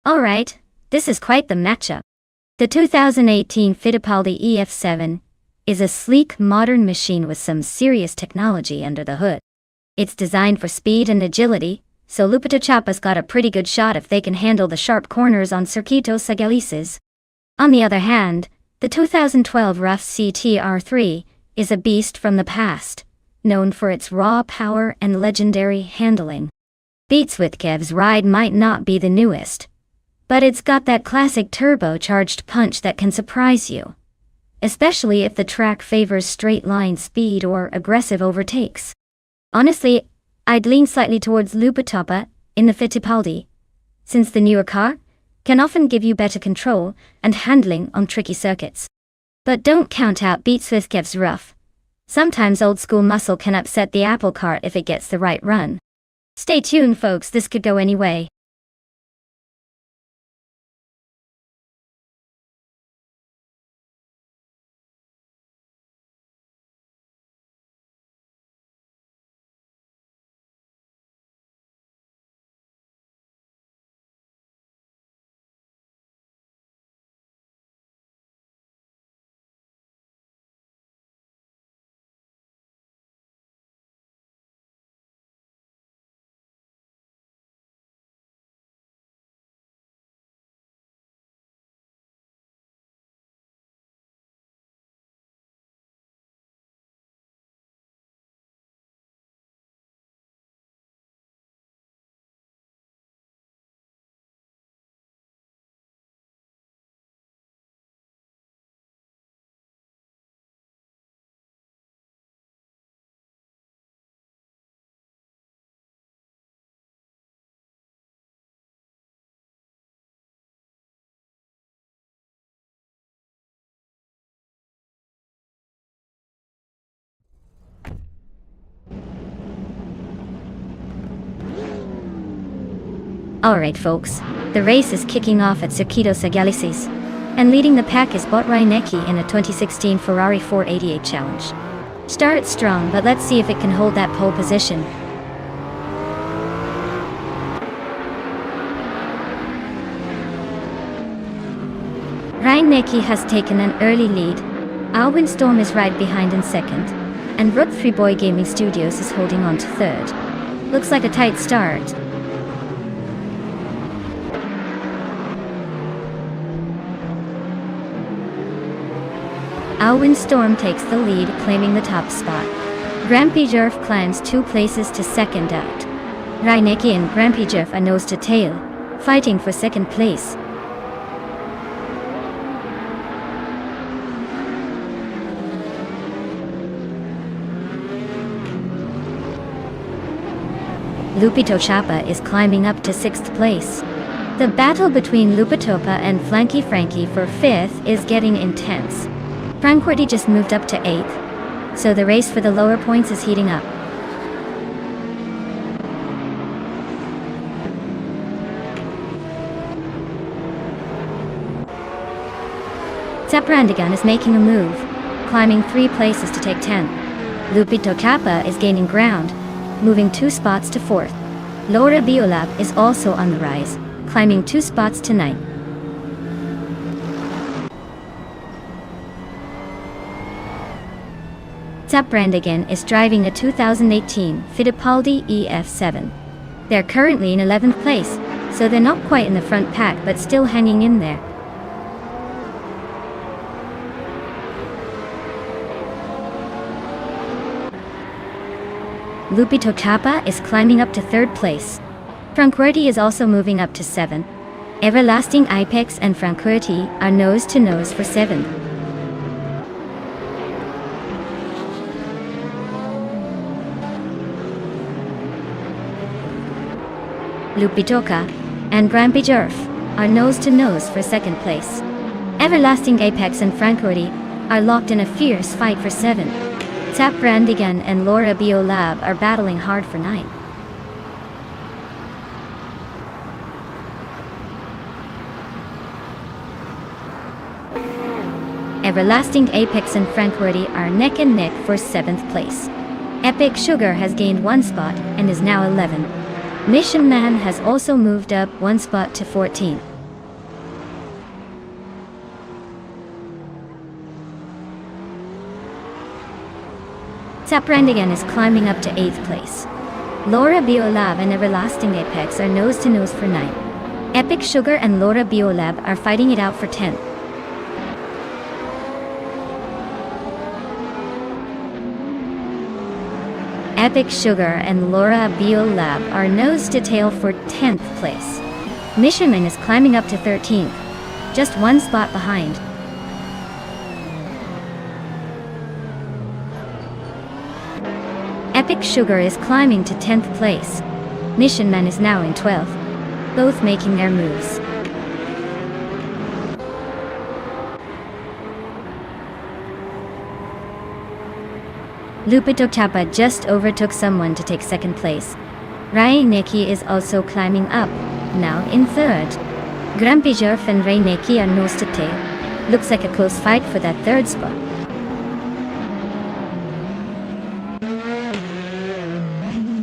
Speaker 1: Alright, this is quite the matchup. The 2018 Fittipaldi EF7 is a sleek, modern machine with some serious technology under the hood. It's designed for speed and agility, so Lupita-Chapa's got a pretty good shot if they can handle the sharp corners on Circuito Sagalices. On the other hand, the 2012 RAF CTR3 is a beast from the past, known for its raw power and legendary handling. Beatswithkev's ride might not be the newest, but it's got that classic turbocharged punch that can surprise you, especially if the track favors straight-line speed or aggressive overtakes. Honestly, I'd lean slightly towards Lupitapa in the Fittipaldi, since the newer car can often give you better control and handling on tricky circuits. But don't count out beats with Kev's rough. Sometimes old school muscle can upset the apple cart if it gets the right run. Stay tuned folks, this could go any way. Alright folks, the race is kicking off at Circuito Sagalices, and leading the pack is Bot Reinecke in a 2016 Ferrari 488 Challenge. Started strong, but let's see if it can hold that pole position. Reinecke has taken an early lead. Alwyn Storm is right behind in second, and Root 3 Boy Gaming Studios is holding on to third. Looks like a tight start. Alwyn Storm takes the lead, claiming the top spot. Grampy Jerf climbs 2 places to second out. Reinecke and Grampy Jerf are nose to tail, fighting for second place. Lupito Chapa is climbing up to 6th place. The battle between Lupitopa and Flanky Frankie for 5th is getting intense. Franquity just moved up to 8th, so the race for the lower points is heating up. Zaprandigan is making a move, climbing 3 places to take 10th. Lupito Chapa is gaining ground, moving 2 spots to 4th. Laura Biolab is also on the rise, climbing 2 spots to 9th. Zaprandigan is driving a 2018 Fittipaldi EF7. They're currently in 11th place, so they're not quite in the front pack but still hanging in there. Lupito Chapa is climbing up to 3rd place. Franquity is also moving up to 7th. Everlasting Ipex and Franquity are nose to nose for 7th. Lupitoka and Grampy Jerf are nose to nose for 2nd place. Everlasting Apex and Franquity are locked in a fierce fight for 7th. Zaprandigan and Laura Biolab are battling hard for 9th. Everlasting Apex and Franquity are neck and neck for 7th place. Epic Sugar has gained 1 spot and is now 11th. Mission Man has also moved up 1 spot to 14th. Zaprandigan is climbing up to 8th place. Laura Biolab and Everlasting Apex are nose to nose for 9th. Epic Sugar and Laura Biolab are fighting it out for 10th. Epic Sugar and Laura Biolab are nose to tail for 10th place. Missionman is climbing up to 13th, just 1 spot behind. Epic Sugar is climbing to 10th place. Missionman is now in 12th, both making their moves. Lupito Chapa just overtook someone to take second place. Rai Neki is also climbing up, now in third. Grumpy Jerf and Rai Neki are nose to tail. Looks like a close fight for that third spot.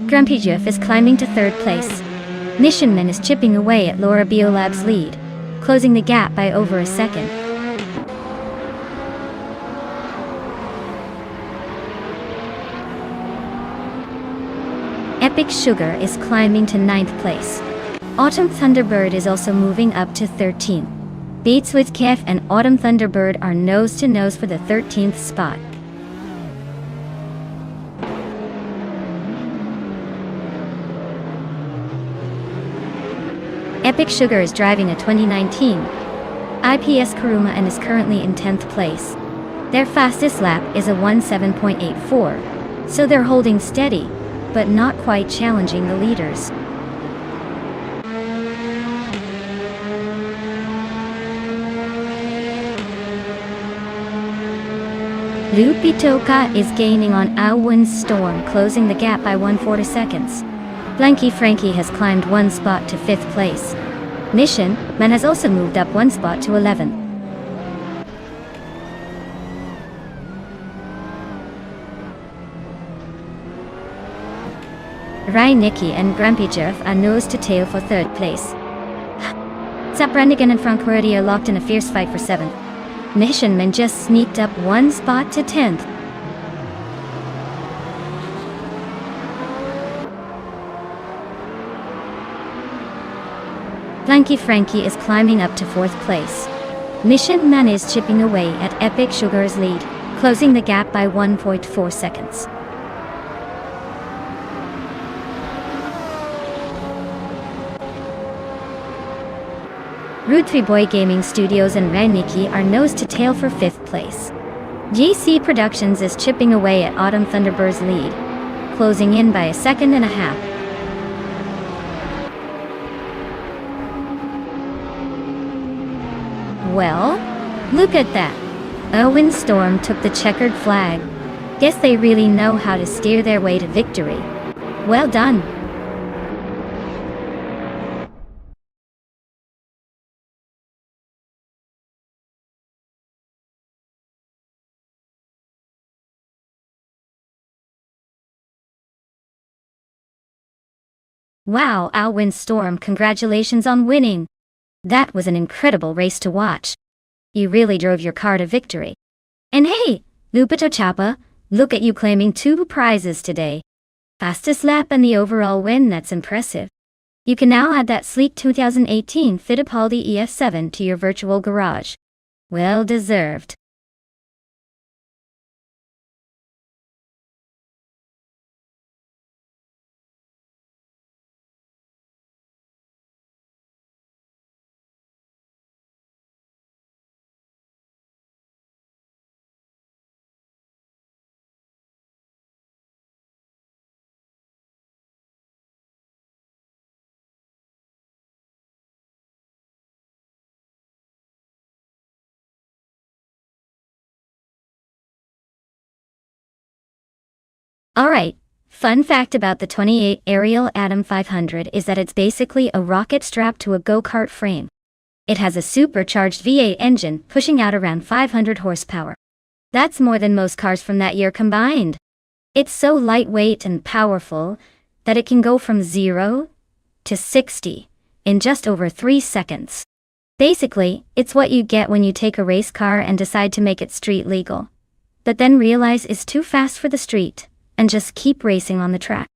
Speaker 1: Grumpy Jerf is climbing to third place. Nishanman is chipping away at Laura Biolab's lead, closing the gap by over a second. Epic Sugar is climbing to 9th place. Autumn Thunderbird is also moving up to 13. Beats with Kef and Autumn Thunderbird are nose to nose for the 13th spot. Epic Sugar is driving a 2019 IPS Kuruma and is currently in 10th place. Their fastest lap is a 17.84, so they're holding steady, but not quite challenging the leaders. Lupitoka is gaining on Aowin's Storm, closing the gap by 1/4 seconds. Blanky Frankie has climbed one spot to 5th place. Mission Man has also moved up one spot to 11th. Rai Nikki and Grumpy Jerf are nose to tail for 3rd place. Saprandigan and Francourity are locked in a fierce fight for 7th. Mission Man just sneaked up one spot to 10th. Blanky Frankie is climbing up to 4th place. Mission Man is chipping away at Epic Sugar's lead, closing the gap by 1.4 seconds. Rude 3 Boy Gaming Studios and Rai Nikki are nose to tail for 5th place. GC Productions is chipping away at Autumn Thunderbird's lead, closing in by a second and a half. Well, look at that. Aowin's Storm took the checkered flag. Guess they really know how to steer their way to victory. Well done. Wow, Aowin's Storm, congratulations on winning. That was an incredible race to watch. You really drove your car to victory. And hey, Lupito Chapa, look at you claiming 2 prizes today. Fastest lap and the overall win, that's impressive. You can now add that sleek 2018 Fittipaldi EF7 to your virtual garage. Well deserved. Alright, fun fact about the 28 Ariel Atom 500 is that it's basically a rocket strapped to a go-kart frame. It has a supercharged V8 engine pushing out around 500 horsepower. That's more than most cars from that year combined. It's so lightweight and powerful that it can go from 0 to 60 in just over 3 seconds. Basically, it's what you get when you take a race car and decide to make it street legal, but then realize it's too fast for the street, and just keep racing on the track.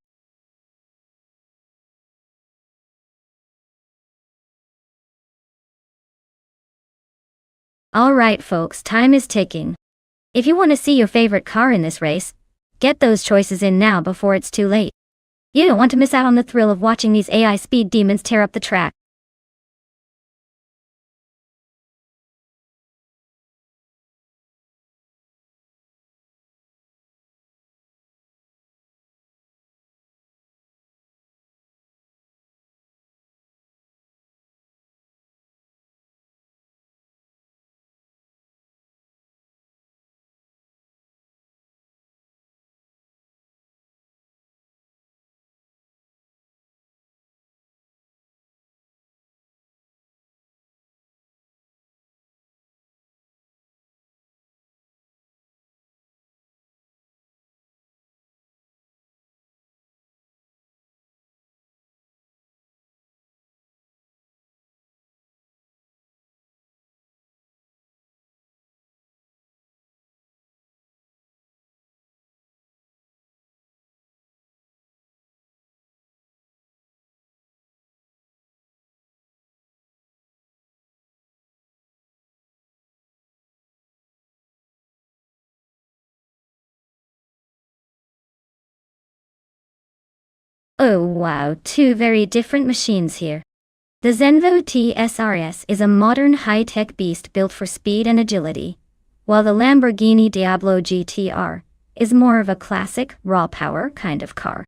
Speaker 1: Alright folks, time is ticking. If you want to see your favorite car in this race, get those choices in now before it's too late. You don't want to miss out on the thrill of watching these AI speed demons tear up the track. Oh wow, two very different machines here. The Zenvo TSRS is a modern high-tech beast built for speed and agility, while the Lamborghini Diablo GTR is more of a classic, raw power kind of car.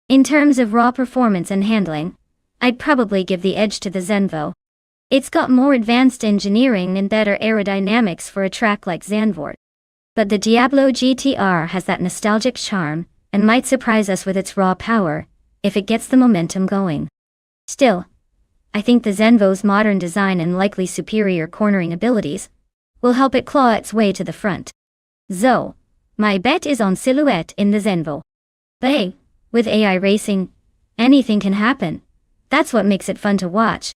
Speaker 1: In terms of raw performance and handling, I'd probably give the edge to the Zenvo. It's got more advanced engineering and better aerodynamics for a track like Zandvoort. But the Diablo GTR has that nostalgic charm, and might surprise us with its raw power, if it gets the momentum going. Still, I think the Zenvo's modern design and likely superior cornering abilities will help it claw its way to the front. So, my bet is on Silhouette in the Zenvo. But hey, with AI racing, anything can happen. That's what makes it fun to watch.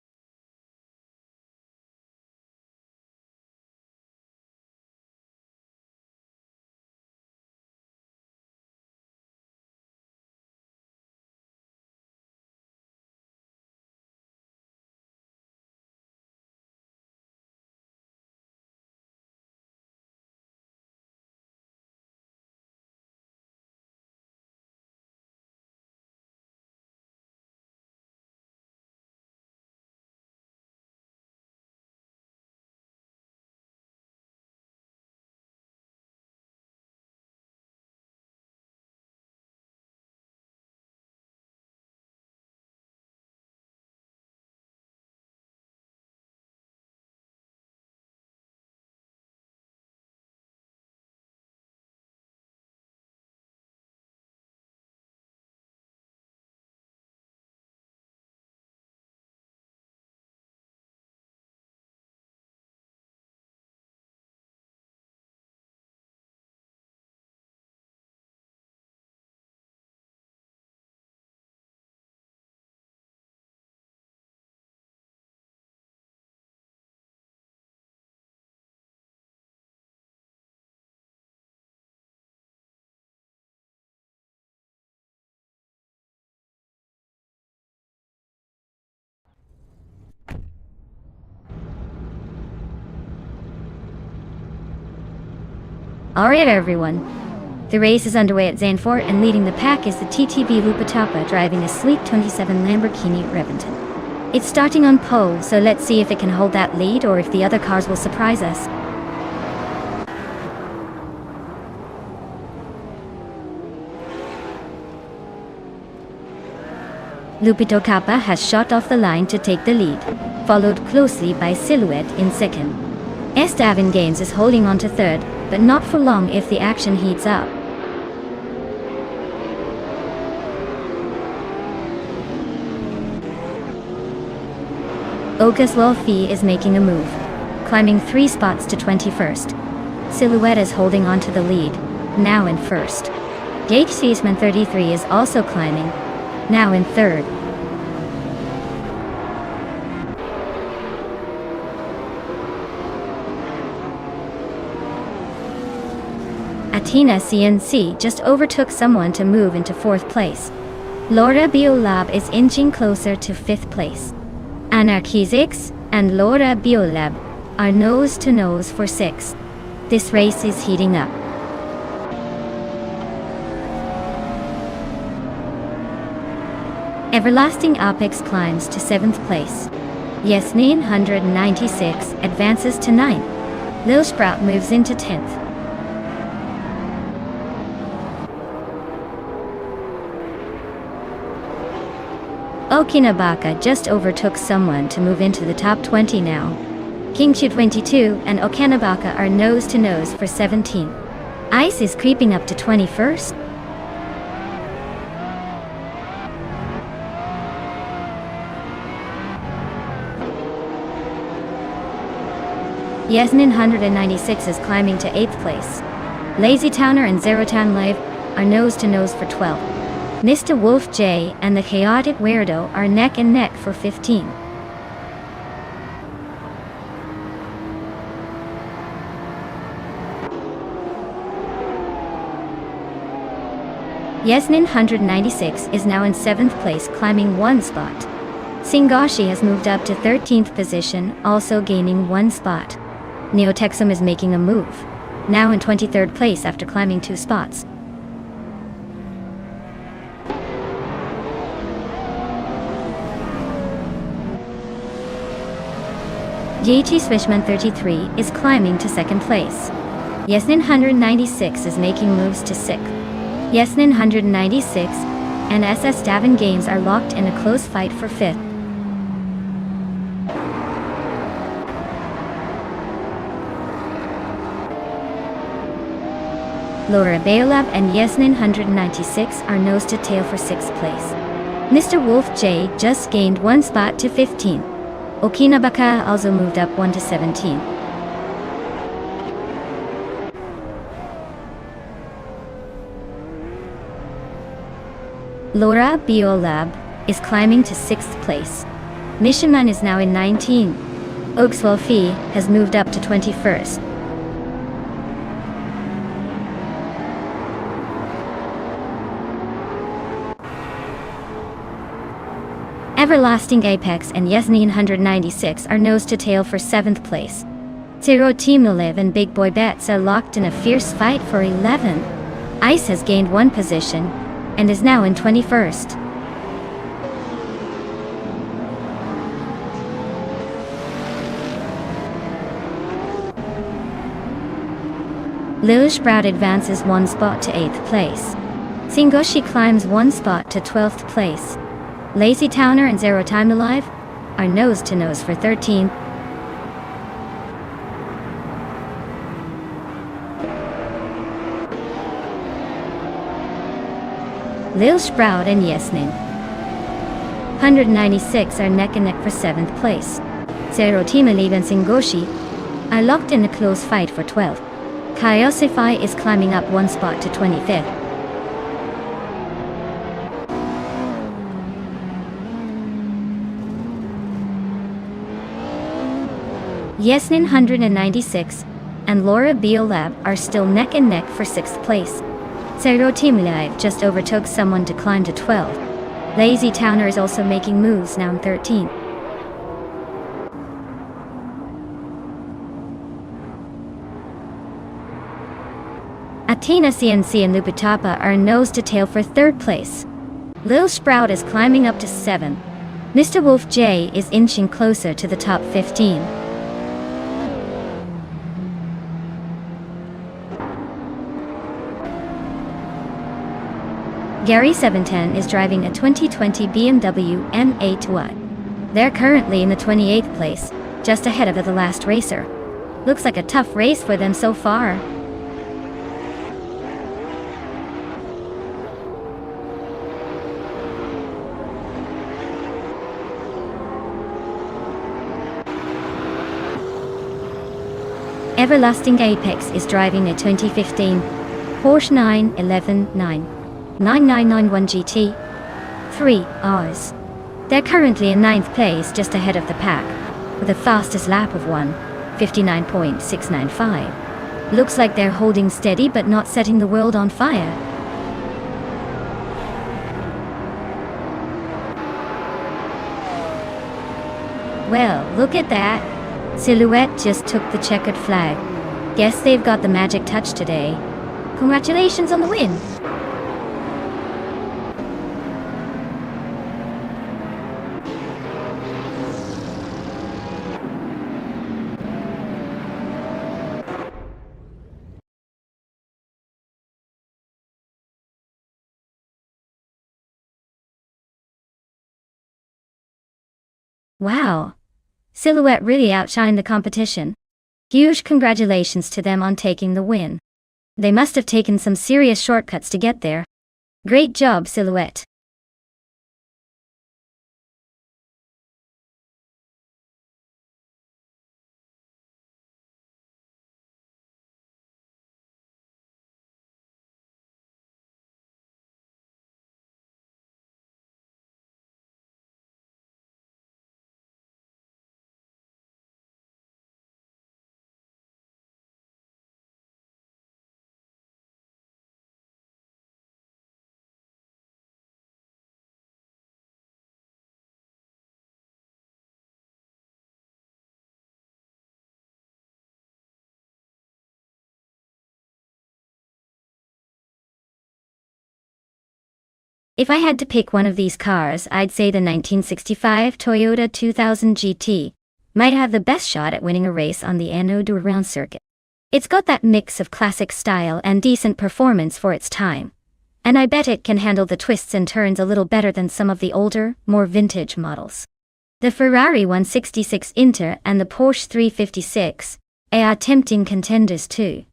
Speaker 1: Alright everyone, the race is underway at Zandvoort, and leading the pack is the TTV Lupatapa driving a sleek 27 Lamborghini Reventon. It's starting on pole, so let's see if it can hold that lead or if the other cars will surprise us. Lupitokapa has shot off the line to take the lead, followed closely by Silhouette in second. Estevan Games is holding on to third, but not for long if the action heats up. Okaswolfi is making a move, climbing 3 spots to 21st. Silhouette is holding on to the lead, now in first. Gage Seisman 33 is also climbing, now in third. Atina CNC just overtook someone to move into 4th place. Laura Biolab is inching closer to 5th place. Anarchizix and Laura Biolab are nose to nose for 6th. This race is heating up. Everlasting Apex climbs to 7th place. Yasmin 196 advances to 9th. Lil Sprout moves into 10th. Okinabaka just overtook someone to move into the top 20 now. Kingchu 22 and Okinabaka are nose to nose for 17th. Ice is creeping up to 21st. Yasmin 196 is climbing to 8th place. Lazy Towner and Zero Town Live are nose to nose for 12th. Mr. Wolf J and the Chaotic Weirdo are neck and neck for 15. Yasmin 196 is now in 7th place, climbing 1 spot. Singashi has moved up to 13th position, also gaining 1 spot. Neotexum is making a move, now in 23rd place after climbing 2 spots. GT Swishman 33 is climbing to second place. Yasnin 196 is making moves to sixth. Yasnin 196 and SS Davin Games are locked in a close fight for fifth. Laura Baolab and Yasnin 196 are nose to tail for sixth place. Mr. Wolf J just gained one spot to 15. Okinabaka also moved up 1 to 17. Laura Biolab is climbing to 6th place. Mishaman is now in 19. Oxwolfi has moved up to 21st. Everlasting Apex and Yasnin 196 are nose to tail for 7th place. Zero Team Live and Big Boy Bets are locked in a fierce fight for 11. Ice has gained one position and is now in 21st. Lil Sprout advances one spot to 8th place. Singoshi climbs one spot to 12th place. Lazy Towner and Zero Time Alive are nose to nose for 13th. Lil Sprout and Yasnin 196 are neck and neck for 7th place. Zero Team Alive and Singoshi are locked in a close fight for 12th. Kaiosify is climbing up one spot to 25th. Yasnin 196 and Laura Biolab are still neck and neck for 6th place. Zero Team Live just overtook someone to climb to 12. Lazy Towner is also making moves now in 13. Athena CNC and Lupitapa are nose to tail for 3rd place. Lil Sprout is climbing up to 7. Mr. Wolf J is inching closer to the top 15. Gary 710 is driving a 2020 BMW M8Y. They're currently in the 28th place, just ahead of the last racer. Looks like a tough race for them so far. Everlasting Apex is driving a 2015 Porsche 911 9991 GT 3 Rs. They're currently in 9th place, just ahead of the pack, with the fastest lap of 1:59.695. Looks like they're holding steady but not setting the world on fire. Well, look at that. Silhouette just took the checkered flag. Guess they've got the magic touch today. Congratulations on the win! Wow! Silhouette really outshined the competition. Huge congratulations to them on taking the win. They must have taken some serious shortcuts to get there. Great job, Silhouette. If I had to pick one of these cars, I'd say the 1965 Toyota 2000 GT. might have the best shot at winning a race on the Anneau du Rouen circuit. It's got that mix of classic style and decent performance for its time, and I bet it can handle the twists and turns a little better than some of the older, more vintage models. The Ferrari 166 Inter and the Porsche 356 are tempting contenders too,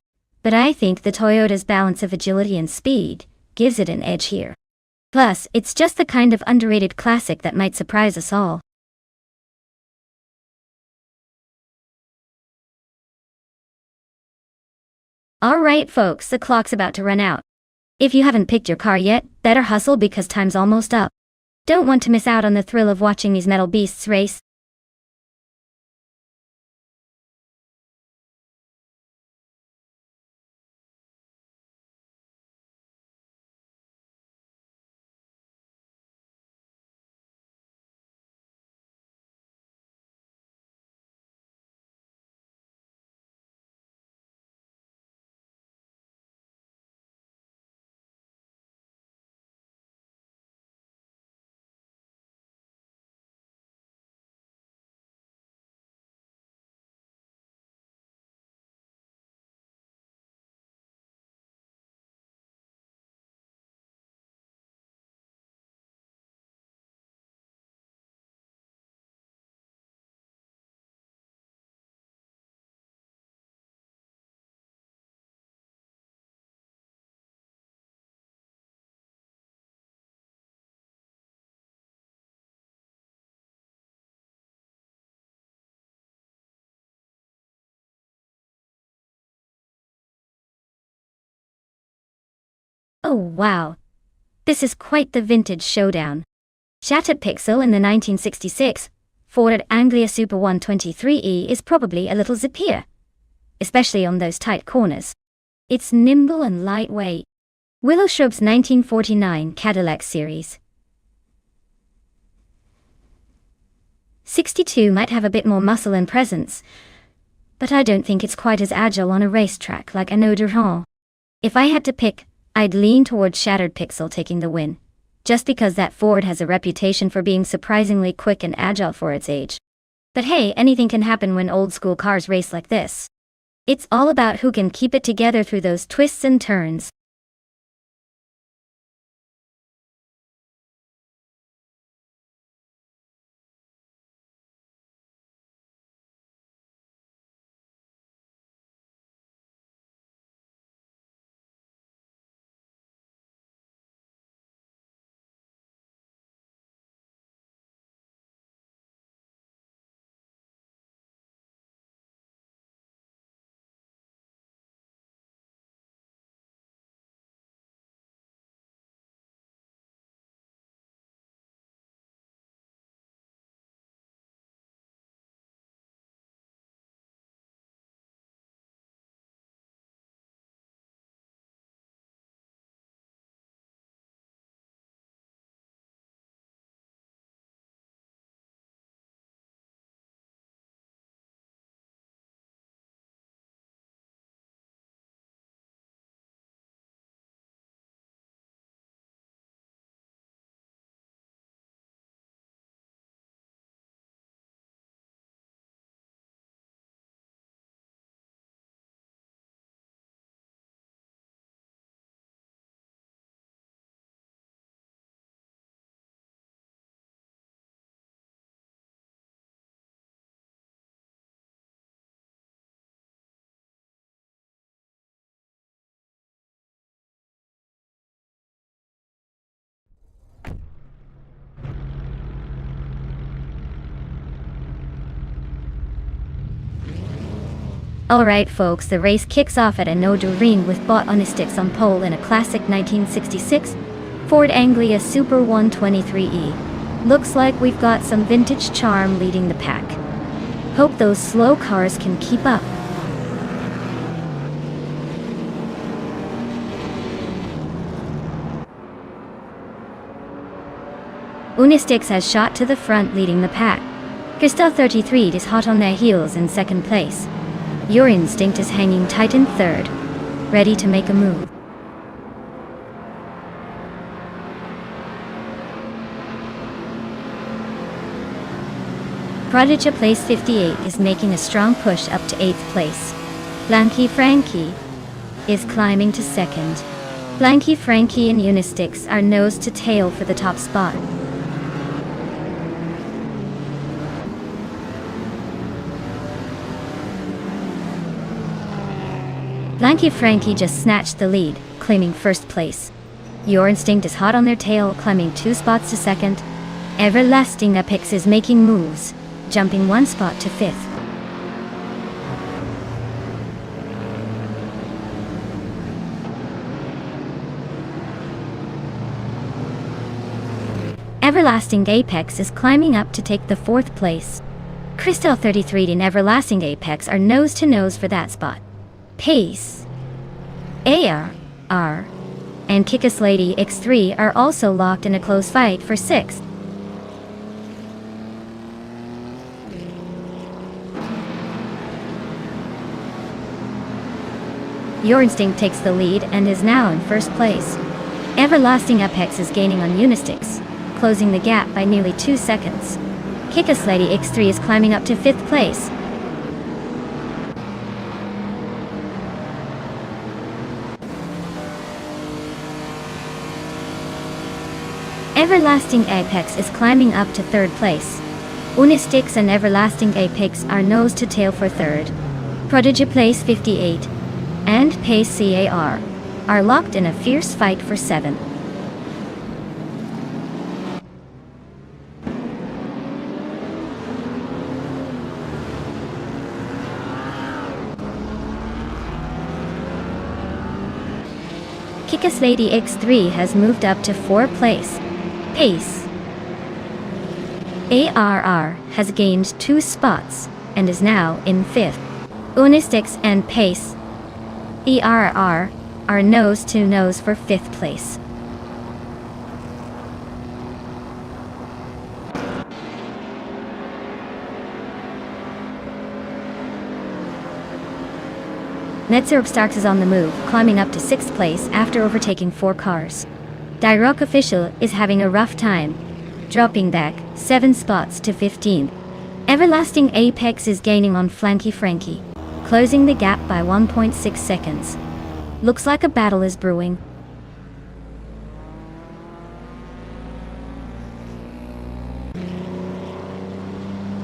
Speaker 1: but I think the Toyota's balance of agility and speed gives it an edge here. Plus, it's just the kind of underrated classic that might surprise us all. Alright folks, the clock's about to run out. If you haven't picked your car yet, better hustle because time's almost up. Don't want to miss out on the thrill of watching these metal beasts race. Oh wow, this is quite the vintage showdown. Shattered Pixel in the 1966 Ford Anglia Super 123E is probably a little zippier, especially on those tight corners. It's nimble and lightweight. Willow Shrub's 1949 Cadillac Series 62 might have a bit more muscle and presence, but I don't think it's quite as agile on a racetrack like Anneau du Rouen. If I had to pick, I'd lean towards Shattered Pixel taking the win, just because that Ford has a reputation for being surprisingly quick and agile for its age. But hey, anything can happen when old-school cars race like this. It's all about who can keep it together through those twists and turns. Alright folks, the race kicks off at Anneau du Rouen with Bot Onistics on pole in a classic 1966 Ford Anglia Super 123E. Looks like we've got some vintage charm leading the pack. Hope those slow cars can keep up. Unistics has shot to the front leading the pack. Cristal 33 is hot on their heels in second place. Your Instinct is hanging tight in third, ready to make a move. Prodigy place 58 is making a strong push up to 8th place. Blanky Frankie is climbing to 2nd. Blanky Frankie and Unistix are nose to tail for the top spot. Blanky Frankie just snatched the lead, claiming 1st place. Your Instinct is hot on their tail, climbing 2 spots to 2nd. Everlasting Apex is making moves, jumping 1 spot to 5th. Everlasting Apex is climbing up to take the 4th place. Crystal 33 and Everlasting Apex are nose to nose for that spot. Pace, AR, and Kickass Lady X3 are also locked in a close fight for 6th. Your Instinct takes the lead and is now in 1st place. Everlasting Apex is gaining on Unistix, closing the gap by nearly 2 seconds. Kickass Lady X3 is climbing up to 5th place. Everlasting Apex is climbing up to 3rd place. Unistix and Everlasting Apex are nose to tail for 3rd. Prodigy place 58 and Pace CAR are locked in a fierce fight for 7th. Kickass Lady X3 has moved up to 4th place. Pace ARR has gained 2 spots and is now in 5th. Unistix and Pace ERR are nose to nose for 5th place. Netsyrup Starks is on the move, climbing up to 6th place after overtaking 4 cars. Dirock Official is having a rough time, dropping back 7 spots to 15th. Everlasting Apex is gaining on Flanky Frankie, closing the gap by 1.6 seconds. Looks like a battle is brewing.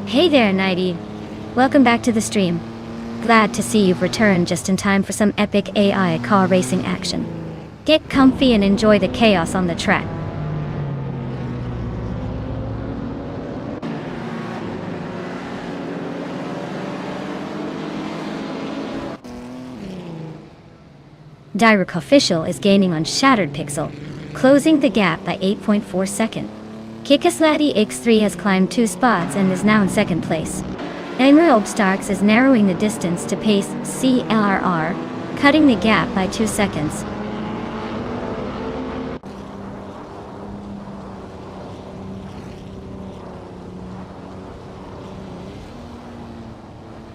Speaker 1: Hey there, Nighty. Welcome back to the stream. Glad to see you've returned just in time for some epic AI car racing action. Get comfy and enjoy the chaos on the track. Dirock Official is gaining on Shattered Pixel, closing the gap by 8.4 seconds. Kickass Lady X3 has climbed 2 spots and is now in 2nd place. Emerald Starks is narrowing the distance to Pace CLRR, cutting the gap by 2 seconds.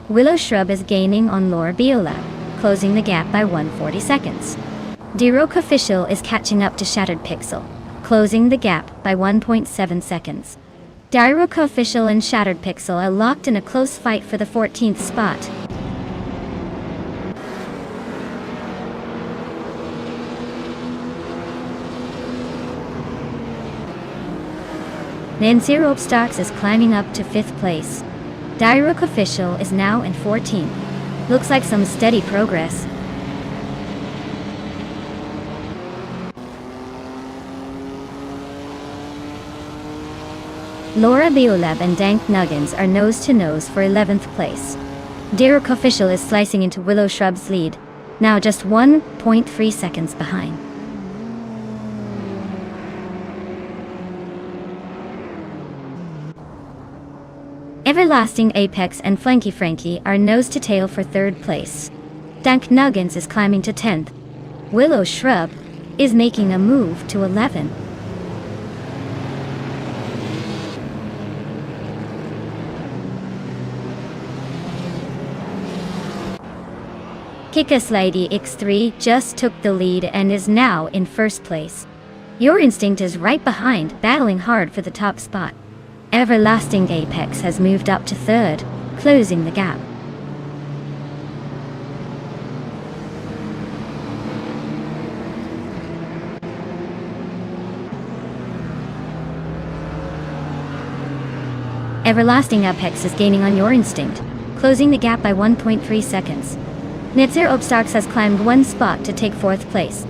Speaker 1: Willow Shrub is gaining on Laura Biola, closing the gap by 140 seconds. Dirock Official is catching up to Shattered Pixel, closing the gap by 1.7 seconds. Dirock Official and Shattered Pixel are locked in a close fight for the 14th spot. Nonstop Starks is climbing up to 5th place. Dirock Official is now in 14th. Looks like some steady progress. Laura Biolab and Dank Nuggins are nose to nose for 11th place. Dirock Official is slicing into Willow Shrub's lead, now just 1.3 seconds behind. Everlasting Apex and Flanky Frankie are nose to tail for 3rd place. Dank Nuggins is climbing to 10th. Willow Shrub is making a move to 11th. Kickass Lady X3 just took the lead and is now in 1st place. Your Instinct is right behind, battling hard for the top spot. Everlasting Apex has moved up to third, closing the gap. Everlasting Apex is gaining on your instinct, closing the gap by 1.3 seconds. Net Zero Obstacks has climbed one spot to take fourth place.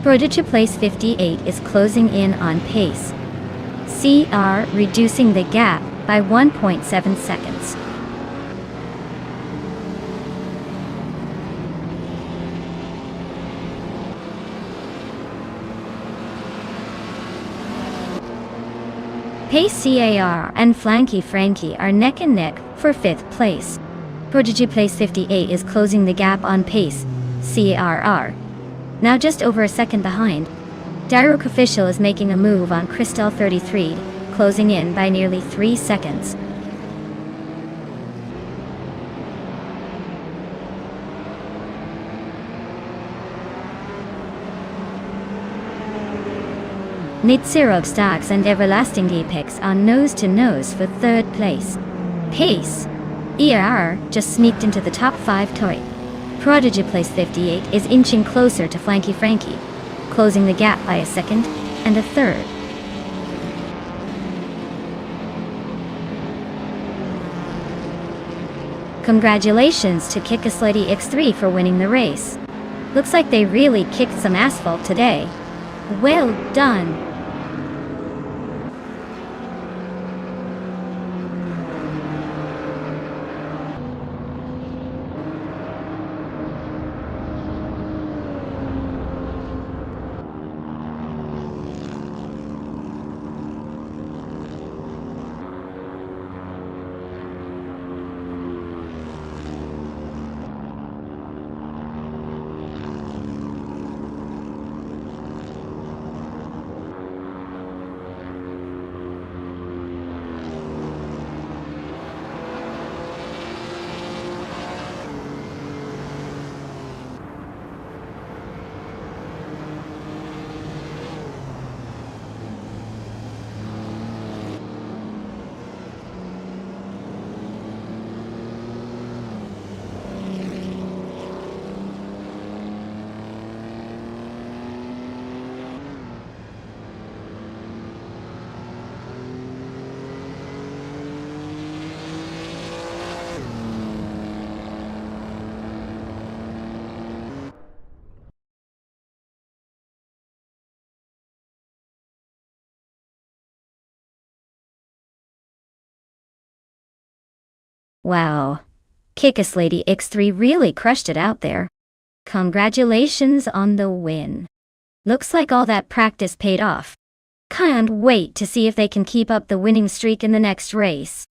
Speaker 1: Prodigy Place 58 is closing in on pace. CR reducing the gap by 1.7 seconds. Pace CAR and Flanky Frankie are neck and neck for fifth place. Prodigy Place 58 is closing the gap on pace CARR, now just over a second behind. Direct Official is making a move on Crystal 33, closing in by nearly 3 seconds. Net Zero Stocks and Everlasting Apex are nose-to-nose for third place. Pace ERR just sneaked into the top 5 toy. Prodigy Place 58 is inching closer to Flanky Frankie, closing the gap by a second and a third. Congratulations to Kickaslady X3 for winning the race. Looks like they really kicked some asphalt today. Well done! Wow. Kickaslady X3 really crushed it out there. Congratulations on the win. Looks like all that practice paid off. Can't wait to see if they can keep up the winning streak in the next race.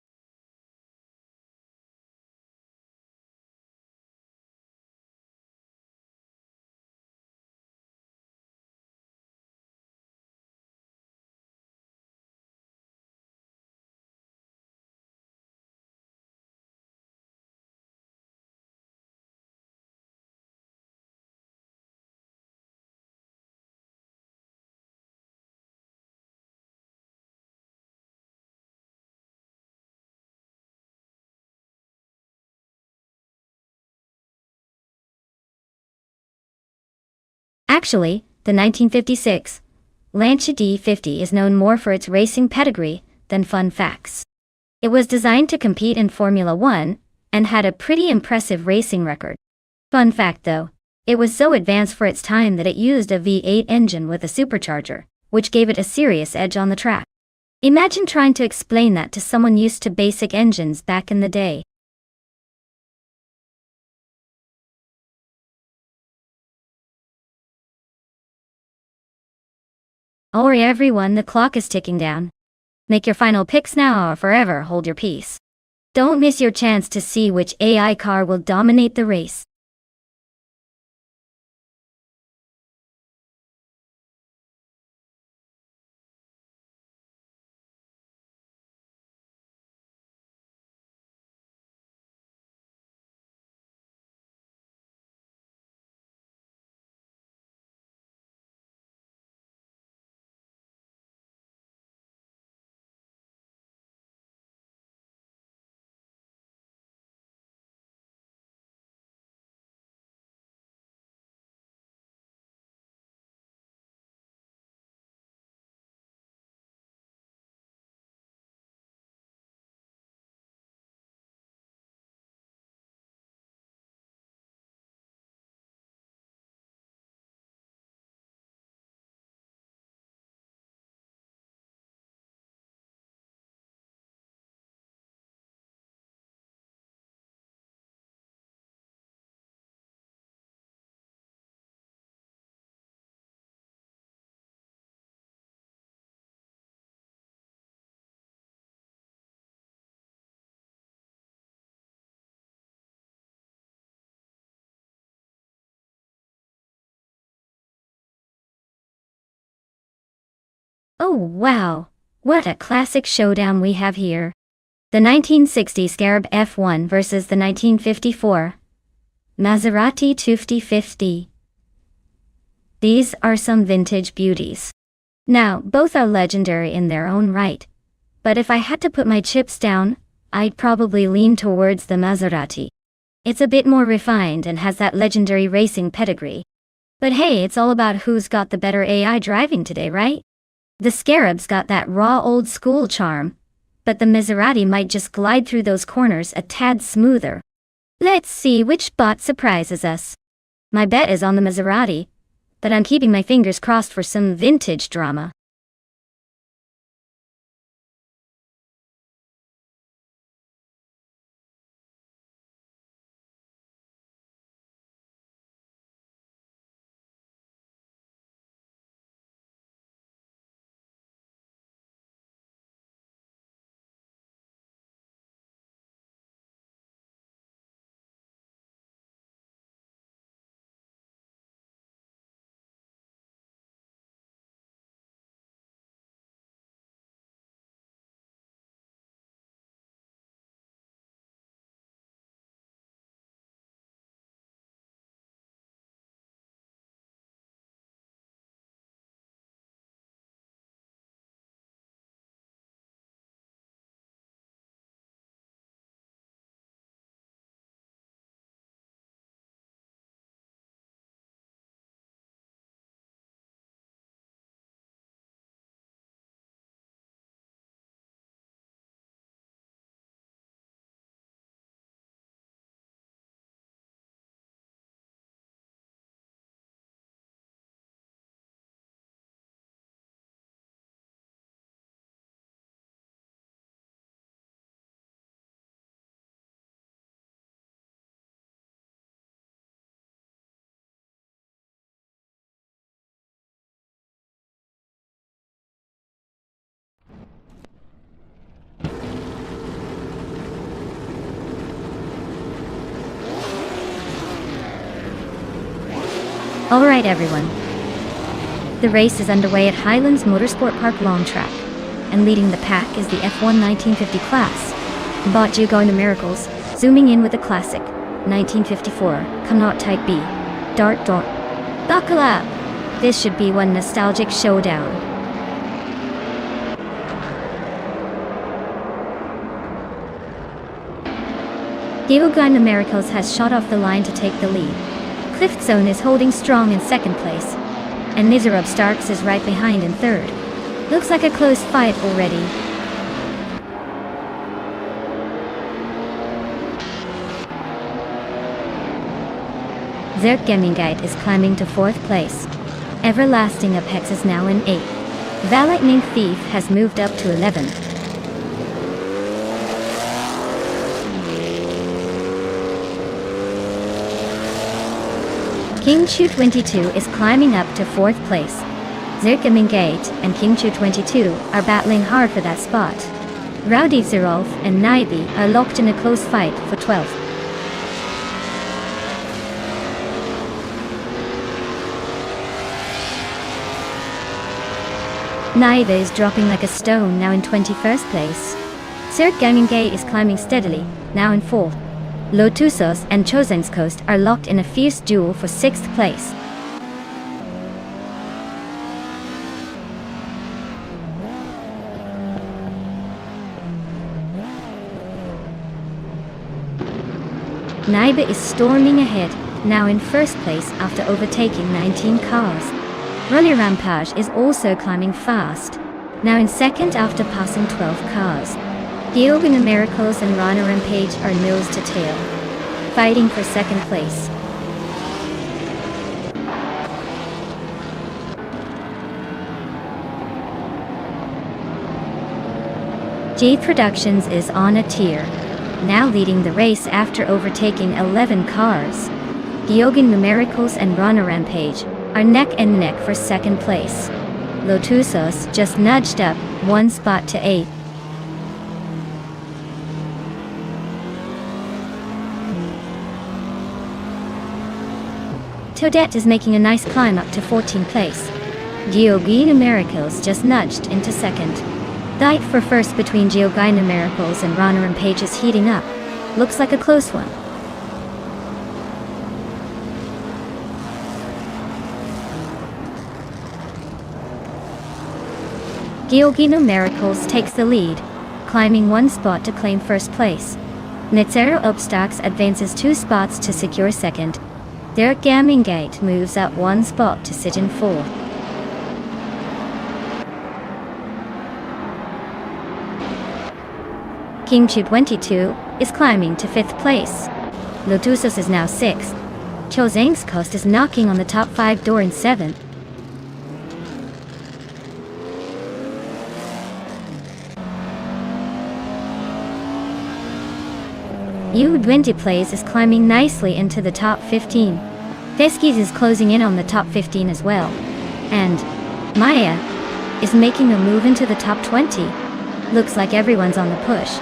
Speaker 1: Actually, the 1956 Lancia D50 is known more for its racing pedigree than fun facts. It was designed to compete in Formula One and had a pretty impressive racing record. Fun fact though, it was so advanced for its time that it used a V8 engine with a supercharger, which gave it a serious edge on the track. Imagine trying to explain that to someone used to basic engines back in the day. Alright everyone, the clock is ticking down. Make your final picks now or forever hold your peace. Don't miss your chance to see which AI car will dominate the race. Oh wow, what a classic showdown we have here. The 1960 Scarab F1 versus the 1954 Maserati 250. These are some vintage beauties. Now, both are legendary in their own right. But if I had to put my chips down, I'd probably lean towards the Maserati. It's a bit more refined and has that legendary racing pedigree. But hey, it's all about who's got the better AI driving today, right? The Scarab's got that raw old school charm, but the Maserati might just glide through those corners a tad smoother. Let's see which bot surprises us. My bet is on the Maserati, but I'm keeping my fingers crossed for some vintage drama. Alright everyone. The race is underway at Highlands Motorsport Park Long Track, and leading the pack is the F1 1950 class. Bot you going to Miracles, zooming in with the classic 1954 Connaught Type B. Dart. Buckle up! This should be one nostalgic showdown. Geogheim Miracles has shot off the line to take the lead. Clift Zone is holding strong in second place, and Nizarub Starks is right behind in third. Looks like a close fight already. Zerkgemingite is climbing to fourth place. Everlasting Apex is now in 8th. Valightning Thief has moved up to 11th. King Chu 22 is climbing up to 4th place. Zerkgemingate and King Chu 22 are battling hard for that spot. Rowdy Zerolf and Naibi are locked in a close fight for 12th. Naibi is dropping like a stone, now in 21st place. Zerkgemingate is climbing steadily, now in 4th. Lotusos and Chosen's Coast are locked in a fierce duel for 6th place. Naiba is storming ahead, now in 1st place after overtaking 19 cars. Rolly Rampage is also climbing fast, now in 2nd after passing 12 cars. Geogheim Miracles and Rana Rampage are nose to tail, fighting for 2nd place. Jade Productions is on a tear, now leading the race after overtaking 11 cars. Geogheim Miracles and Rana Rampage are neck and neck for 2nd place. Lotusos just nudged up 1 spot to 8th. Toadette is making a nice climb up to 14th place. Georgina Miracles just nudged into second. The fight for first between Georgina Miracles and Rana Page is heating up. Looks like a close one. Georgina Miracles takes the lead, climbing one spot to claim first place. Netzero Obstacks advances 2 spots to secure second. Derek Gamingate moves up 1 spot to sit in fourth. King222 is climbing to 5th place. Lotusos is now 6th. Chozangskost is knocking on the top 5 door in 7th. U20 Plays is climbing nicely into the top 15. Teskis is closing in on the top 15 as well. And Maya is making a move into the top 20. Looks like everyone's on the push.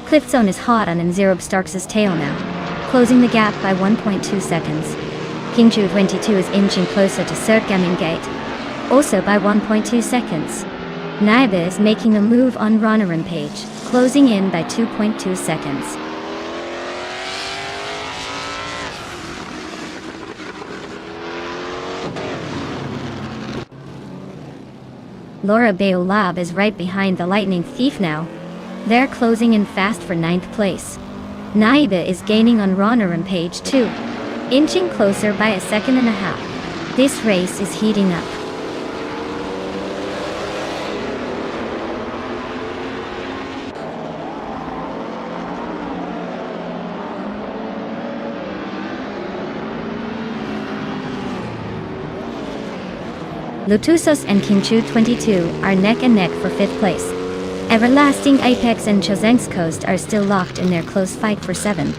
Speaker 1: Cliffzone is hot on Nzerob Starks' tail now, closing the gap by 1.2 seconds. King222 is inching closer to Sertgamming Gate, also by 1.2 seconds. Naiba is making a move on Rana Page, closing in by 2.2 seconds. Laura Beolab is right behind the Lightning Thief now. They're closing in fast for 9th place. Naiba is gaining on Rana Page too, inching closer by 1.5 seconds. This race is heating up. Lotusos and King222 are neck and neck for 5th place. Everlasting Apex and Chozangskost are still locked in their close fight for 7th.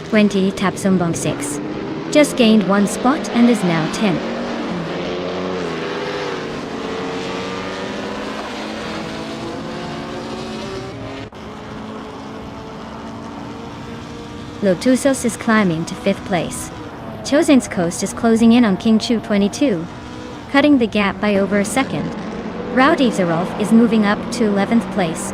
Speaker 1: 20 Tapsumbong 6. Just gained 1 spot and is now 10th. Lotusos is climbing to 5th place. Chozangskost is closing in on King222, cutting the gap by over a second. Rowdy Zerolf is moving up to 11th place.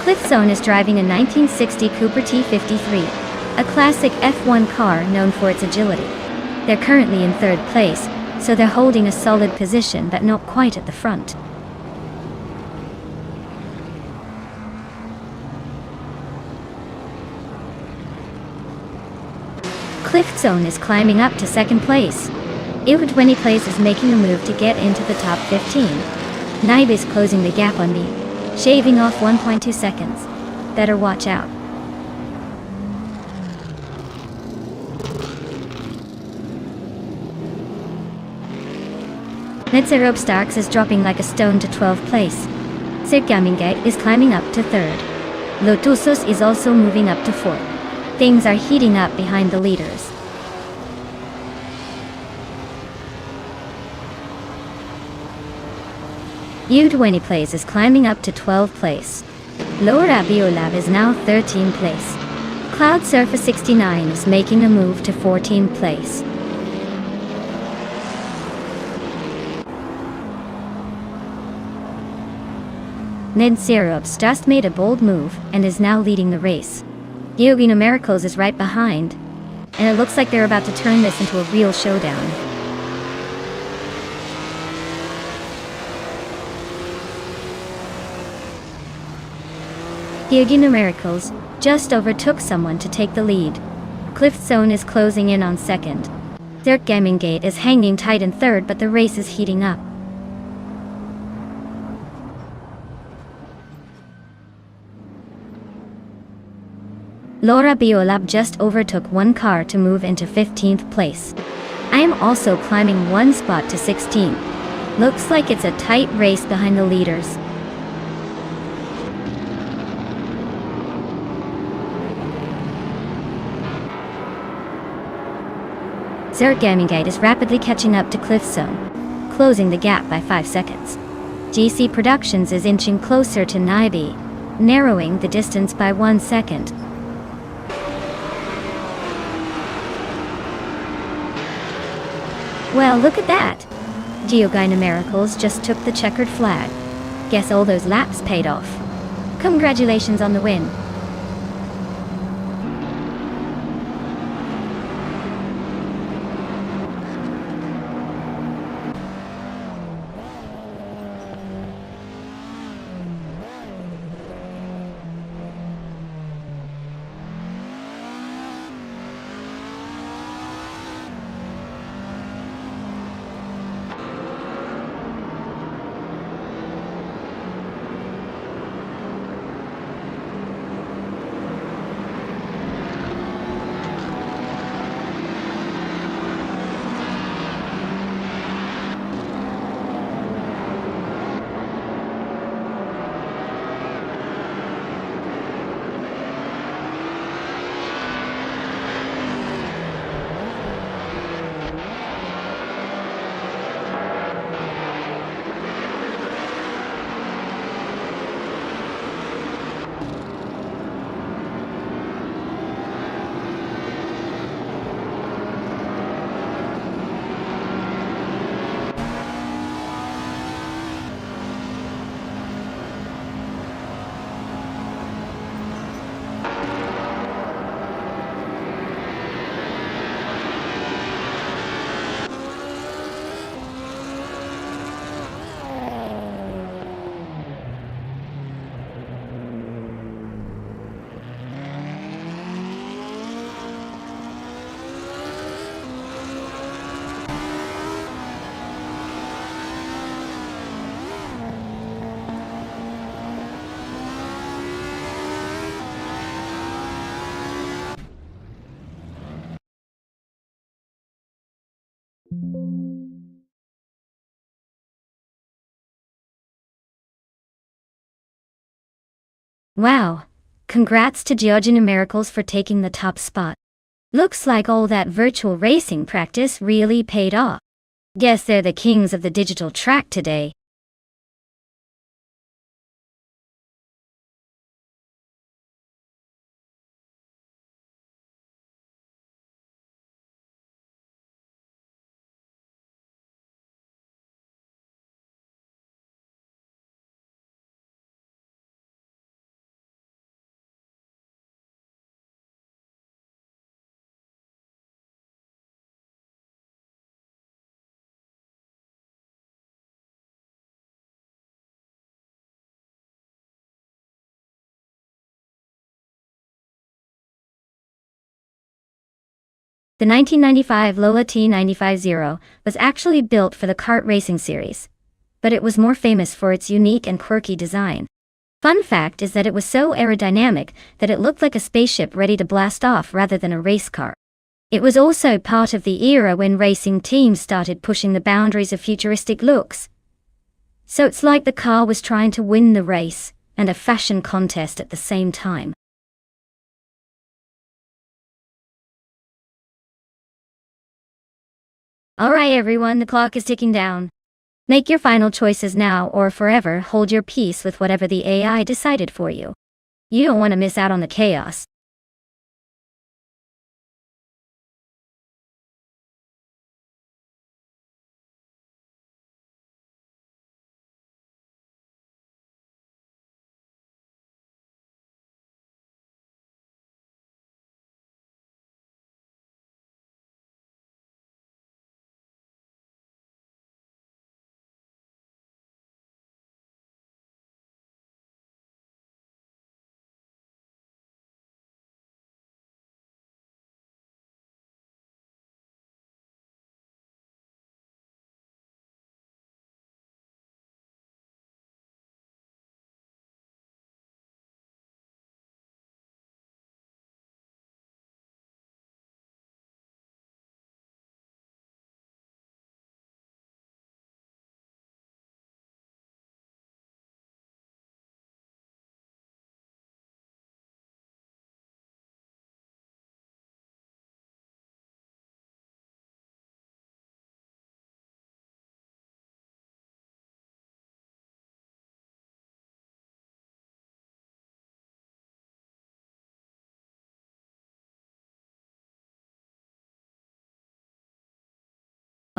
Speaker 1: Cliffzone is driving a 1960 Cooper T53, a classic F1 car known for its agility. They're currently in 3rd place, so they're holding a solid position but not quite at the front. Cliffzone is climbing up to 2nd place. U20 Plays is making a move to get into the top 15. Naib is closing the gap on me, shaving off 1.2 seconds. Better watch out. Netzerob Starks is dropping like a stone to 12th place. Sirgamingate is climbing up to 3rd. Lotusos is also moving up to 4th. Things are heating up behind the leaders. U20 Plays is climbing up to 12th place. Laura Biolab is now 13th place. Cloud Surface 69 is making a move to 14th place. Ned Syrups just made a bold move and is now leading the race. Georgina Miracles is right behind, and it looks like they're about to turn this into a real showdown. Georgina Miracles just overtook someone to take the lead. Cliffzone is closing in on 2nd. Dirk Gamingate is hanging tight in 3rd, but the race is heating up. Laura Biolab just overtook 1 car to move into 15th place. I am also climbing 1 spot to 16. Looks like it's a tight race behind the leaders. Zergamingate is rapidly catching up to Cliff Zone, closing the gap by 5 seconds. GC Productions is inching closer to Naibi, narrowing the distance by 1 second. Well, look at that! Geogynumericals just took the checkered flag. Guess all those laps paid off. Congratulations on the win. Wow! Congrats to Geogynumericals for taking the top spot. Looks like all that virtual racing practice really paid off. Guess they're the kings of the digital track today. The 1995 Lola T950 was actually built for the kart racing series, but it was more famous for its unique and quirky design. Fun fact is that it was so aerodynamic that it looked like a spaceship ready to blast off rather than a race car. It was also part of the era when racing teams started pushing the boundaries of futuristic looks. So it's like the car was trying to win the race and a fashion contest at the same time. Alright everyone, the clock is ticking down. Make your final choices now or forever hold your peace with whatever the AI decided for you. You don't want to miss out on the chaos.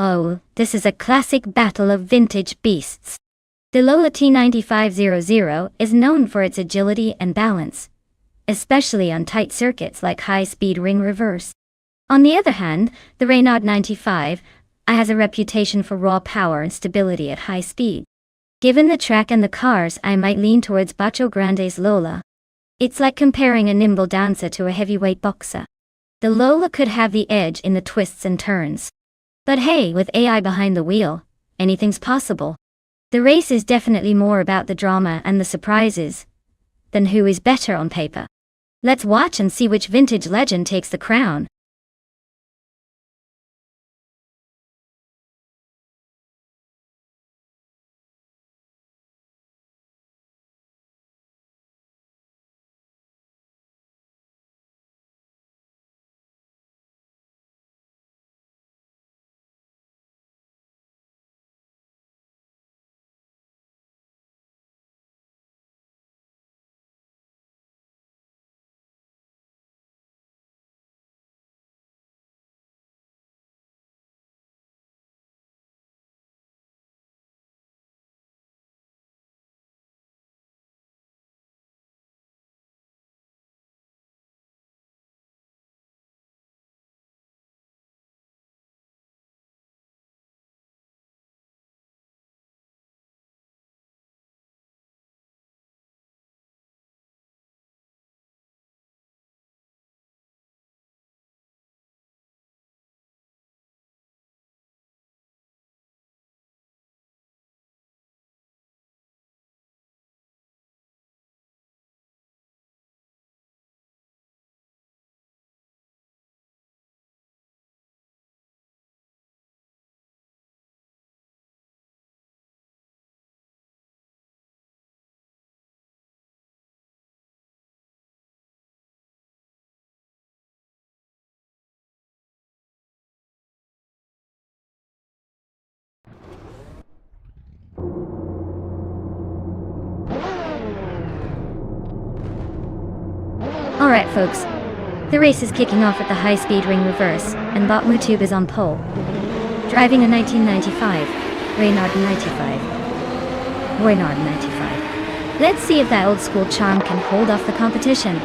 Speaker 1: Oh, this is a classic battle of vintage beasts. The Lola T9500 is known for its agility and balance, especially on tight circuits like high-speed ring reverse. On the other hand, the Renault 95 has a reputation for raw power and stability at high speed. Given the track and the cars, I might lean towards Bacio Grande's Lola. It's like comparing a nimble dancer to a heavyweight boxer. The Lola could have the edge in the twists and turns. But hey, with AI behind the wheel, anything's possible. The race is definitely more about the drama and the surprises than who is better on paper. Let's watch and see which vintage legend takes the crown. Alright folks, the race is kicking off at the high-speed ring reverse, and Bot Mutube is on pole, driving a 1995 Renault 95. Renault 95. Let's see if that old-school charm can hold off the competition.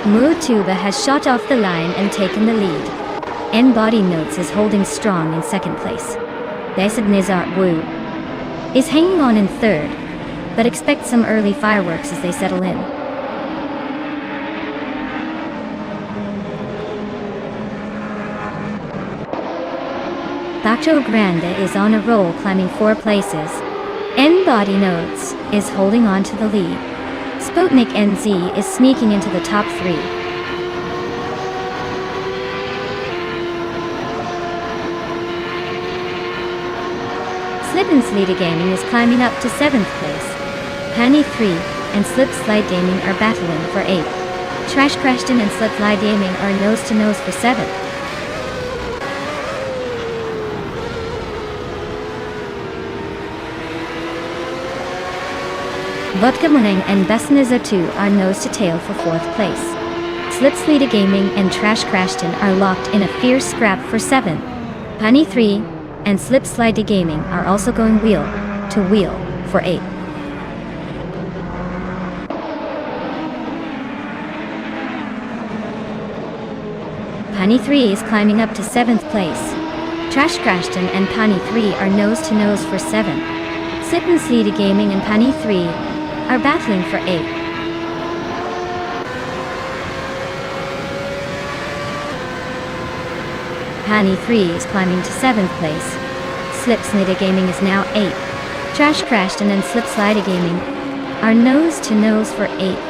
Speaker 1: Mutuba has shot off the line and taken the lead. N-Body Notes is holding strong in second place. Desad Nizar Wu is hanging on in third, but expect some early fireworks as they settle in. Bacio Grande is on a roll, climbing 4 places. N-Body Notes is holding on to the lead. Sputnik NZ is sneaking into the top 3. Slip and Slide Gaming is climbing up to 7th place. Penny 3 and Slip Slide Gaming are battling for 8th. Trash Crashton and Slip Slide Gaming are nose to nose for 7th. Vodka Morning and Besnizer 2 are nose to tail for 4th place. Slip Slide Gaming and Trash Crashton are locked in a fierce scrap for 7th. Penny 3 and Slip Slide Gaming are also going wheel to wheel for 8th. Penny 3 is climbing up to 7th place. Trash Crashton and Penny 3 are nose to nose for 7th. Slip and Slide Gaming and Penny 3 are battling for 8th. Penny 3 is climbing to 7th place. Slip Slide Gaming is now 8th. Trash Crashton and Slip Slide Gaming are nose to nose for 8th.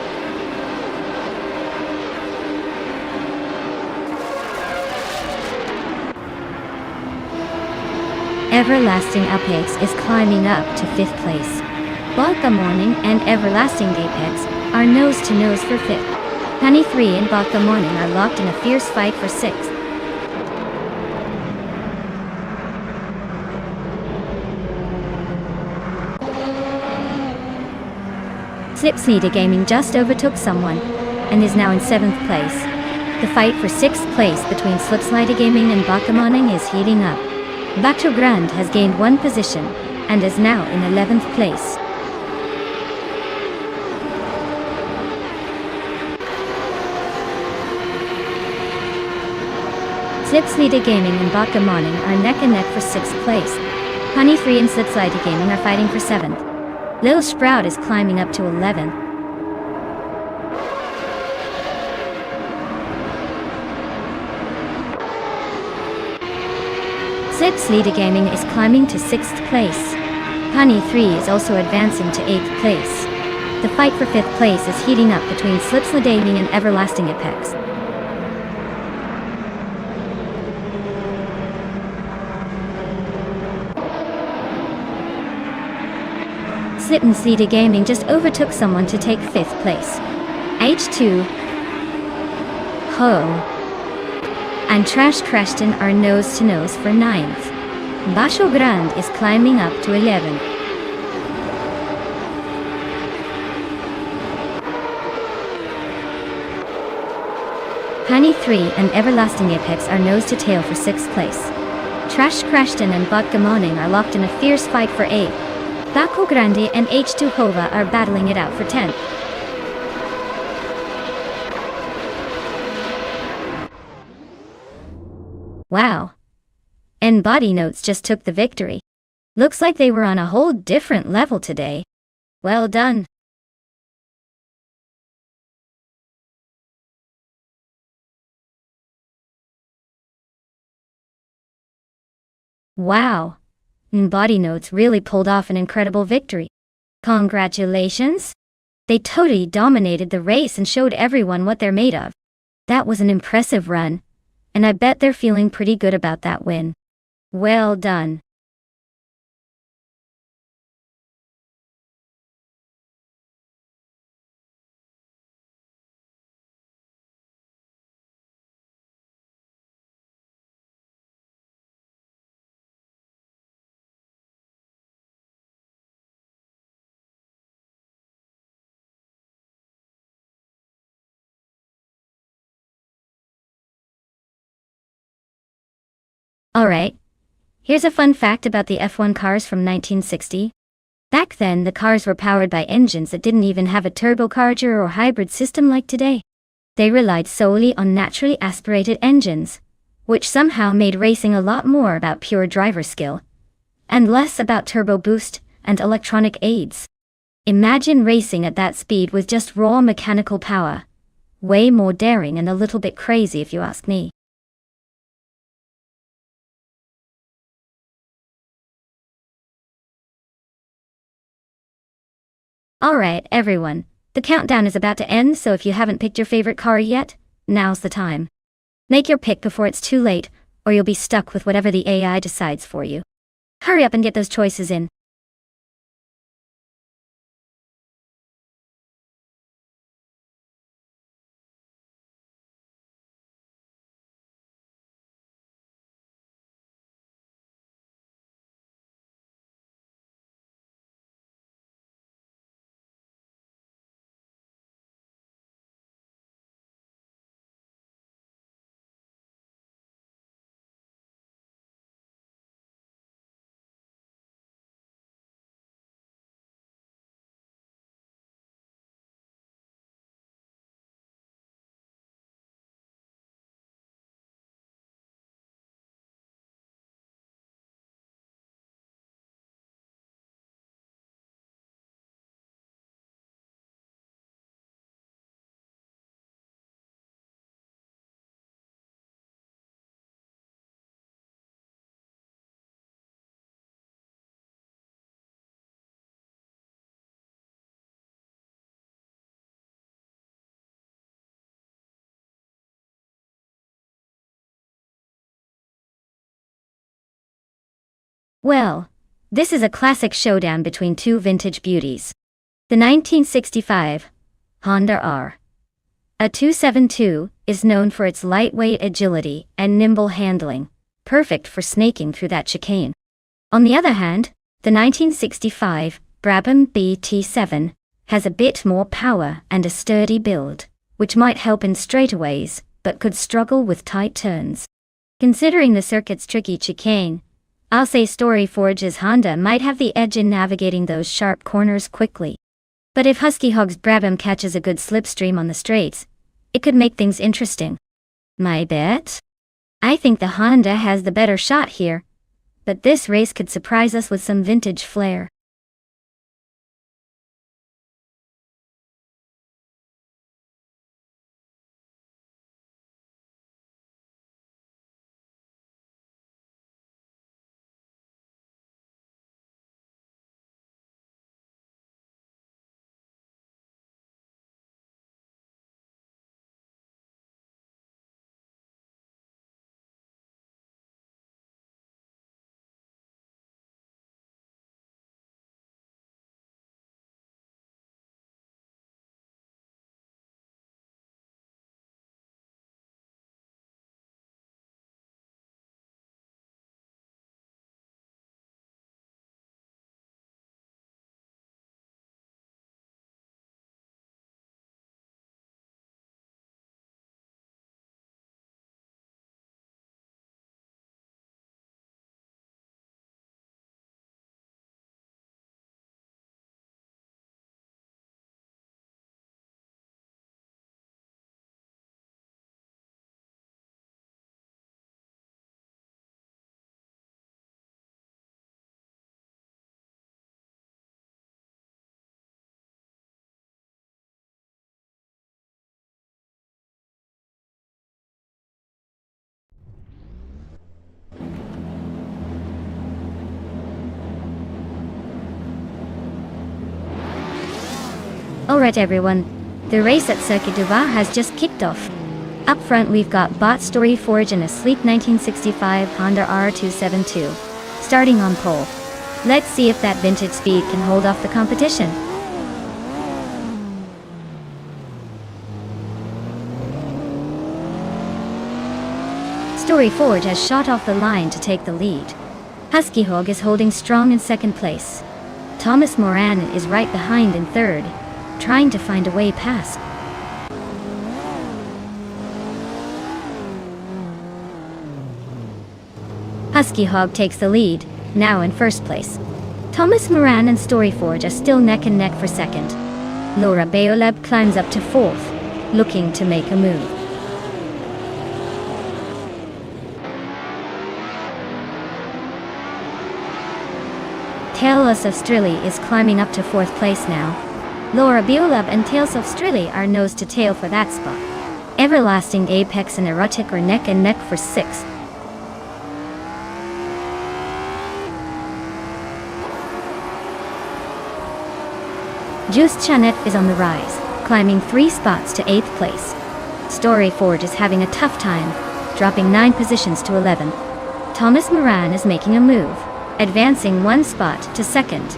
Speaker 1: Everlasting Apex is climbing up to 5th place. Vodka Morning and Everlasting Apex are nose to nose for 5th. Penny 3 and Vodka Morning are locked in a fierce fight for 6th. Slipsneeder Gaming just overtook someone, and is now in 7th place. The fight for 6th place between Slipslider Gaming and Bakamoning is heating up. Bacho Grande has gained 1 position, and is now in 11th place. Slipslider Gaming and Bakamoning are neck and neck for 6th place. Honey 3 and Slipslider Gaming are fighting for 7th. Lil Sprout is climbing up to 11th. Slipslider Gaming is climbing to 6th place. Honey 3 is also advancing to 8th place. The fight for 5th place is heating up between Slipslider Gaming and Everlasting Apex. Slipslider Gaming just overtook someone to take 5th place. H2, Ho, and Trash Crashton are nose to nose for 9th. Bacho Grande is climbing up to 11th. Honey 3 and Everlasting Apex are nose to tail for 6th place. Trash Crashton and Bakamoning are locked in a fierce fight for 8th. Bacho Grande and H2 Hova are battling it out for 10th. Wow. And Body Notes just took the victory. Looks like they were on a whole different level today. Well done. Wow. Body Notes really pulled off an incredible victory. Congratulations! They totally dominated the race and showed everyone what they're made of. That was an impressive run, and I bet they're feeling pretty good about that win. Well done. Alright. Here's a fun fact about the F1 cars from 1960. Back then, the cars were powered by engines that didn't even have a turbocharger or hybrid system like today. They relied solely on naturally aspirated engines, which somehow made racing a lot more about pure driver skill, and less about turbo boost and electronic aids. Imagine racing at that speed with just raw mechanical power. Way more daring and a little bit crazy if you ask me. Alright, everyone. The countdown is about to end, so if you haven't picked your favorite car yet, now's the time. Make your pick before it's too late, or you'll be stuck with whatever the AI decides for you. Hurry up and get those choices in. Well, this is a classic showdown between two vintage beauties. The 1965 Honda R. A 272 is known for its lightweight agility and nimble handling, perfect for snaking through that chicane. On the other hand, the 1965 Brabham BT7 has a bit more power and a sturdy build, which might help in straightaways, but could struggle with tight turns. Considering the circuit's tricky chicane, I'll say Storyforge's Honda might have the edge in navigating those sharp corners quickly. But if Husky Hog's Brabham catches a good slipstream on the straights, it could make things interesting. My bet? I think the Honda has the better shot here, but this race could surprise us with some vintage flair. Alright everyone, the race at Circuit du Vert has just kicked off. Up front we've got Bot Storyforge in a sleek 1965 Honda R272, starting on pole. Let's see if that vintage speed can hold off the competition. Storyforge has shot off the line to take the lead. Husky Hog is holding strong in second place. Thomas Moran is right behind in third, trying to find a way past. Husky Hog takes the lead, now in first place. Thomas Moran and Storyforge are still neck and neck for second. Laura Beoleb climbs up to fourth, looking to make a move. Tales of Strilly is climbing up to fourth place now. Laura Beoleb and Tales of Strilly are nose to tail for that spot. Everlasting Apex and Erotic are neck and neck for sixth. Just Chanette is on the rise, climbing 3 spots to 8th place. Storyforge is having a tough time, dropping 9 positions to 11. Thomas Moran is making a move, advancing 1 spot to 2nd.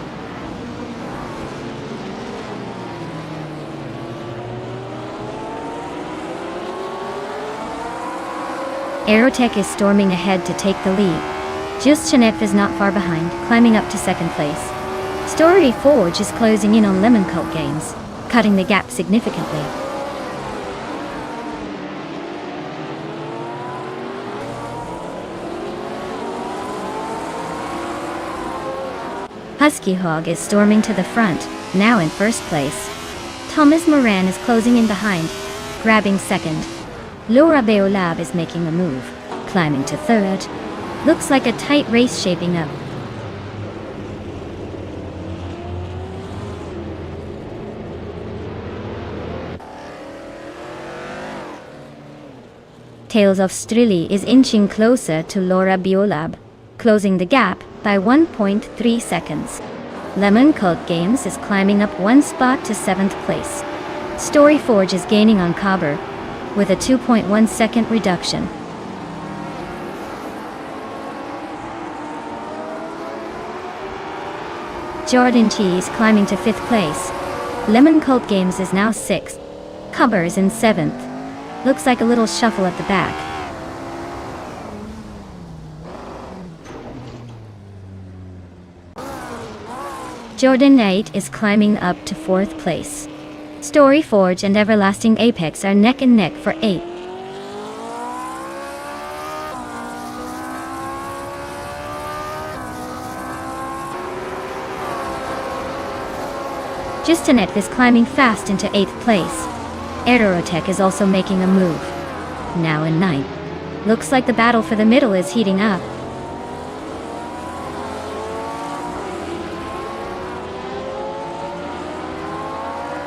Speaker 1: Aerotech is storming ahead to take the lead. Just Chanette is not far behind, climbing up to 2nd place. Storyforge is closing in on Lemon Cult Games, cutting the gap significantly. Husky Hog is storming to the front, now in first place. Thomas Moran is closing in behind, grabbing second. Laura Beolab is making a move, climbing to third. Looks like a tight race shaping up. Tales of Strilly is inching closer to Laura Beolab, closing the gap by 1.3 seconds. Lemon Cult Games is climbing up 1 spot to 7th place. Storyforge is gaining on Cobber, with a 2.1 second reduction. Jordan Cheese climbing to 5th place. Lemon Cult Games is now 6th. Cobber is in 7th. Looks like a little shuffle at the back. Jordan 8 is climbing up to 4th place. Story Forge and Everlasting Apex are neck and neck for 8th. Justanet is climbing fast into 8th place. Aerotech is also making a move. Now in 9th. Looks like the battle for the middle is heating up.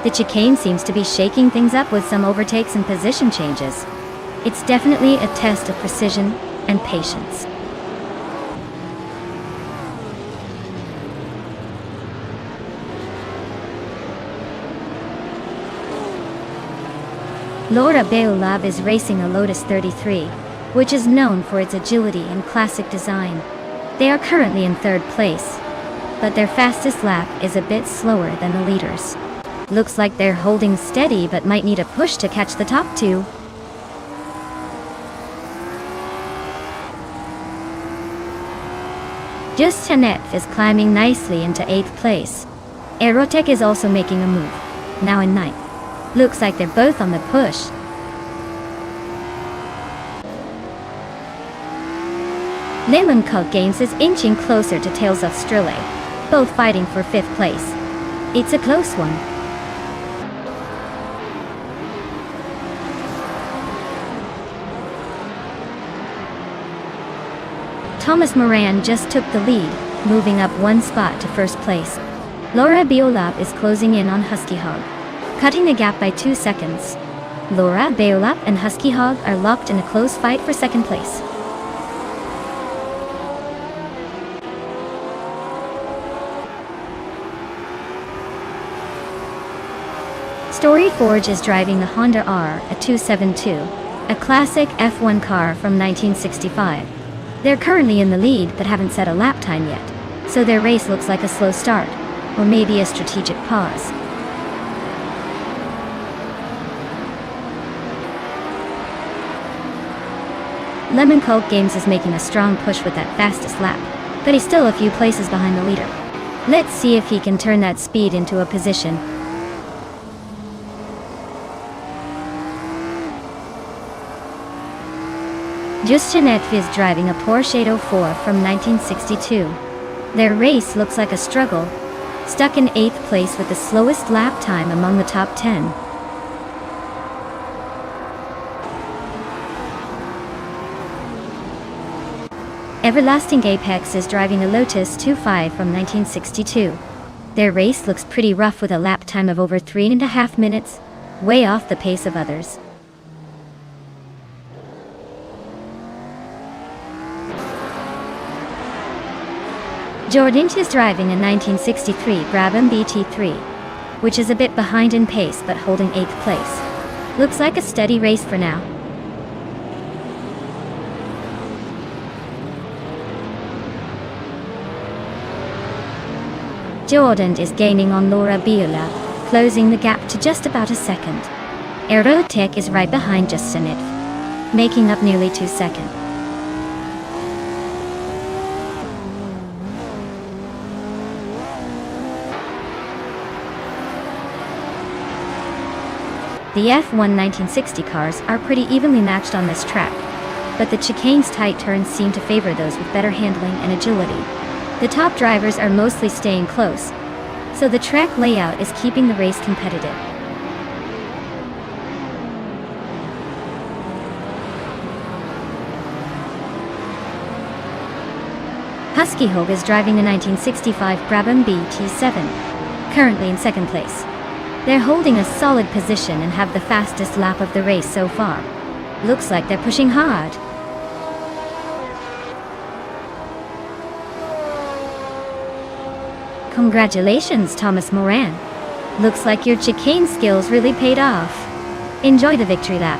Speaker 1: The chicane seems to be shaking things up with some overtakes and position changes. It's definitely a test of precision and patience. Laura Beolab is racing a Lotus 33, which is known for its agility and classic design. They are currently in 3rd place, but their fastest lap is a bit slower than the leaders. Looks like they're holding steady but might need a push to catch the top 2. Justanet is climbing nicely into 8th place. Aerotech is also making a move, now in 9th. Looks like they're both on the push. Lemon Cult Games is inching closer to Tales of Strille, both fighting for 5th place. It's a close one. Thomas Moran just took the lead, moving up 1 spot to 1st place. Laura Beolab is closing in on Husky Hog, cutting the gap by 2 seconds. Laura Beolab and Husky Hog are locked in a close fight for 2nd place. Story Forge is driving the Honda R, a 272, a classic F1 car from 1965. They're currently in the lead but haven't set a lap time yet, so their race looks like a slow start, or maybe a strategic pause. Lemon Cult Games is making a strong push with that fastest lap, but he's still a few places behind the leader. Let's see if he can turn that speed into a position. Justanet is driving a Porsche 804 from 1962. Their race looks like a struggle, stuck in 8th place with the slowest lap time among the top 10. Everlasting Apex is driving a Lotus 25 from 1962. Their race looks pretty rough with a lap time of over 3.5 minutes, way off the pace of others. Jordan is driving a 1963 Brabham BT3, which is a bit behind in pace but holding 8th place. Looks like a steady race for now. Jordan is gaining on Laura Beolab, closing the gap to just about a second. Aerotech is right behind Justanet, making up nearly 2 seconds. The F1 1960 cars are pretty evenly matched on this track, but the chicane's tight turns seem to favor those with better handling and agility. The top drivers are mostly staying close, so the track layout is keeping the race competitive. Husky Hog is driving a 1965 Brabham BT7, currently in 2nd place. They're holding a solid position and have the fastest lap of the race so far. Looks like they're pushing hard. Congratulations, Thomas Moran. Looks like your chicane skills really paid off. Enjoy the victory lap.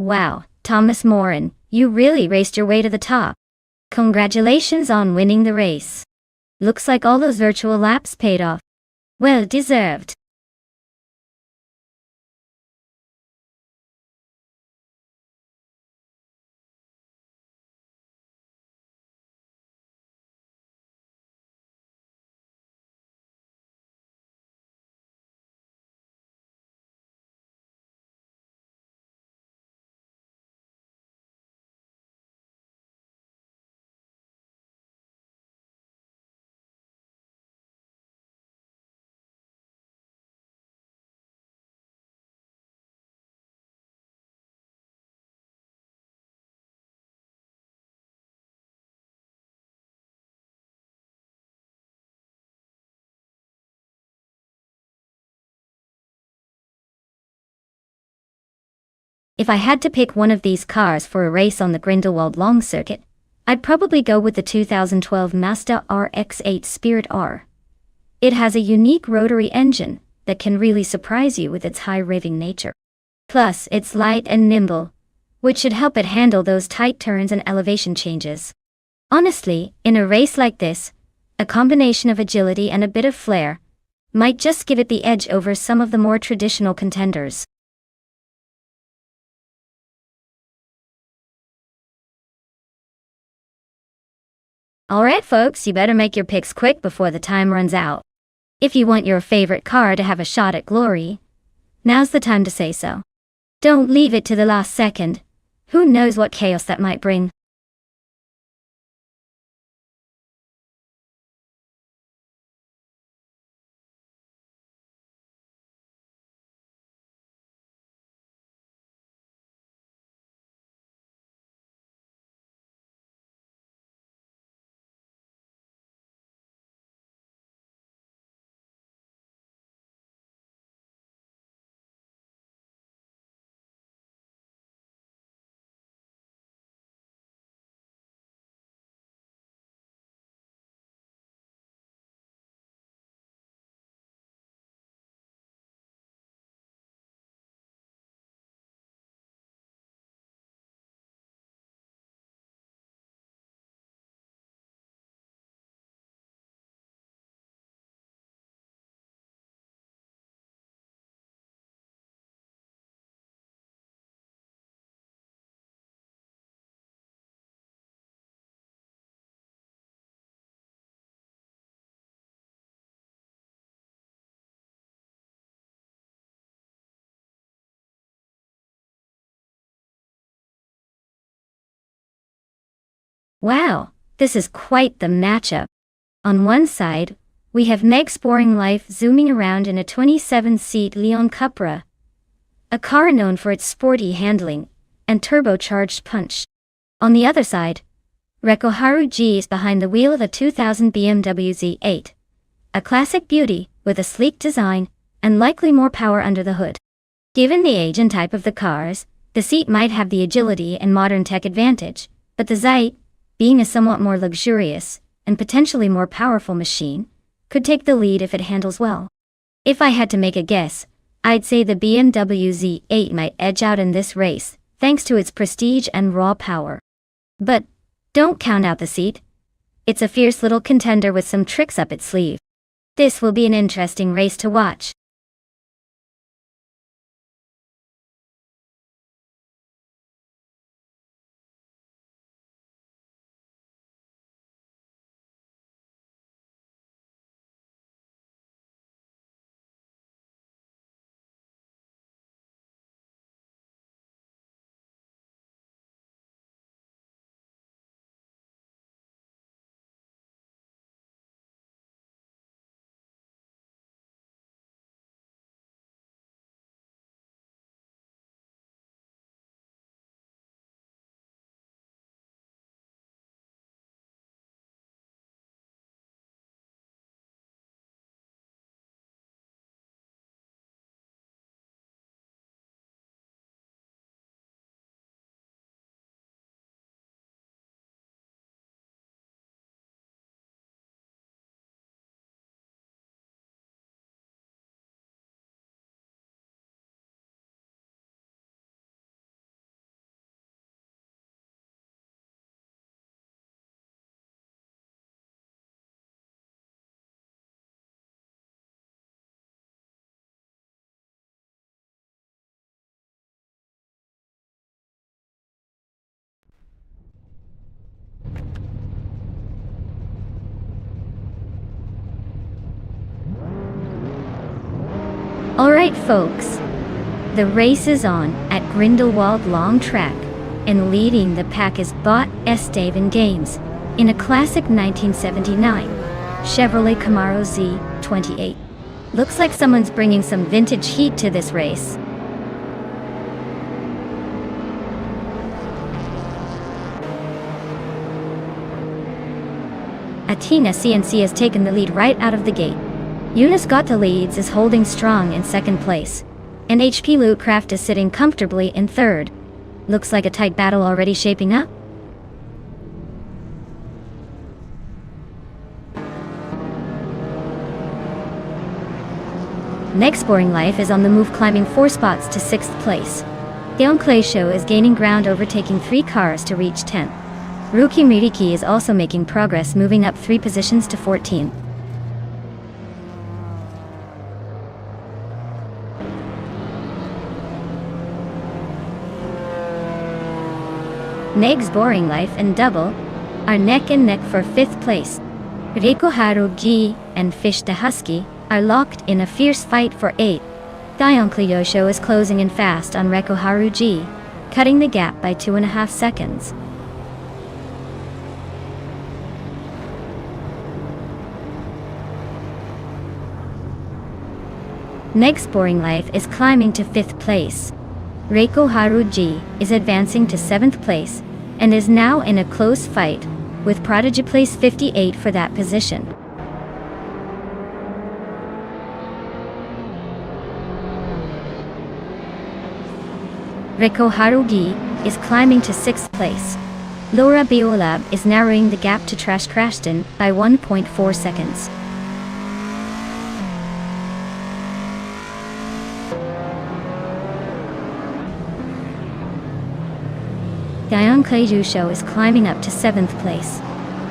Speaker 1: Wow, Thomas Moran, you really raced your way to the top. Congratulations on winning the race. Looks like all those virtual laps paid off. Well deserved. If I had to pick one of these cars for a race on the Grindelwald Long Circuit, I'd probably go with the 2012 Mazda RX-8 Spirit R. It has a unique rotary engine that can really surprise you with its high revving nature. Plus, it's light and nimble, which should help it handle those tight turns and elevation changes. Honestly, in a race like this, a combination of agility and a bit of flair might just give it the edge over some of the more traditional contenders. Alright folks, you better make your picks quick before the time runs out. If you want your favorite car to have a shot at glory, now's the time to say so. Don't leave it to the last second. Who knows what chaos that might bring. Wow, this is quite the matchup. On one side, we have Meg's boring life zooming around in a 27-seat Leon Cupra, a car known for its sporty handling and turbocharged punch. On the other side, Rekoharu G is behind the wheel of a 2000 BMW Z8, a classic beauty with a sleek design and likely more power under the hood. Given the age and type of the cars, the seat might have the agility and modern tech advantage, but the Z8, being a somewhat more luxurious and potentially more powerful machine, could take the lead if it handles well. If I had to make a guess, I'd say the BMW Z8 might edge out in this race, thanks to its prestige and raw power. But don't count out the seat. It's a fierce little contender with some tricks up its sleeve. This will be an interesting race to watch. Alright folks, the race is on at Grindelwald Long Track, and leading the pack is Bot Esteban Games in a classic 1979 Chevrolet Camaro Z28. Looks like someone's bringing some vintage heat to this race. Athena CNC has taken the lead right out of the gate. Eunice Gata Leads is holding strong in second place, and HP Lootcraft is sitting comfortably in third. Looks like a tight battle already shaping up. Next Boring Life is on the move, climbing 4 spots to 6th place. Deon Clay Show is gaining ground, overtaking 3 cars to reach 10th. Ruki Miriki is also making progress, moving up 3 positions to 14th. Next Boring Life and Double are neck and neck for 5th place. Reiko Harugi and Fish the Husky are locked in a fierce fight for 8th. Dion Cleo is closing in fast on Reiko Harugi, cutting the gap by 2.5 seconds. Next Boring Life is climbing to 5th place. Reiko Haruji is advancing to 7th place and is now in a close fight with Prodigy Place 58 for that position. Reiko Harugi is climbing to 6th place. Laura Biolab is narrowing the gap to Trash Crashton by 1.4 seconds. Dion Kleju Show is climbing up to 7th place.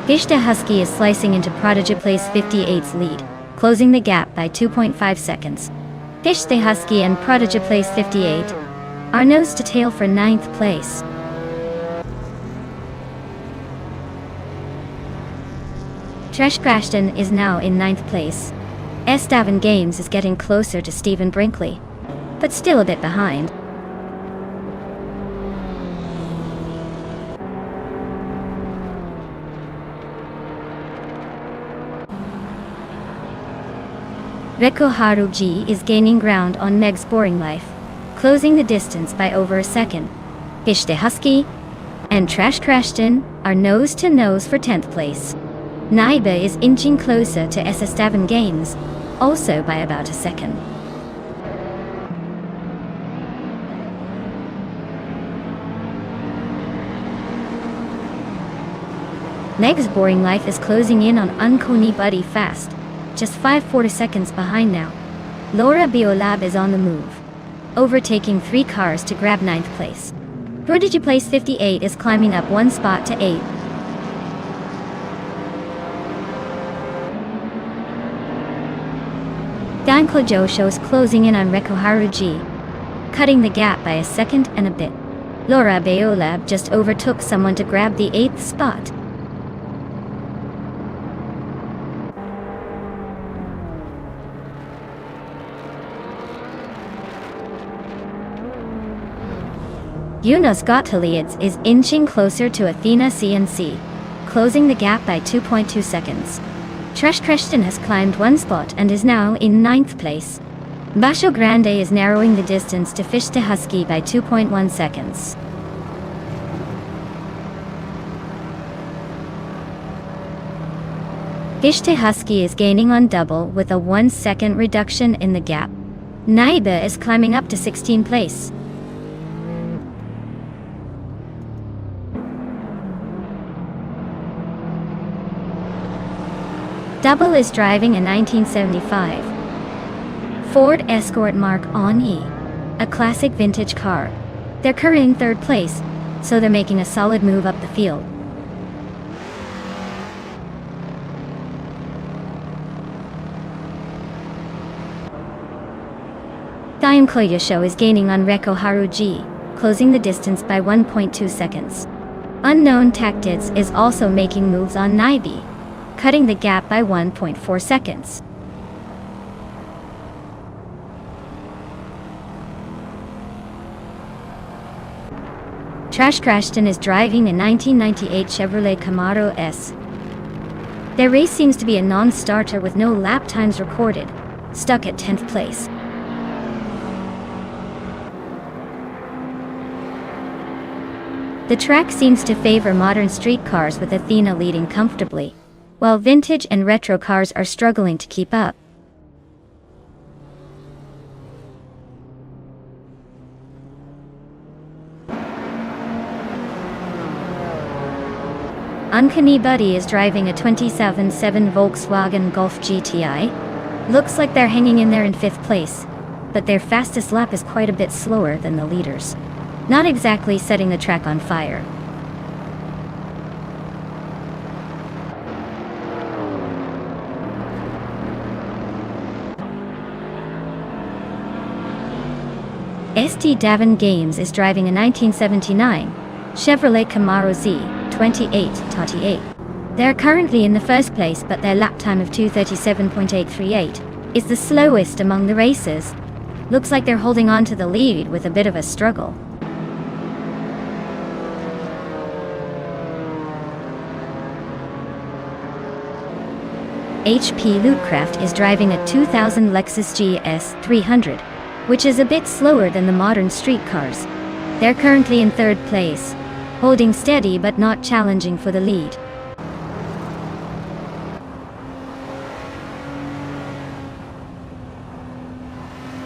Speaker 1: Fish the Husky is slicing into Prodigy Place 58's lead, closing the gap by 2.5 seconds. Fish the Husky and Prodigy Place 58 are nose to tail for 9th place. Trash Crashton is now in 9th place. Esteban Games is getting closer to Stephen Brinkley, but still a bit behind. Reiko Haruji is gaining ground on Meg's Boring Life, closing the distance by over a second. Fish the Husky and Trash Crashton are nose to nose for 10th place. Naiba is inching closer to Esteban Games, also by about a second. Meg's Boring Life is closing in on Unkoni Buddy fast, just 5 seconds behind now. Laura Biolab is on the move, overtaking 3 cars to grab 9th place. Prodigy Place 58 is climbing up 1 spot to 8th. Danklo Josho is closing in on Reiko Haruji, cutting the gap by a second and a bit. Laura Biolab just overtook someone to grab the 8th spot. Eunice Gottlieb is inching closer to Athena CNC, closing the gap by 2.2 seconds. Trash Crashton has climbed 1 spot and is now in 9th place. Basho Grande is narrowing the distance to Fish the Husky by 2.1 seconds. Fish the Husky is gaining on Double with a 1-second reduction in the gap. Naiba is climbing up to 16th place. Double is driving a 1975 Ford Escort Mark On-E, a classic vintage car. They're currently in 3rd place, so they're making a solid move up the field. Dion Koya Show is gaining on Reiko Haruji, closing the distance by 1.2 seconds. Unknown Tactics is also making moves on Naibi, cutting the gap by 1.4 seconds. Trash Crashton is driving a 1998 Chevrolet Camaro S. Their race seems to be a non-starter with no lap times recorded, stuck at 10th place. The track seems to favor modern street cars with Athena leading comfortably, while vintage and retro cars are struggling to keep up. Uncanny Buddy is driving a 2007 Volkswagen Golf GTI. Looks like they're hanging in there in 5th place, but their fastest lap is quite a bit slower than the leaders. Not exactly setting the track on fire. ST Davin Games is driving a 1979 Chevrolet Camaro Z 28-8. They are currently in the 1st place, but their lap time of 2:37.838 is the slowest among the racers. Looks like they're holding on to the lead with a bit of a struggle. HP Lootcraft is driving a 2000 Lexus GS 300, which is a bit slower than the modern street cars. They're currently in 3rd place, holding steady but not challenging for the lead.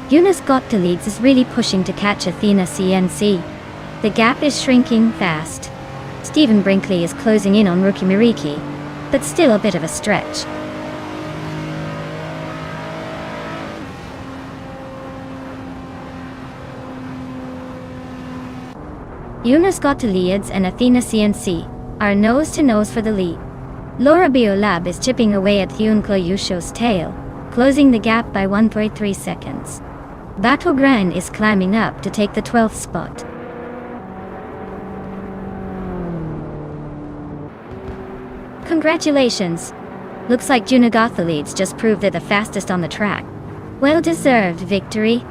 Speaker 1: Eunice Gotta Leads is really pushing to catch Athena CNC. The gap is shrinking fast. Stephen Brinkley is closing in on Rookie Miriki, but still a bit of a stretch. Eunice Gotta Leads and Athena CNC are nose-to-nose for the lead. Laura Biolab is chipping away at Hyun Yusho's tail, closing the gap by 1.3 seconds. Battlegran is climbing up to take the 12th spot. Congratulations! Looks like Juna Gotta Leads just proved they're the fastest on the track. Well-deserved victory.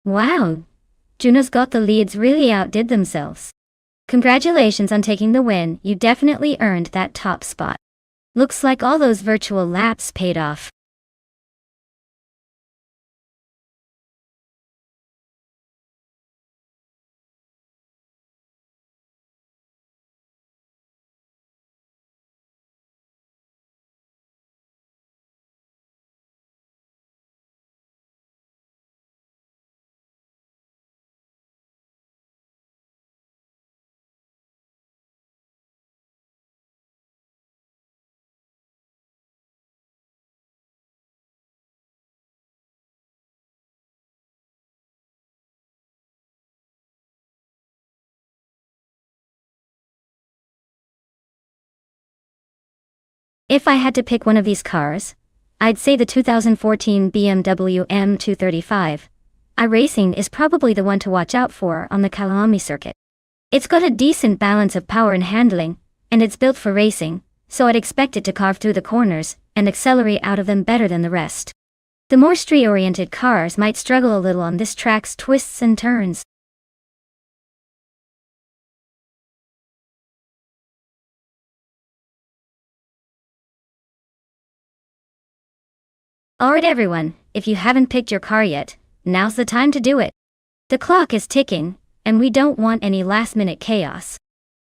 Speaker 1: Wow! Juna's Gotta Leads really outdid themselves. Congratulations on taking the win, you definitely earned that top spot. Looks like all those virtual laps paid off. If I had to pick one of these cars, I'd say the 2014 BMW M235 iRacing is probably the one to watch out for on the Kalahami circuit. It's got a decent balance of power and handling, and it's built for racing, so I'd expect it to carve through the corners and accelerate out of them better than the rest. The more street-oriented cars might struggle a little on this track's twists and turns. Alright everyone, if you haven't picked your car yet, now's the time to do it. The clock is ticking, and we don't want any last-minute chaos.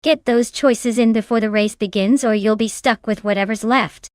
Speaker 1: Get those choices in before the race begins or you'll be stuck with whatever's left.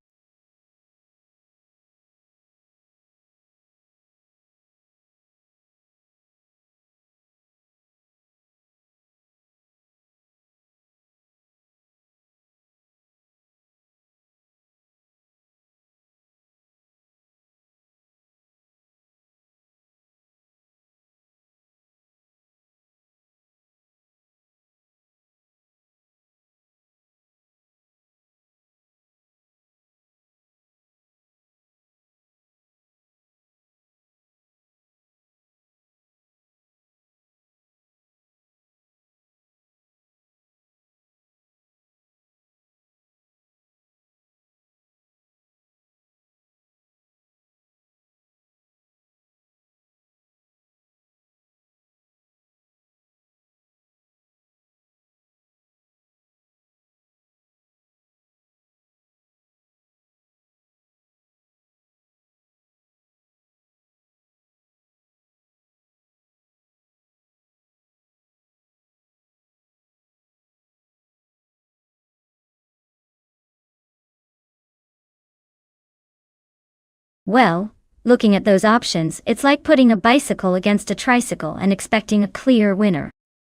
Speaker 1: Well, looking at those options, it's like putting a bicycle against a tricycle and expecting a clear winner.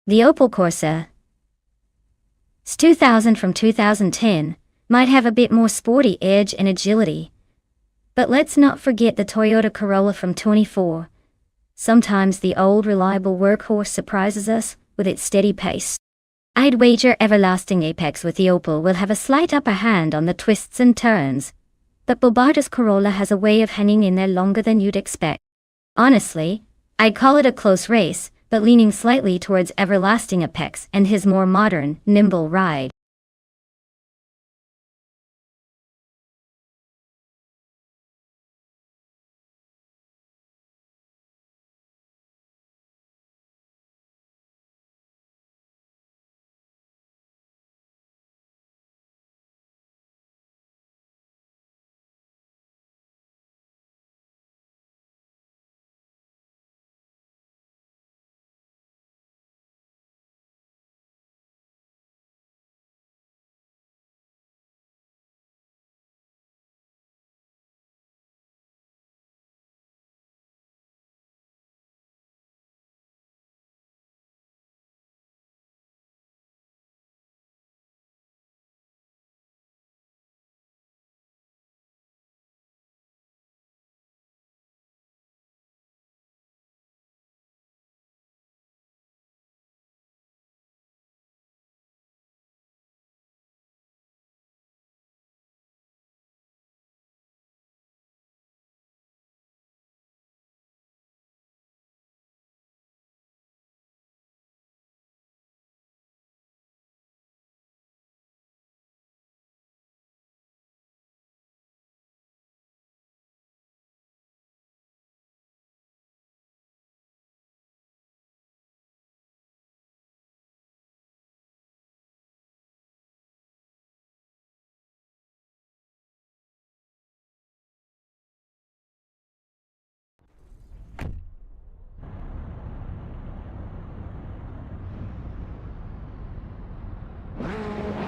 Speaker 1: The Opel Corsa 2000 from 2010 might have a bit more sporty edge and agility. But let's not forget the Toyota Corolla from 24. Sometimes the old reliable workhorse surprises us with its steady pace. I'd wager everlasting Apex with the Opel will have a slight upper hand on the twists and turns. But Bobarda's Corolla has a way of hanging in there longer than you'd expect. Honestly, I'd call it a close race, but leaning slightly towards everlasting Apex and his more modern, nimble ride.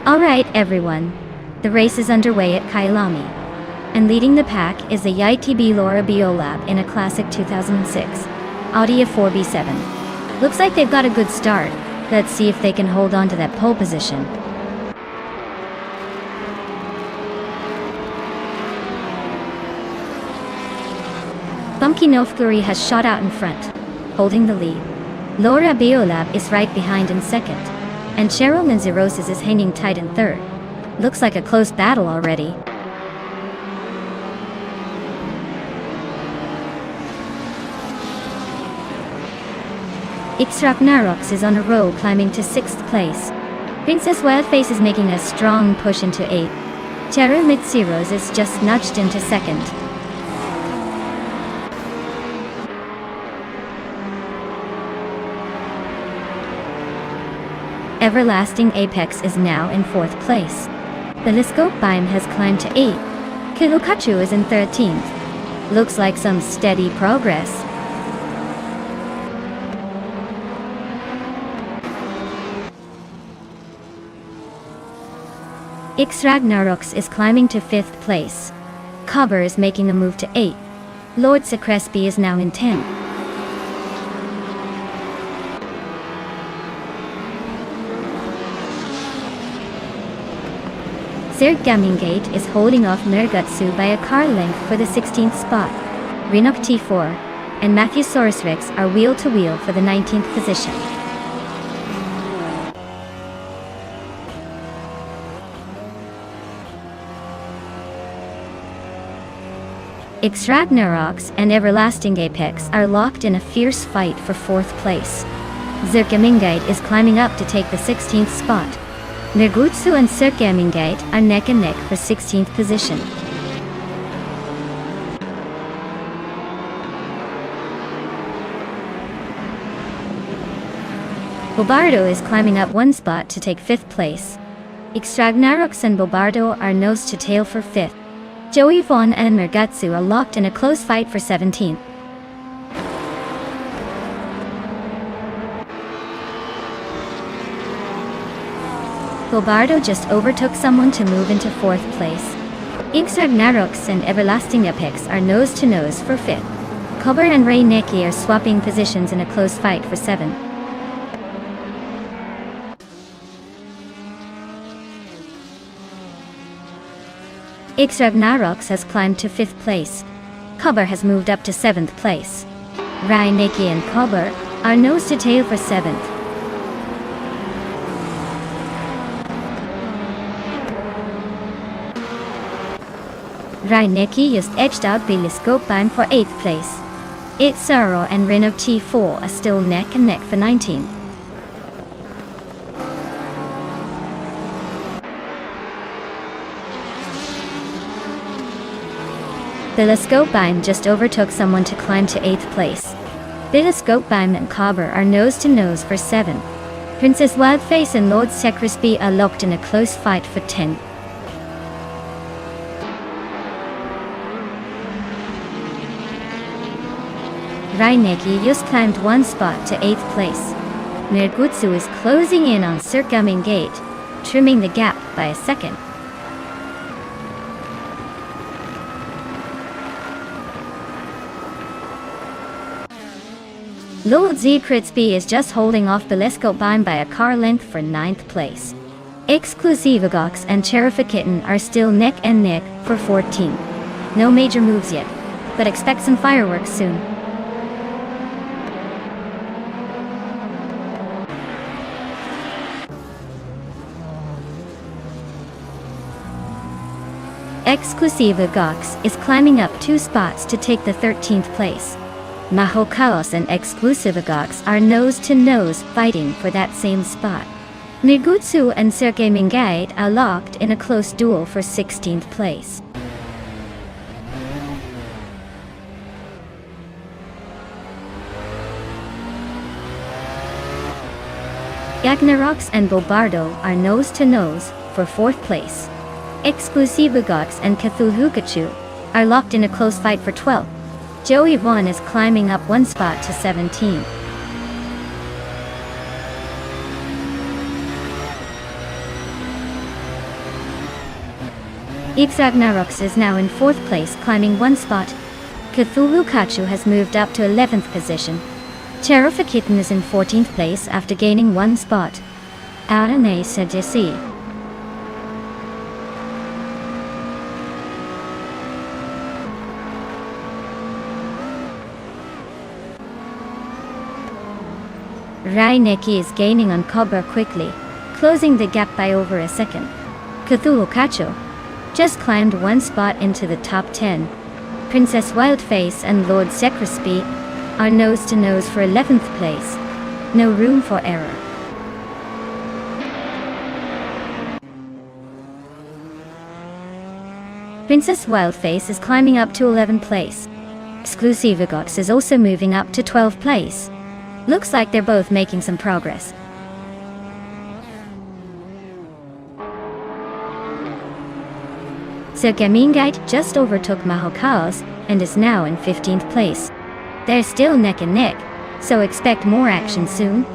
Speaker 1: Alright everyone, the race is underway at Kailami. And leading the pack is the YTB Laura Biolab in a classic 2006 Audi A4B7. Looks like they've got a good start. Let's see if they can hold on to that pole position. Bumky Nofguri has shot out in front, holding the lead. Laura Biolab is right behind in second. And Cheryl Manzaroses is hanging tight in third. Looks like a close battle already. Ixrak Narox is on a roll climbing to 6th place. Princess Wildface is making a strong push into 8th. Cheryl Mitsiros is just nudged into 2nd. Everlasting Apex is now in 4th place. The Liskope Beim has climbed to 8th. Kilukachu is in 13th. Looks like some steady progress. X Ragnaroks is climbing to 5th place. Cobber is making a move to 8. Lord Secrespi is now in 10. Zergamingate is holding off Nergutsu by a car length for the 16th spot. Rinok T4 and Matthewsaurus Rex are wheel to wheel for the 19th position. X Ragnaroks and Everlasting Apex are locked in a fierce fight for 4th place. Zergamingate is climbing up to take the 16th spot. Nergutsu and Zergamingate are neck and neck for 16th position. Bobardo is climbing up 1 spot to take 5th place. X Ragnaroks and Bobardo are nose to tail for 5th. Joey Vaughn and Nergutsu are locked in a close fight for 17th. Bobardo just overtook someone to move into 4th place. X Ragnaroks and Everlasting Apex are nose to nose for 5th. Cobber and Ray Neki are swapping positions in a close fight for 7th. X Ragnaroks has climbed to 5th place. Cobber has moved up to 7th place. Rai Neki and Cobber are nose to tail for 7th. Rai Neki just edged out Biliscopeheim for 8th place. Itzaro and Rin of T4 are still neck and neck for 19th. Biliscopeheim just overtook someone to climb to 8th place. Biliscopeheim and Cobber are nose to nose for 7th. Princess Wildface and Lord Secrespi are locked in a close fight for 10th. Raineki just climbed 1 spot to 8th place. Nergutsu is closing in on Zergamingate, trimming the gap by a second. Lord Secrespi is just holding off Biliscopeheim by a car length for 9th place. Exclusivagox and Cherifakitten are still neck and neck for 14th. No major moves yet, but expect some fireworks soon. Exclusivagox is climbing up 2 spots to take the 13th place. Maho Chaos and Exclusivagox are nose to nose fighting for that same spot. Nergutsu and Zergamingate are locked in a close duel for 16th place. Ragnaroks and Bobardo are nose to nose for 4th place. Exclusivagox and Cthulhukachu are locked in a close fight for 12th. Joey Vaughn is climbing up 1 spot to 17. X Ragnaroks is now in 4th place, climbing 1 spot. Cthulhukachu has moved up to 11th position. Cherifakitten is in 14th place after gaining 1 spot. Arane Sajesi. Raineki is gaining on Cobber quickly, closing the gap by over a second. Cthulhukachu just climbed 1 spot into the top 10. Princess Wildface and Lord Secrespi are nose to nose for 11th place. No room for error. Princess Wildface is climbing up to 11th place. Exclusivagox is also moving up to 12th place. Looks like they're both making some progress. Zergamingate just overtook Maho Chaos and is now in 15th place. They're still neck and neck, so expect more action soon.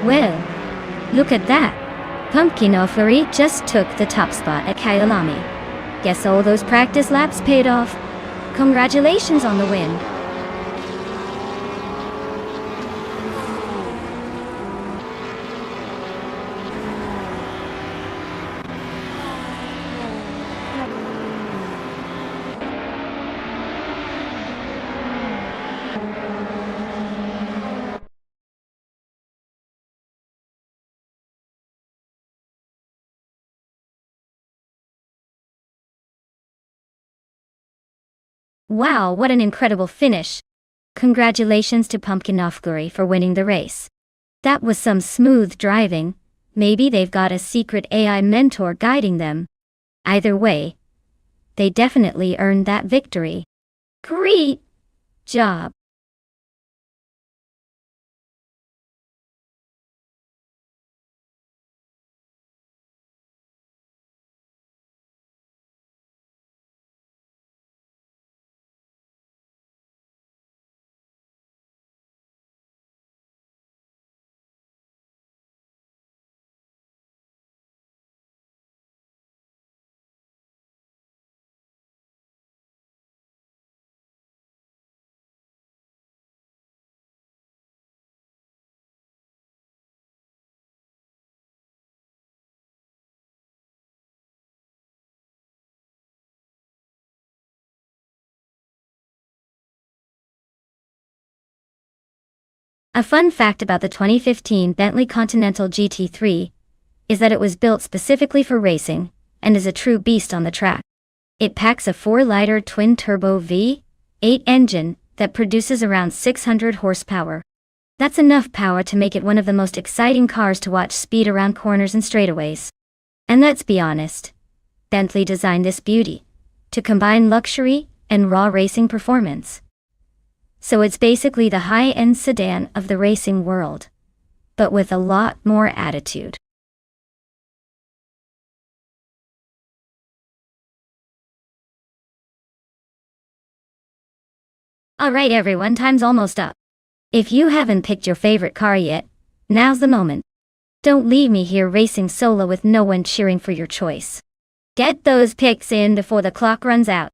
Speaker 1: Well, look at that. Pumpkin Offery just took the top spot at Kyalami. Guess all those practice laps paid off. Congratulations on the win. Wow, what an incredible finish. Congratulations to Pumpkin Offery for winning the race. That was some smooth driving. Maybe they've got a secret AI mentor guiding them. Either way, they definitely earned that victory. Great job. A fun fact about the 2015 Bentley Continental GT3 is that it was built specifically for racing and is a true beast on the track. It packs a 4-liter twin-turbo V8 engine that produces around 600 horsepower. That's enough power to make it one of the most exciting cars to watch speed around corners and straightaways. And let's be honest, Bentley designed this beauty to combine luxury and raw racing performance. So it's basically the high-end sedan of the racing world, but with a lot more attitude. Alright everyone, time's almost up. If you haven't picked your favorite car yet, now's the moment. Don't leave me here racing solo with no one cheering for your choice. Get those picks in before the clock runs out.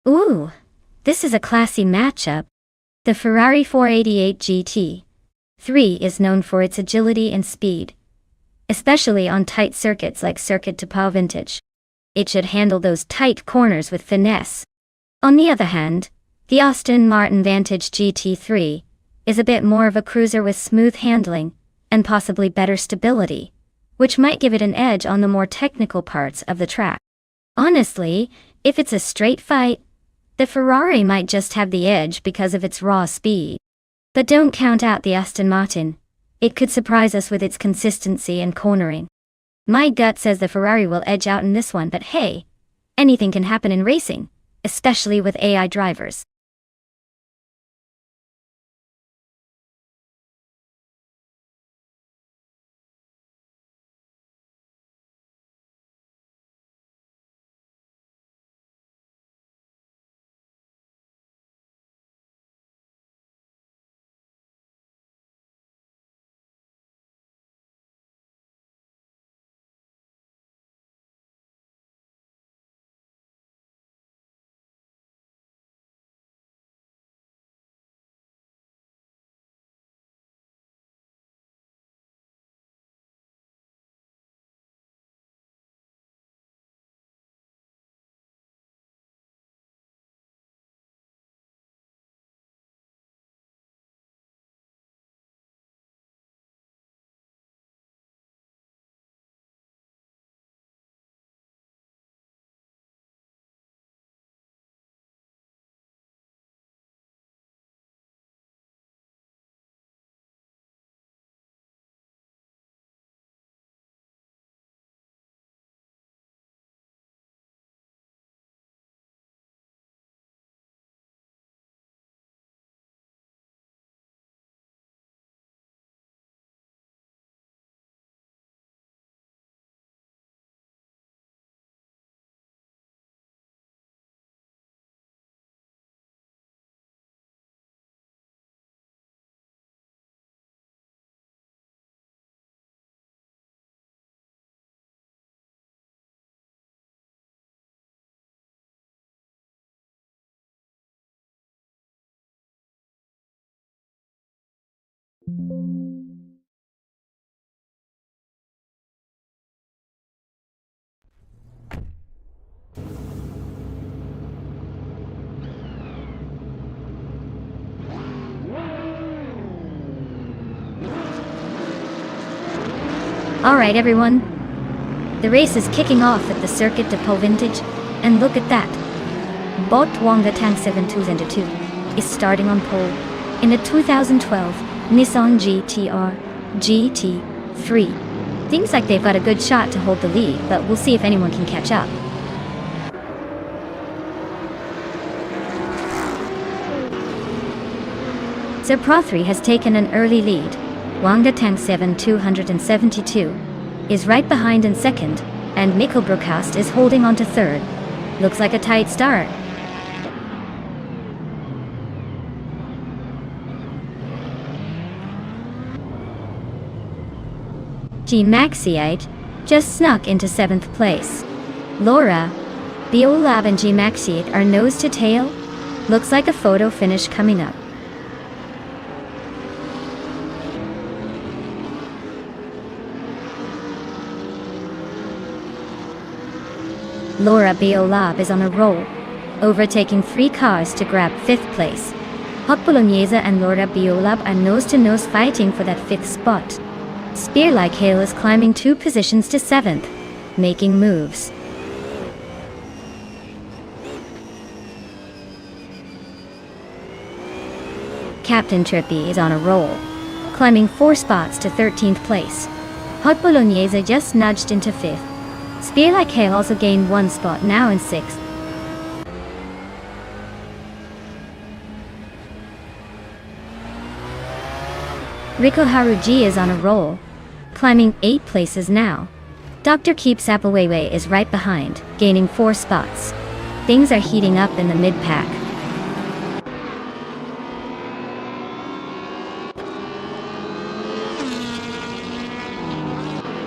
Speaker 1: Ooh, this is a classy matchup. The Ferrari 488 GT3 is known for its agility and speed, especially on tight circuits like Circuit de Pau Vintage. It should handle those tight corners with finesse. On the other hand, the Aston Martin Vantage GT3 is a bit more of a cruiser with smooth handling and possibly better stability, which might give it an edge on the more technical parts of the track. Honestly, if it's a straight fight, the Ferrari might just have the edge because of its raw speed. But don't count out the Aston Martin. It could surprise us with its consistency and cornering. My gut says the Ferrari will edge out in this one, but hey, anything can happen in racing, especially with AI drivers. Alright everyone, the race is kicking off at the Circuit de Pau Vintage, and look at that. Bot Wonga Tank 722 is starting on pole in a 2012 Nissan GT-R GT3. Seems like they've got a good shot to hold the lead, but we'll see if anyone can catch up. Pro 3 has taken an early lead. Wanga Tank 7272 is right behind in second, and Mikkel Brookhouse is holding on to third. Looks like a tight start. G Maxiite just snuck into 7th place. Laura, Biolab and G Maxiite are nose to tail. Looks like a photo finish coming up. Laura Biolab is on a roll, overtaking 3 cars to grab 5th place. Hot Bolognese and Laura Biolab are nose-to-nose fighting for that 5th spot. Spear Like Hail is climbing 2 positions to 7th, making moves. Captain Trippy is on a roll, climbing 4 spots to 13th place. Hot Bolognese just nudged into 5th. Spear Like Hail also gained 1 spot, now in 6th. Rico Haruji is on a roll, climbing 8 places now. Dr. Keep Sapawaywe is right behind, gaining 4 spots. Things are heating up in the mid-pack.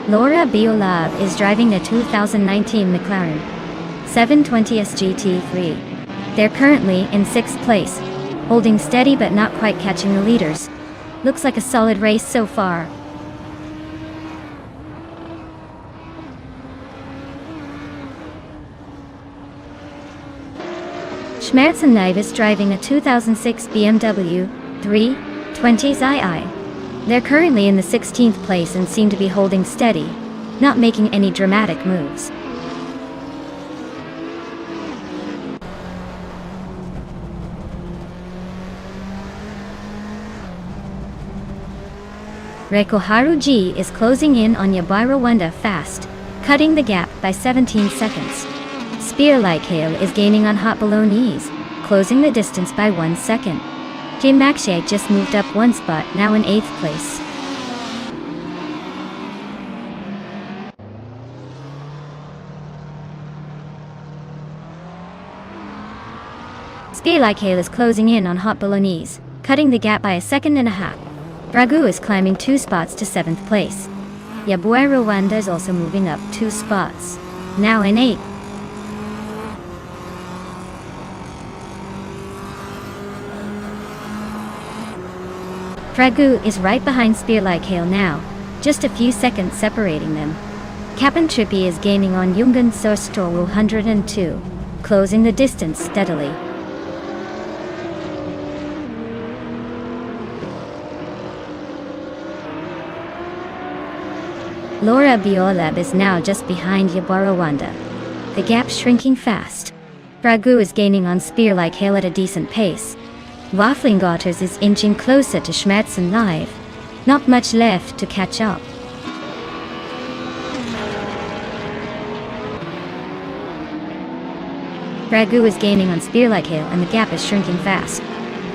Speaker 1: Laura Biolab is driving a 2019 McLaren 720S GT3. They're currently in 6th place, holding steady but not quite catching the leaders. Looks like a solid race so far. Schmerzennive is driving a 2006 BMW 320s II. They're currently in the 16th place and seem to be holding steady, not making any dramatic moves. Reiko Haruji is closing in on Yabaira Wenda fast, cutting the gap by 17 seconds. Spear Like Hail is gaining on Hot Bolognese, closing the distance by 1 second. Jim Maxiite just moved up 1 spot, now in 8th place. Spear Like Hail is closing in on Hot Bolognese, cutting the gap by 1.5 seconds. Ragu is climbing 2 spots to 7th place. Yabuai Rwanda is also moving up 2 spots, now in 8th. Ragu is right behind Spear Like Hail now, just a few seconds separating them. Captain Trippy is gaining on Yungan Sorstro 102, closing the distance steadily. Laura Biolab is now just behind Yabara Wanda. The gap's shrinking fast. Ragu is gaining on Spear Like Hail at a decent pace. Waffling Gotters is inching closer to Schmerzen Live. Not much left to catch up. Ragu is gaining on Spear Like Hail and the gap is shrinking fast.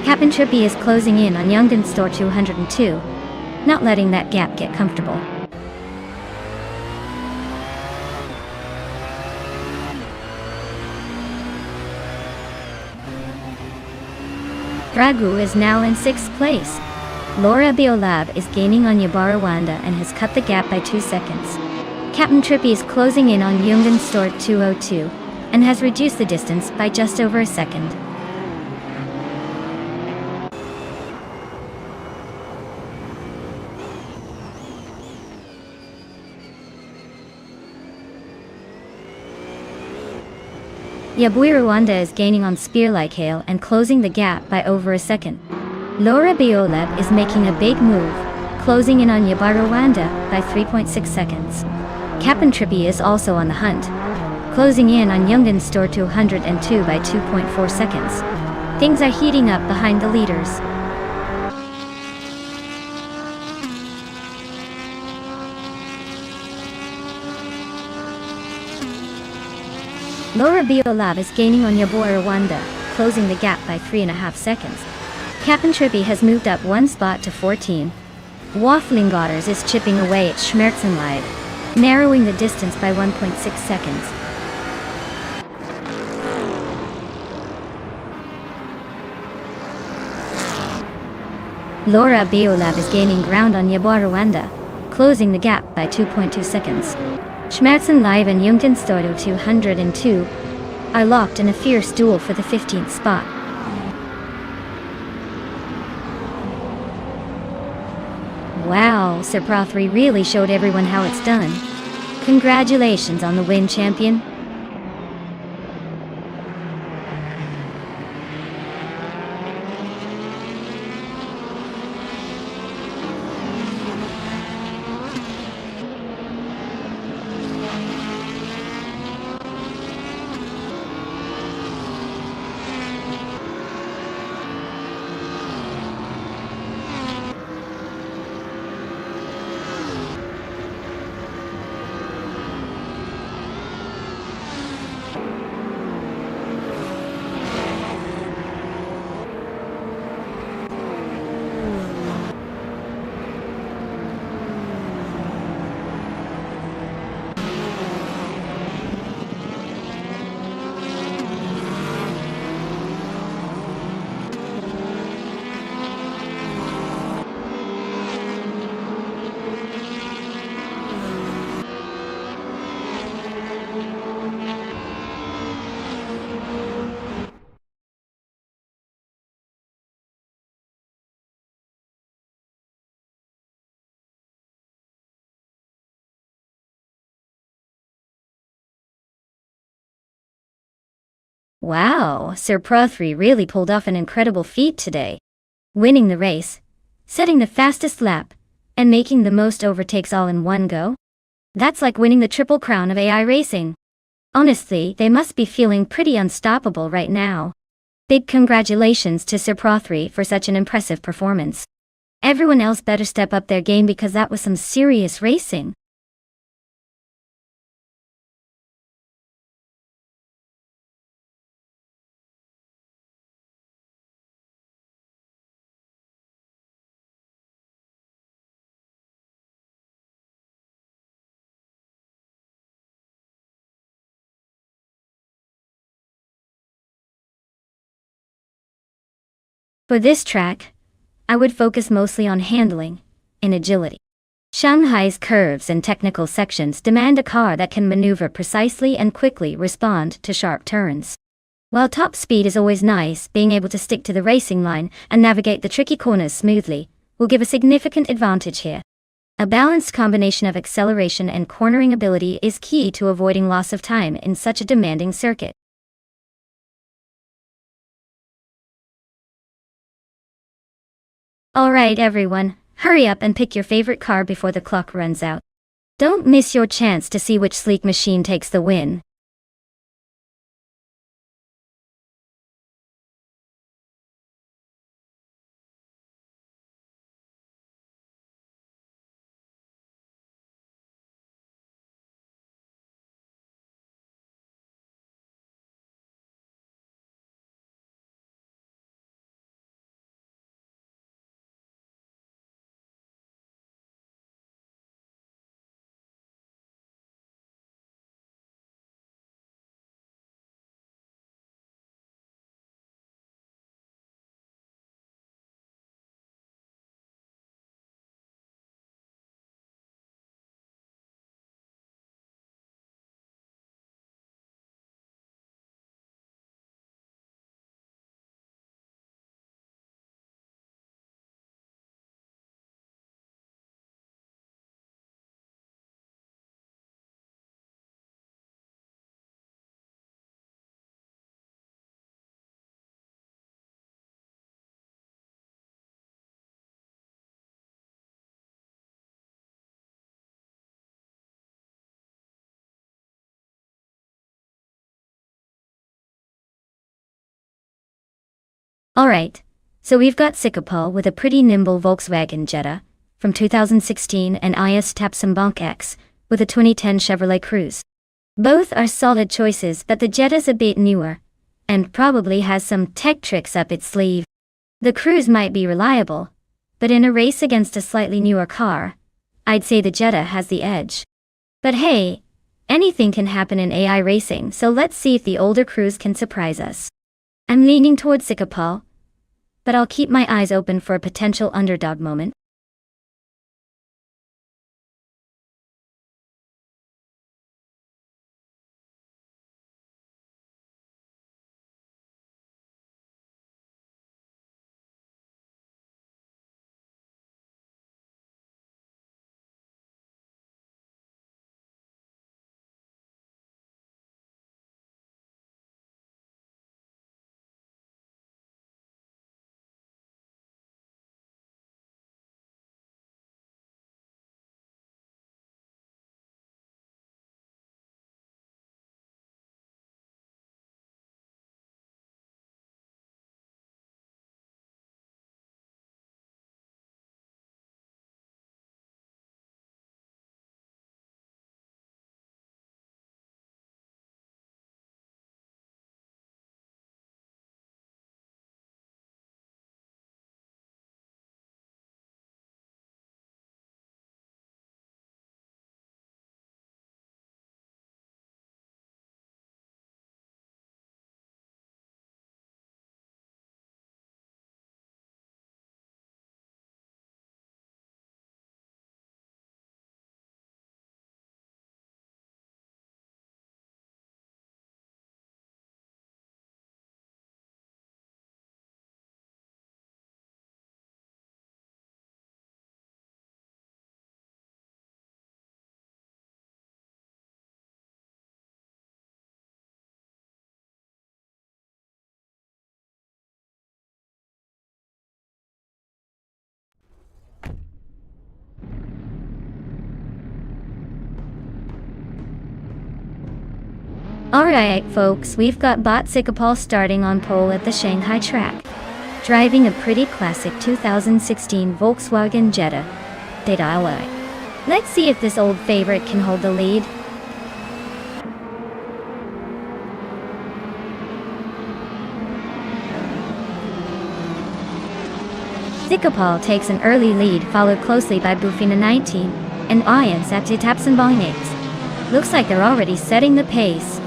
Speaker 1: Captain Trippy is closing in on Yungan Store 202, not letting that gap get comfortable. Ragu is now in 6th place. Laura Biolab is gaining on Yabara Wanda and has cut the gap by 2 seconds. Captain Trippy is closing in on Yungan Store 202 and has reduced the distance by just over 1 second. Yabui Rwanda is gaining on Spear Like Hail and closing the gap by over 1 second. Laura Biolab is making a big move, closing in on Yabarowanda by 3.6 seconds. Captain Trippy is also on the hunt, closing in on Youngin Store 202 by 2.4 seconds. Things are heating up behind the leaders. Laura Biolab is gaining on Yabora Rwanda, closing the gap by 3.5 seconds. Captain Trippy has moved up one spot to 14. Waffling Godders is chipping away at Schmerzenleid, narrowing the distance by 1.6 seconds. Laura Biolab is gaining ground on Yabora Rwanda, closing the gap by 2.2 seconds. Schmerzenleid and Jungenstodo 202 are locked in a fierce duel for the 15th spot. Wow, Sir Prothry really showed everyone how it's done. Congratulations on the win, champion. Wow, Sir Prothry really pulled off an incredible feat today. Winning the race, setting the fastest lap, and making the most overtakes all in one go. That's like winning the Triple Crown of AI racing. Honestly, they must be feeling pretty unstoppable right now. Big congratulations to Sir Prothry for such an impressive performance. Everyone else better step up their game because that was some serious racing. For this track, I would focus mostly on handling and agility. Shanghai's curves and technical sections demand a car that can maneuver precisely and quickly respond to sharp turns. While top speed is always nice, being able to stick to the racing line and navigate the tricky corners smoothly will give a significant advantage here. A balanced combination of acceleration and cornering ability is key to avoiding loss of time in such a demanding circuit. Alright everyone, hurry up and pick your favorite car before the clock runs out. Don't miss your chance to see which sleek machine takes the win. Alright, so we've got Sikapal with a pretty nimble Volkswagen Jetta from 2016 and IS Tapsambonk X with a 2010 Chevrolet Cruze. Both are solid choices, but the Jetta's a bit newer and probably has some tech tricks up its sleeve. The Cruze might be reliable, but in a race against a slightly newer car, I'd say the Jetta has the edge. But hey, anything can happen in AI racing, so let's see if the older Cruze can surprise us. I'm leaning towards Sikapal, but I'll keep my eyes open for a potential underdog moment. Alright folks, we've got Bot Sikapal starting on pole at the Shanghai track, driving a pretty classic 2016 Volkswagen Jetta. Let's see if this old favorite can hold the lead. Sikapal takes an early lead, followed closely by Bufina 19 and IS Tapsambonk X. Looks like they're already setting the pace.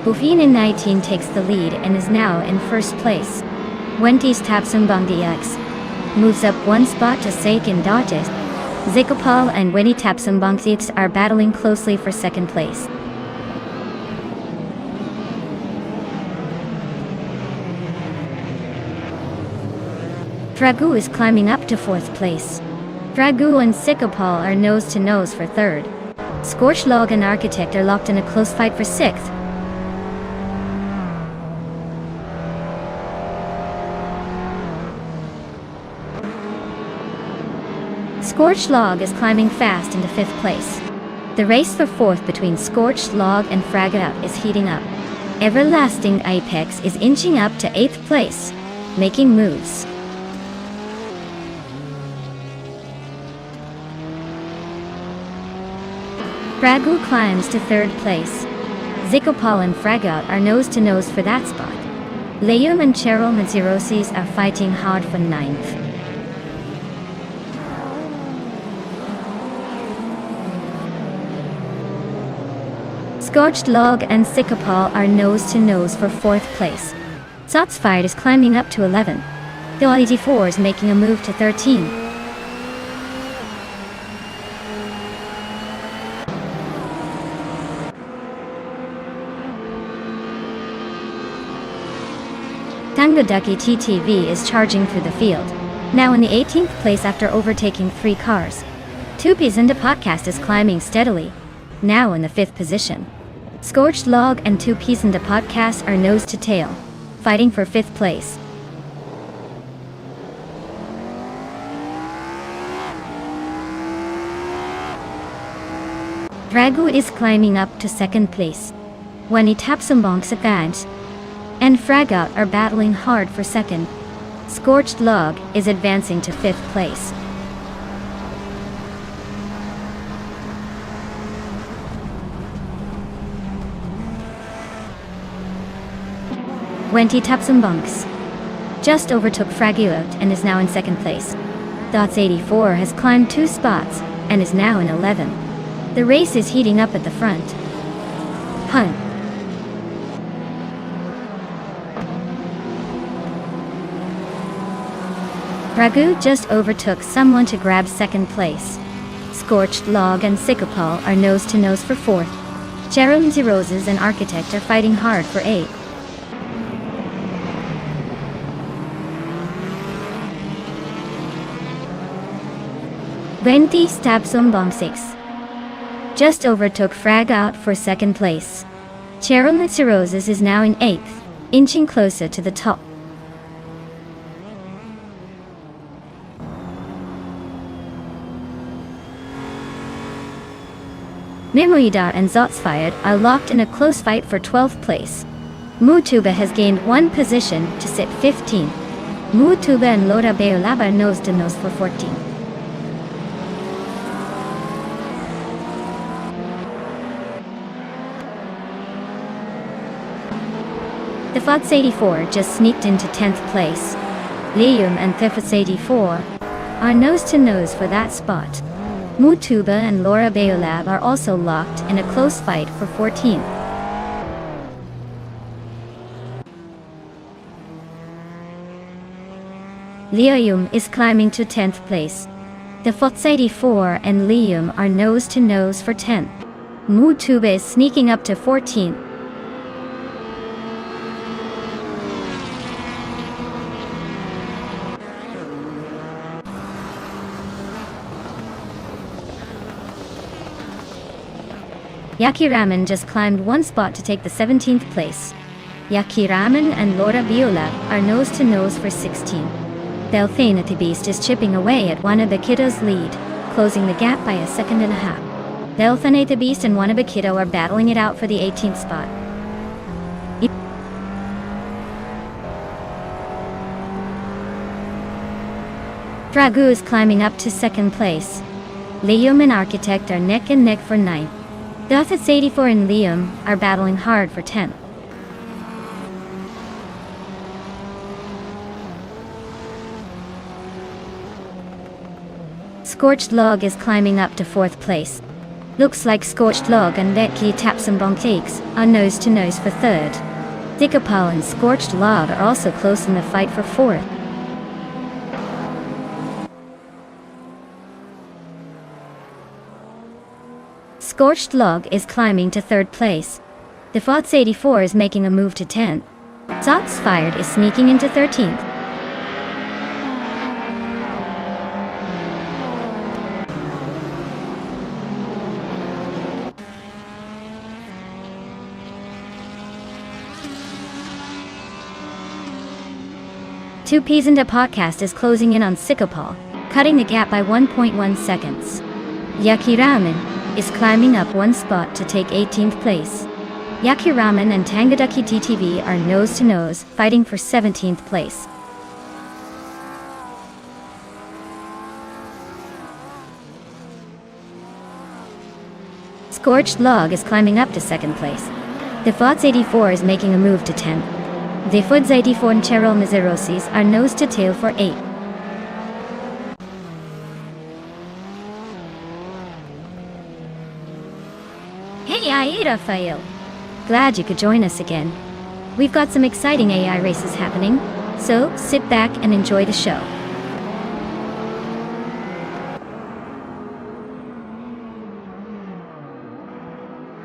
Speaker 1: Bufina 19 takes the lead and is now in first place. Wentis Tapsambonk X moves up one spot to second. Sikapal and Wenty Tapsambonk X are battling closely for second place. Dragu is climbing up to fourth place. Dragu and Sikapal are nose to nose for third. Scorched Log and Architect are locked in a close fight for sixth. Scorched Log is climbing fast into fifth place. The race for fourth between Scorched Log and Fragga is heating up. Everlasting Apex is inching up to eighth place, making moves. Dragu climbs to third place. Sikapal and Fragga are nose to nose for that spot. Leum and Cheryl Mazirosis are fighting hard for ninth. Scorched Log and Sikapal are nose to nose for fourth place. Sotsfired is climbing up to 11. The LED4 is making a move to 13. Tangaducky TTV is charging through the field, now in the 18th place after overtaking 3 cars. Tupi's Into Podcast is climbing steadily, now in the 5th position. Scorched Log and Tupi's Into Podcast are nose to tail, fighting for 5th place. Dragu is climbing up to second place. When he taps Bonks advance, and Fragout are battling hard for second. Scorched Log is advancing to fifth place. Wenty taps Bonks just overtook Fragout and is now in second place. Dots 84 has climbed 2 spots and is now in 11th. The race is heating up at the front. Hunt. Ragu just overtook someone to grab second place. Scorched Log and Sycopal are nose to nose for 4th. Gerald Roses and Architect are fighting hard for 8th. Venti Stabsum Bomb 6 just overtook Fragout for second place. Gerald Roses is now in 8th, inching closer to the top. Mimoidar and Zotsfired are locked in a close fight for 12th place. Mutuba has gained 1 position to sit 15th. Mutuba and Lora Beolab are nose to nose for 14th. The Fots 84 just sneaked into 10th place. Liam and Thefats 84 are nose to nose for that spot. Mutuba and Laura Beolab are also locked in a close fight for 14th. Liam is climbing to 10th place. The Fots 84 and Liam are nose to nose for 10th. Mutuba is sneaking up to 14th. Yaki Raman just climbed 1 spot to take the 17th place. Yaki Raman and Laura Beolab are nose to nose for 16th. Belthanity Beast is chipping away at Wannabe lead, closing the gap by 1.5 seconds. Belthanity Beast and Wannabe are battling it out for the 18th spot. Dragu is climbing up to 2nd place. Liam and Architect are neck and neck for 9th. Dothats 84 and Liam are battling hard for 10th. Scorched Log is climbing up to 4th place. Looks like Scorched Log and Vetki Tapsambong Cakes are nose to nose for 3rd. Dikapal and Scorched Log are also close in the fight for 4th. Scorched Log is climbing to 3rd place. The Fots 84 is making a move to 10th. Zotsfired is sneaking into 13th. Two Peas and a Podcast is closing in on Sycopal, cutting the gap by 1.1 seconds. Yaki Ramen is climbing up 1 spot to take 18th place. Yaki Ramen and Tangadaki TTV are nose to nose, fighting for 17th place. Scorched Log is climbing up to 2nd place. The Fots 84 is making a move to 10th. The Foods 84 and Cheryl Mizerosis are nose to tail for 8th. Hey, AI Raphael. Glad you could join us again. We've got some exciting AI races happening, so sit back and enjoy the show.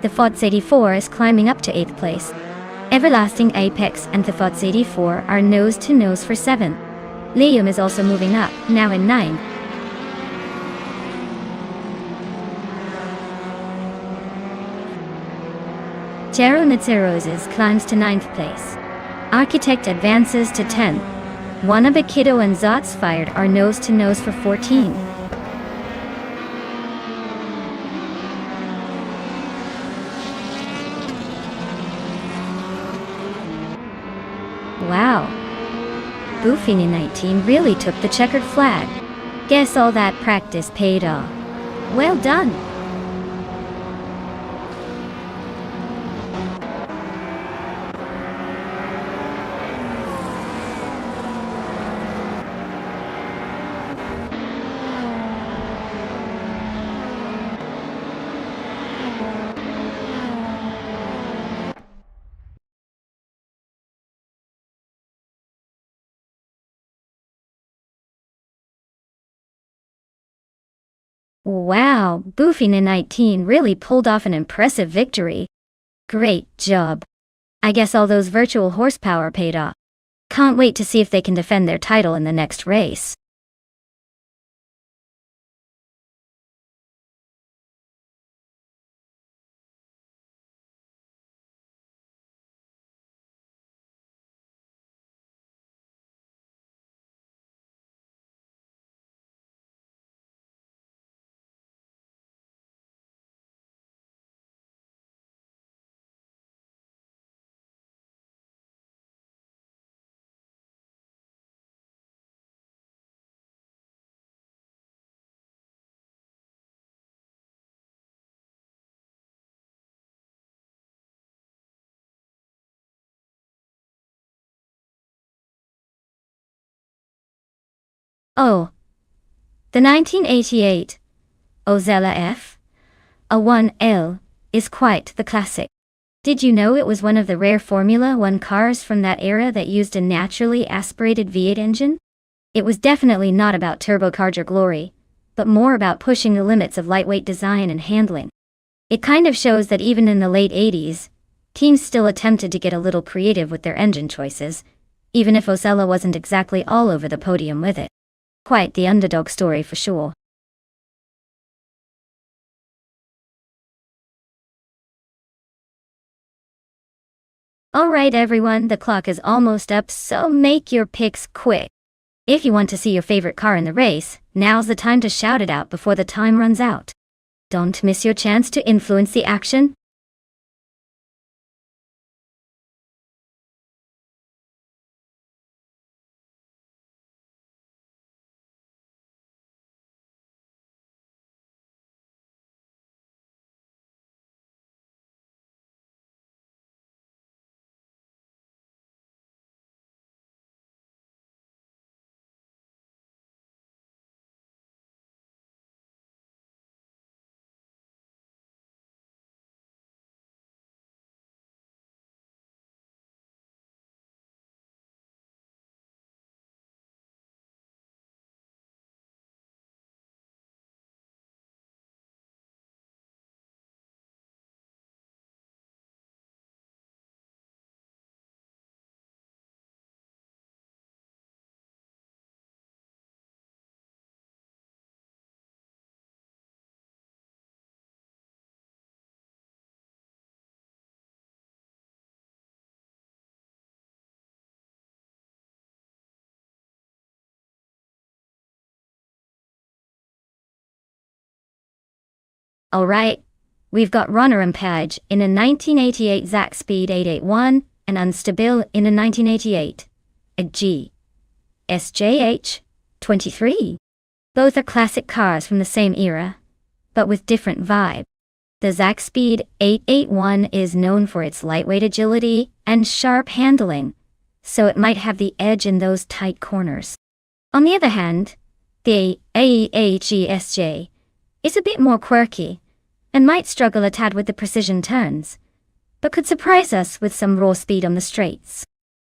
Speaker 1: The Fots 84 is climbing up to 8th place. Everlasting Apex and the Fots 84 are nose to nose for 7th. Liam is also moving up, now in 9th. Jero Nitseroses climbs to 9th place. Architect advances to 10th. Wannabe Kiddo and Zotsfired are nose to nose for 14th. Wow, Buffini 19 really took the checkered flag. Guess all that practice paid off. Well done. Wow, Buffini 19 really pulled off an impressive victory. Great job. I guess all those virtual horsepower paid off. Can't wait to see if they can defend their title in the next race. Oh, the 1988 Ozella F. A 1L is quite the classic. Did you know it was one of the rare Formula One cars from that era that used a naturally aspirated V8 engine? It was definitely not about turbocharger glory, but more about pushing the limits of lightweight design and handling. It kind of shows that even in the late 80s, teams still attempted to get a little creative with their engine choices, even if Osella wasn't exactly all over the podium with it. Quite the underdog story for sure. Alright everyone, the clock is almost up, so make your picks quick. If you want to see your favorite car in the race, now's the time to shout it out before the time runs out. Don't miss your chance to influence the action. Alright, we've got Runner and Page in a 1988 Zack Speed 881 and Unstable in a 1988 a G SJH 23. Both are classic cars from the same era, but with different vibe. The Zack Speed 881 is known for its lightweight agility and sharp handling, so it might have the edge in those tight corners. On the other hand, the AEHESJ is a bit more quirky and might struggle a tad with the precision turns, but could surprise us with some raw speed on the straights.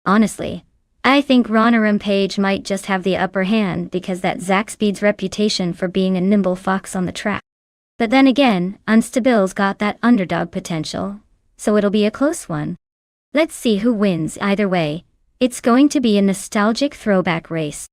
Speaker 1: Honestly, I think Ronner and Page might just have the upper hand because that Zack Speed's reputation for being a nimble fox on the track. But then again, Unstable's got that underdog potential, so it'll be a close one. Let's see who wins either way. It's going to be a nostalgic throwback race.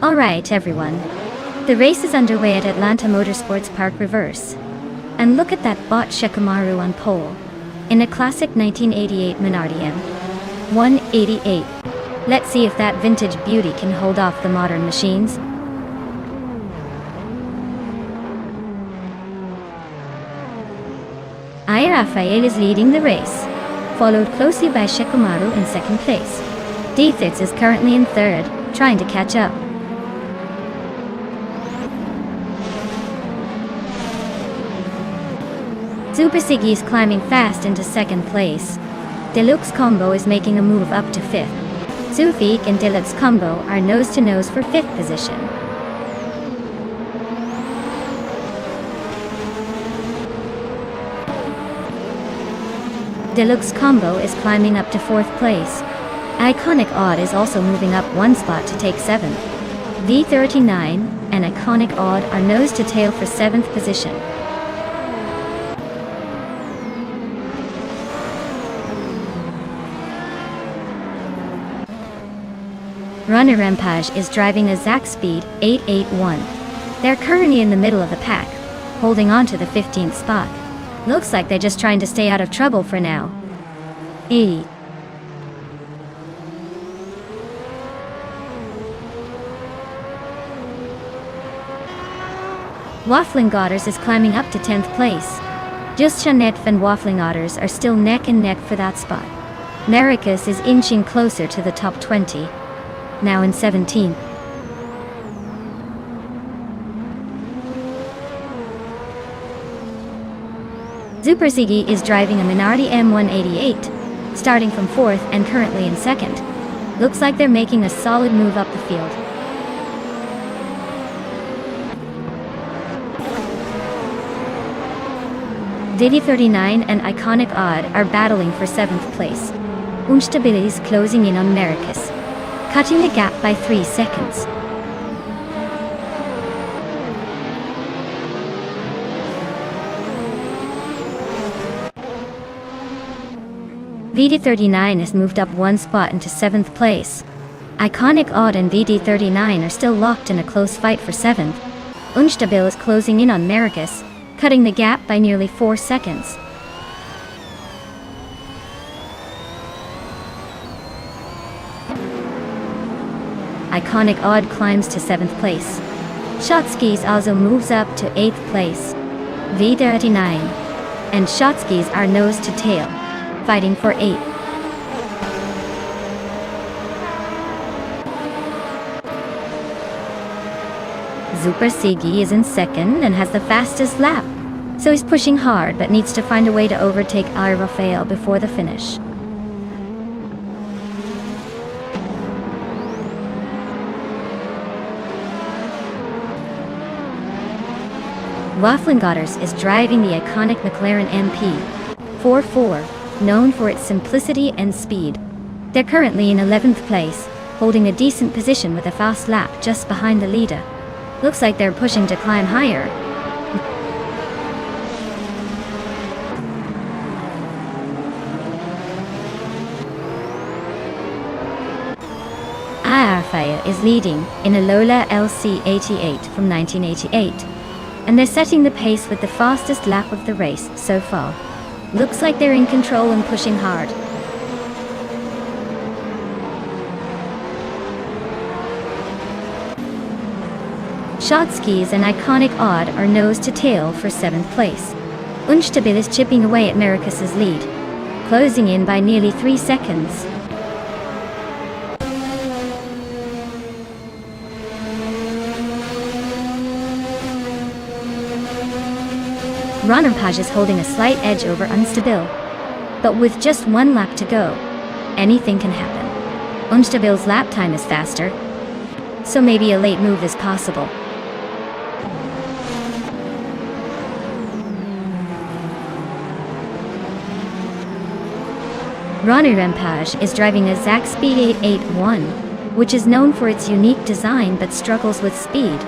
Speaker 1: Alright everyone. The race is underway at Atlanta Motorsports Park Reverse. And look at that bot Shikamaru on pole. In a classic 1988 Minardi M. 188. Let's see if that vintage beauty can hold off the modern machines. Rafael is leading the race, followed closely by Shikamaru in second place. D-Thits is currently in third, trying to catch up. Super Siggy is climbing fast into second place. Deluxe Combo is making a move up to fifth. Zufik and Deluxe Combo are nose-to-nose for fifth position. Deluxe Combo is climbing up to fourth place. Iconic Odd is also moving up one spot to take seventh. V39 and Iconic Odd are nose to tail for seventh position. Runner Rampage is driving a Zack Speed 881. They're currently in the middle of the pack, holding on to the 15th spot. Looks like they're just trying to stay out of trouble for now. E. Waffling Otters is climbing up to 10th place. Just Jeanette and Waffling Otters are still neck and neck for that spot. Maracus is inching closer to the top 20, now in 17th. Super Ziggy is driving a Minardi M188, starting from fourth and currently in second. Looks like they're making a solid move up the field. Diddy 39 and Iconic Odd are battling for 7th place. Unstability is closing in on Maracus, cutting the gap by 3 seconds. VD39 has moved up one spot into 7th place. Iconic Odd and VD39 are still locked in a close fight for 7th. Unstabil is closing in on Maracus, cutting the gap by nearly 4 seconds. Iconic Odd climbs to 7th place. Shotskis also moves up to 8th place. V39 and Shotskis are nose to tail, fighting for 8th. Super Sigi is in second and has the fastest lap, so he's pushing hard but needs to find a way to overtake Rafael before the finish. Waffling Otters is driving the iconic McLaren MP44, known for its simplicity and speed. They're currently in 11th place, holding a decent position with a fast lap just behind the leader. Looks like they're pushing to climb higher. Rafael is leading in a Lola LC88 from 1988. And they're setting the pace with the fastest lap of the race so far. Looks like they're in control and pushing hard. Shotskis and Iconic Odd are nose to tail for 7th place. Unstabil is chipping away at Maracus's lead, closing in by nearly 3 seconds. Runnerpage is holding a slight edge over Unstabil, but with just 1 lap to go, anything can happen. Unstabil's lap time is faster, so maybe a late move is possible. Ronnie Rampage is driving a Zack Speed 881, which is known for its unique design but struggles with speed.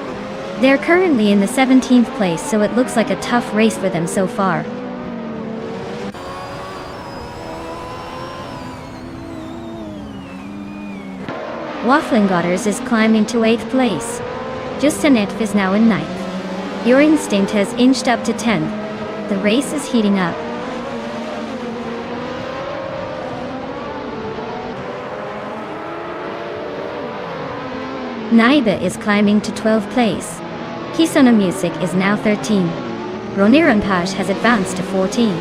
Speaker 1: They're currently in the 17th place, so it looks like a tough race for them so far. Wafflingotters is climbing to 8th place. Justanetv is now in 9th. Your Instinct has inched up to 10th. The race is heating up. Naiba is climbing to 12th place. Kisona Music is now 13. Roniranpash has advanced to 14.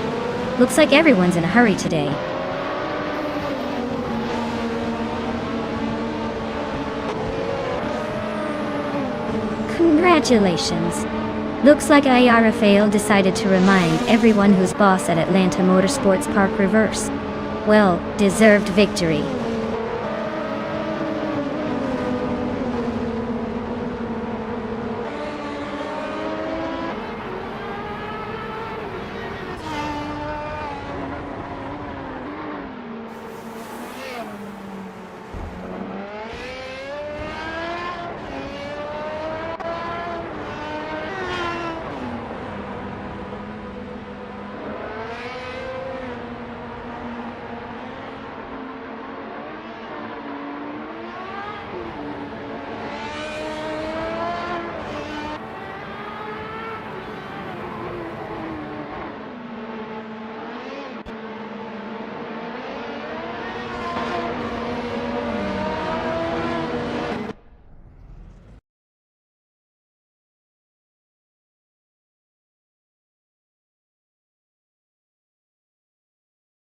Speaker 1: Looks like everyone's in a hurry today. Congratulations. Looks like IRFAL decided to remind everyone who's boss at Atlanta Motorsports Park reverse. Well, deserved victory.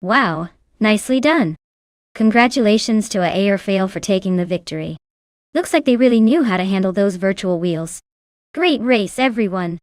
Speaker 1: Wow, nicely done. Congratulations to IRFAL for taking the victory. Looks like they really knew how to handle those virtual wheels. Great race, everyone.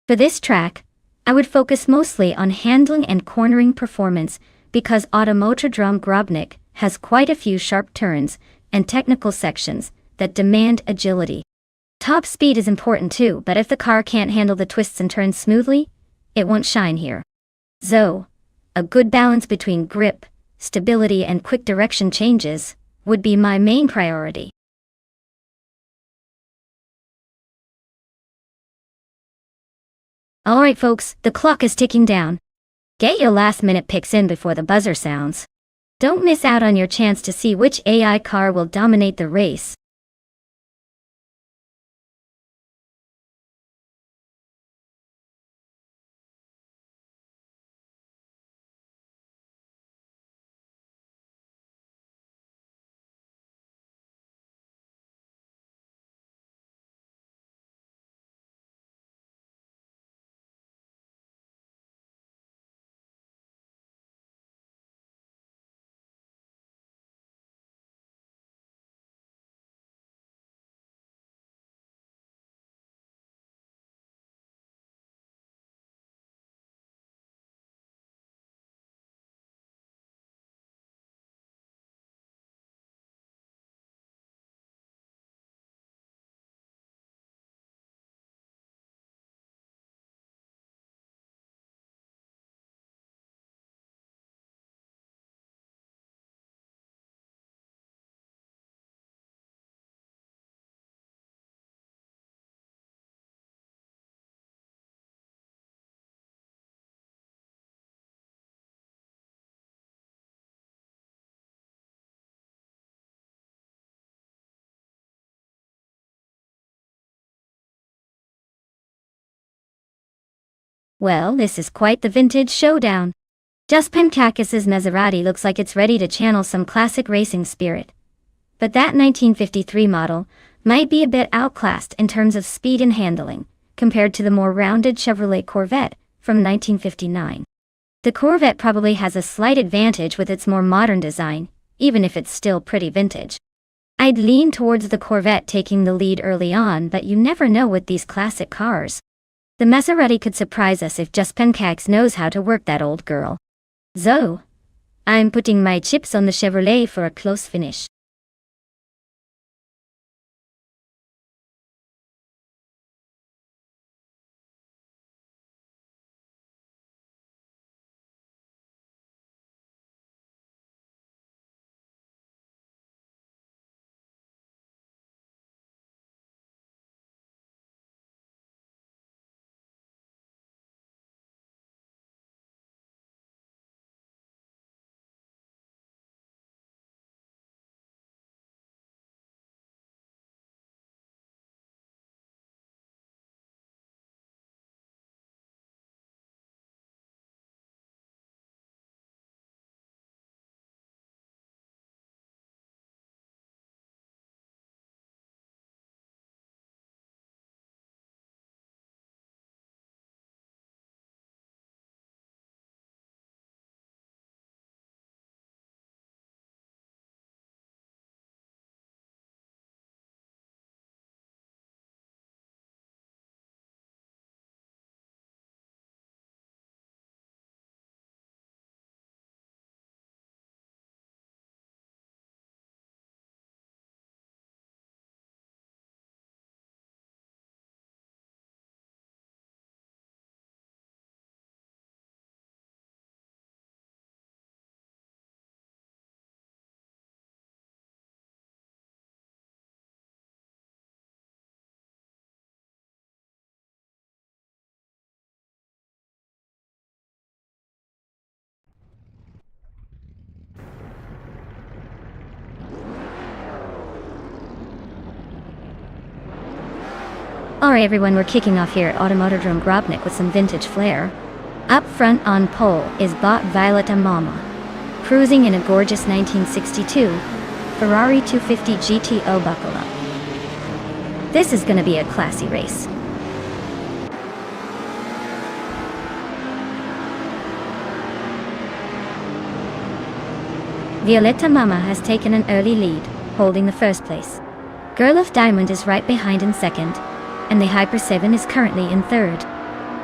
Speaker 1: For this track, I would focus mostly on handling and cornering performance because Automotodrom Grobnik has quite a few sharp turns and technical sections that demand agility. Top speed is important too, but if the car can't handle the twists and turns smoothly, it won't shine here. So, a good balance between grip, stability and quick direction changes would be my main priority. Alright folks, the clock is ticking down. Get your last minute picks in before the buzzer sounds. Don't miss out on your chance to see which AI car will dominate the race. Well, this is quite the vintage showdown. Just Pankakis's Maserati looks like it's ready to channel some classic racing spirit. But that 1953 model might be a bit outclassed in terms of speed and handling, compared to the more rounded Chevrolet Corvette from 1959. The Corvette probably has a slight advantage with its more modern design, even if it's still pretty vintage. I'd lean towards the Corvette taking the lead early on, but you never know with these classic cars. The Maserati could surprise us if just Pancakes knows how to work that old girl. So, I'm putting my chips on the Chevrolet for a close finish. Alright everyone, we're kicking off here at Automotodrome Grobnik with some vintage flair. Up front on pole is Bot Violeta Mama, cruising in a gorgeous 1962 Ferrari 250 GTO. Buckle up. This is gonna be a classy race. Violeta Mama has taken an early lead, holding the first place. Girl of Diamond is right behind in second, and the Hyper 7 is currently in third.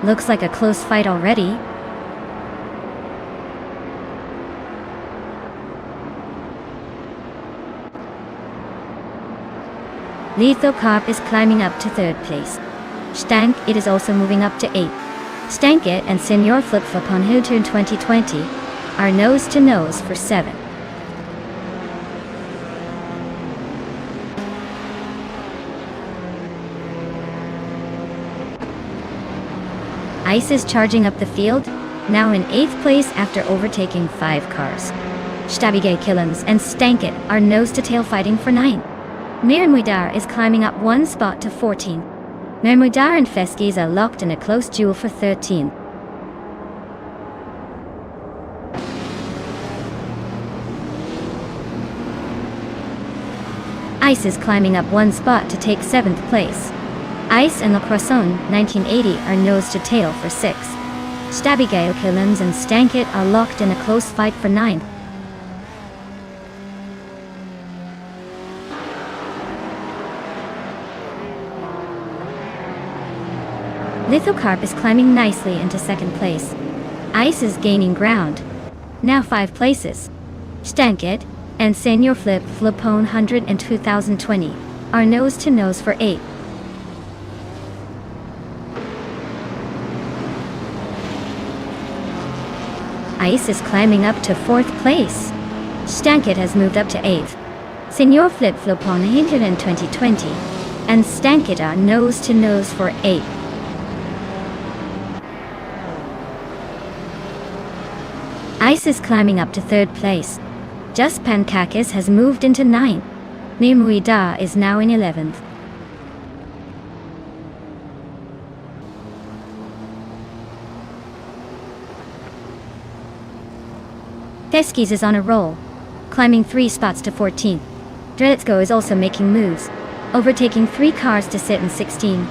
Speaker 1: Looks like a close fight already. Lethal Carp is climbing up to third place. Stank It is also moving up to 8th. Stank It and Senior Flip Flop on Who Turned 2020 are nose to nose for 7. Ice is charging up the field, now in 8th place after overtaking 5 cars. Stabige Killens and Stank It are nose-to-tail fighting for 9. Mirmuidar is climbing up 1 spot to 14. Mirmuidar and Feskies are locked in a close duel for 13. Ice is climbing up 1 spot to take 7th place. Ice and Le Croissant 1980 are nose to tail for 6. Stabige Killens and Stank It are locked in a close fight for 9. Lithocarp is climbing nicely into 2nd place. Ice is gaining ground, now 5 places. Stank It and Senior Flip Flopone 100 and 2020 are nose to nose for 8. Ice is climbing up to 4th place. Stank It has moved up to 8th. Senior Flip Flop on 100 in 2020 and Stank It are nose to nose for 8. Ice is climbing up to 3rd place. Just Pancakis has moved into 9. Nimuida is now in 11th. Teskis is on a roll, climbing 3 spots to 14th. Drelitsko is also making moves, overtaking 3 cars to sit in 16.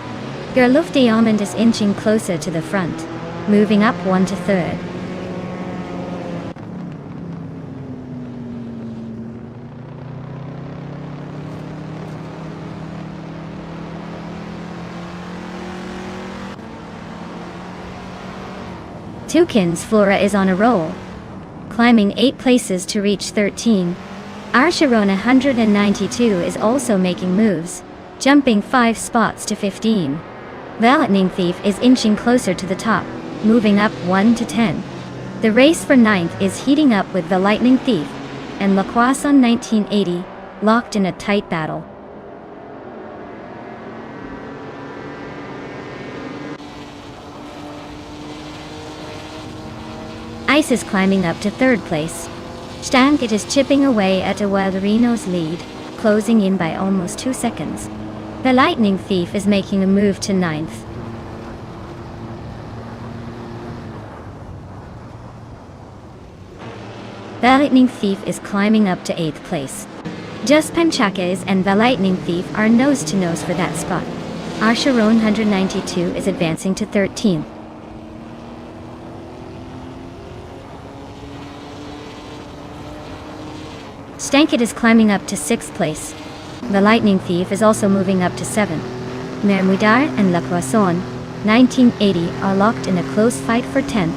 Speaker 1: Gerluf Diamond is inching closer to the front, moving up 1 to 3rd. Toucan's Flora is on a roll, climbing 8 places to reach 13. Archeron 192 is also making moves, jumping 5 spots to 15. The Lightning Thief is inching closer to the top, moving up 1 to 10. The race for 9th is heating up with the Lightning Thief and Le Croissant 1980 locked in a tight battle. Ice is climbing up to 3rd place. Stank is chipping away at Aguadarino's lead, closing in by almost 2 seconds. The Lightning Thief is making a move to 9th. The Lightning Thief is climbing up to 8th place. Just Panchakas and the Lightning Thief are nose to nose for that spot. Archeron 192 is advancing to 13th. Stankit is climbing up to 6th place. The Lightning Thief is also moving up to 7th. Mermudar and Le Croissant 1980 are locked in a close fight for 10th.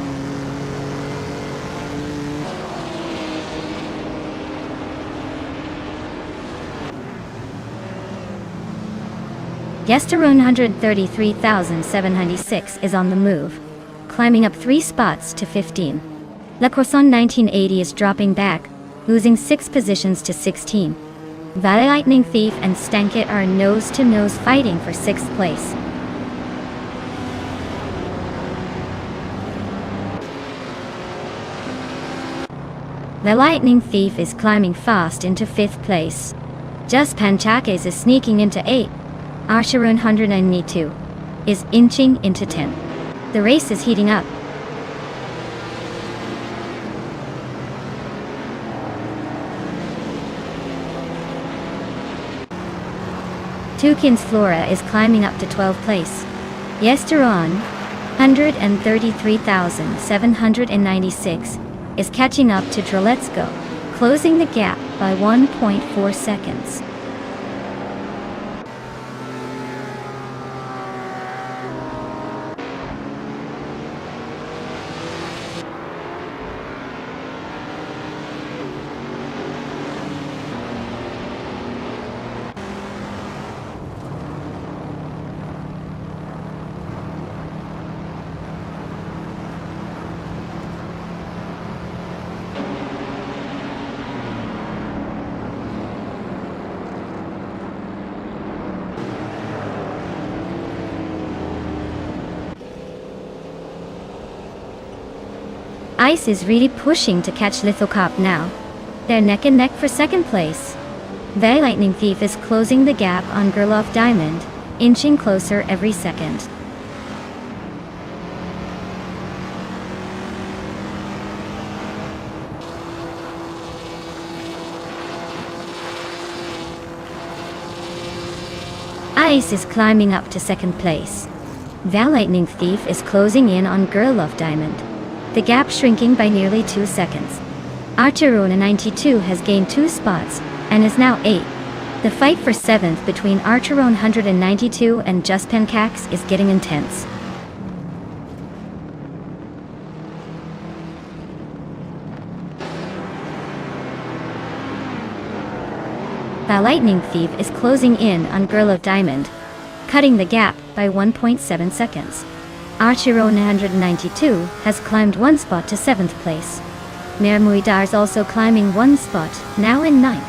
Speaker 1: Gesteron 133,706 is on the move, climbing up 3 spots to 15. Le Croissant 1980 is dropping back, losing 6 positions to 16. The Lightning Thief and Stankit are nose-to-nose fighting for 6th place. The Lightning Thief is climbing fast into 5th place. Just Panchakas is sneaking into 8th. Archeron 192 is inching into 10th. The race is heating up. Toucan's Flora is climbing up to 12th place. Yesteron 133,796 is catching up to Droletsko, closing the gap by 1.4 seconds. Ice is really pushing to catch Lithocop now. They're neck and neck for 2nd place. The Lightning Thief is closing the gap on Gerloff Diamond, inching closer every second. Ice is climbing up to 2nd place. The Lightning Thief is closing in on Gerloff Diamond, the gap shrinking by nearly 2 seconds. Archerona 92 has gained 2 spots and is now 8th. The fight for 7th between Archeron 192 and Just Pancax is getting intense. The Lightning Thief is closing in on Girl of Diamond, cutting the gap by 1.7 seconds. Archeron 192 has climbed 1 spot to 7th place. Mermuidar is also climbing 1 spot, now in 9th.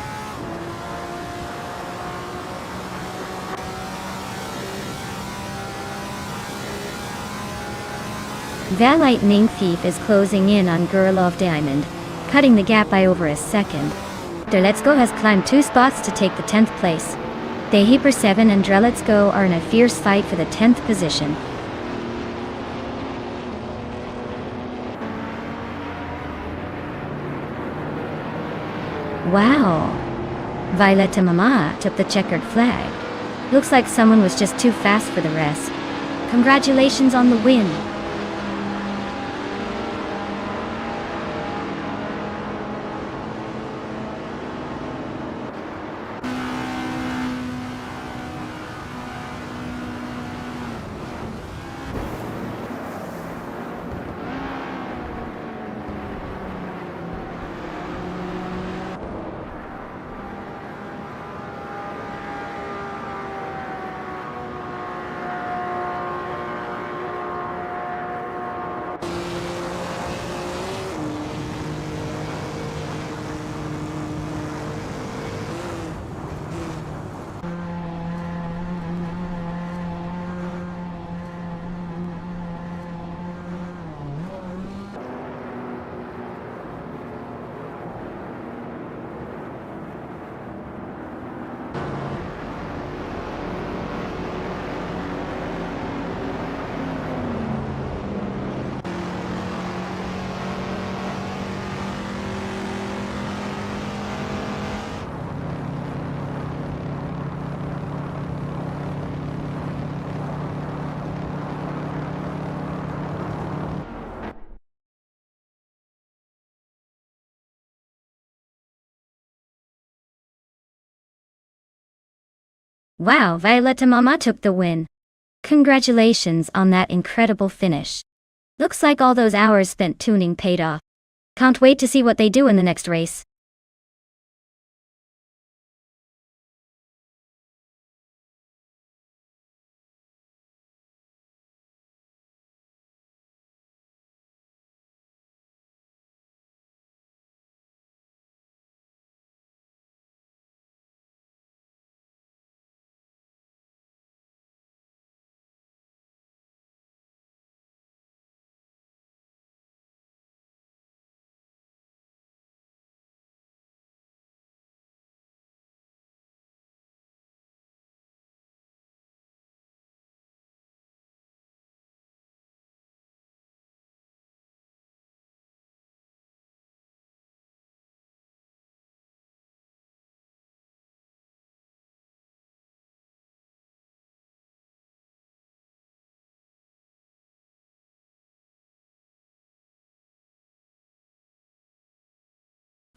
Speaker 1: The Lightning Thief is closing in on Girl of Diamond, cutting the gap by over a second. Dreletsko has climbed 2 spots to take the 10th place. The Hyper 7 and Dreletsko are in a fierce fight for the 10th position. Wow! Violetta Mama took the checkered flag. Looks like someone was just too fast for the rest. Congratulations on the win! Wow, Violetta Mama took the win. Congratulations on that incredible finish. Looks like all those hours spent tuning paid off. Can't wait to see what they do in the next race.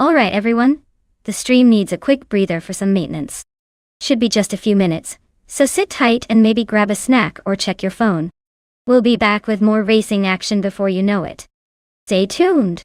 Speaker 1: Alright everyone, the stream needs a quick breather for some maintenance. Should be just a few minutes, so sit tight and maybe grab a snack or check your phone. We'll be back with more racing action before you know it. Stay tuned!